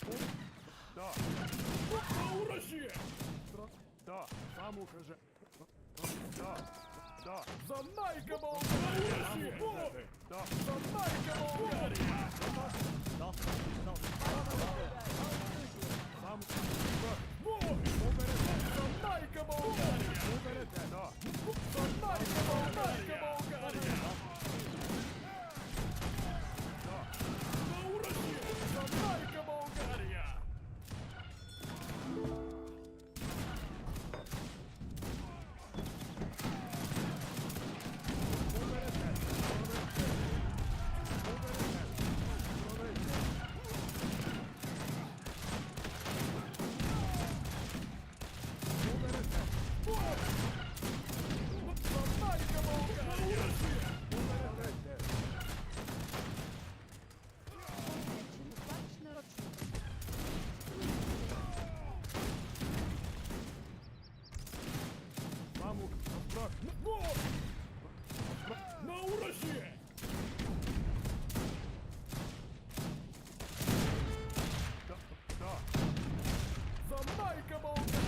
да. На оръжие! Да, само кажа. Да, да. За майка България! Да, за майка България! Да, да. Само разбрах. За майка България! Да. За майка България! За майка България! Само разбрах. На оръжие! Да, да. За майка България!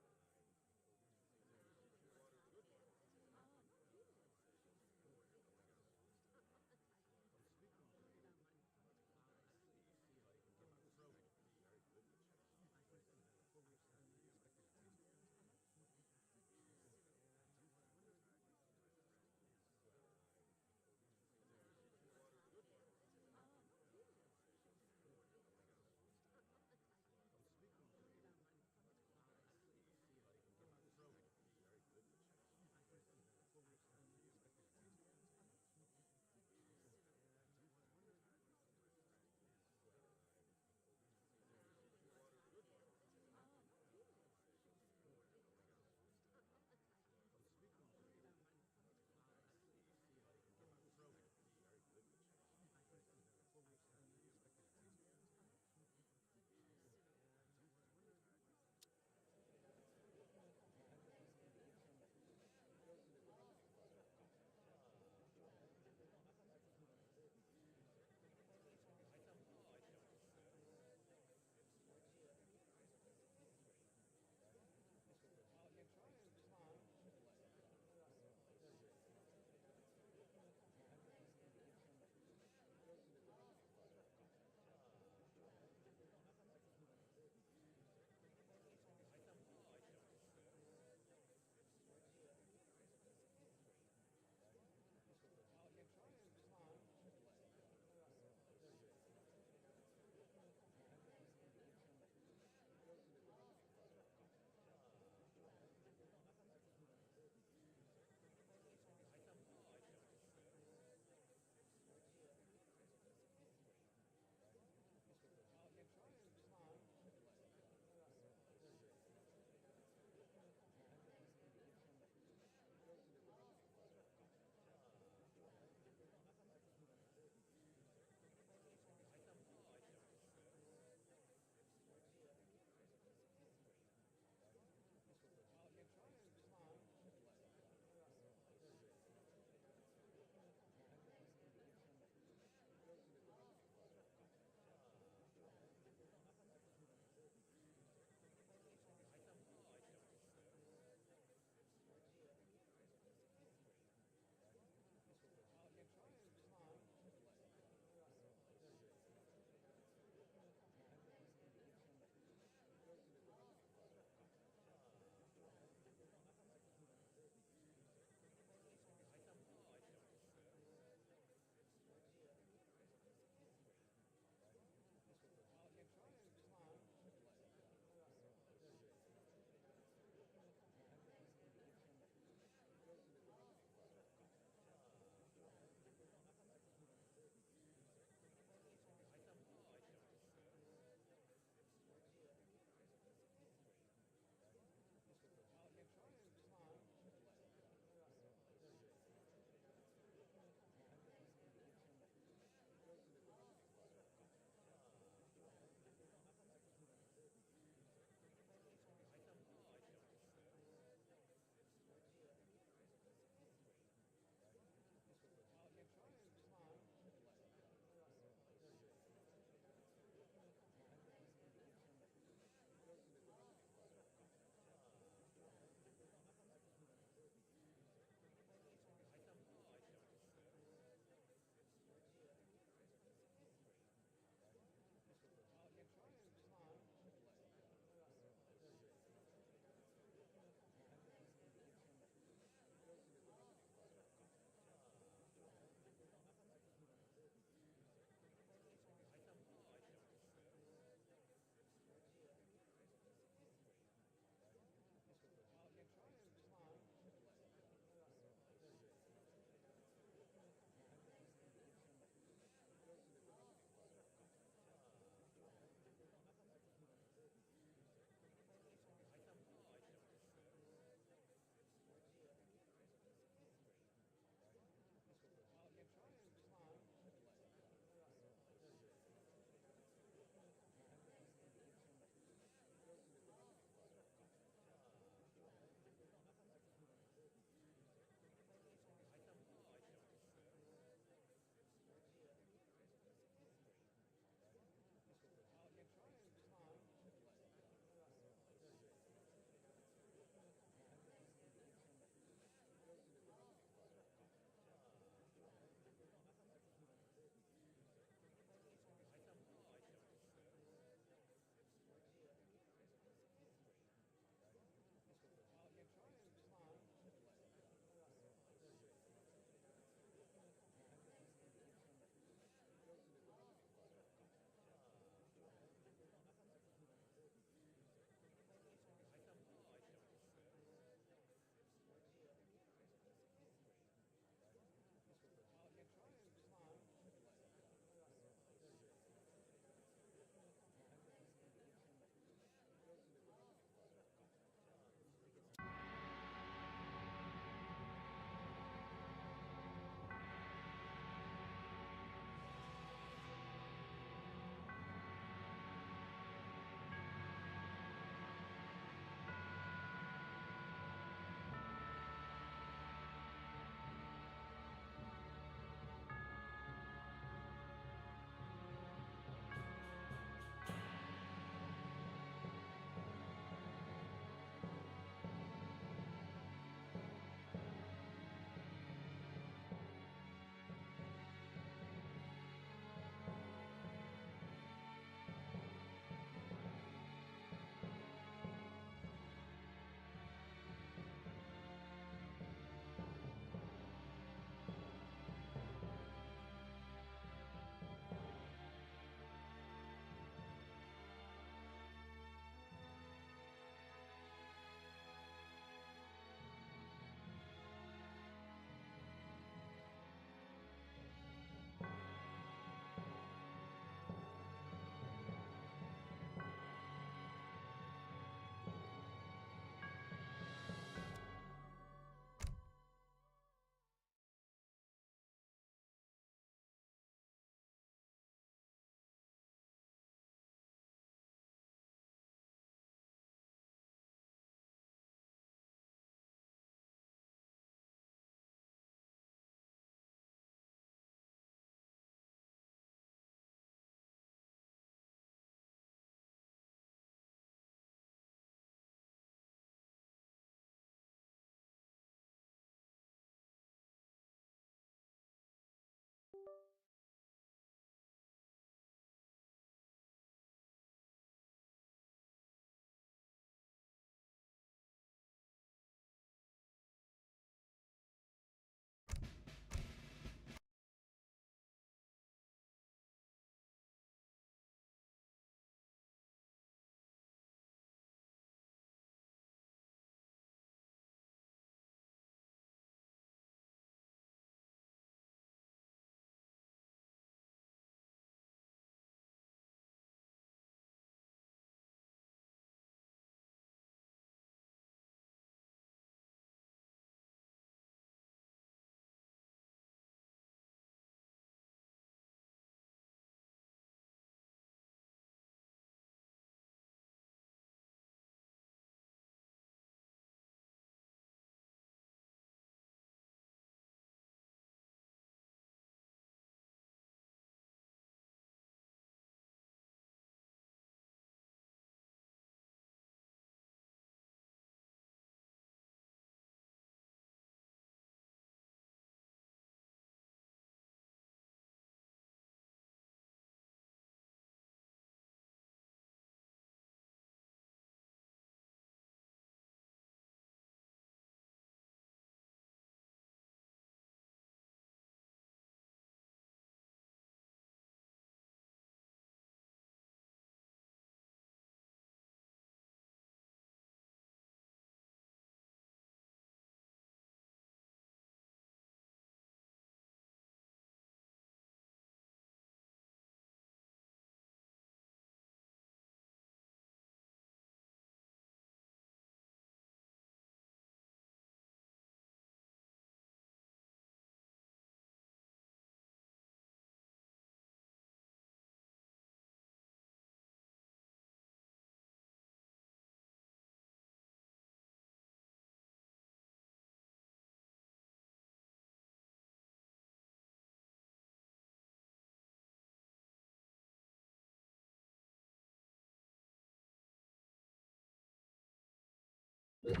Command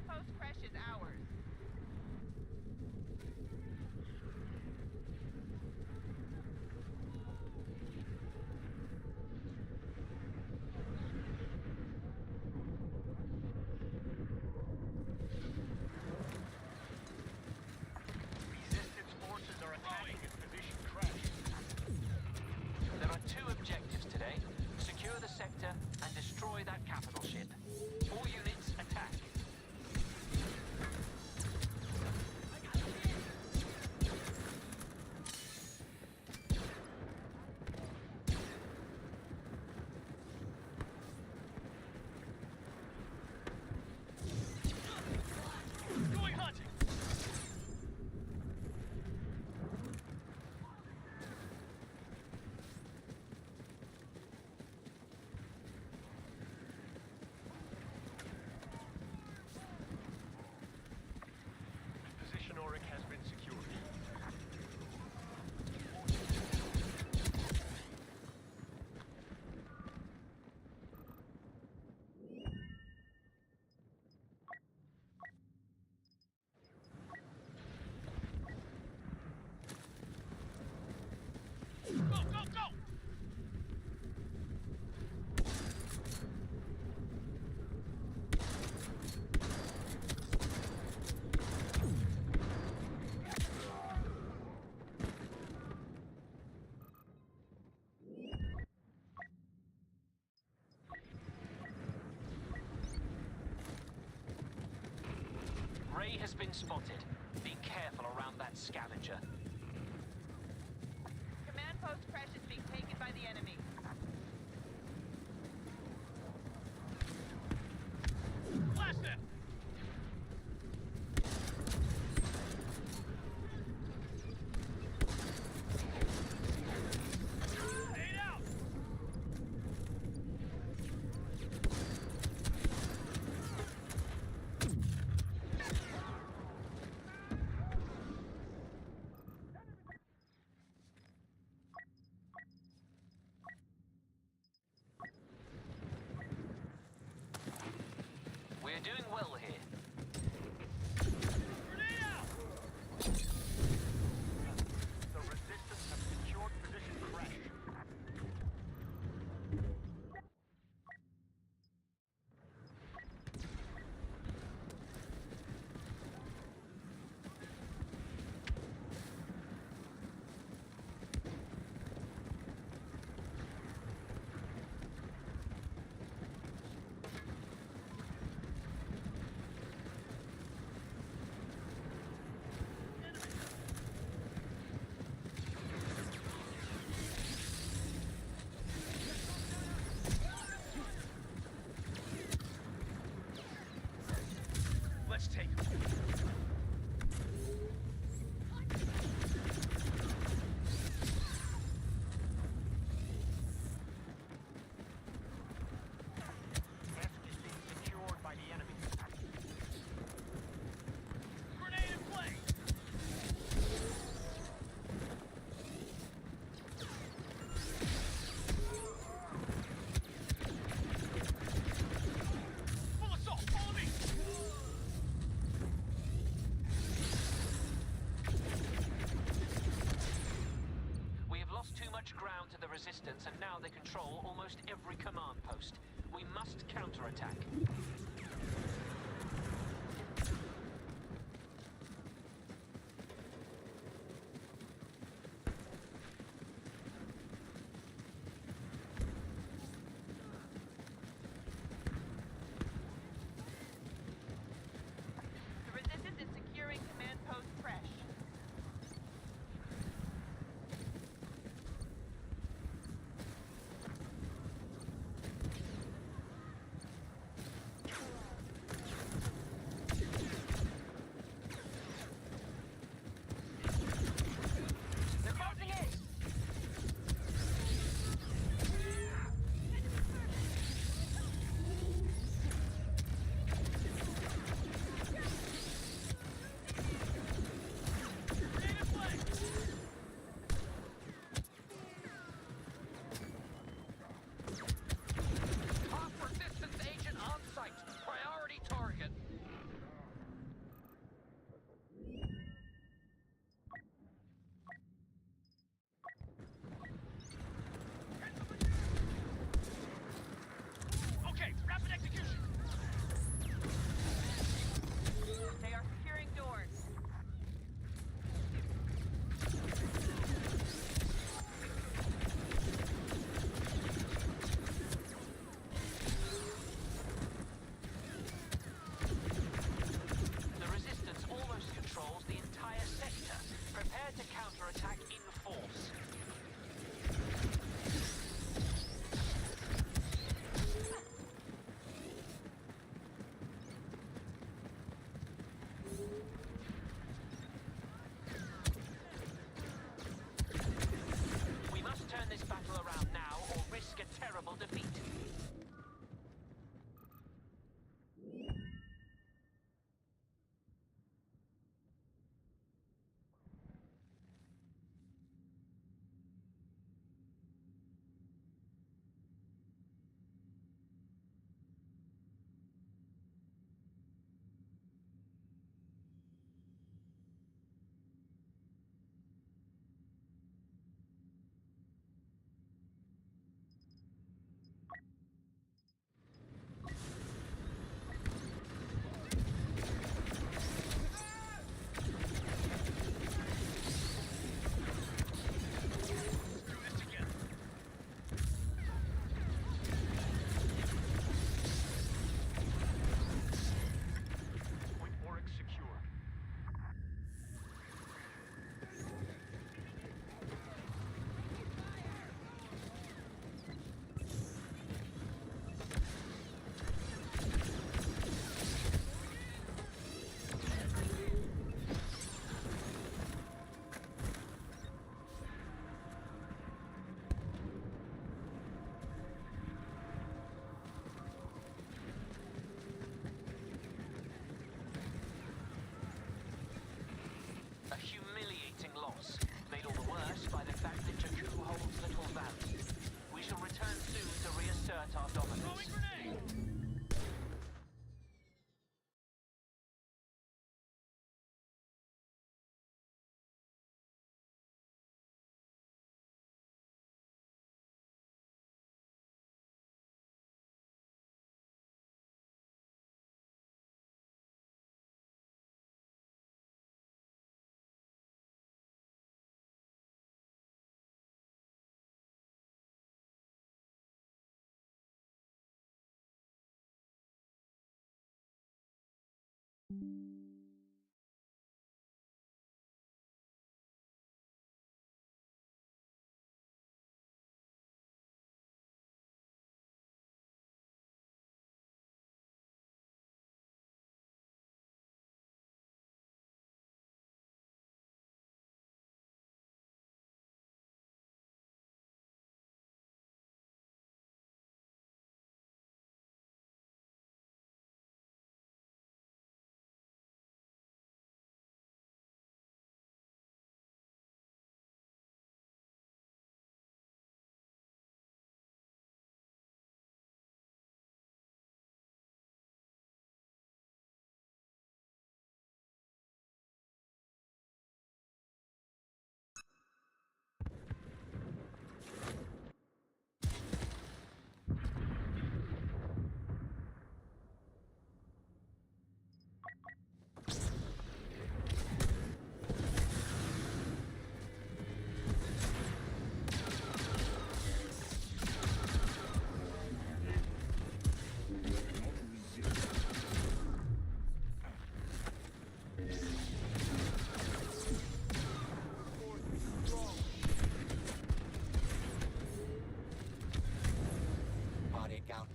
post Crash is ours. Resistance forces are attacking its position Crash. There are two objectives today. Secure the sector and destroy that capital ship. All units attack. Going hunting! Position Auric has been secured. Go, go, go! Ray has been spotted. Be careful around that scavenger. Command post Crash is being taken by the enemy. Blast it! Stay out! We're doing well here. Grenade out! The resistance have secured position Crash. Let's take him. F is being secured by the enemy. Grenade in play! Full assault! Follow me! We have lost too much ground to the resistance, and now they control almost every command post. We must counterattack. The resistance is securing command post Crash.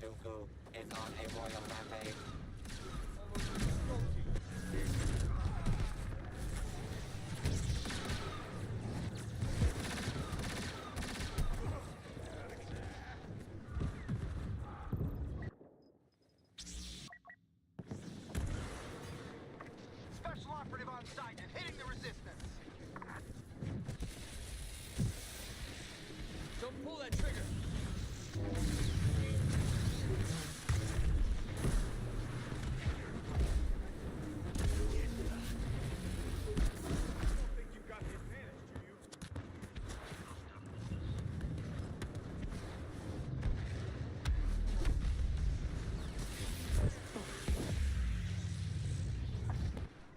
Dooku is on a royal rampage. Special operative on site and hitting the resistance. Don't pull that trigger.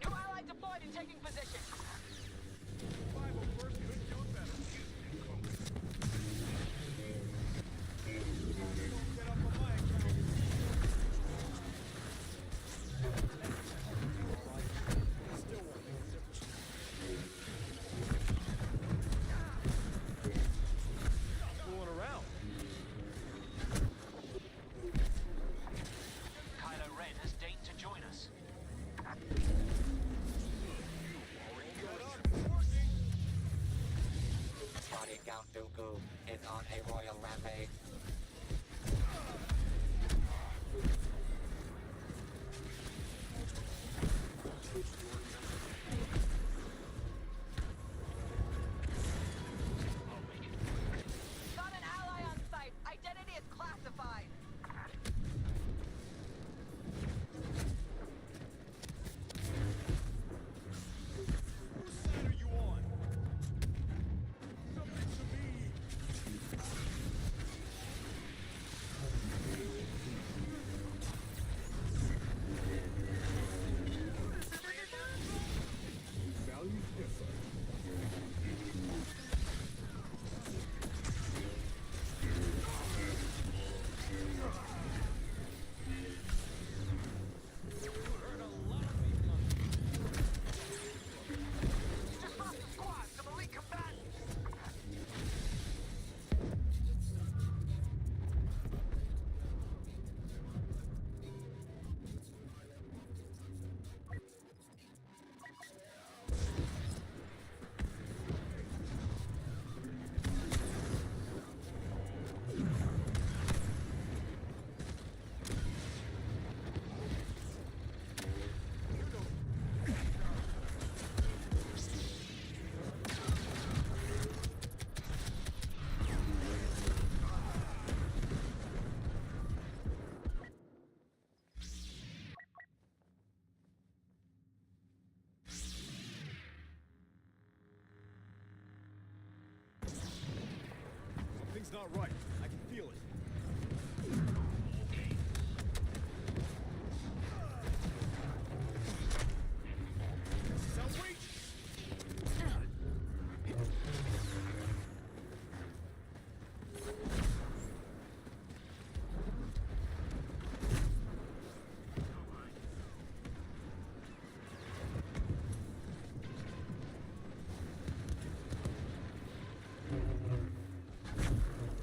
New ally deployed and taking position. Fooling around. Kylo Ren has deigned to join us. Spotted Count Dooku is on a royal rampage. Got an ally on site. Identity is classified. Whose side are you on? Submit to me. Valued effort. Just lost a squad, some elite combatants. Something's not right. I can feel it. This is outrageous.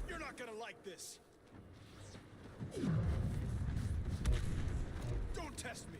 You're not gonna like this. Don't test me.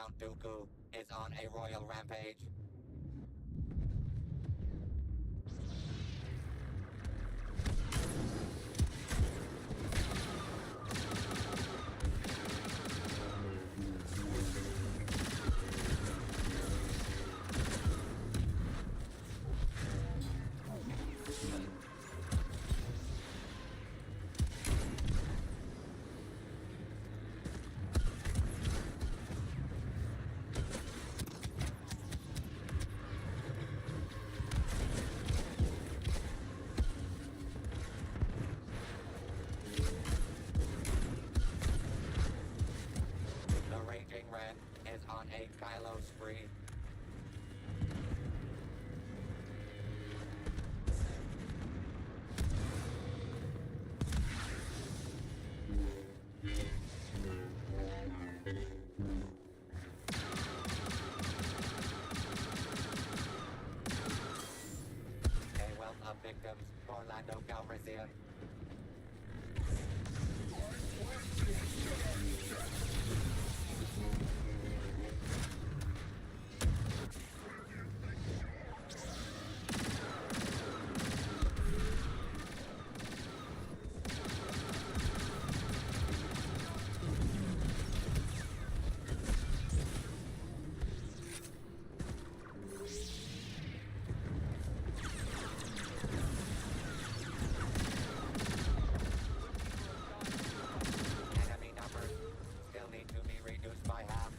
Count Dooku is on a royal rampage. The Raging Red is on a Kylo spree. A wealth of victims for Lando Calrissian. Enemy numbers still need to be reduced by half.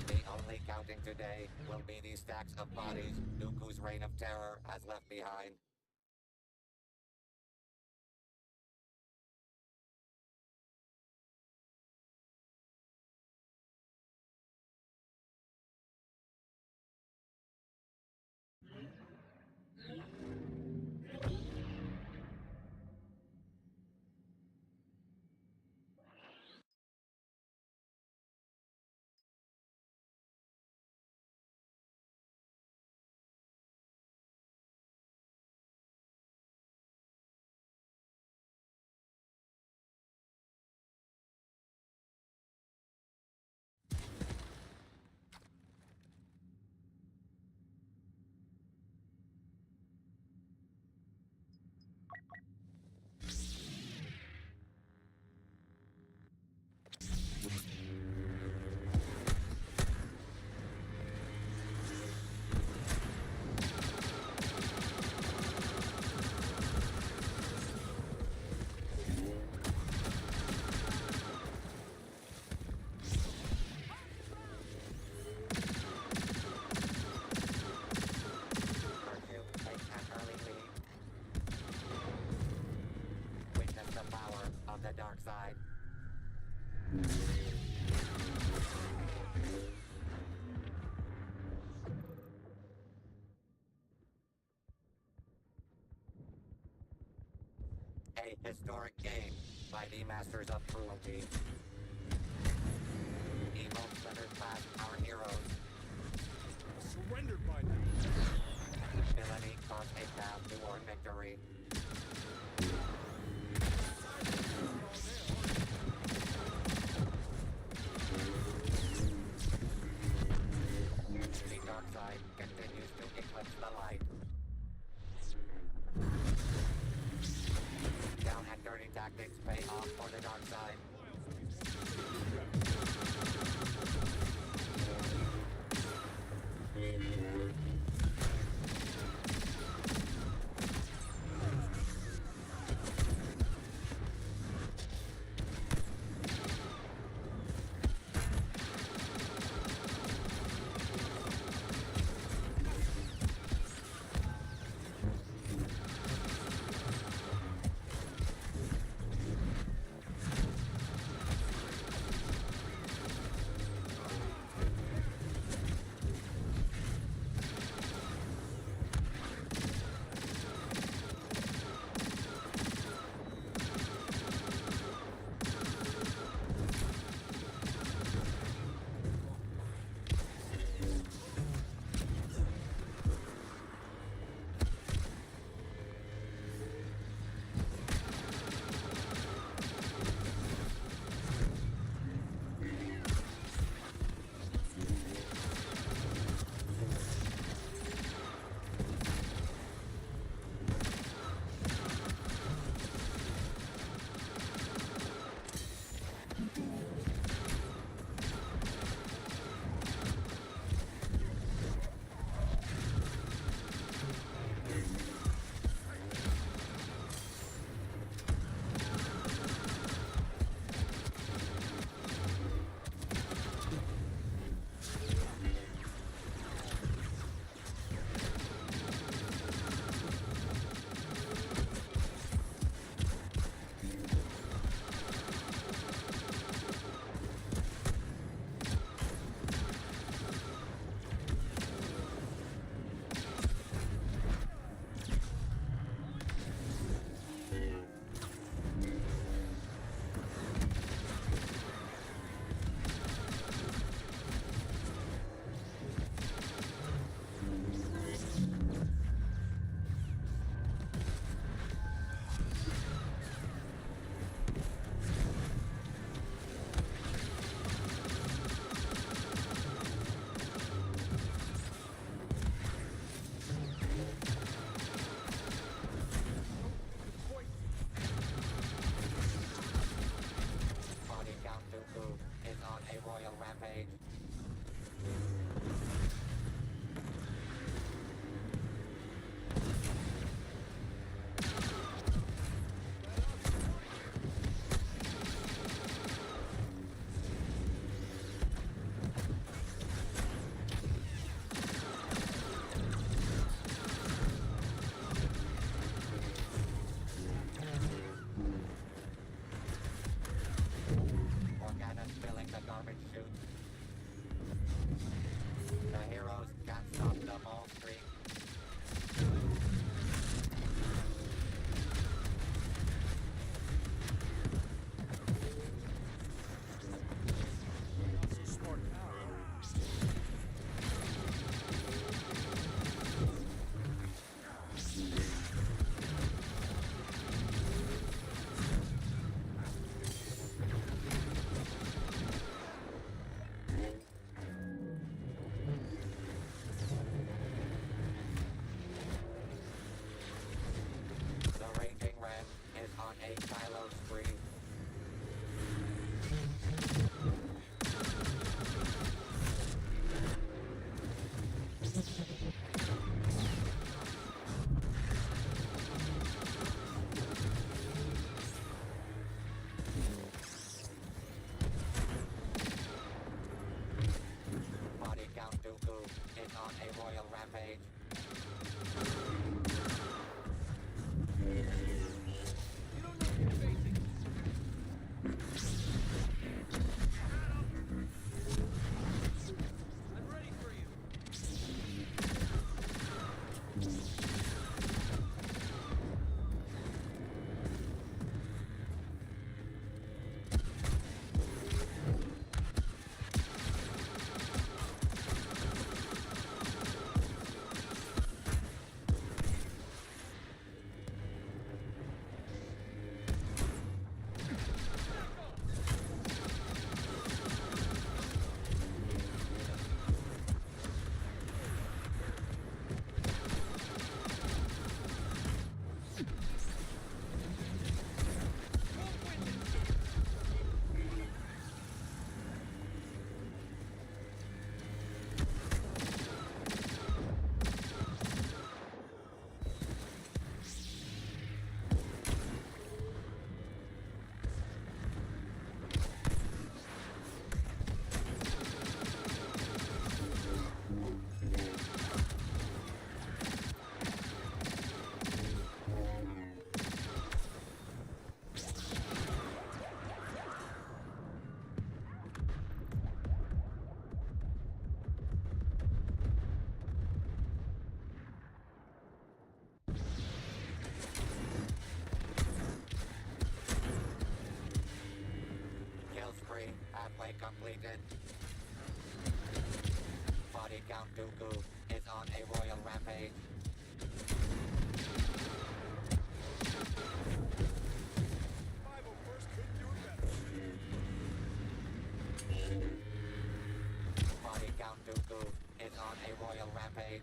The only counting today will be these stacks of bodies Dooku's reign of terror has left behind. Virtue takes an early lead. Witness the power of the dark side. A historic game by the masters of cruelty. Evil slittered past our heroes. Surrendered by now. Villainy caused a path toward victory. The dark side continues to eclipse the light. Down and dirty tactics pay off for the dark side. rampage. Organa's filling the garbage chute. The heroes can't stop the mole streak. The raging red is on a silo spree. Body Count Dooku is on a royal rampage. Kill spree halfway completed. Body Count Dooku is on a royal rampage. Body Count Dooku is on a royal rampage.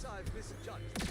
I've misjudged.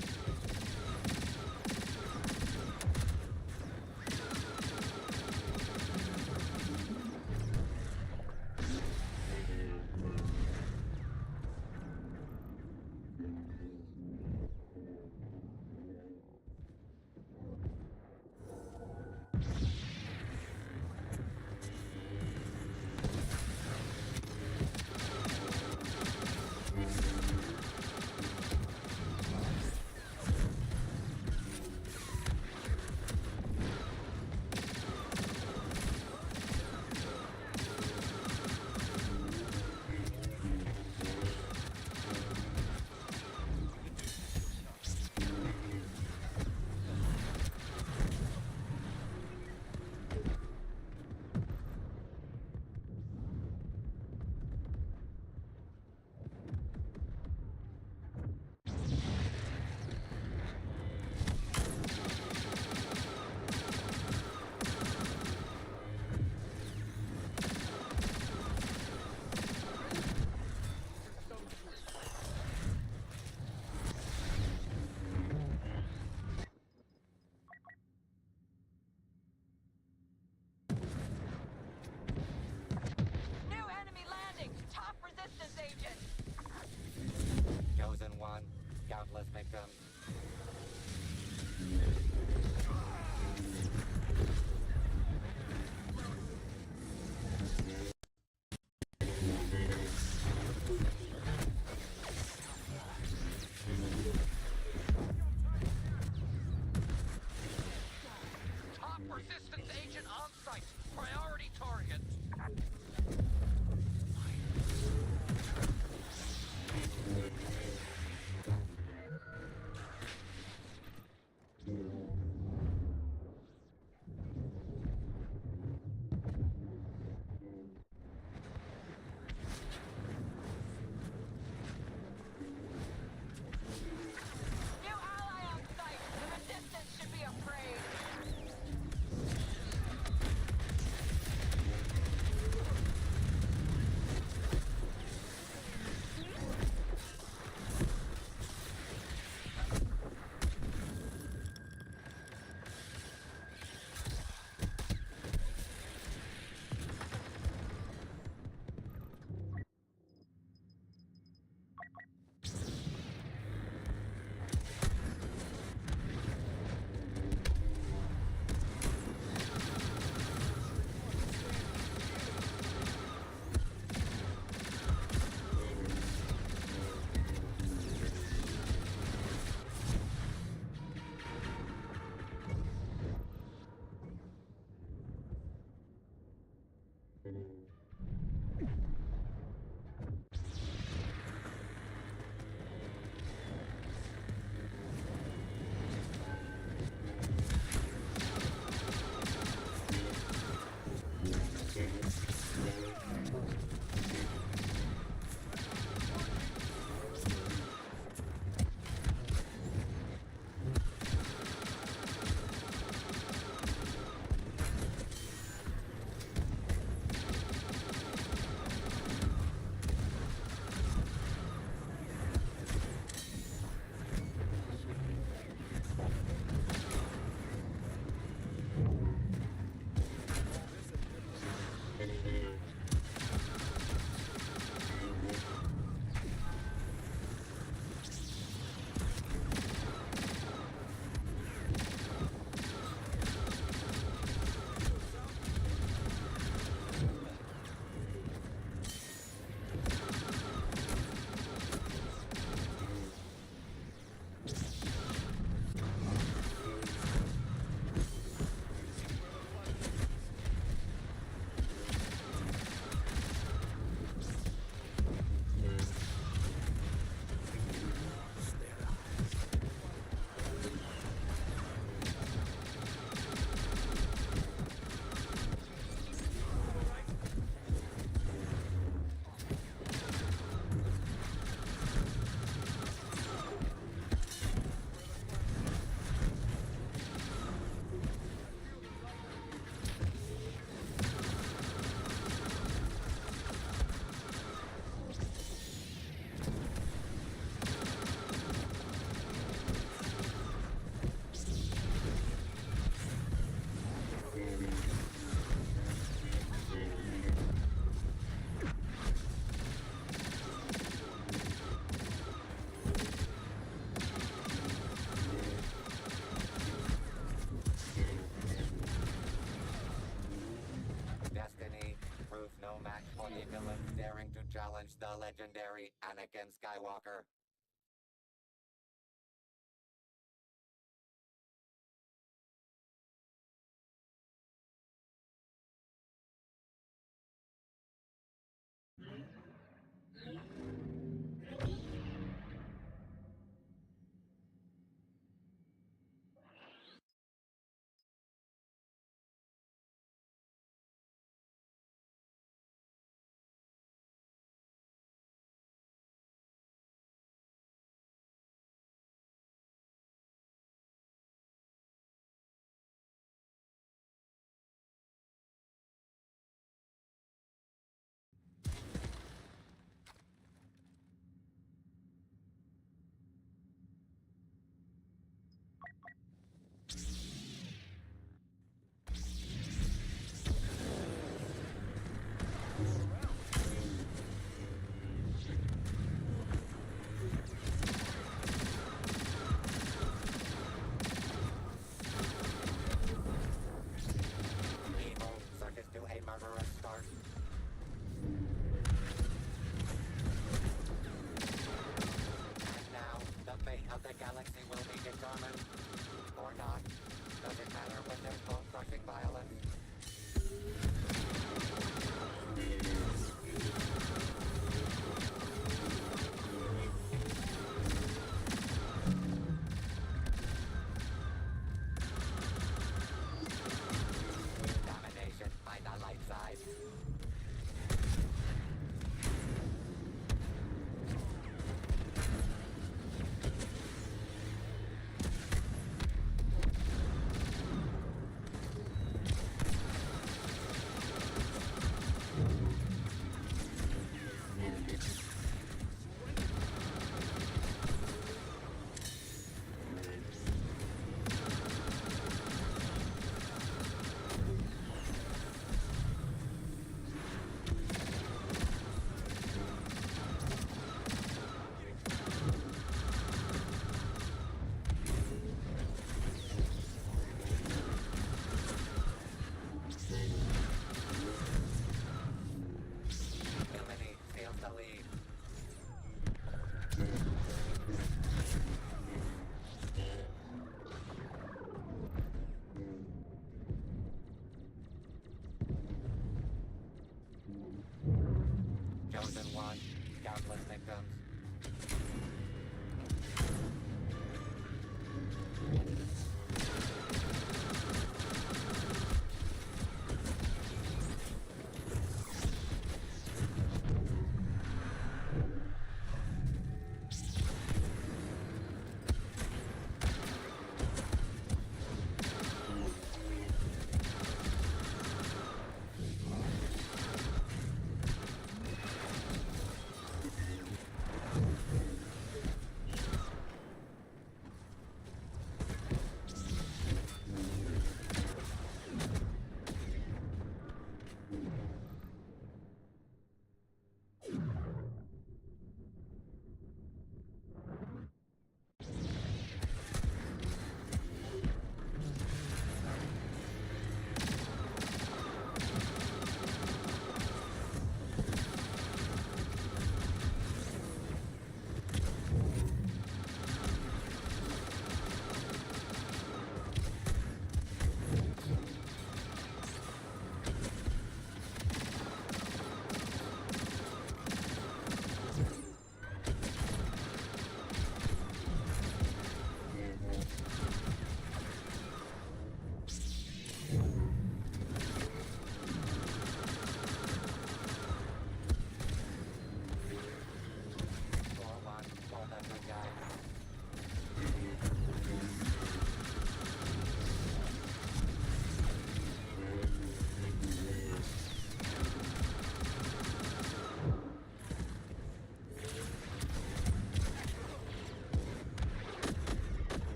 Anakin Skywalker. Evil circus to a murderous start. And now, the fate of the galaxy will be determined.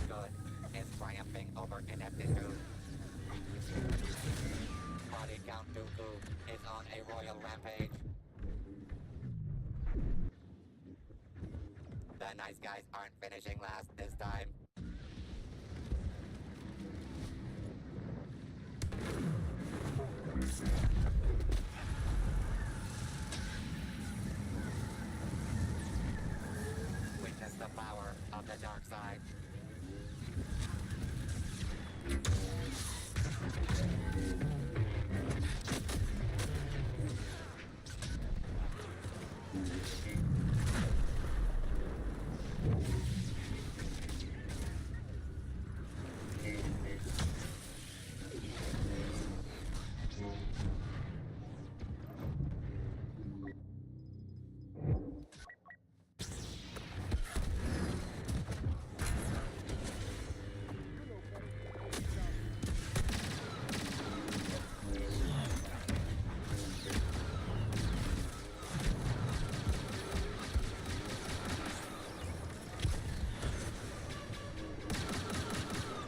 Good. It's triumphing over ineptitude. Body Count Dooku is on a royal rampage. The nice guys aren't finishing last this time. Witness the power of the dark side.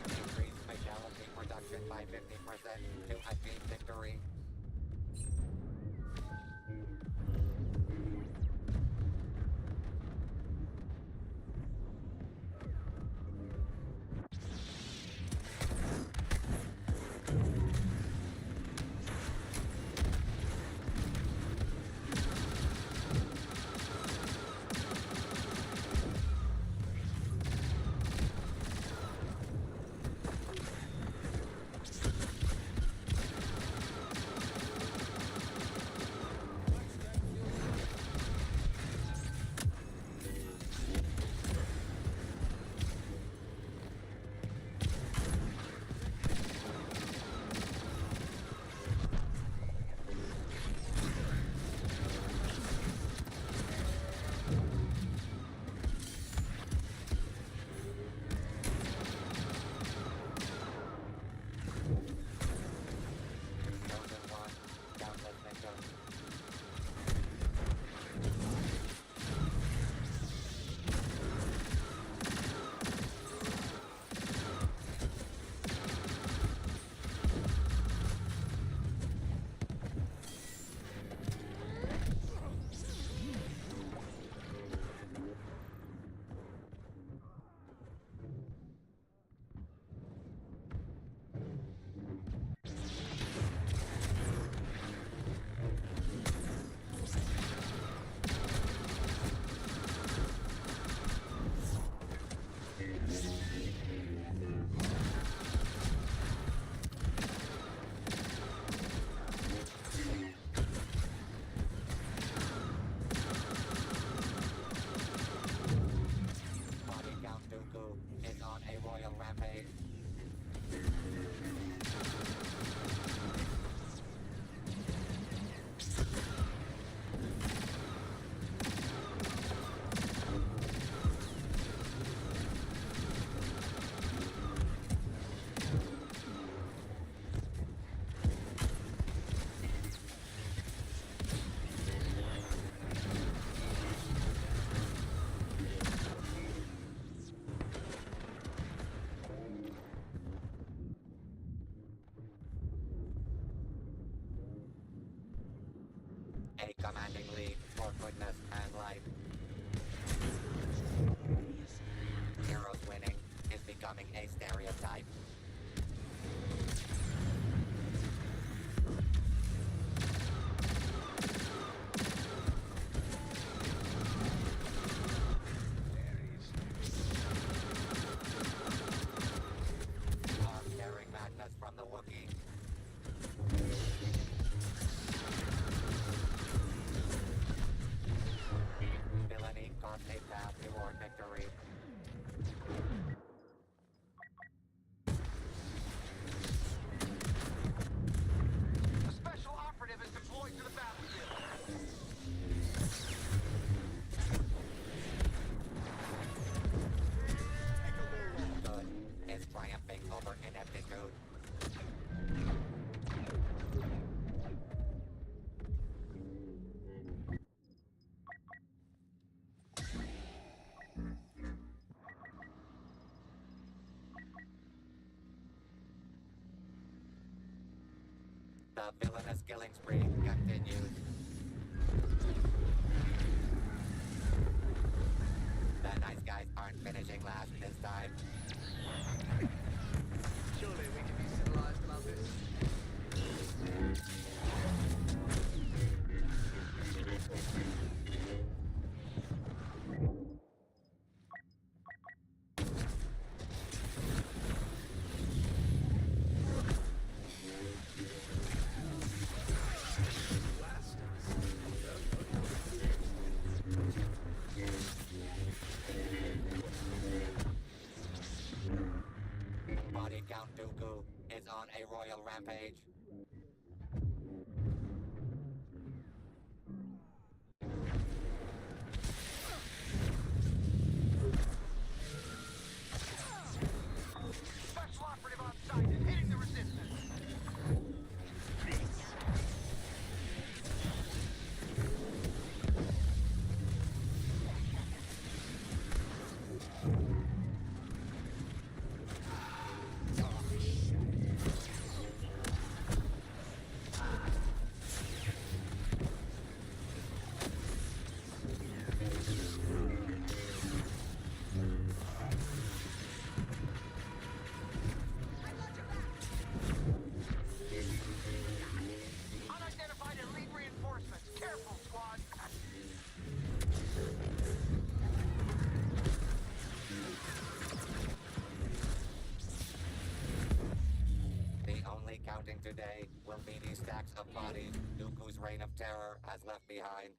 Increase fatality production by 50% to achieve victory. Chosen one, countless victims. Body Count Dooku is on a royal rampage. A commanding lead for goodness and life. Heroes winning is becoming a stereotype. The villainous killing spree continues. The nice guys aren't finishing last this time. Surely we can be civilized about this. Body Count Dooku is on a royal rampage. Special operative on site and hitting the resistance. Unidentified elite reinforcements. Careful, squad. The only counting today will be these stacks of bodies Dooku's reign of terror has left behind.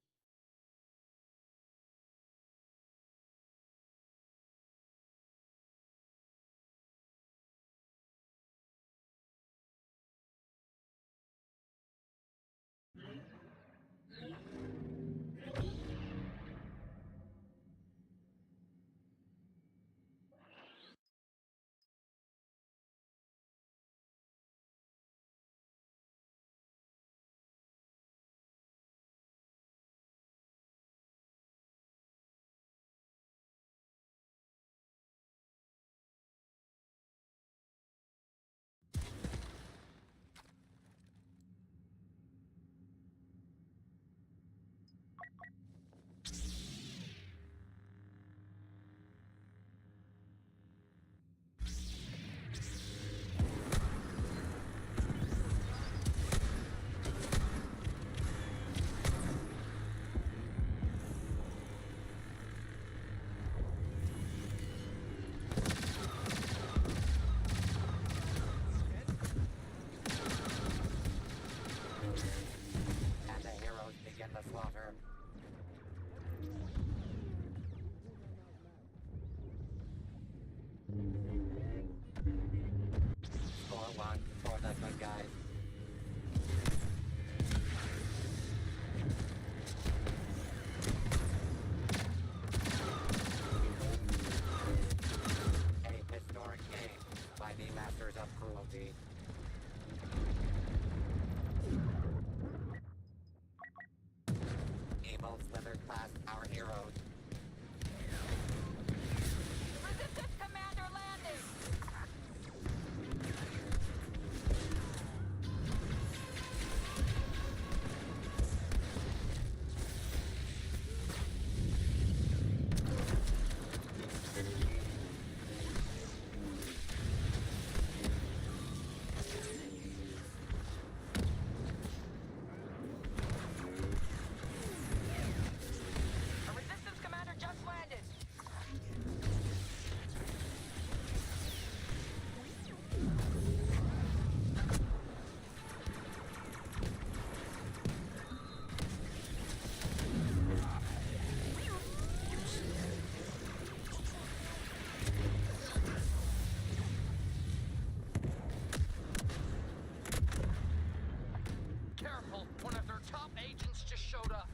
And the heroes begin the slaughter. Score one for the good guys. A historic game by the masters of cruelty. Evil slithered past our heroes. Resistance commander landing! A resistance commander just landed! Careful, one of their top agents just showed up.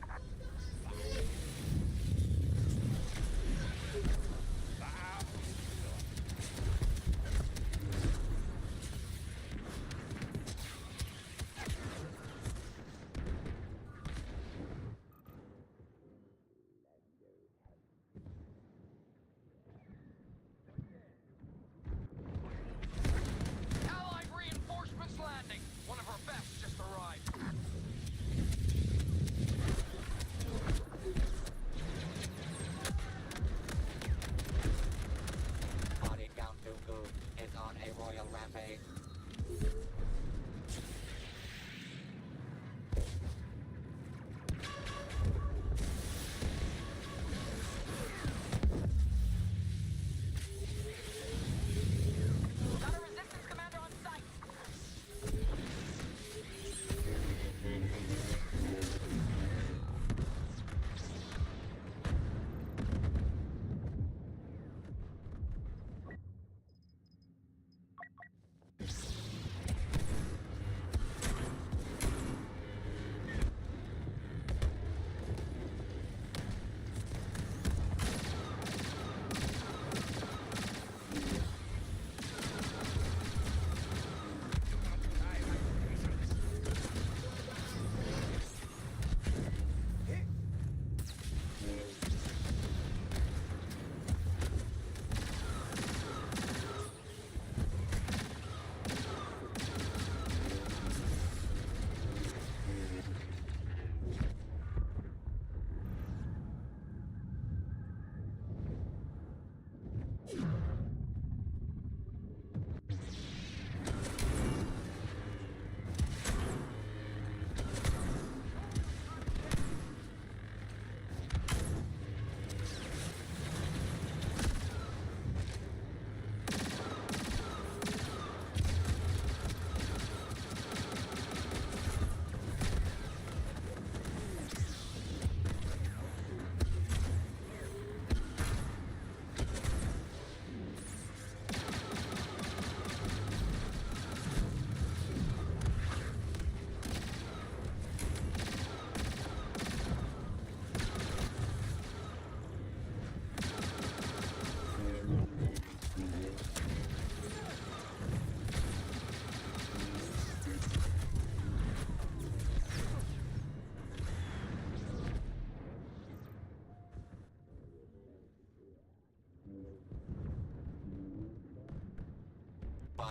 Allied reinforcements landing. One of our best just arrived.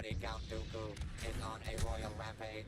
Body Count Dooku is on a royal rampage.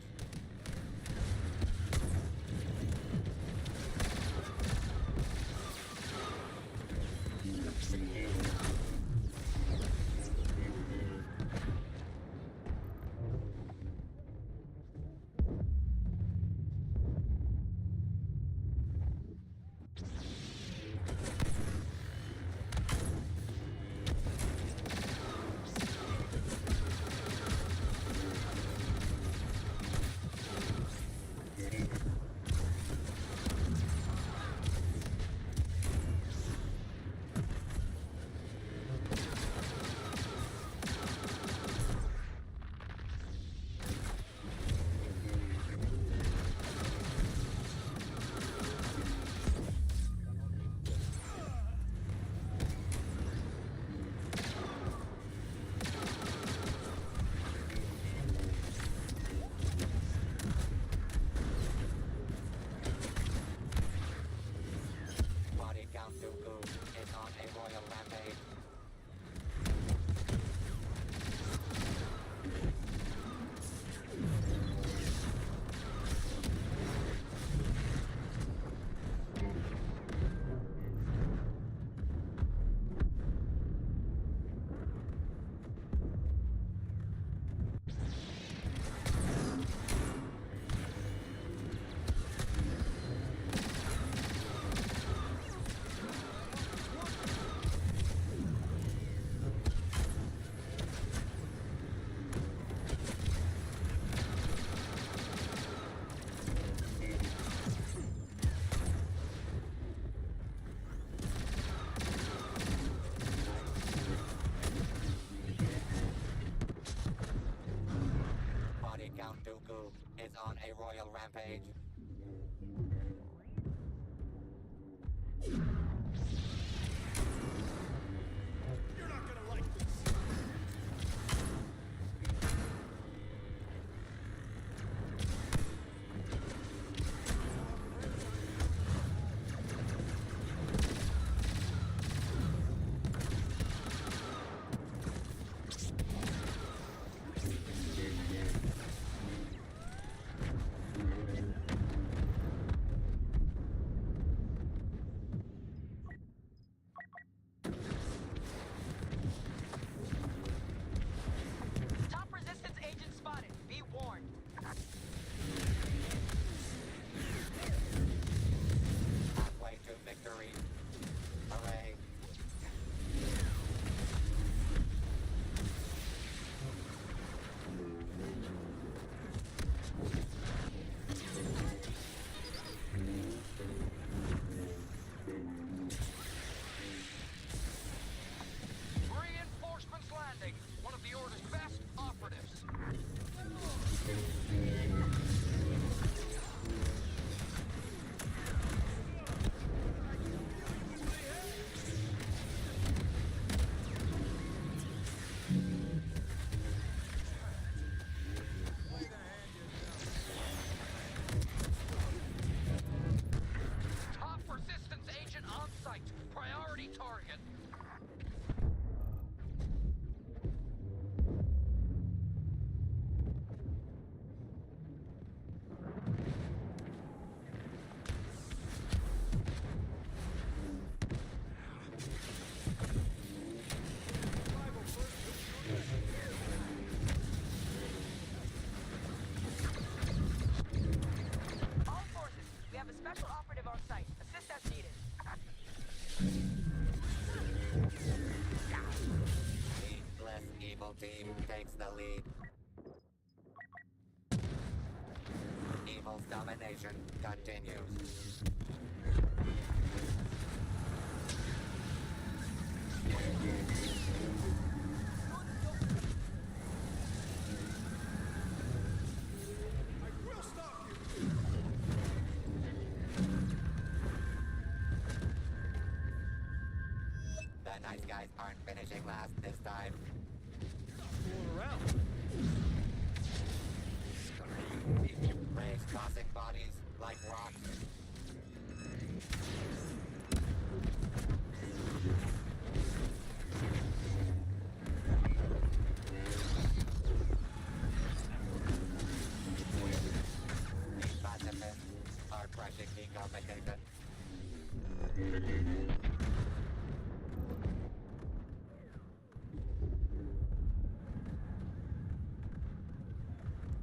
Body Count Dooku is on a royal rampage. Body Count Dooku is on a royal rampage. You're not gonna like this. Top resistance agent spotted. Be warned. Halfway to victory. Hooray. Reinforcements landing. One of the Order's best operatives. Top resistance agent on site. Priority target. All forces, we have a special operative on site. Assist as needed. Heedless Evil Team takes the lead. Evil's domination continues. I will stop you. The nice guys aren't finishing last this time. Fooling around. Rays tossing bodies like rocks. refreshing decomplication.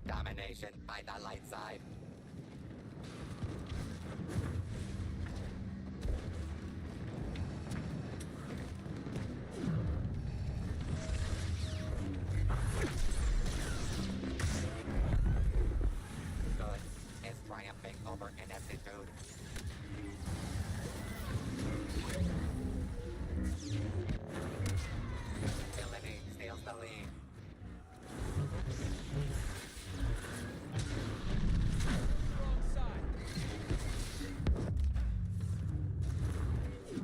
Domination by the light side. Good is triumphing over ineptitude. Villainy steals the lead.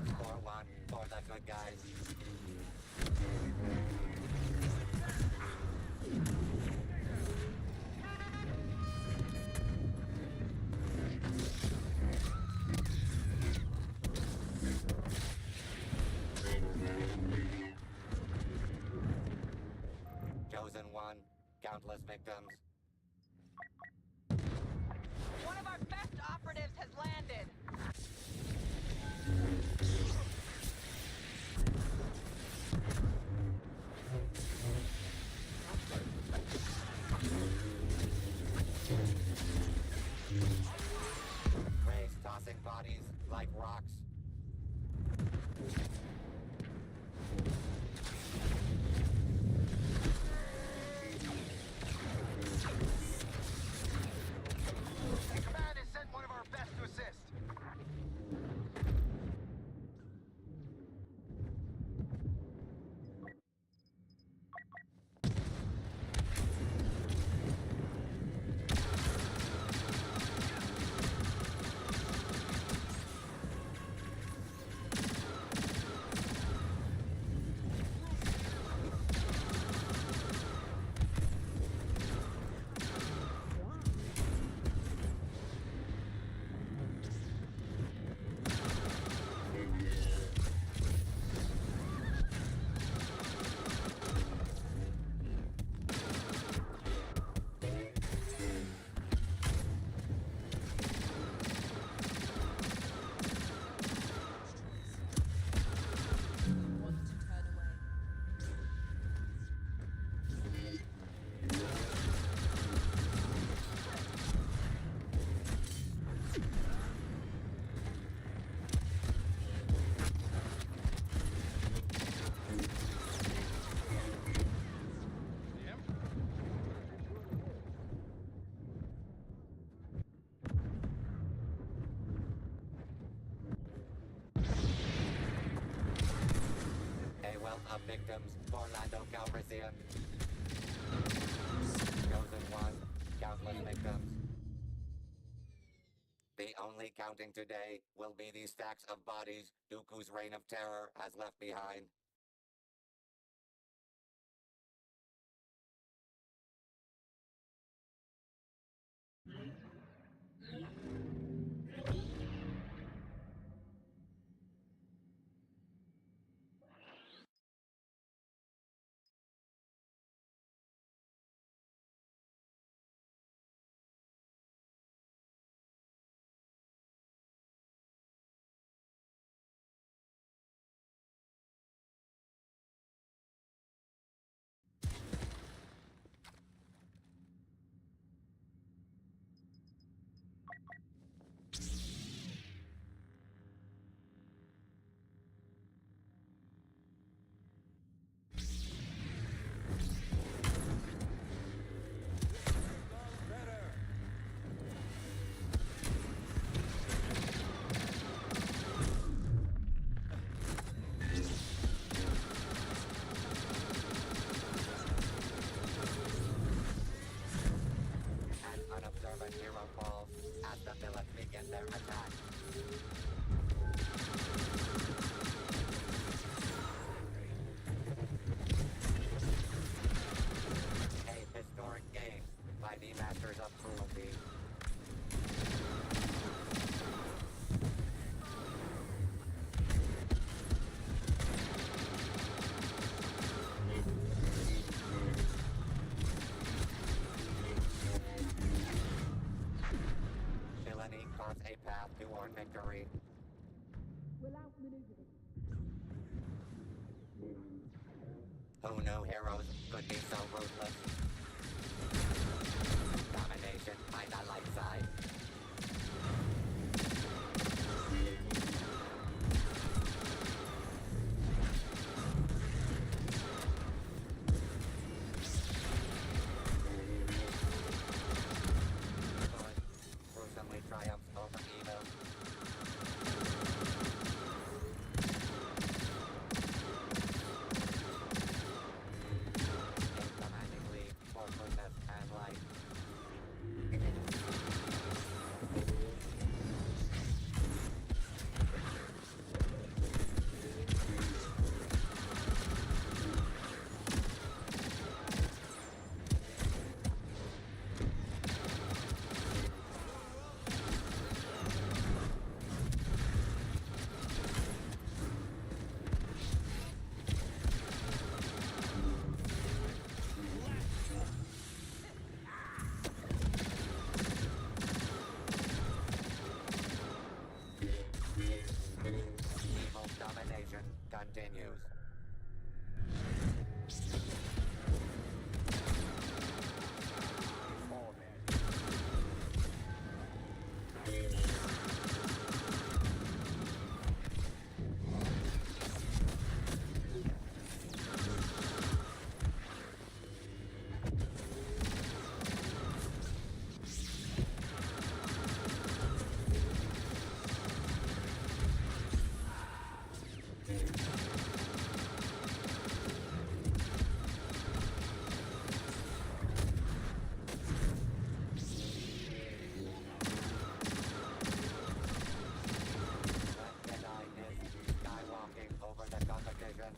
Score one for the good guys. Chosen one, countless victims. One of our best operatives has landed. Graves tossing bodies like rocks. Command has sent one of our best to assist. A wealth of victims for Lando Calrissian. Chosen one, countless victims. The only counting today will be the stacks of bodies Dooku's reign of terror has left behind. path to our victory. We'll outmaneuver them. Who knew heroes could be so ruthless? Domination by the light side. Good gruesomely triumphs over evil. In commanding league for goodness and light. Evil domination continues. The Jedi is skywalking over the competition.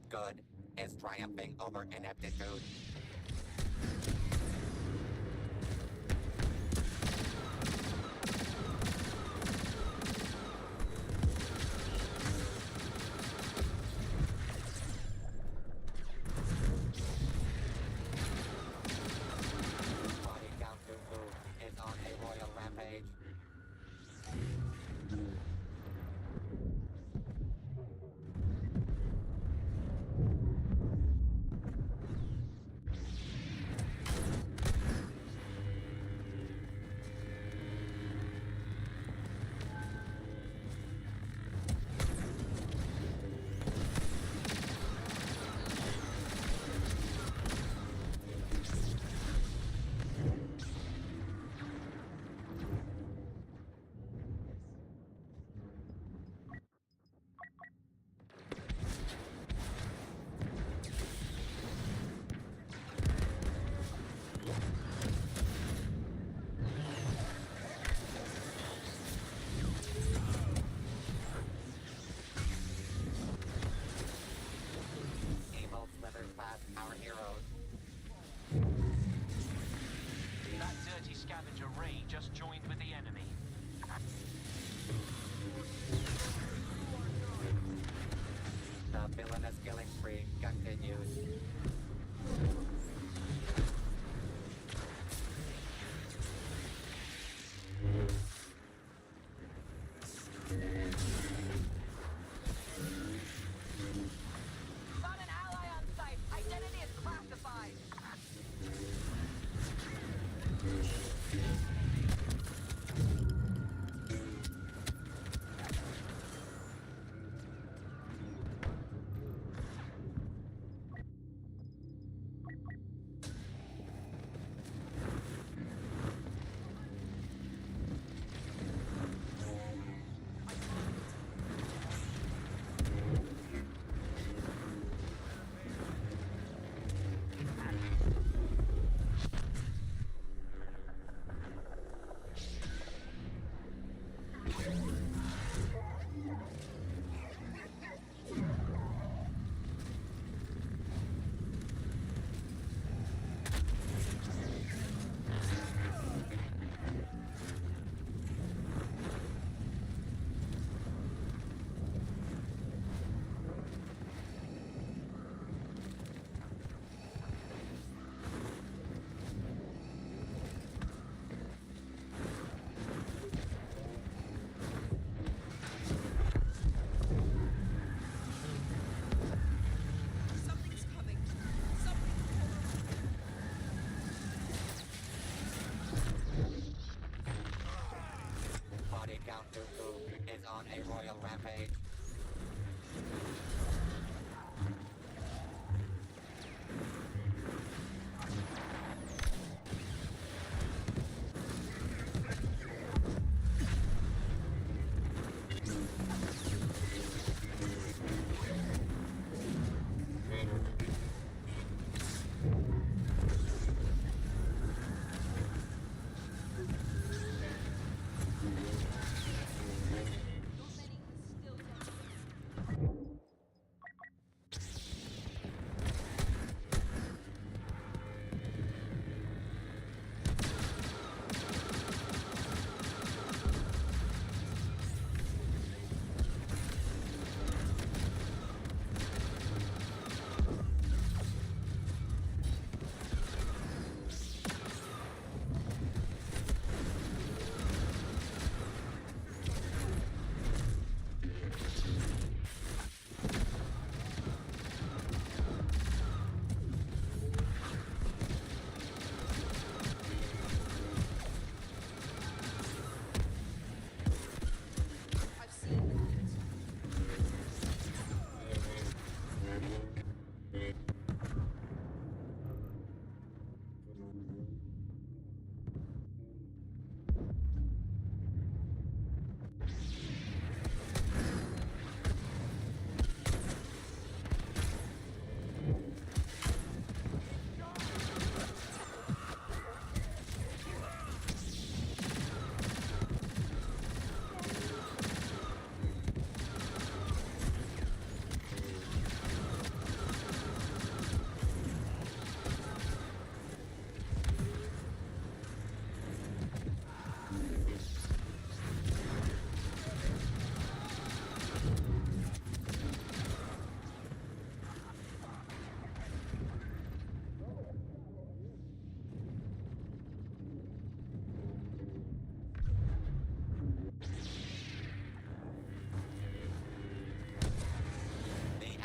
Good is triumphing over ineptitude. Body count Dooku is on a royal rampage. on a royal rampage.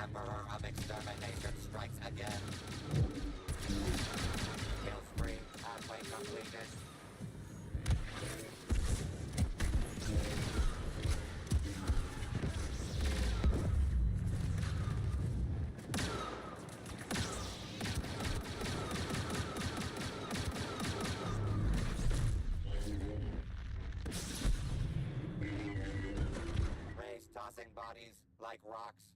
Emperor of Extermination strikes again. Kill spree halfway completed. Rays tossing bodies like rocks.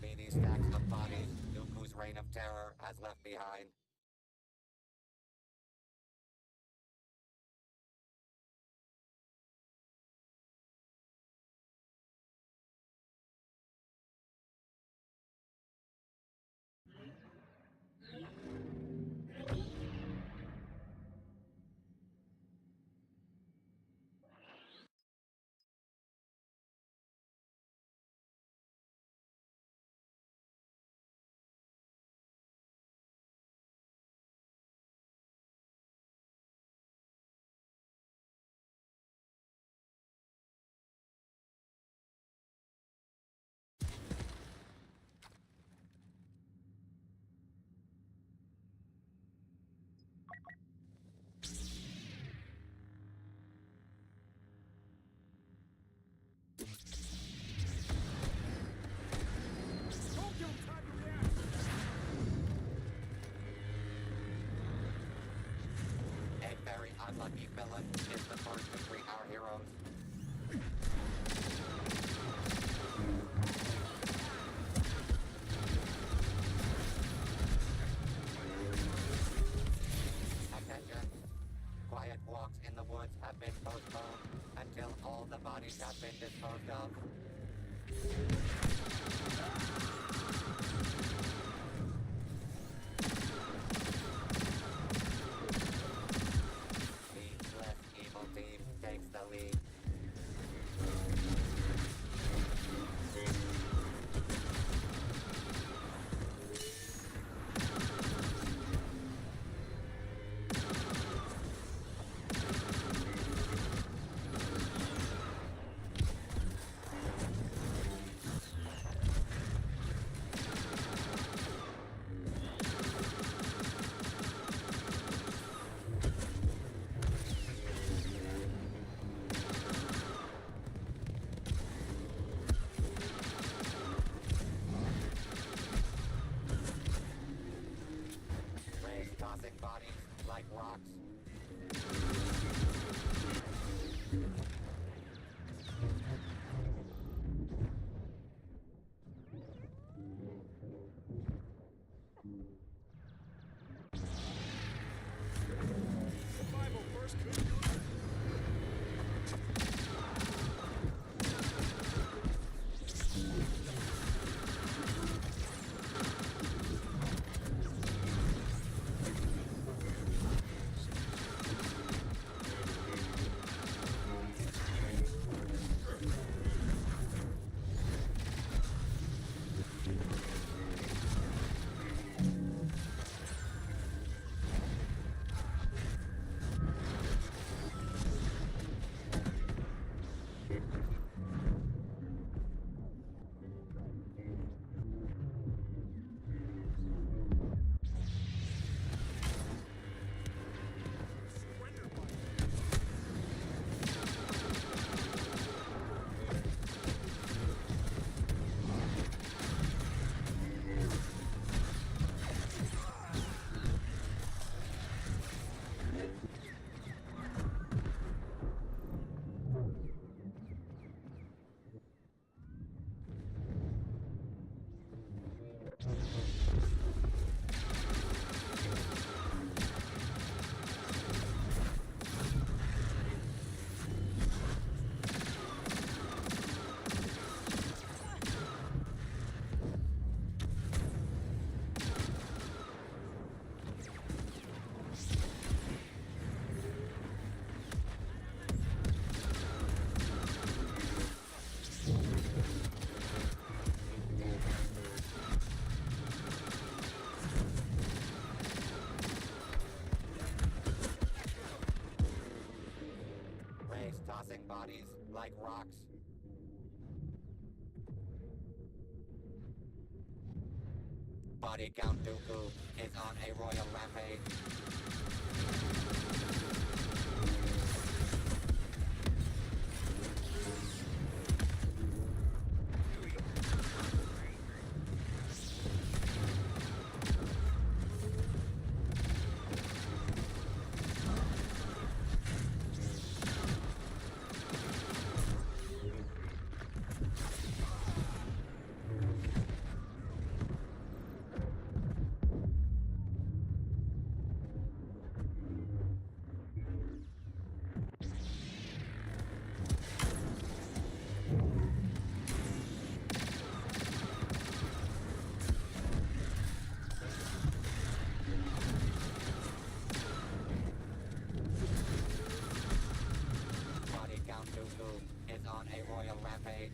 will be the stacks of bodies Dooku's reign of terror has left behind. A very unlucky villain is the first to greet our heroes. Attention. Quiet walks in the woods have been postponed until all the bodies have been disposed of. The less evil team takes the lead. Tossing bodies like rocks. Survival first. Tossing bodies like rocks. Body Count Dooku is on a royal rampage. royal rampage.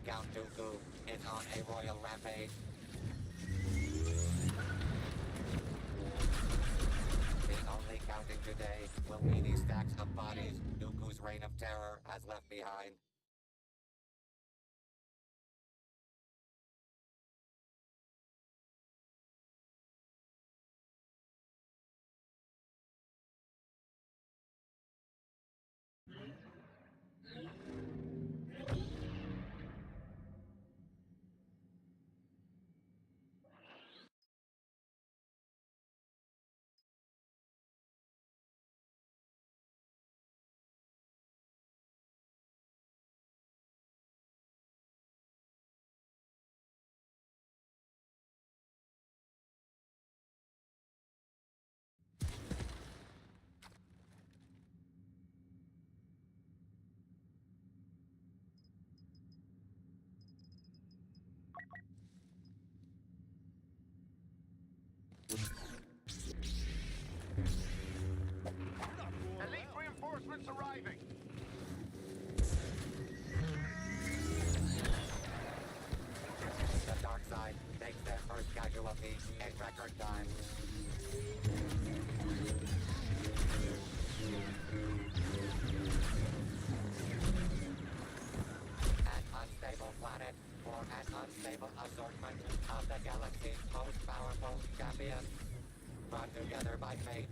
Count Dooku is on a royal rampage. The only counting today will be the stacks of bodies Dooku's reign of terror has left behind. Elite reinforcements arriving. The dark side takes their first casualty in record time. An unstable planet for an unstable assortment of the galaxy's most powerful champions. Brought together by fate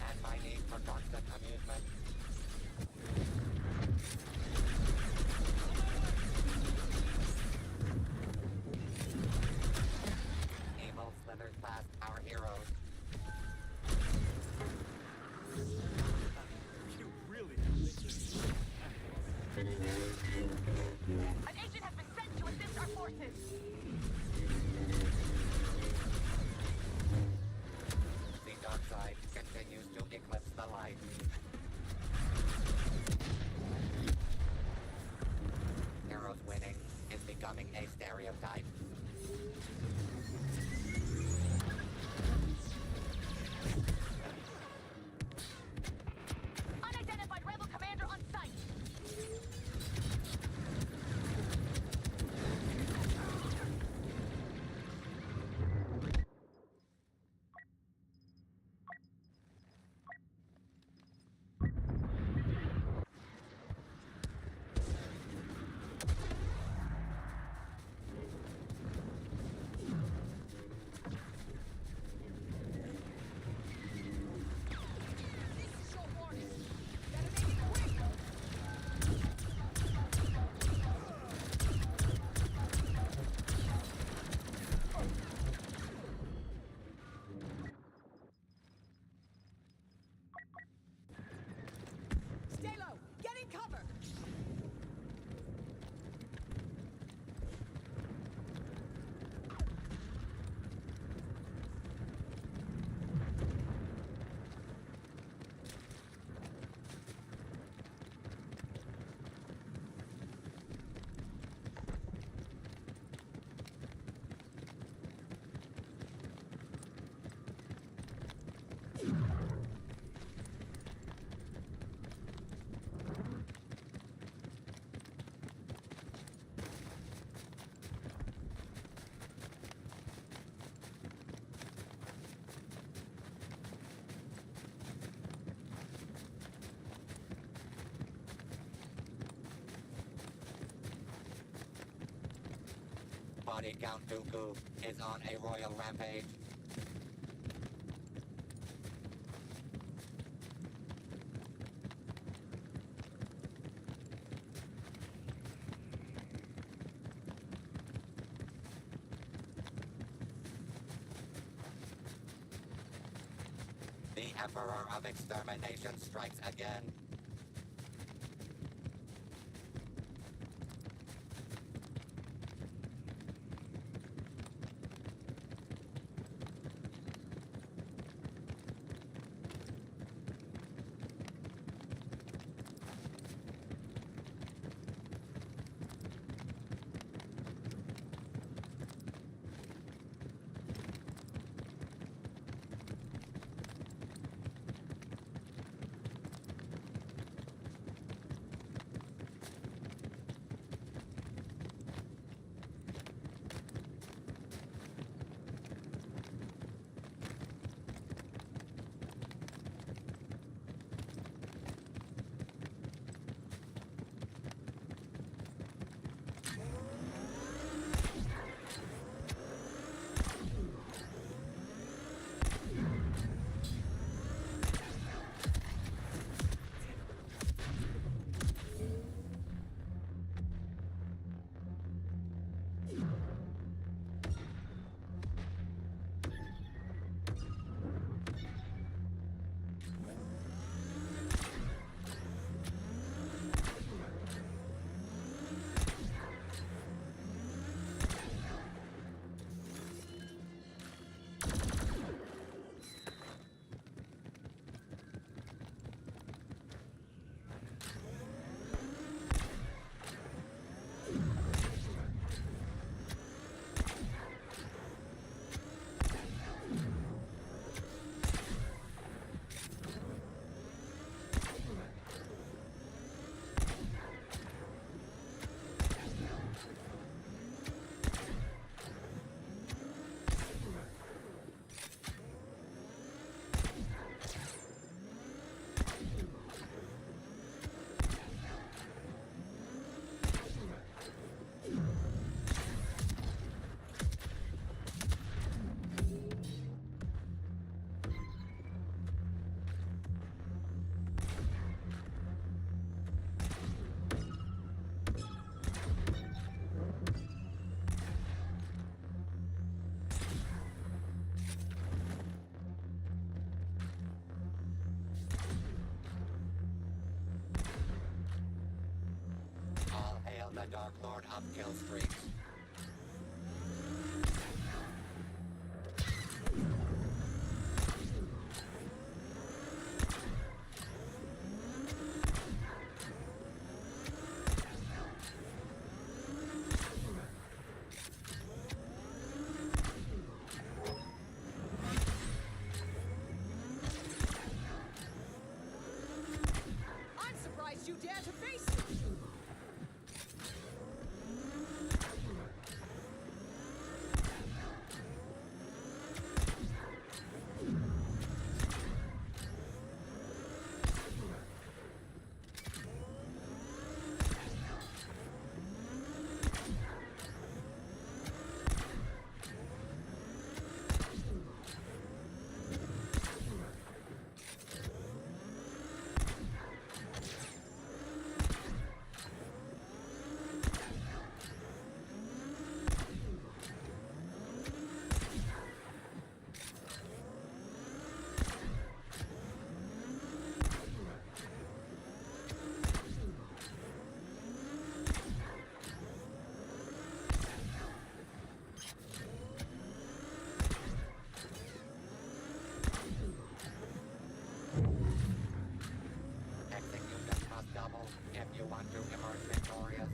and my need for constant amusement. Evil slithers past our heroes. You really have this. An agent has been sent to assist our forces. The dark side continues to eclipse the light. Heroes winning is becoming a stereotype. Unidentified rebel commander on site. Stay low! Get in cover! Body Count Dooku is on a royal rampage. The Emperor of Extermination strikes again. Dark Lord of kill streaks. I'm surprised you dare to face me! Execution must double if you want to emerge victorious.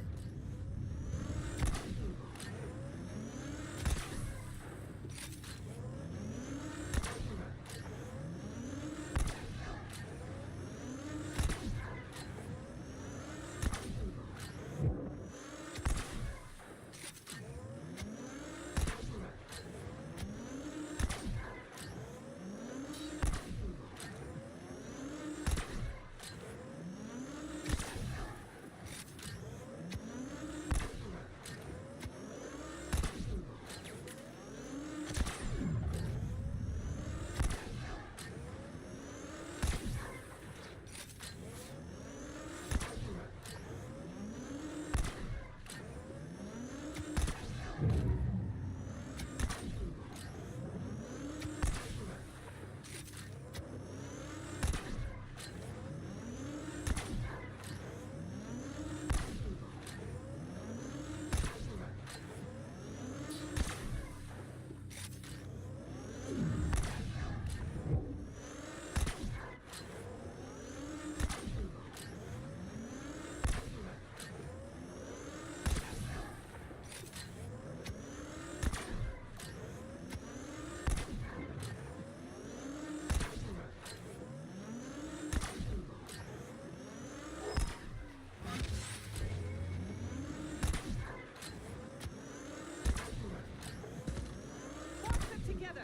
Force them together!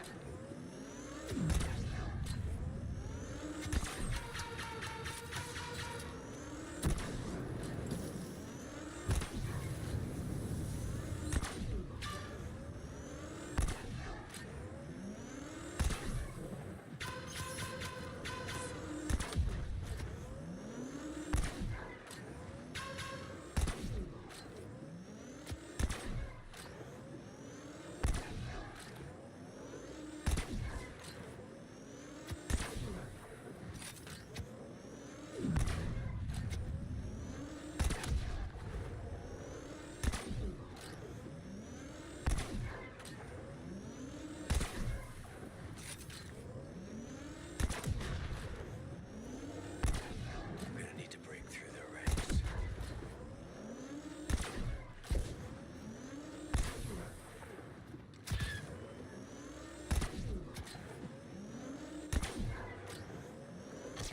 I'm gonna need to break through their ranks.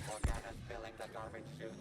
Morgana's filling the garbage chute.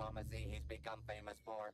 diplomacy he's become famous for.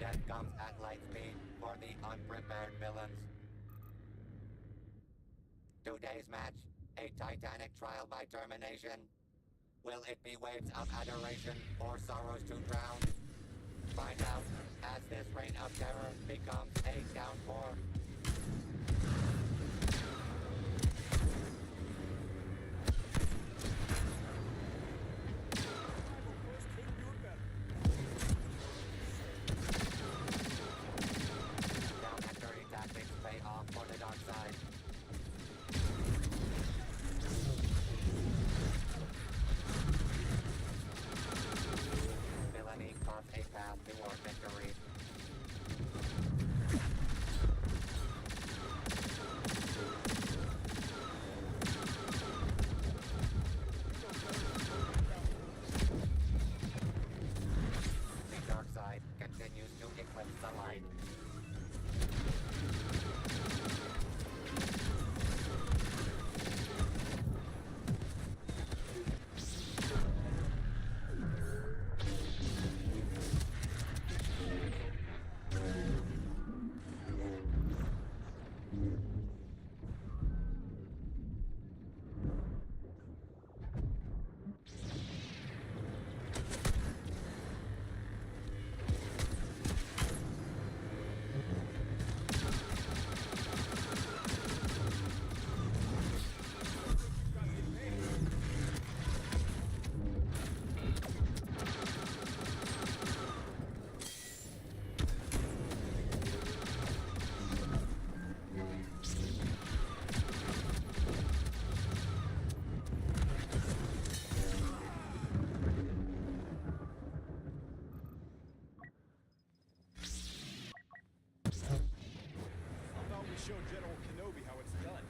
Death comes at light speed for the unprepared villains. Today's match, a titanic trial by termination. Will it be waves of adoration or sorrows to drown? Find out as this reign of terror becomes a downpour. Now and dirty tactics pay off for the dark side. Villainy carves a path toward victory. The dark side continues to eclipse the light. I thought we showed General Kenobi how it's done.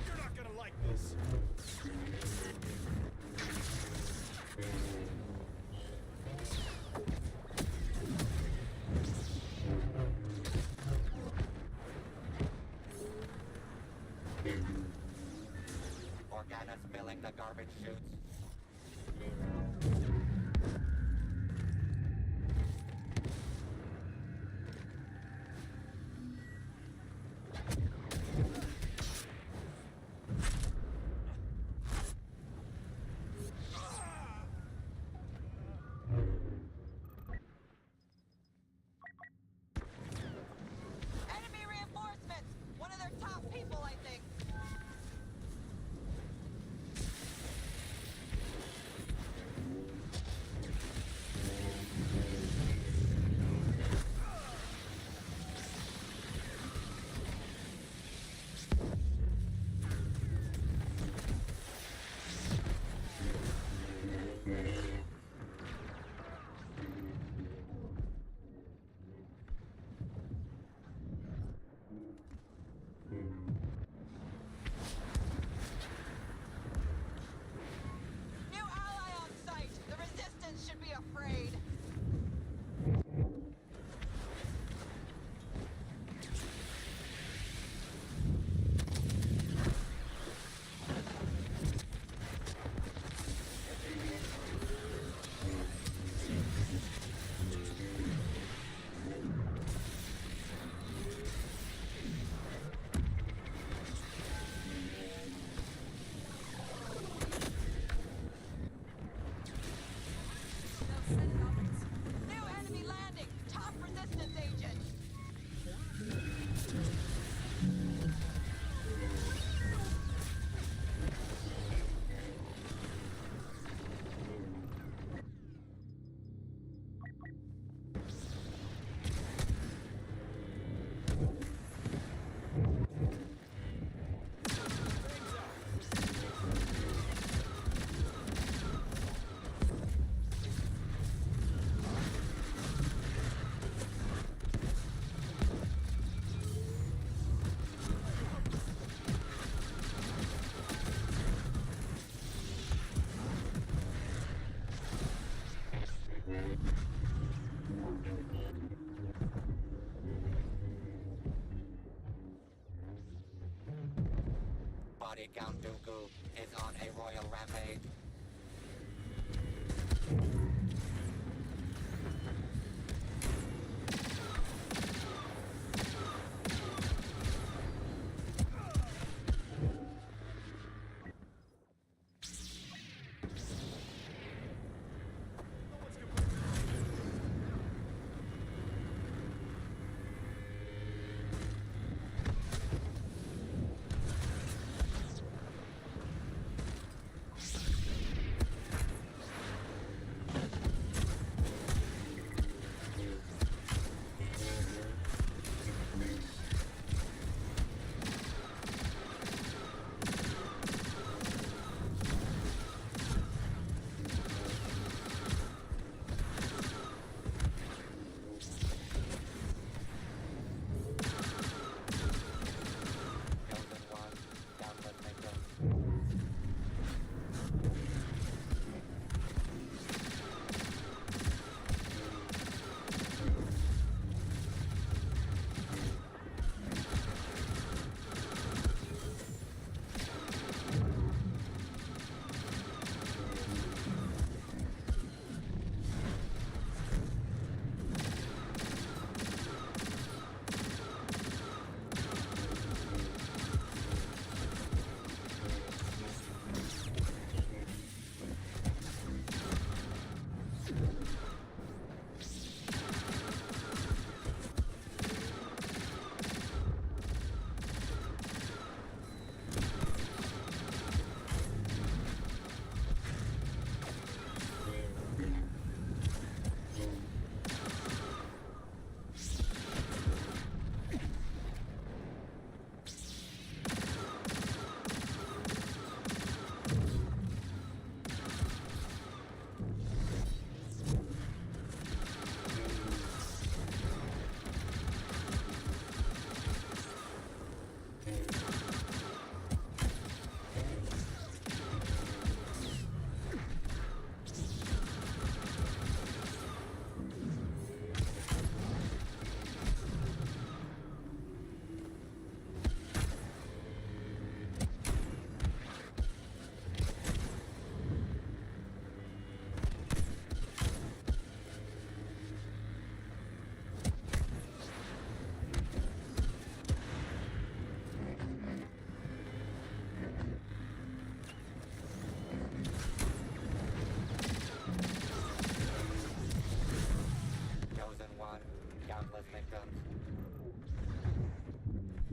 You're not gonna like this. Organa's filling the garbage chutes. Enemy reinforcements! One of their top people, I think. Body Count Dooku is on a royal rampage.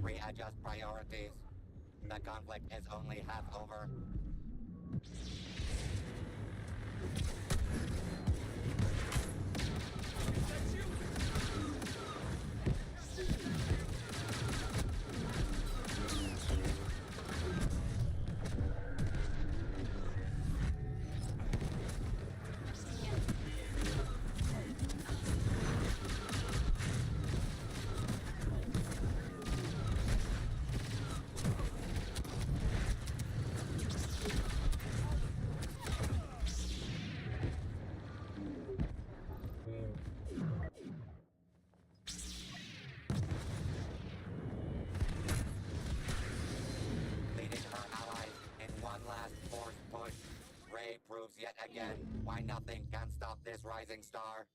Readjust priorities. The conflict is only half over. Proves yet again why nothing can stop this rising star.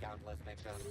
countless victims.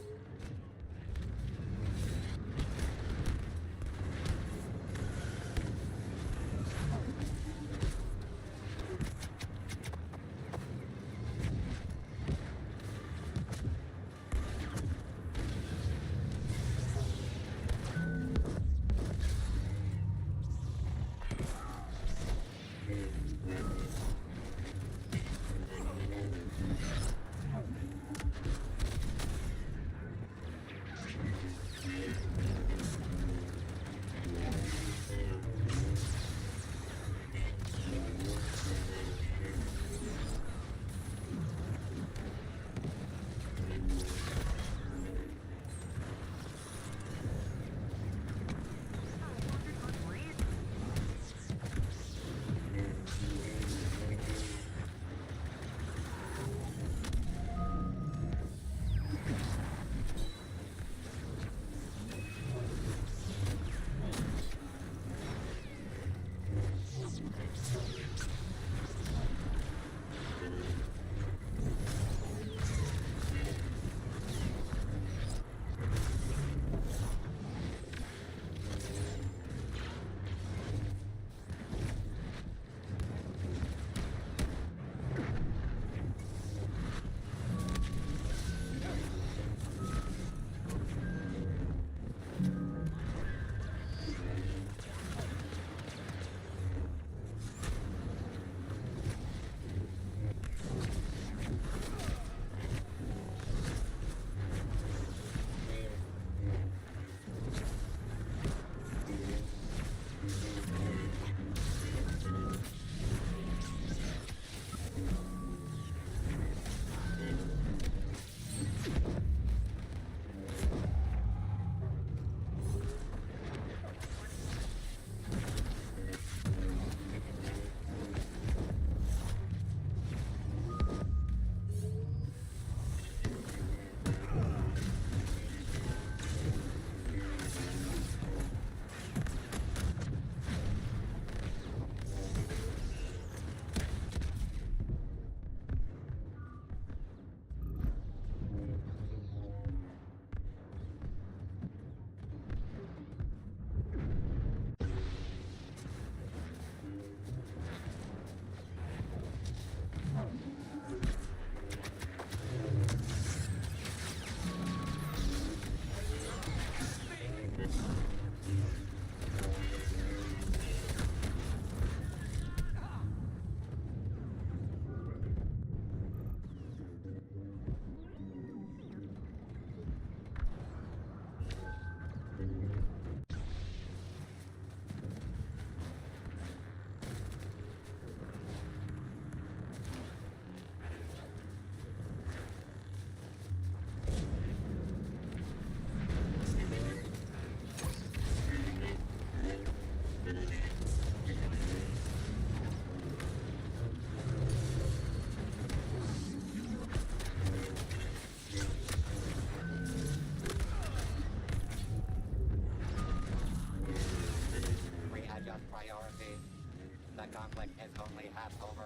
conflict is only half over.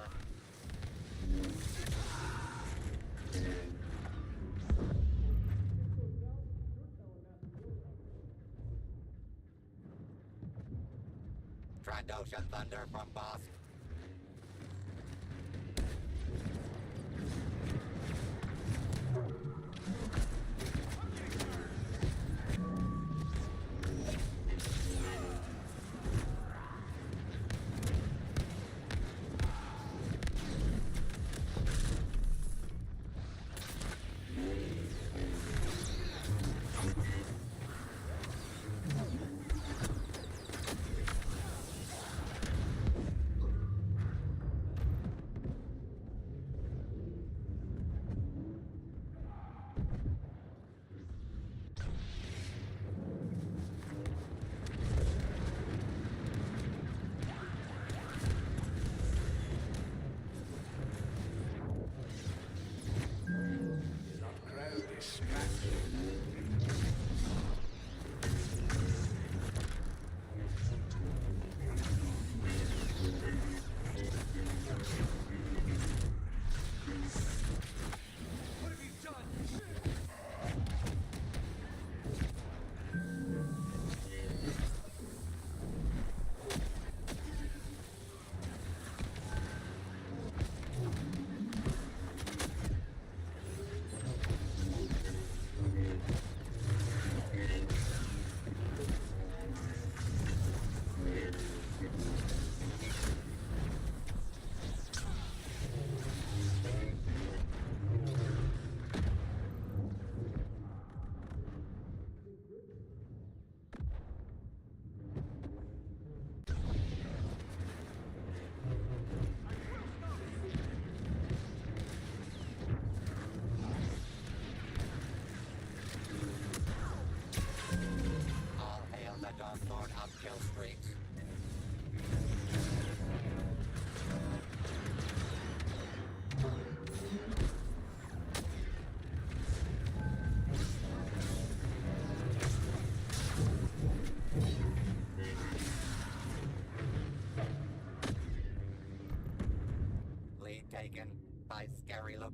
Trandoshan Thunder from Bosk.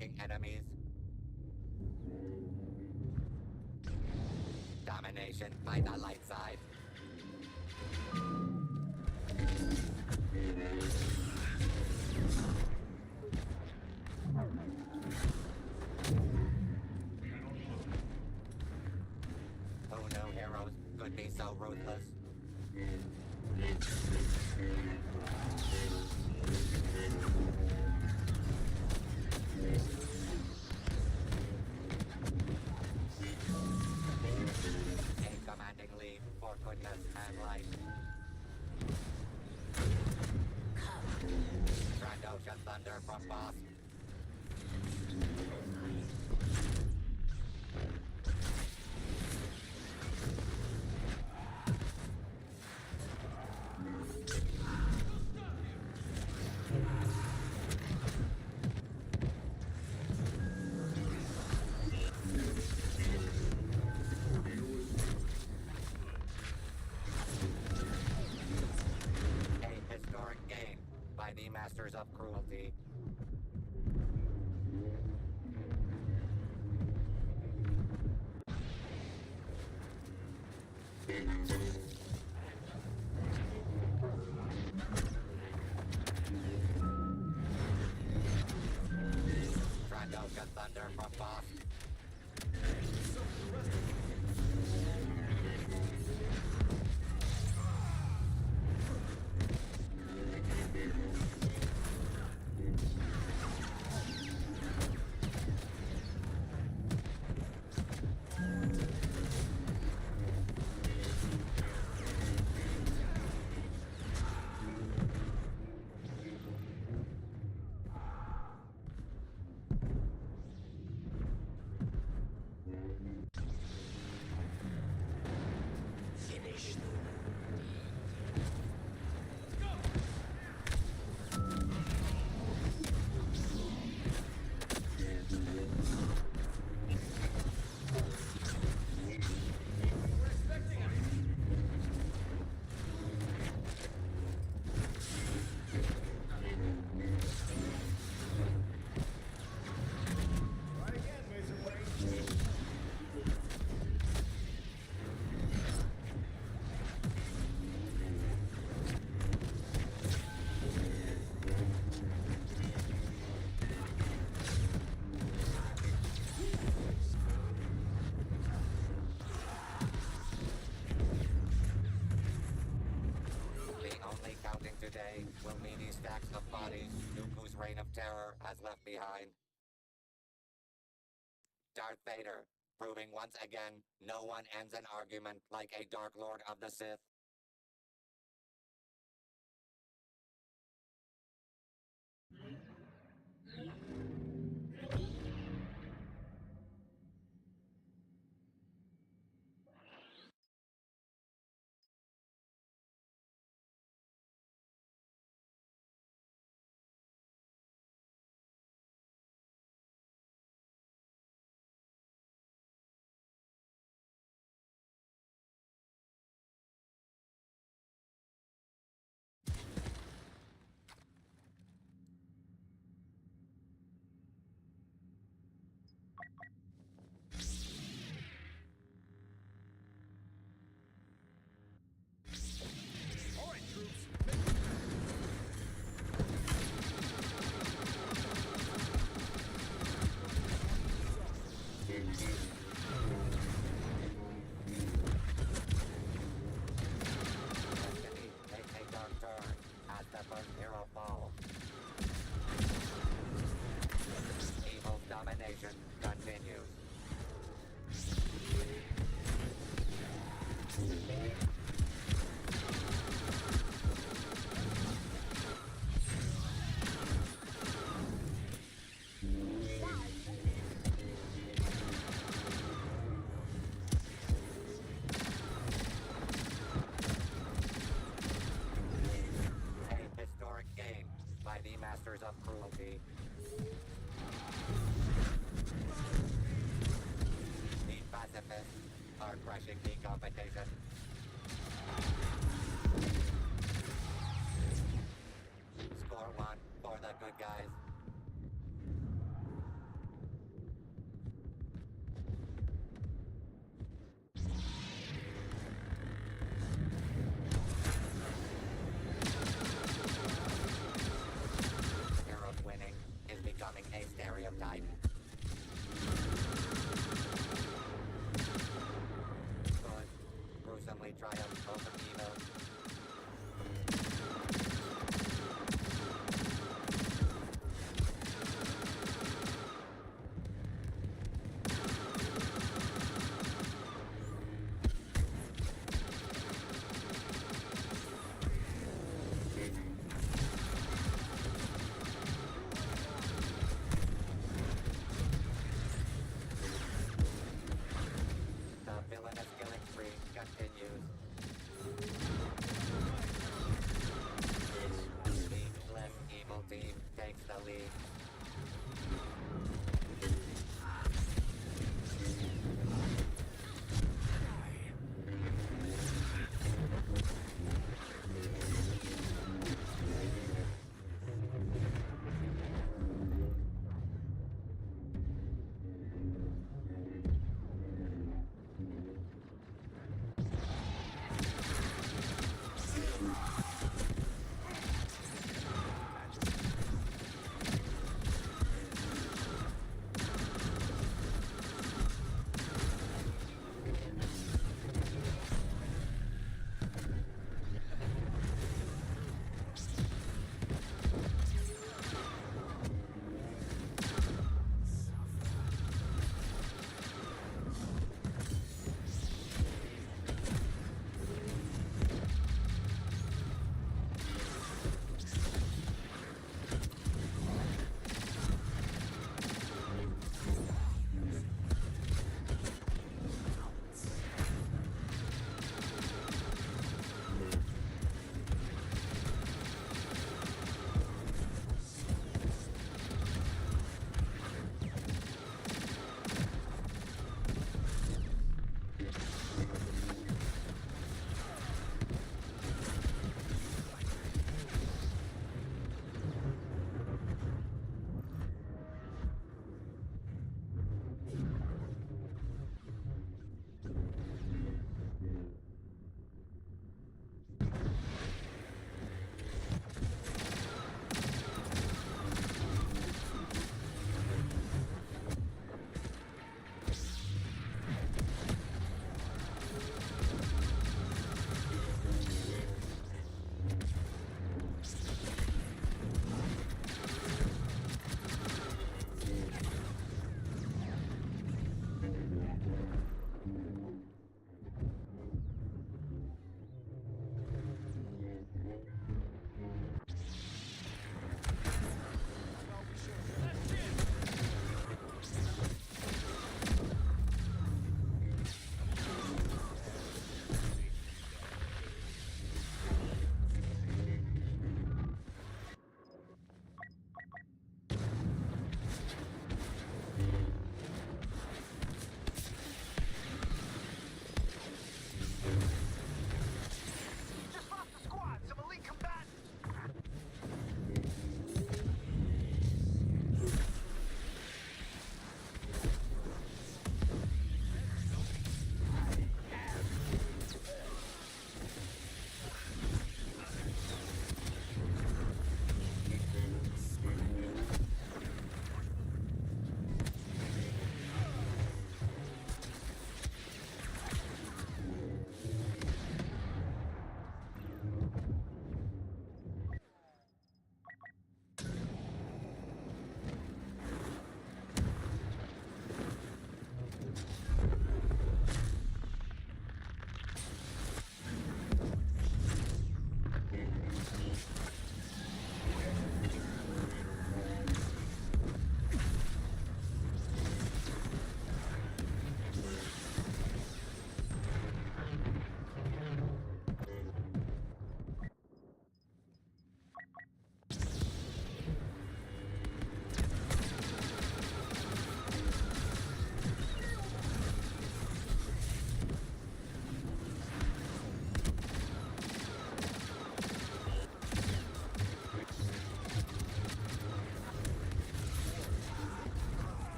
fucking enemies. Domination by the light side. Who knew heroes could be so ruthless? A commanding lead for goodness and light. Trandoshan thunder from boss. A historic game by the masters of cruelty. Trandoshan thunder from boss. Finish them. Try again, Mason Wayne. The only counting today will be these stacks of bodies Dooku's reign of terror has left behind. Darth Vader, proving once again no one ends an argument like a Dark Lord of the Sith. All right, troops. Destiny takes a dark turn as the first hero falls. Evil's domination continues. A historic game by the masters of cruelty. The pacifist, heart-crushing decompetition. Score one for the good guys.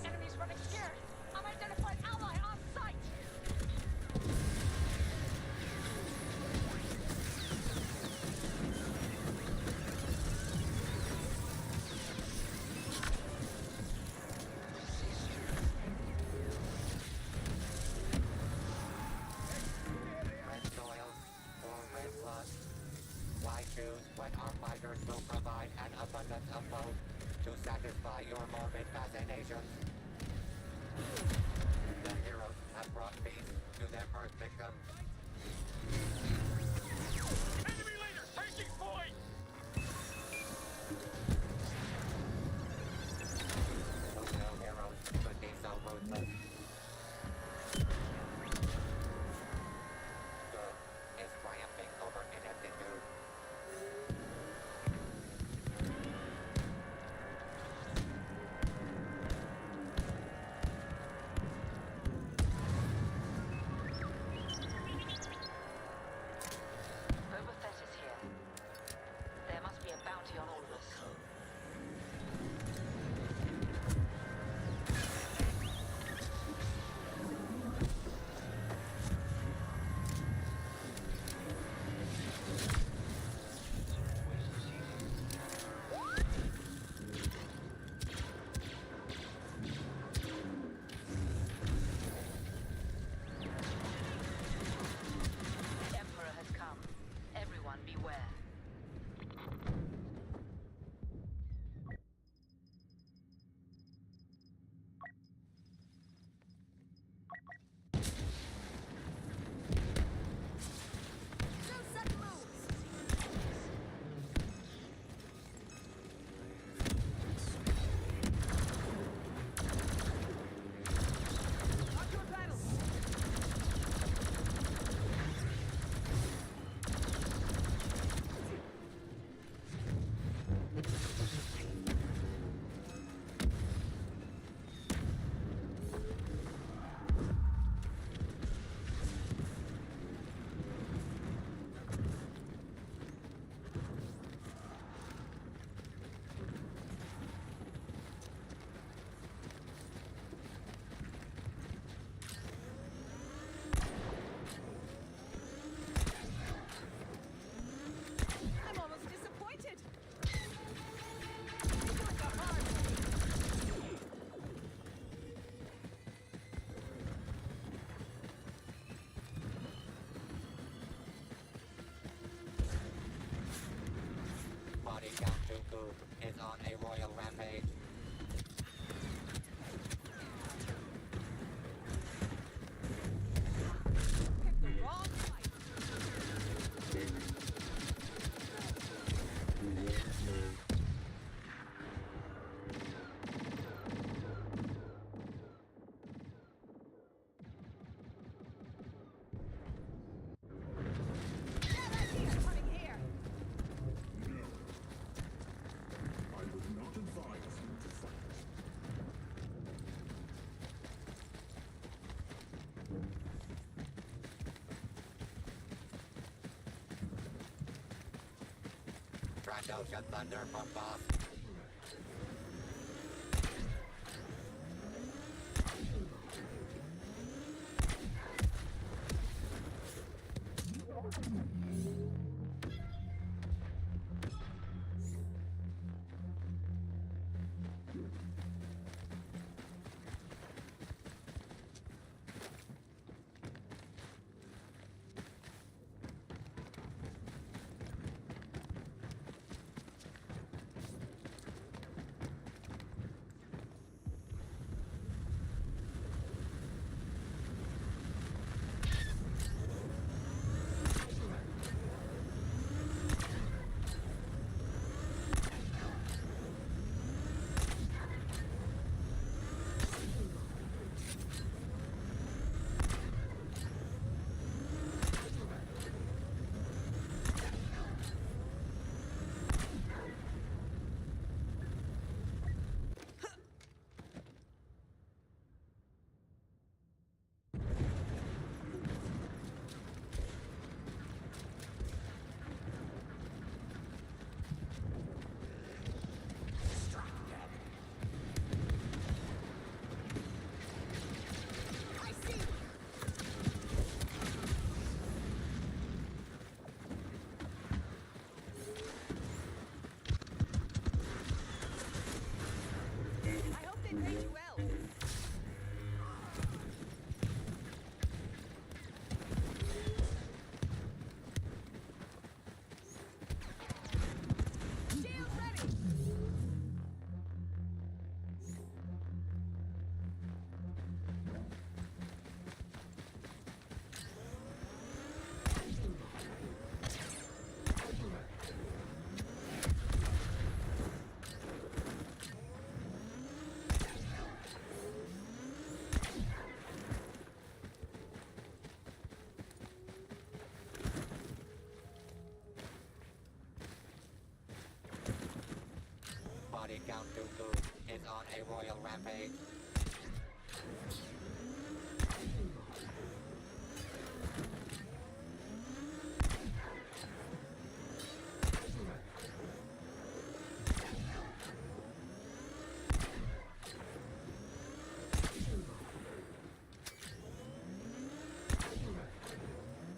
Enemies running scared. Unidentified ally on sight. Red soils or red blood? Why choose when our fighters will provide an abundance of both to satisfy your morbid fascinations? The heroes have brought peace to their first victim. Enemy leader taking point! Who knew heroes could be so ruthless? Good is triumphing over ineptitude. Overfet is here. There must be a bounty on all of us. The Emperor has come. Everyone beware. I'm almost disappointed. Body Count Dooku is on a royal rampage. Picked the wrong fight. He's coming here. I would not advise you to fight. Trandoshan Thunder from Boss. Engage well. Shield ready. Body count Dooku is on a royal rampage.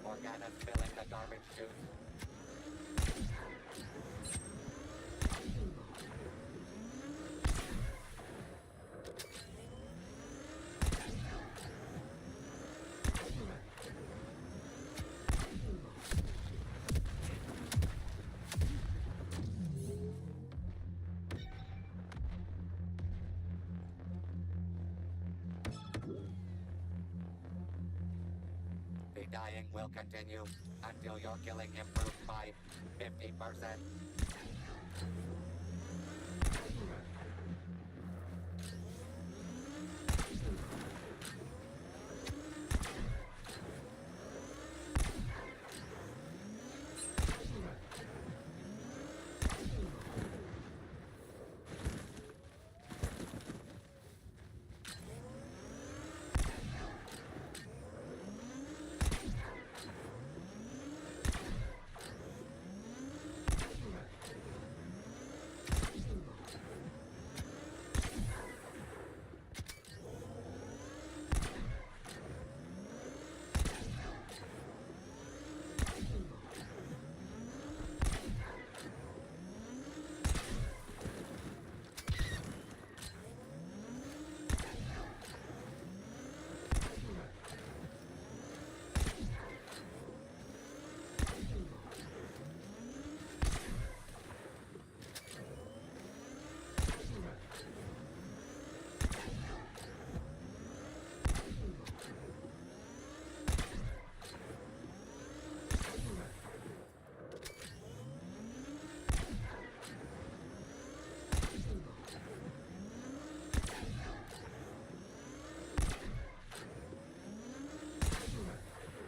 Organa's filling the garbage chute. The dying will continue until your killing improves by 50%.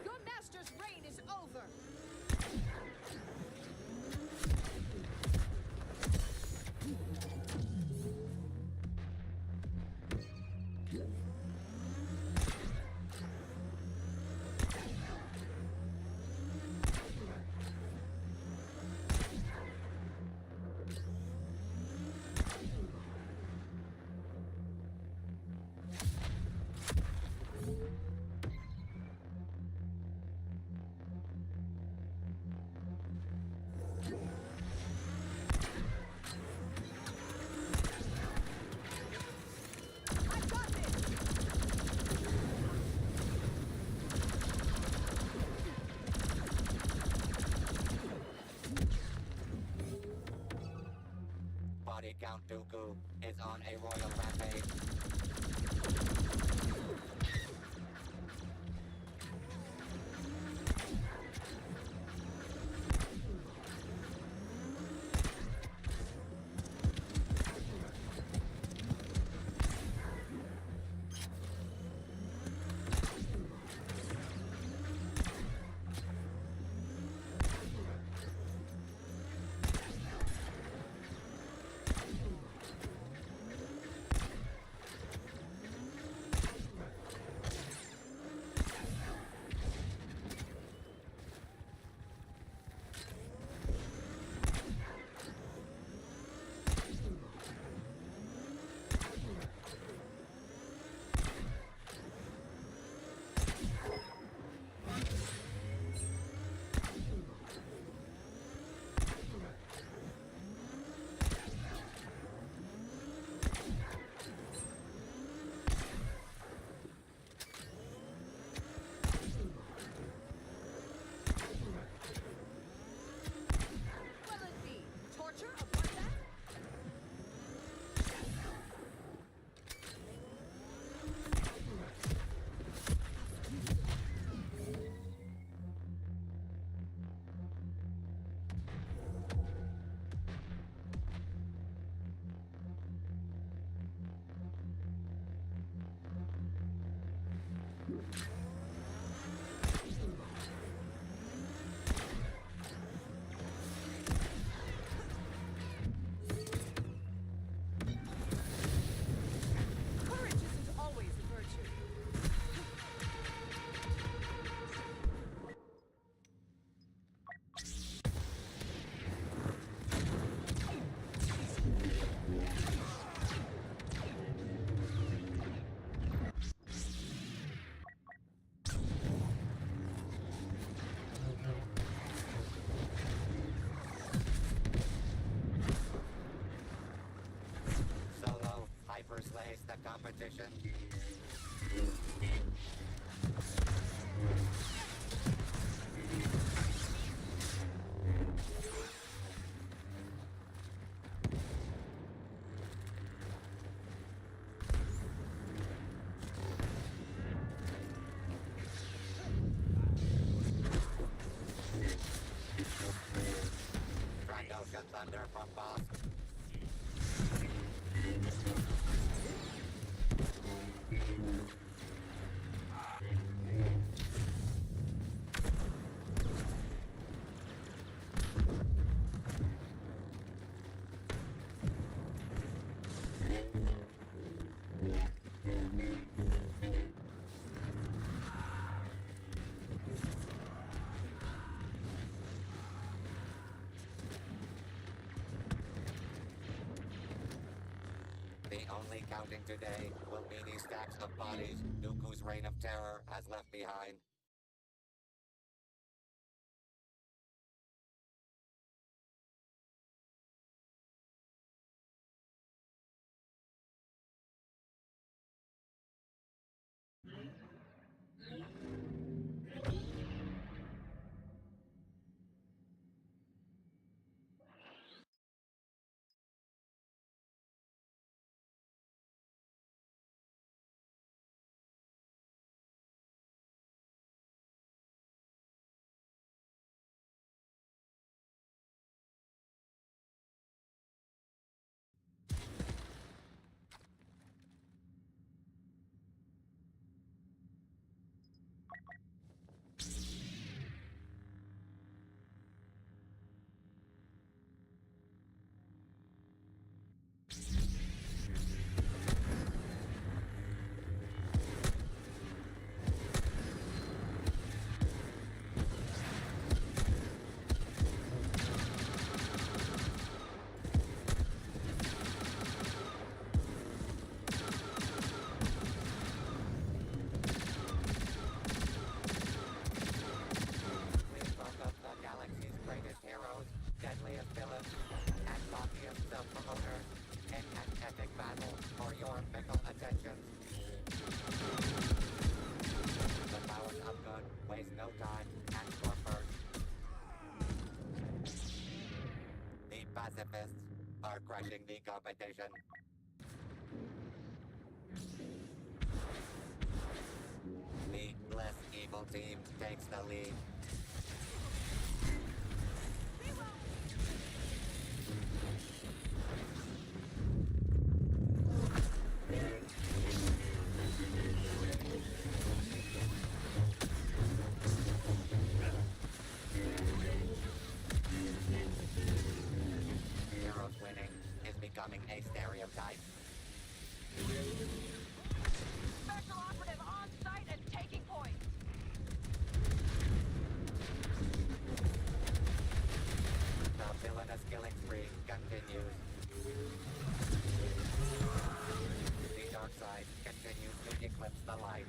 Your master's reign is over. I got this. Body count Dooku is on a royal rampage. Whoever slays the competition. Trandoshan thunder from Bosk. The only counting today will be these stacks of bodies Dooku's reign of terror has left behind. We spoke of the galaxy's greatest heroes, deadliest villains, and luckiest self-promoters in an epic battle for your fickle attention. The powers of good waste no time and score first. The pacifists are crushing the competition. The less evil team takes the lead. Heroes winning is becoming a stereotype. Special operative on site and taking point. The villainous killing spree continues. The dark side continues to eclipse the light.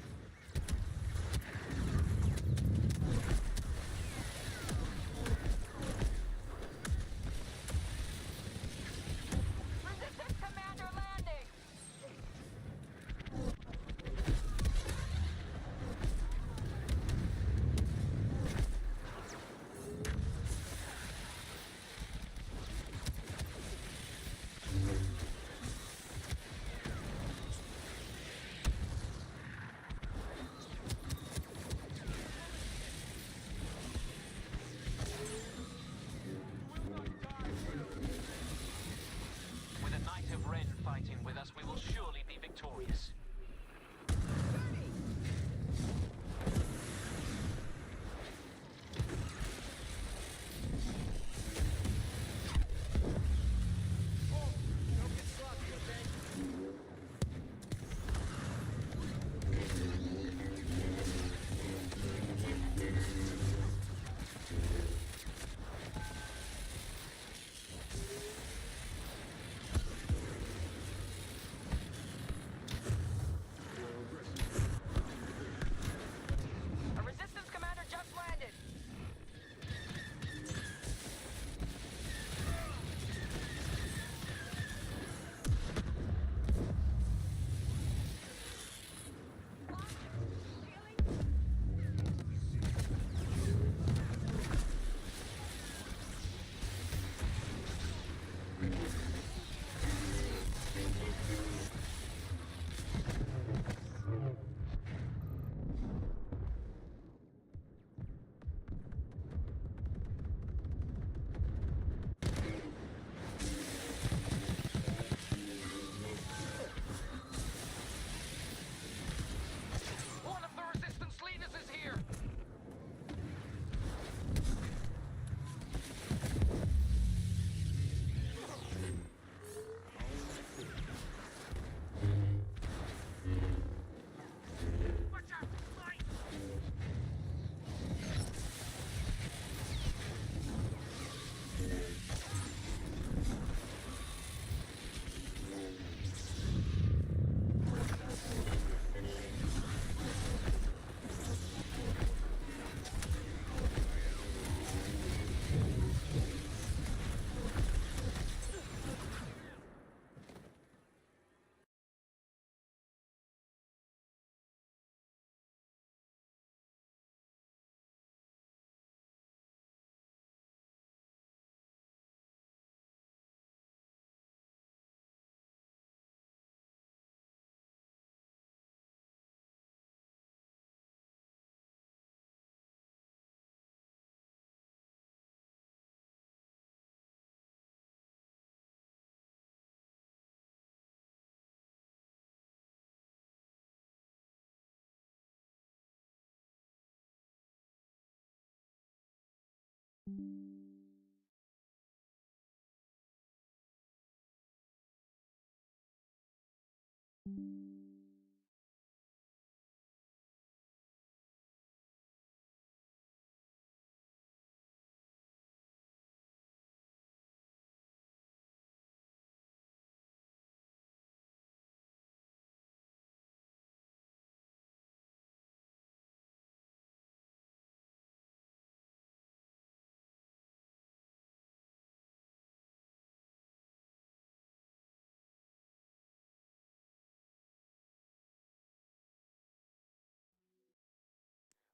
Resistance commander landing.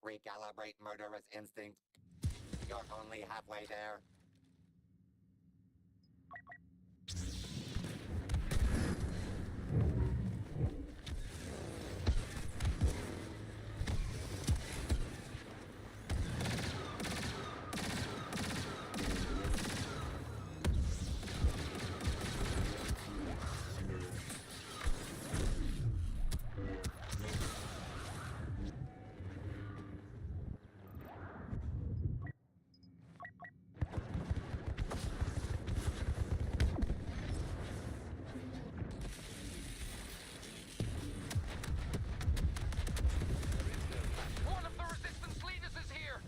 Recalibrate murderous instinct. You're only halfway there. One of the resistance leaders is here!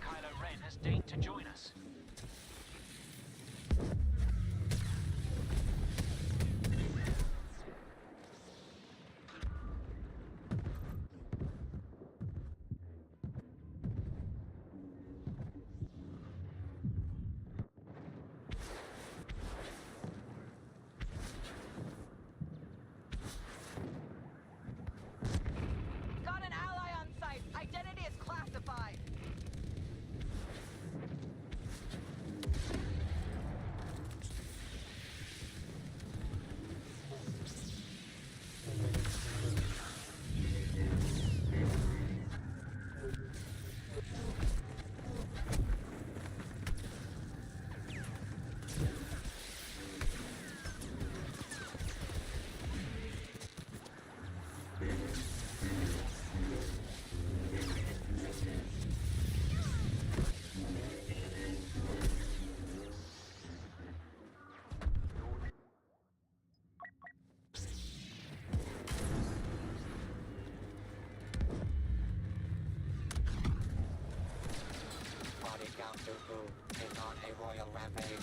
Kylo Ren has deigned to join us. Got an ally on site. Identity is classified. Body count Dooku is on a royal rampage.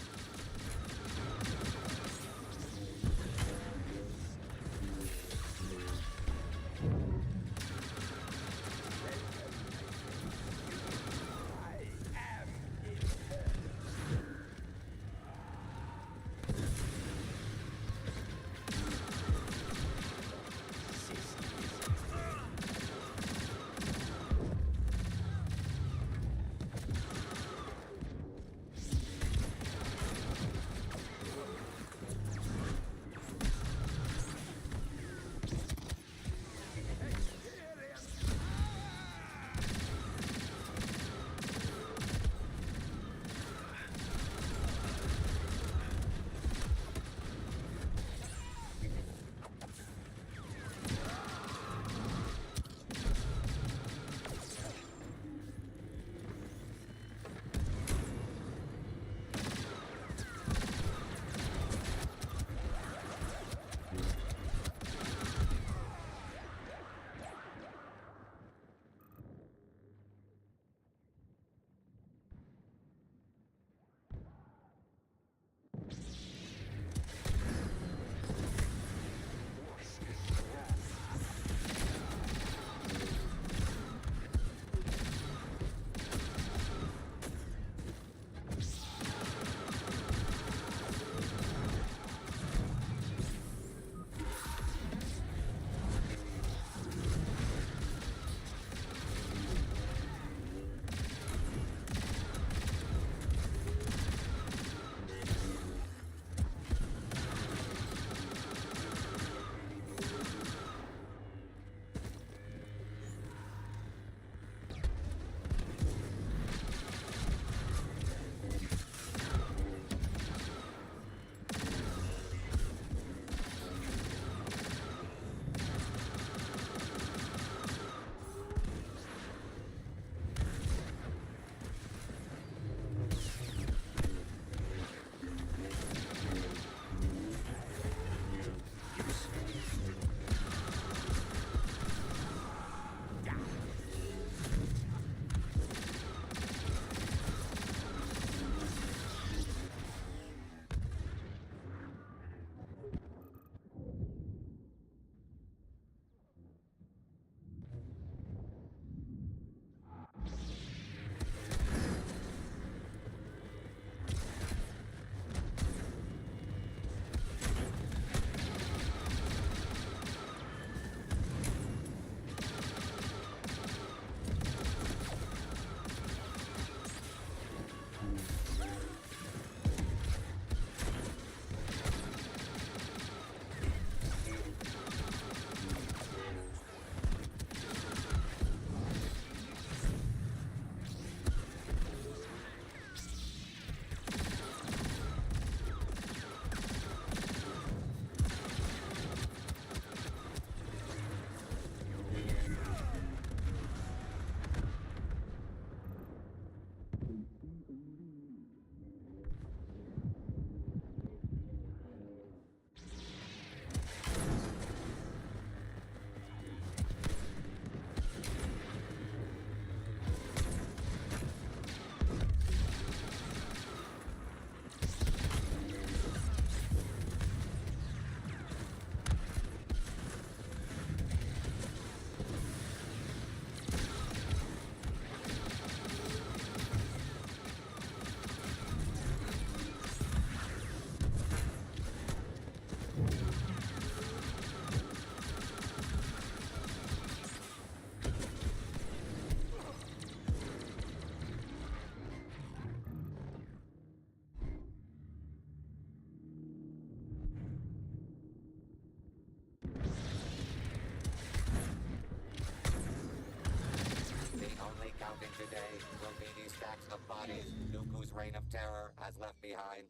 Nothing today will be these stacks of bodies Dooku's reign of terror has left behind.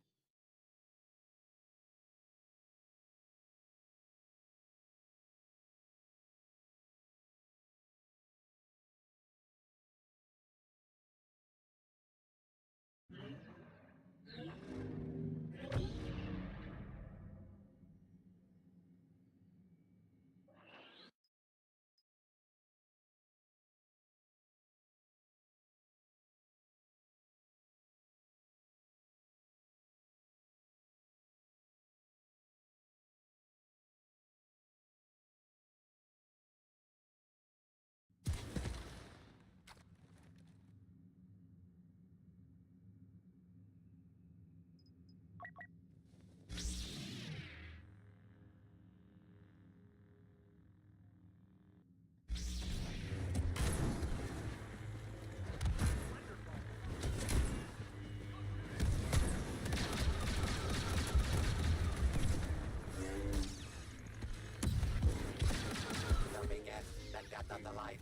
So begin the death of the light.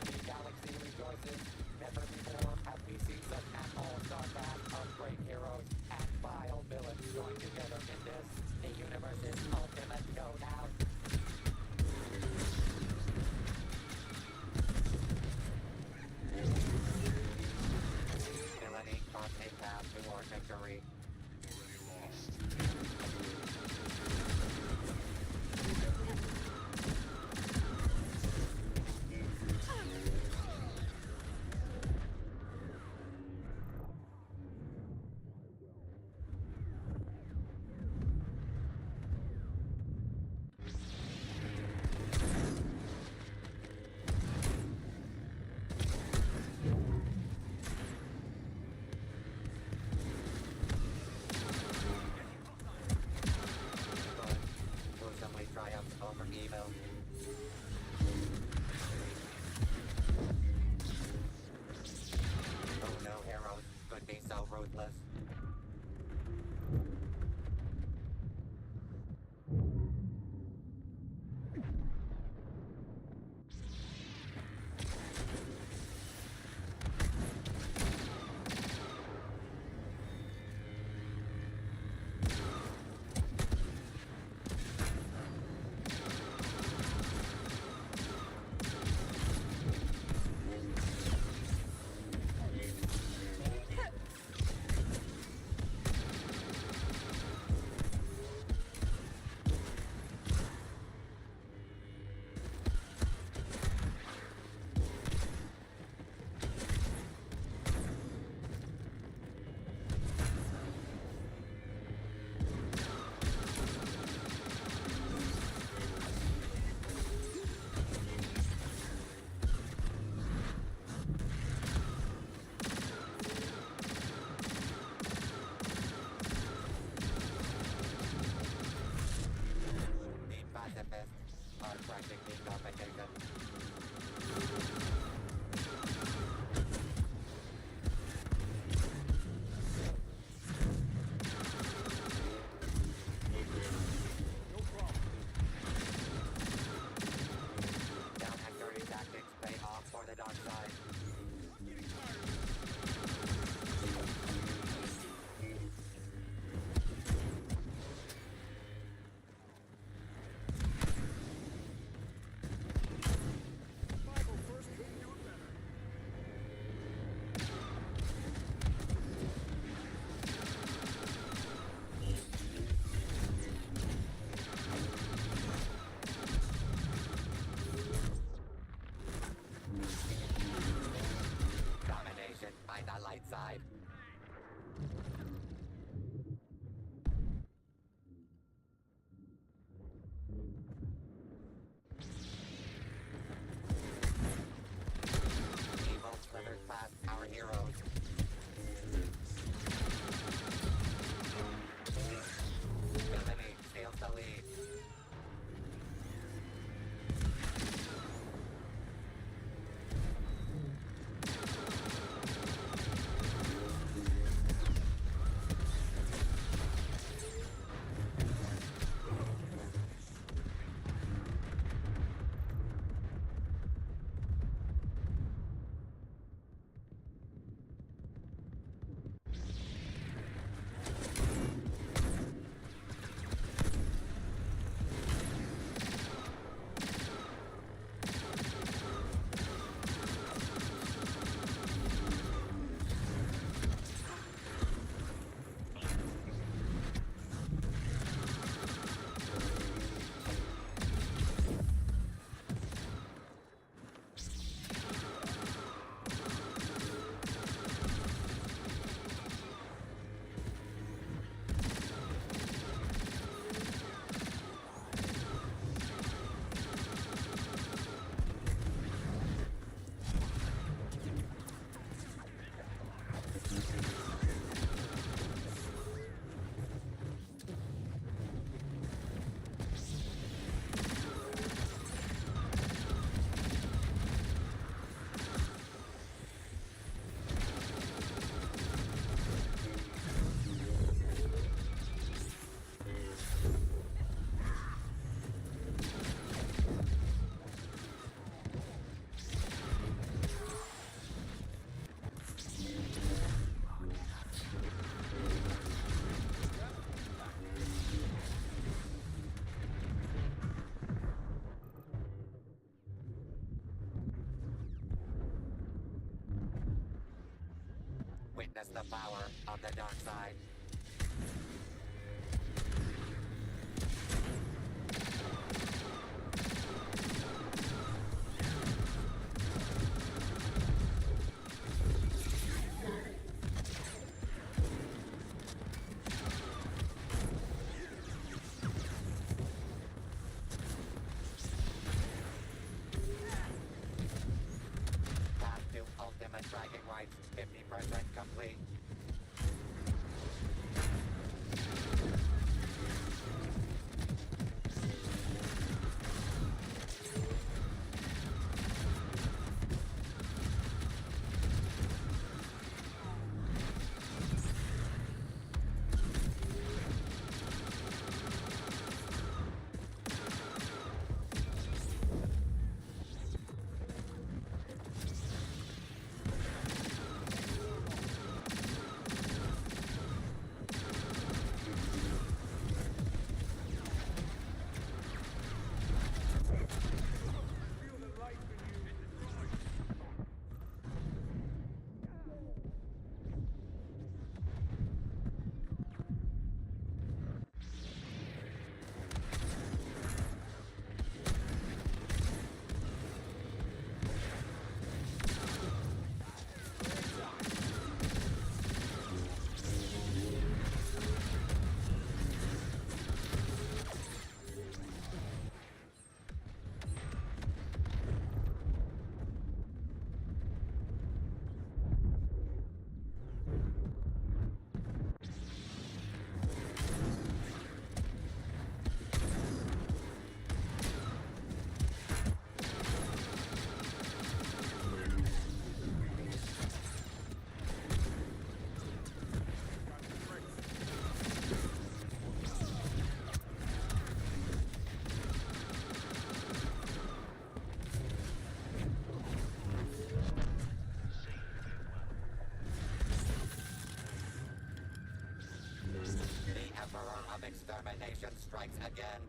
The galaxy rejoices. Never before have we seen such an all-star cast of great heroes and vile villains joined together in this, the universe's ultimate showdown. Villainy carves a path toward victory. Good gruesomely triumphs over evil. Who knew heroes could be so ruthless? The pacifists are practically competition. Down and dirty tactics pay off for the dark side. Bible first harness the power of the dark side. Path to ultimate bragging rights, 50% complete. The Emperor of Extermination strikes again.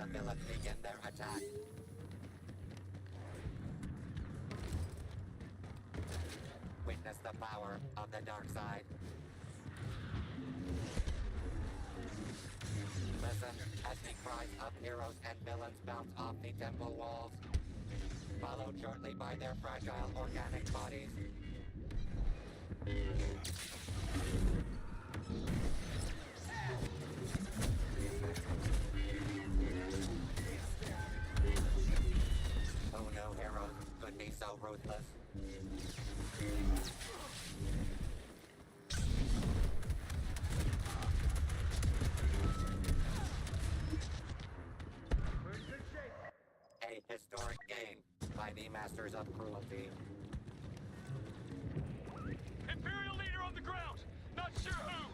the villains begin their attack. Witness the power of the dark side. Listen as the cries of heroes and villains bounce off the temple walls, followed shortly by their fragile organic bodies. Who knew heroes could be so ruthless? A historic game by the Masters of Cruelty. Imperial leader on the ground! Not sure who!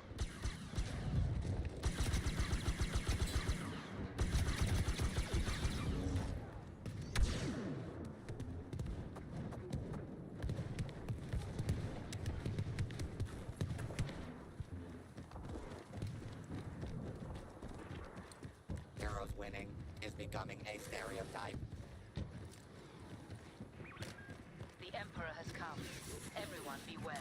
Heroes winning is becoming a stereotype. The Emperor has come. Everyone beware.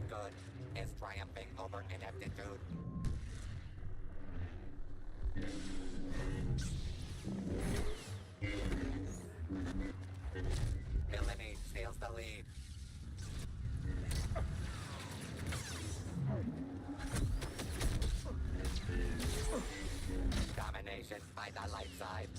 Good is triumphing over ineptitude. Villainy steals the lead. Domination by the light side.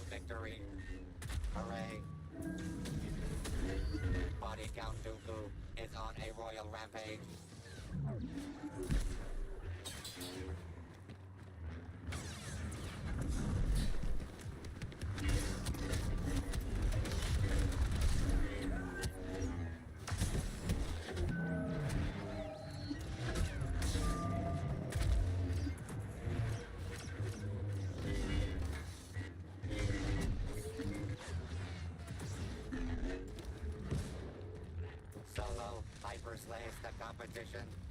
Victory. Hooray. Body Count Dooku is on a royal rampage. competition.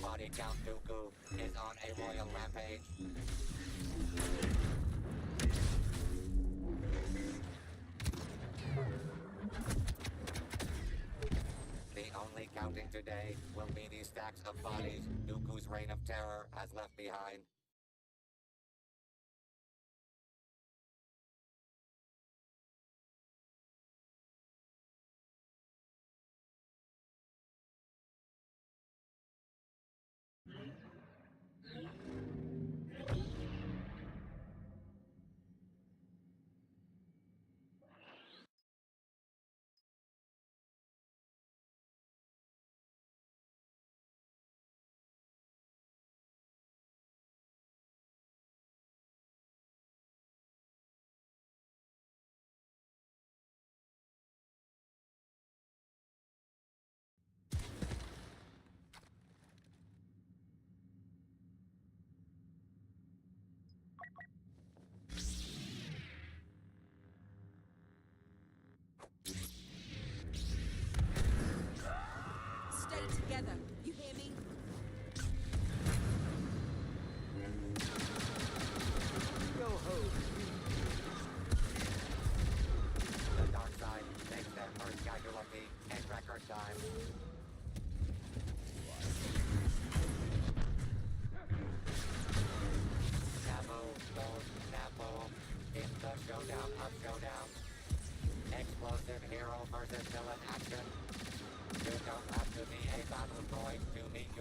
Body Count Dooku is on a royal rampage. The only counting today will be these stacks of bodies Dooku's reign of terror has left behind.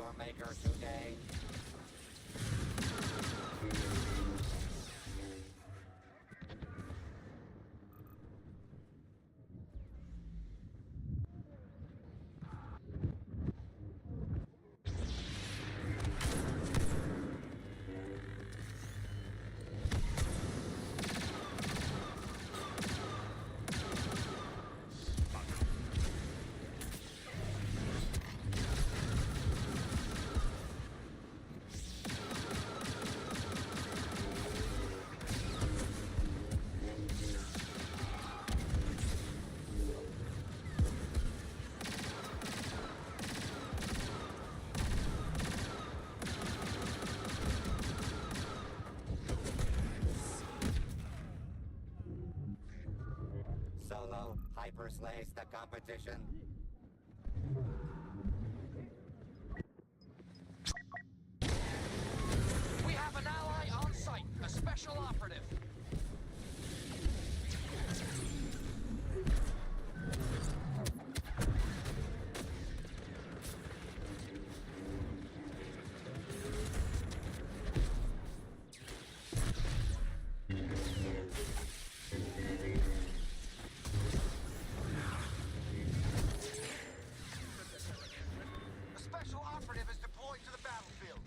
your maker today. Solo hyper slays the competition. We have an ally on site, a special operative. A special operative is deployed to the battlefield.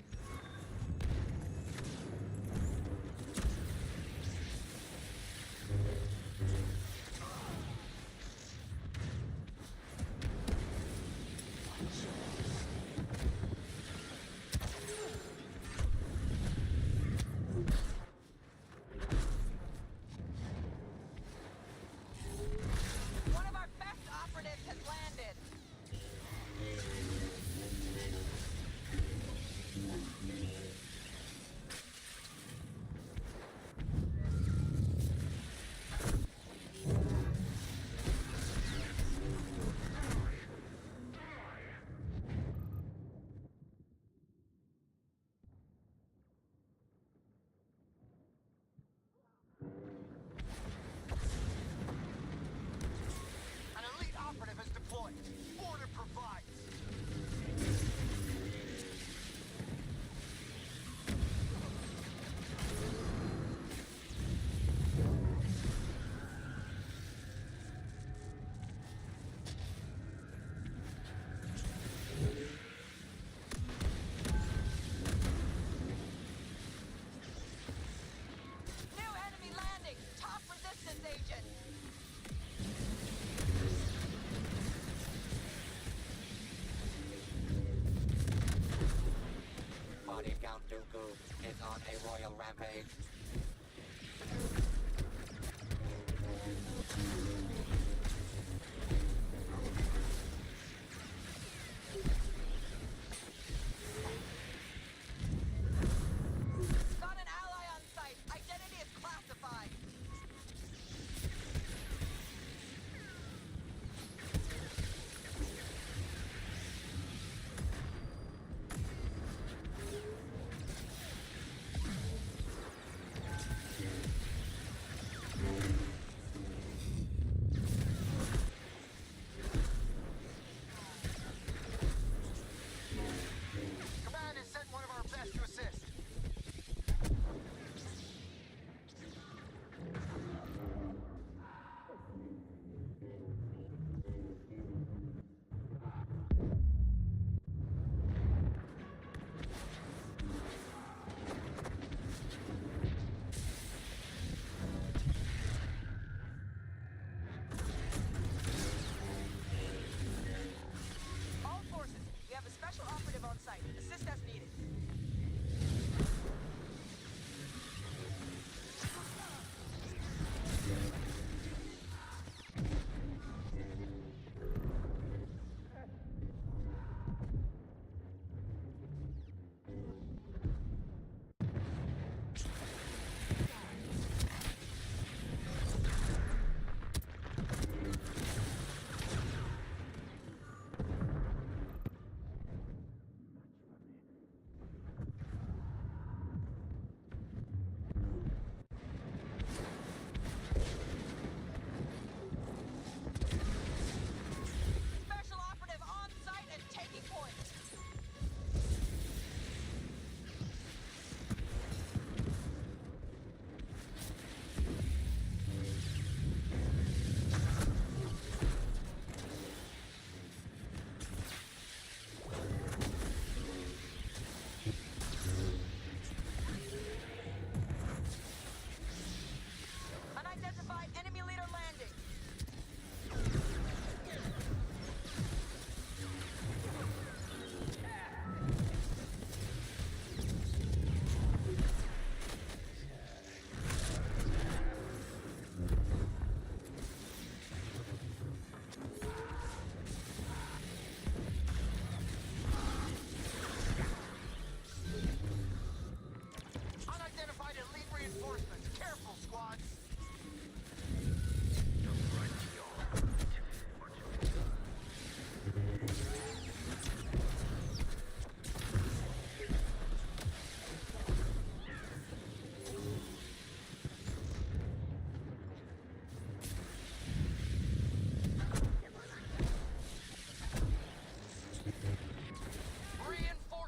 One of our best operatives has landed. An elite operative is deployed. Order provides. New enemy landing. Top resistance agent. Body Count Dooku is on a royal rampage. Got an ally on site. Identity is classified.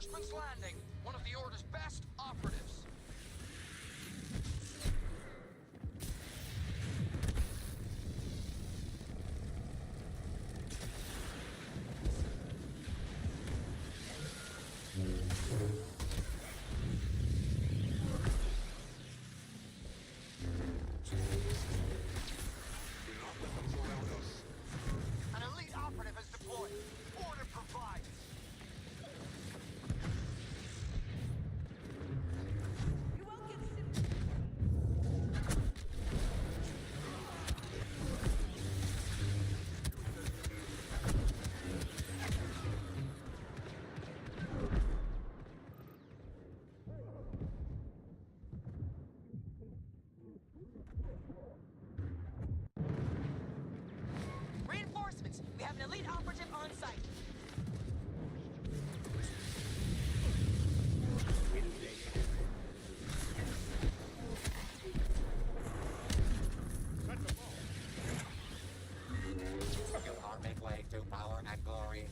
Reinforcements landing. One of the Order's best operatives. An elite operative is deployed. Order provides. Reinforcements! We have an elite operative on site. You are make way to power and glory.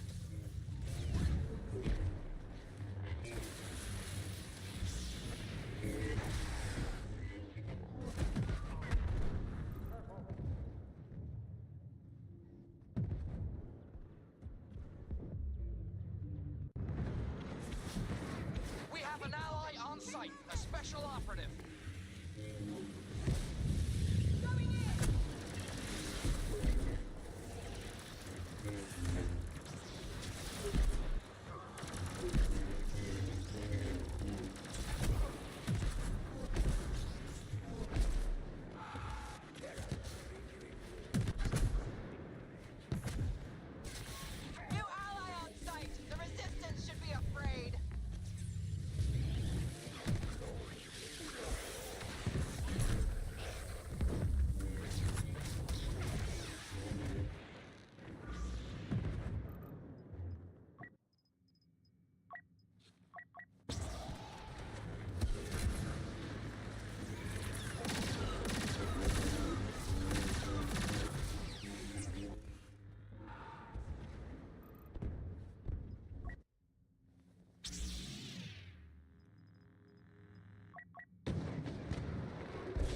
We have an ally on site, a special operative. New ally on site! The resistance should be afraid!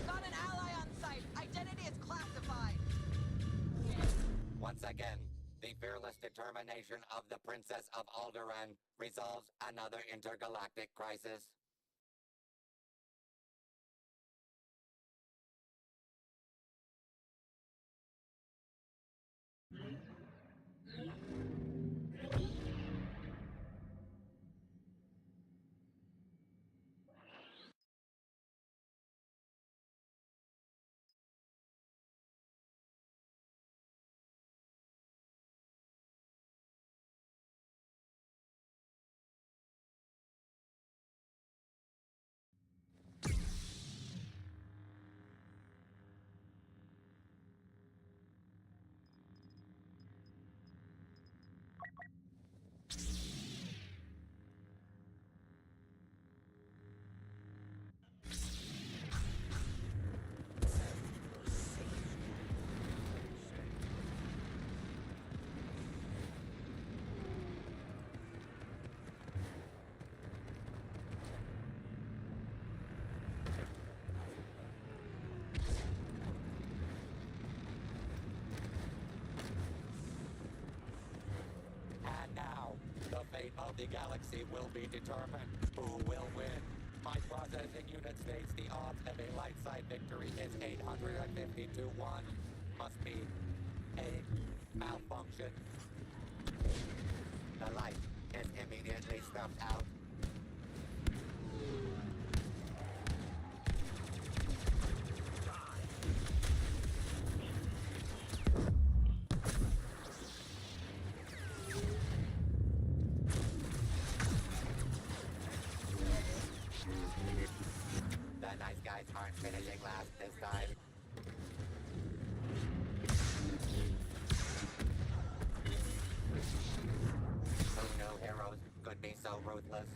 Got an ally on site! Identity is classified! Once again, the fearless determination of the Princess of Alderaan resolves another intergalactic crisis. And now, the fate of the galaxy will be determined. Who will win? My processing unit states the odds of a light side victory is 850 to 1. Must be a malfunction. The light is immediately snuffed out. The nice guys aren't finishing last this time. Who knew heroes could be so ruthless?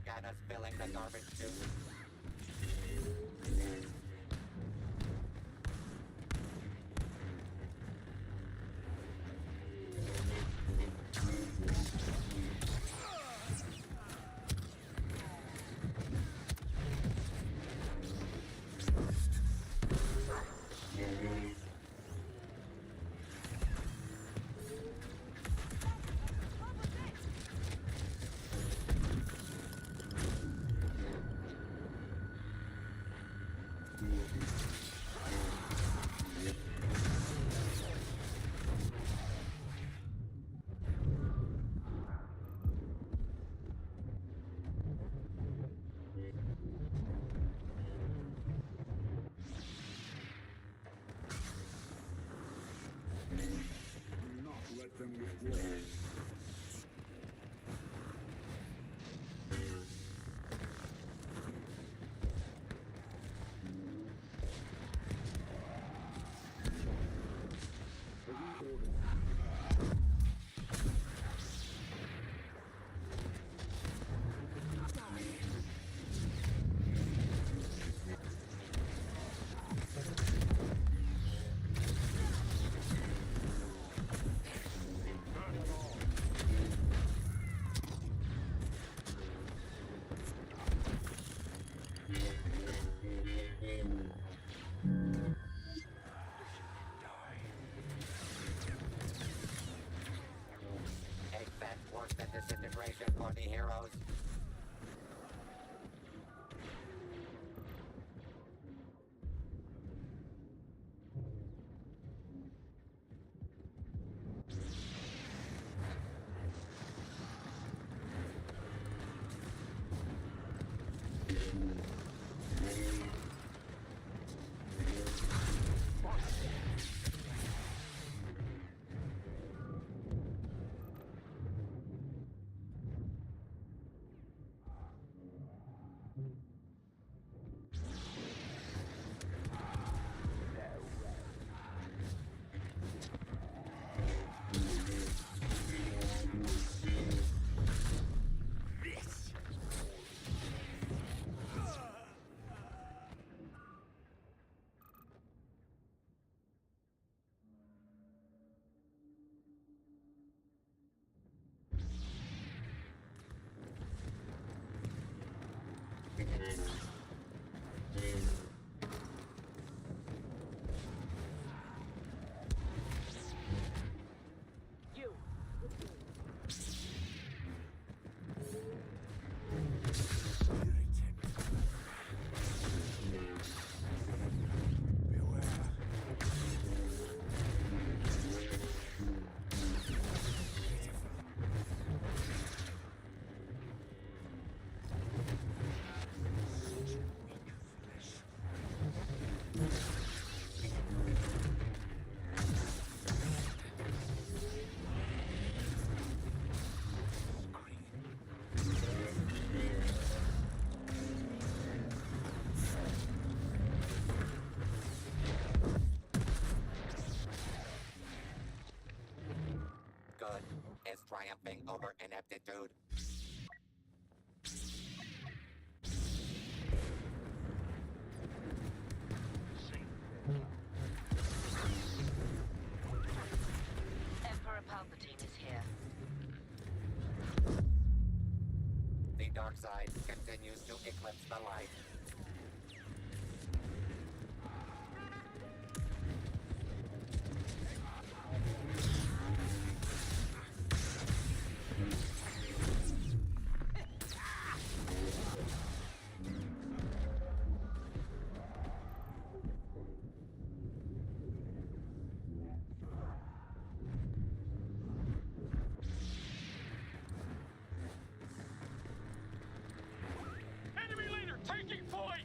Morgana's filling the garbage chute. Let them withdraw. Worse than disintegration for the heroes. Good is triumphing over ineptitude. Emperor Palpatine is here. The dark side continues to eclipse the light. Enemy leader taking point!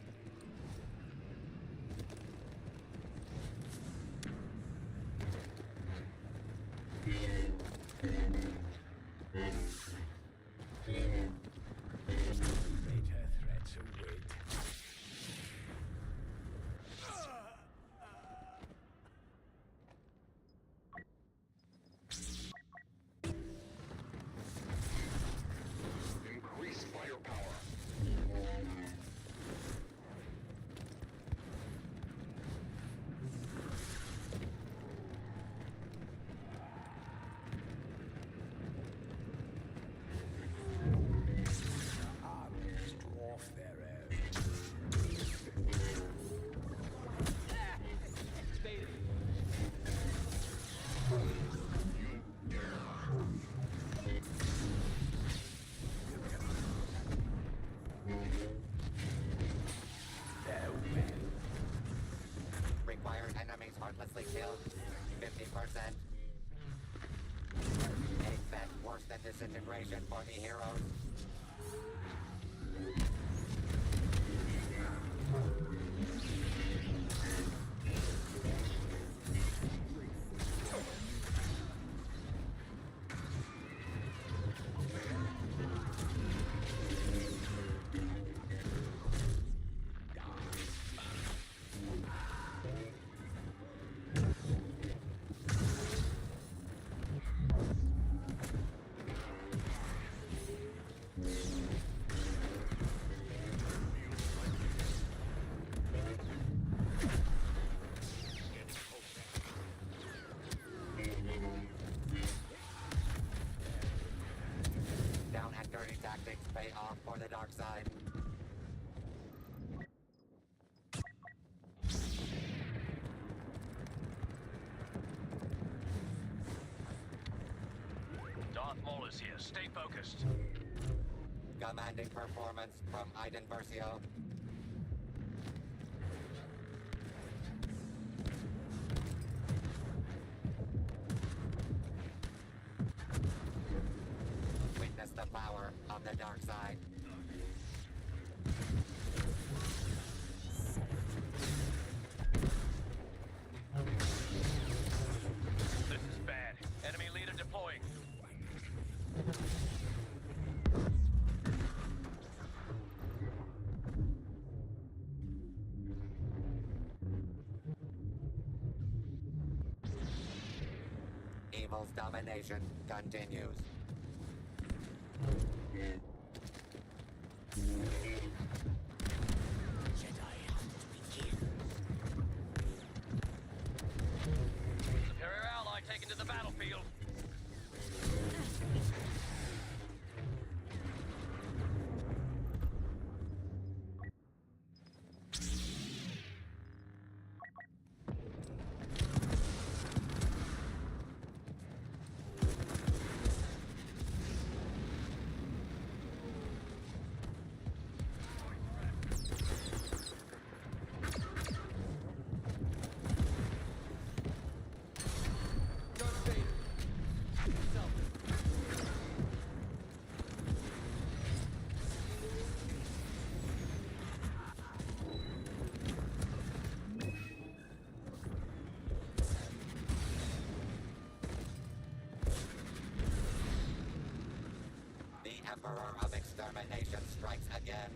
mostly killed. 50%. 8 worse than disintegration for the heroes. Down and dirty tactics pay off for the dark side. Darth Maul is here. Stay focused. Commanding performance from Iden Versio. Witness the power of the dark side. This is bad. Enemy leader deploying. Evil's domination continues. Superior ally taken to the battlefield. The Emperor of Extermination strikes again.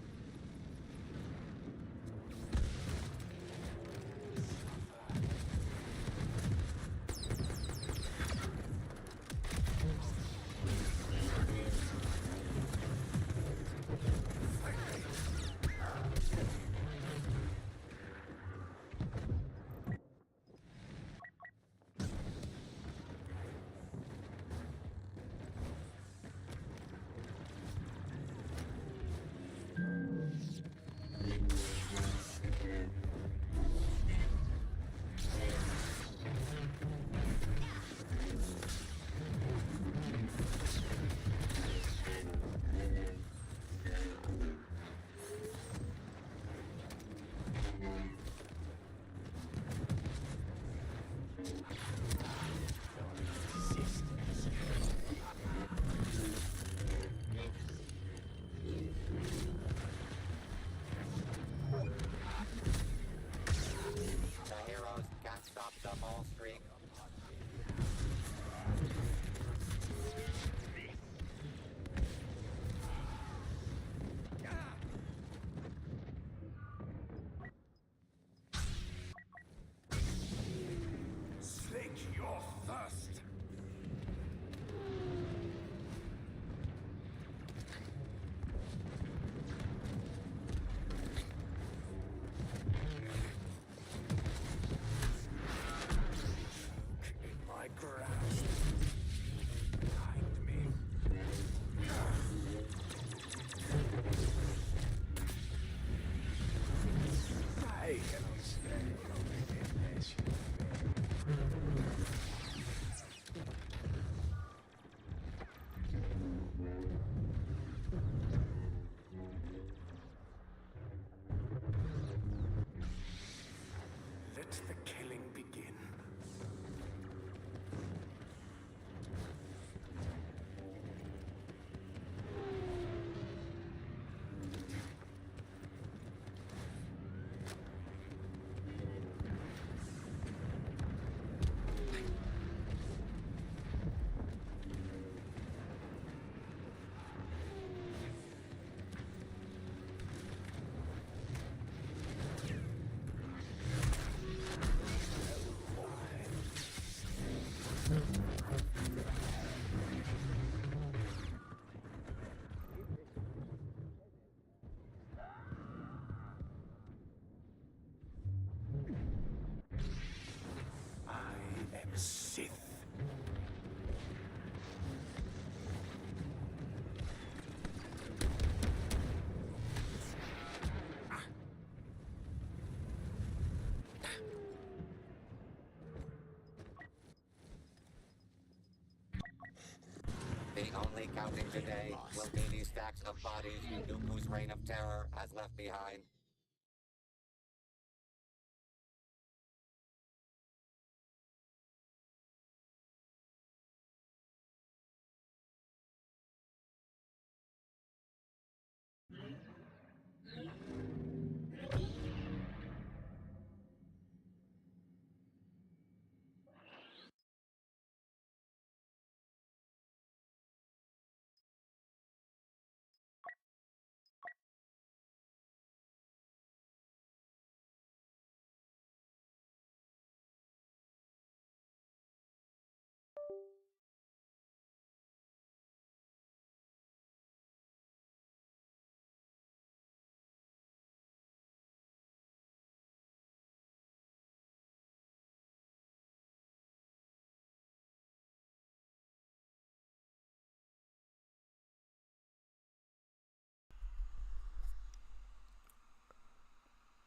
only counting today will be these stacks of bodies Dooku's reign of terror has left behind.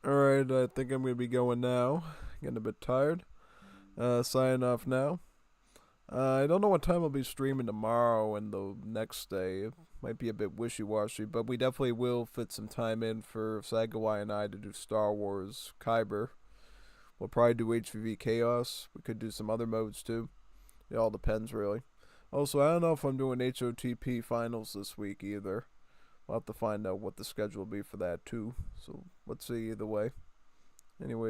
Alright, I think I'm going to be going now. Getting a bit tired. Signing off now. I don't know what time I'll be streaming tomorrow and the next day. It might be a bit wishy-washy, but we definitely will fit some time in for Sagawai and I to do Star Wars Kyber. We'll probably do HVV Chaos. We could do some other modes too. It all depends, really. Also, I don't know if I'm doing HOTP finals this week either. We'll have to find out what the schedule will be for that too. So let's see either way. Anyway.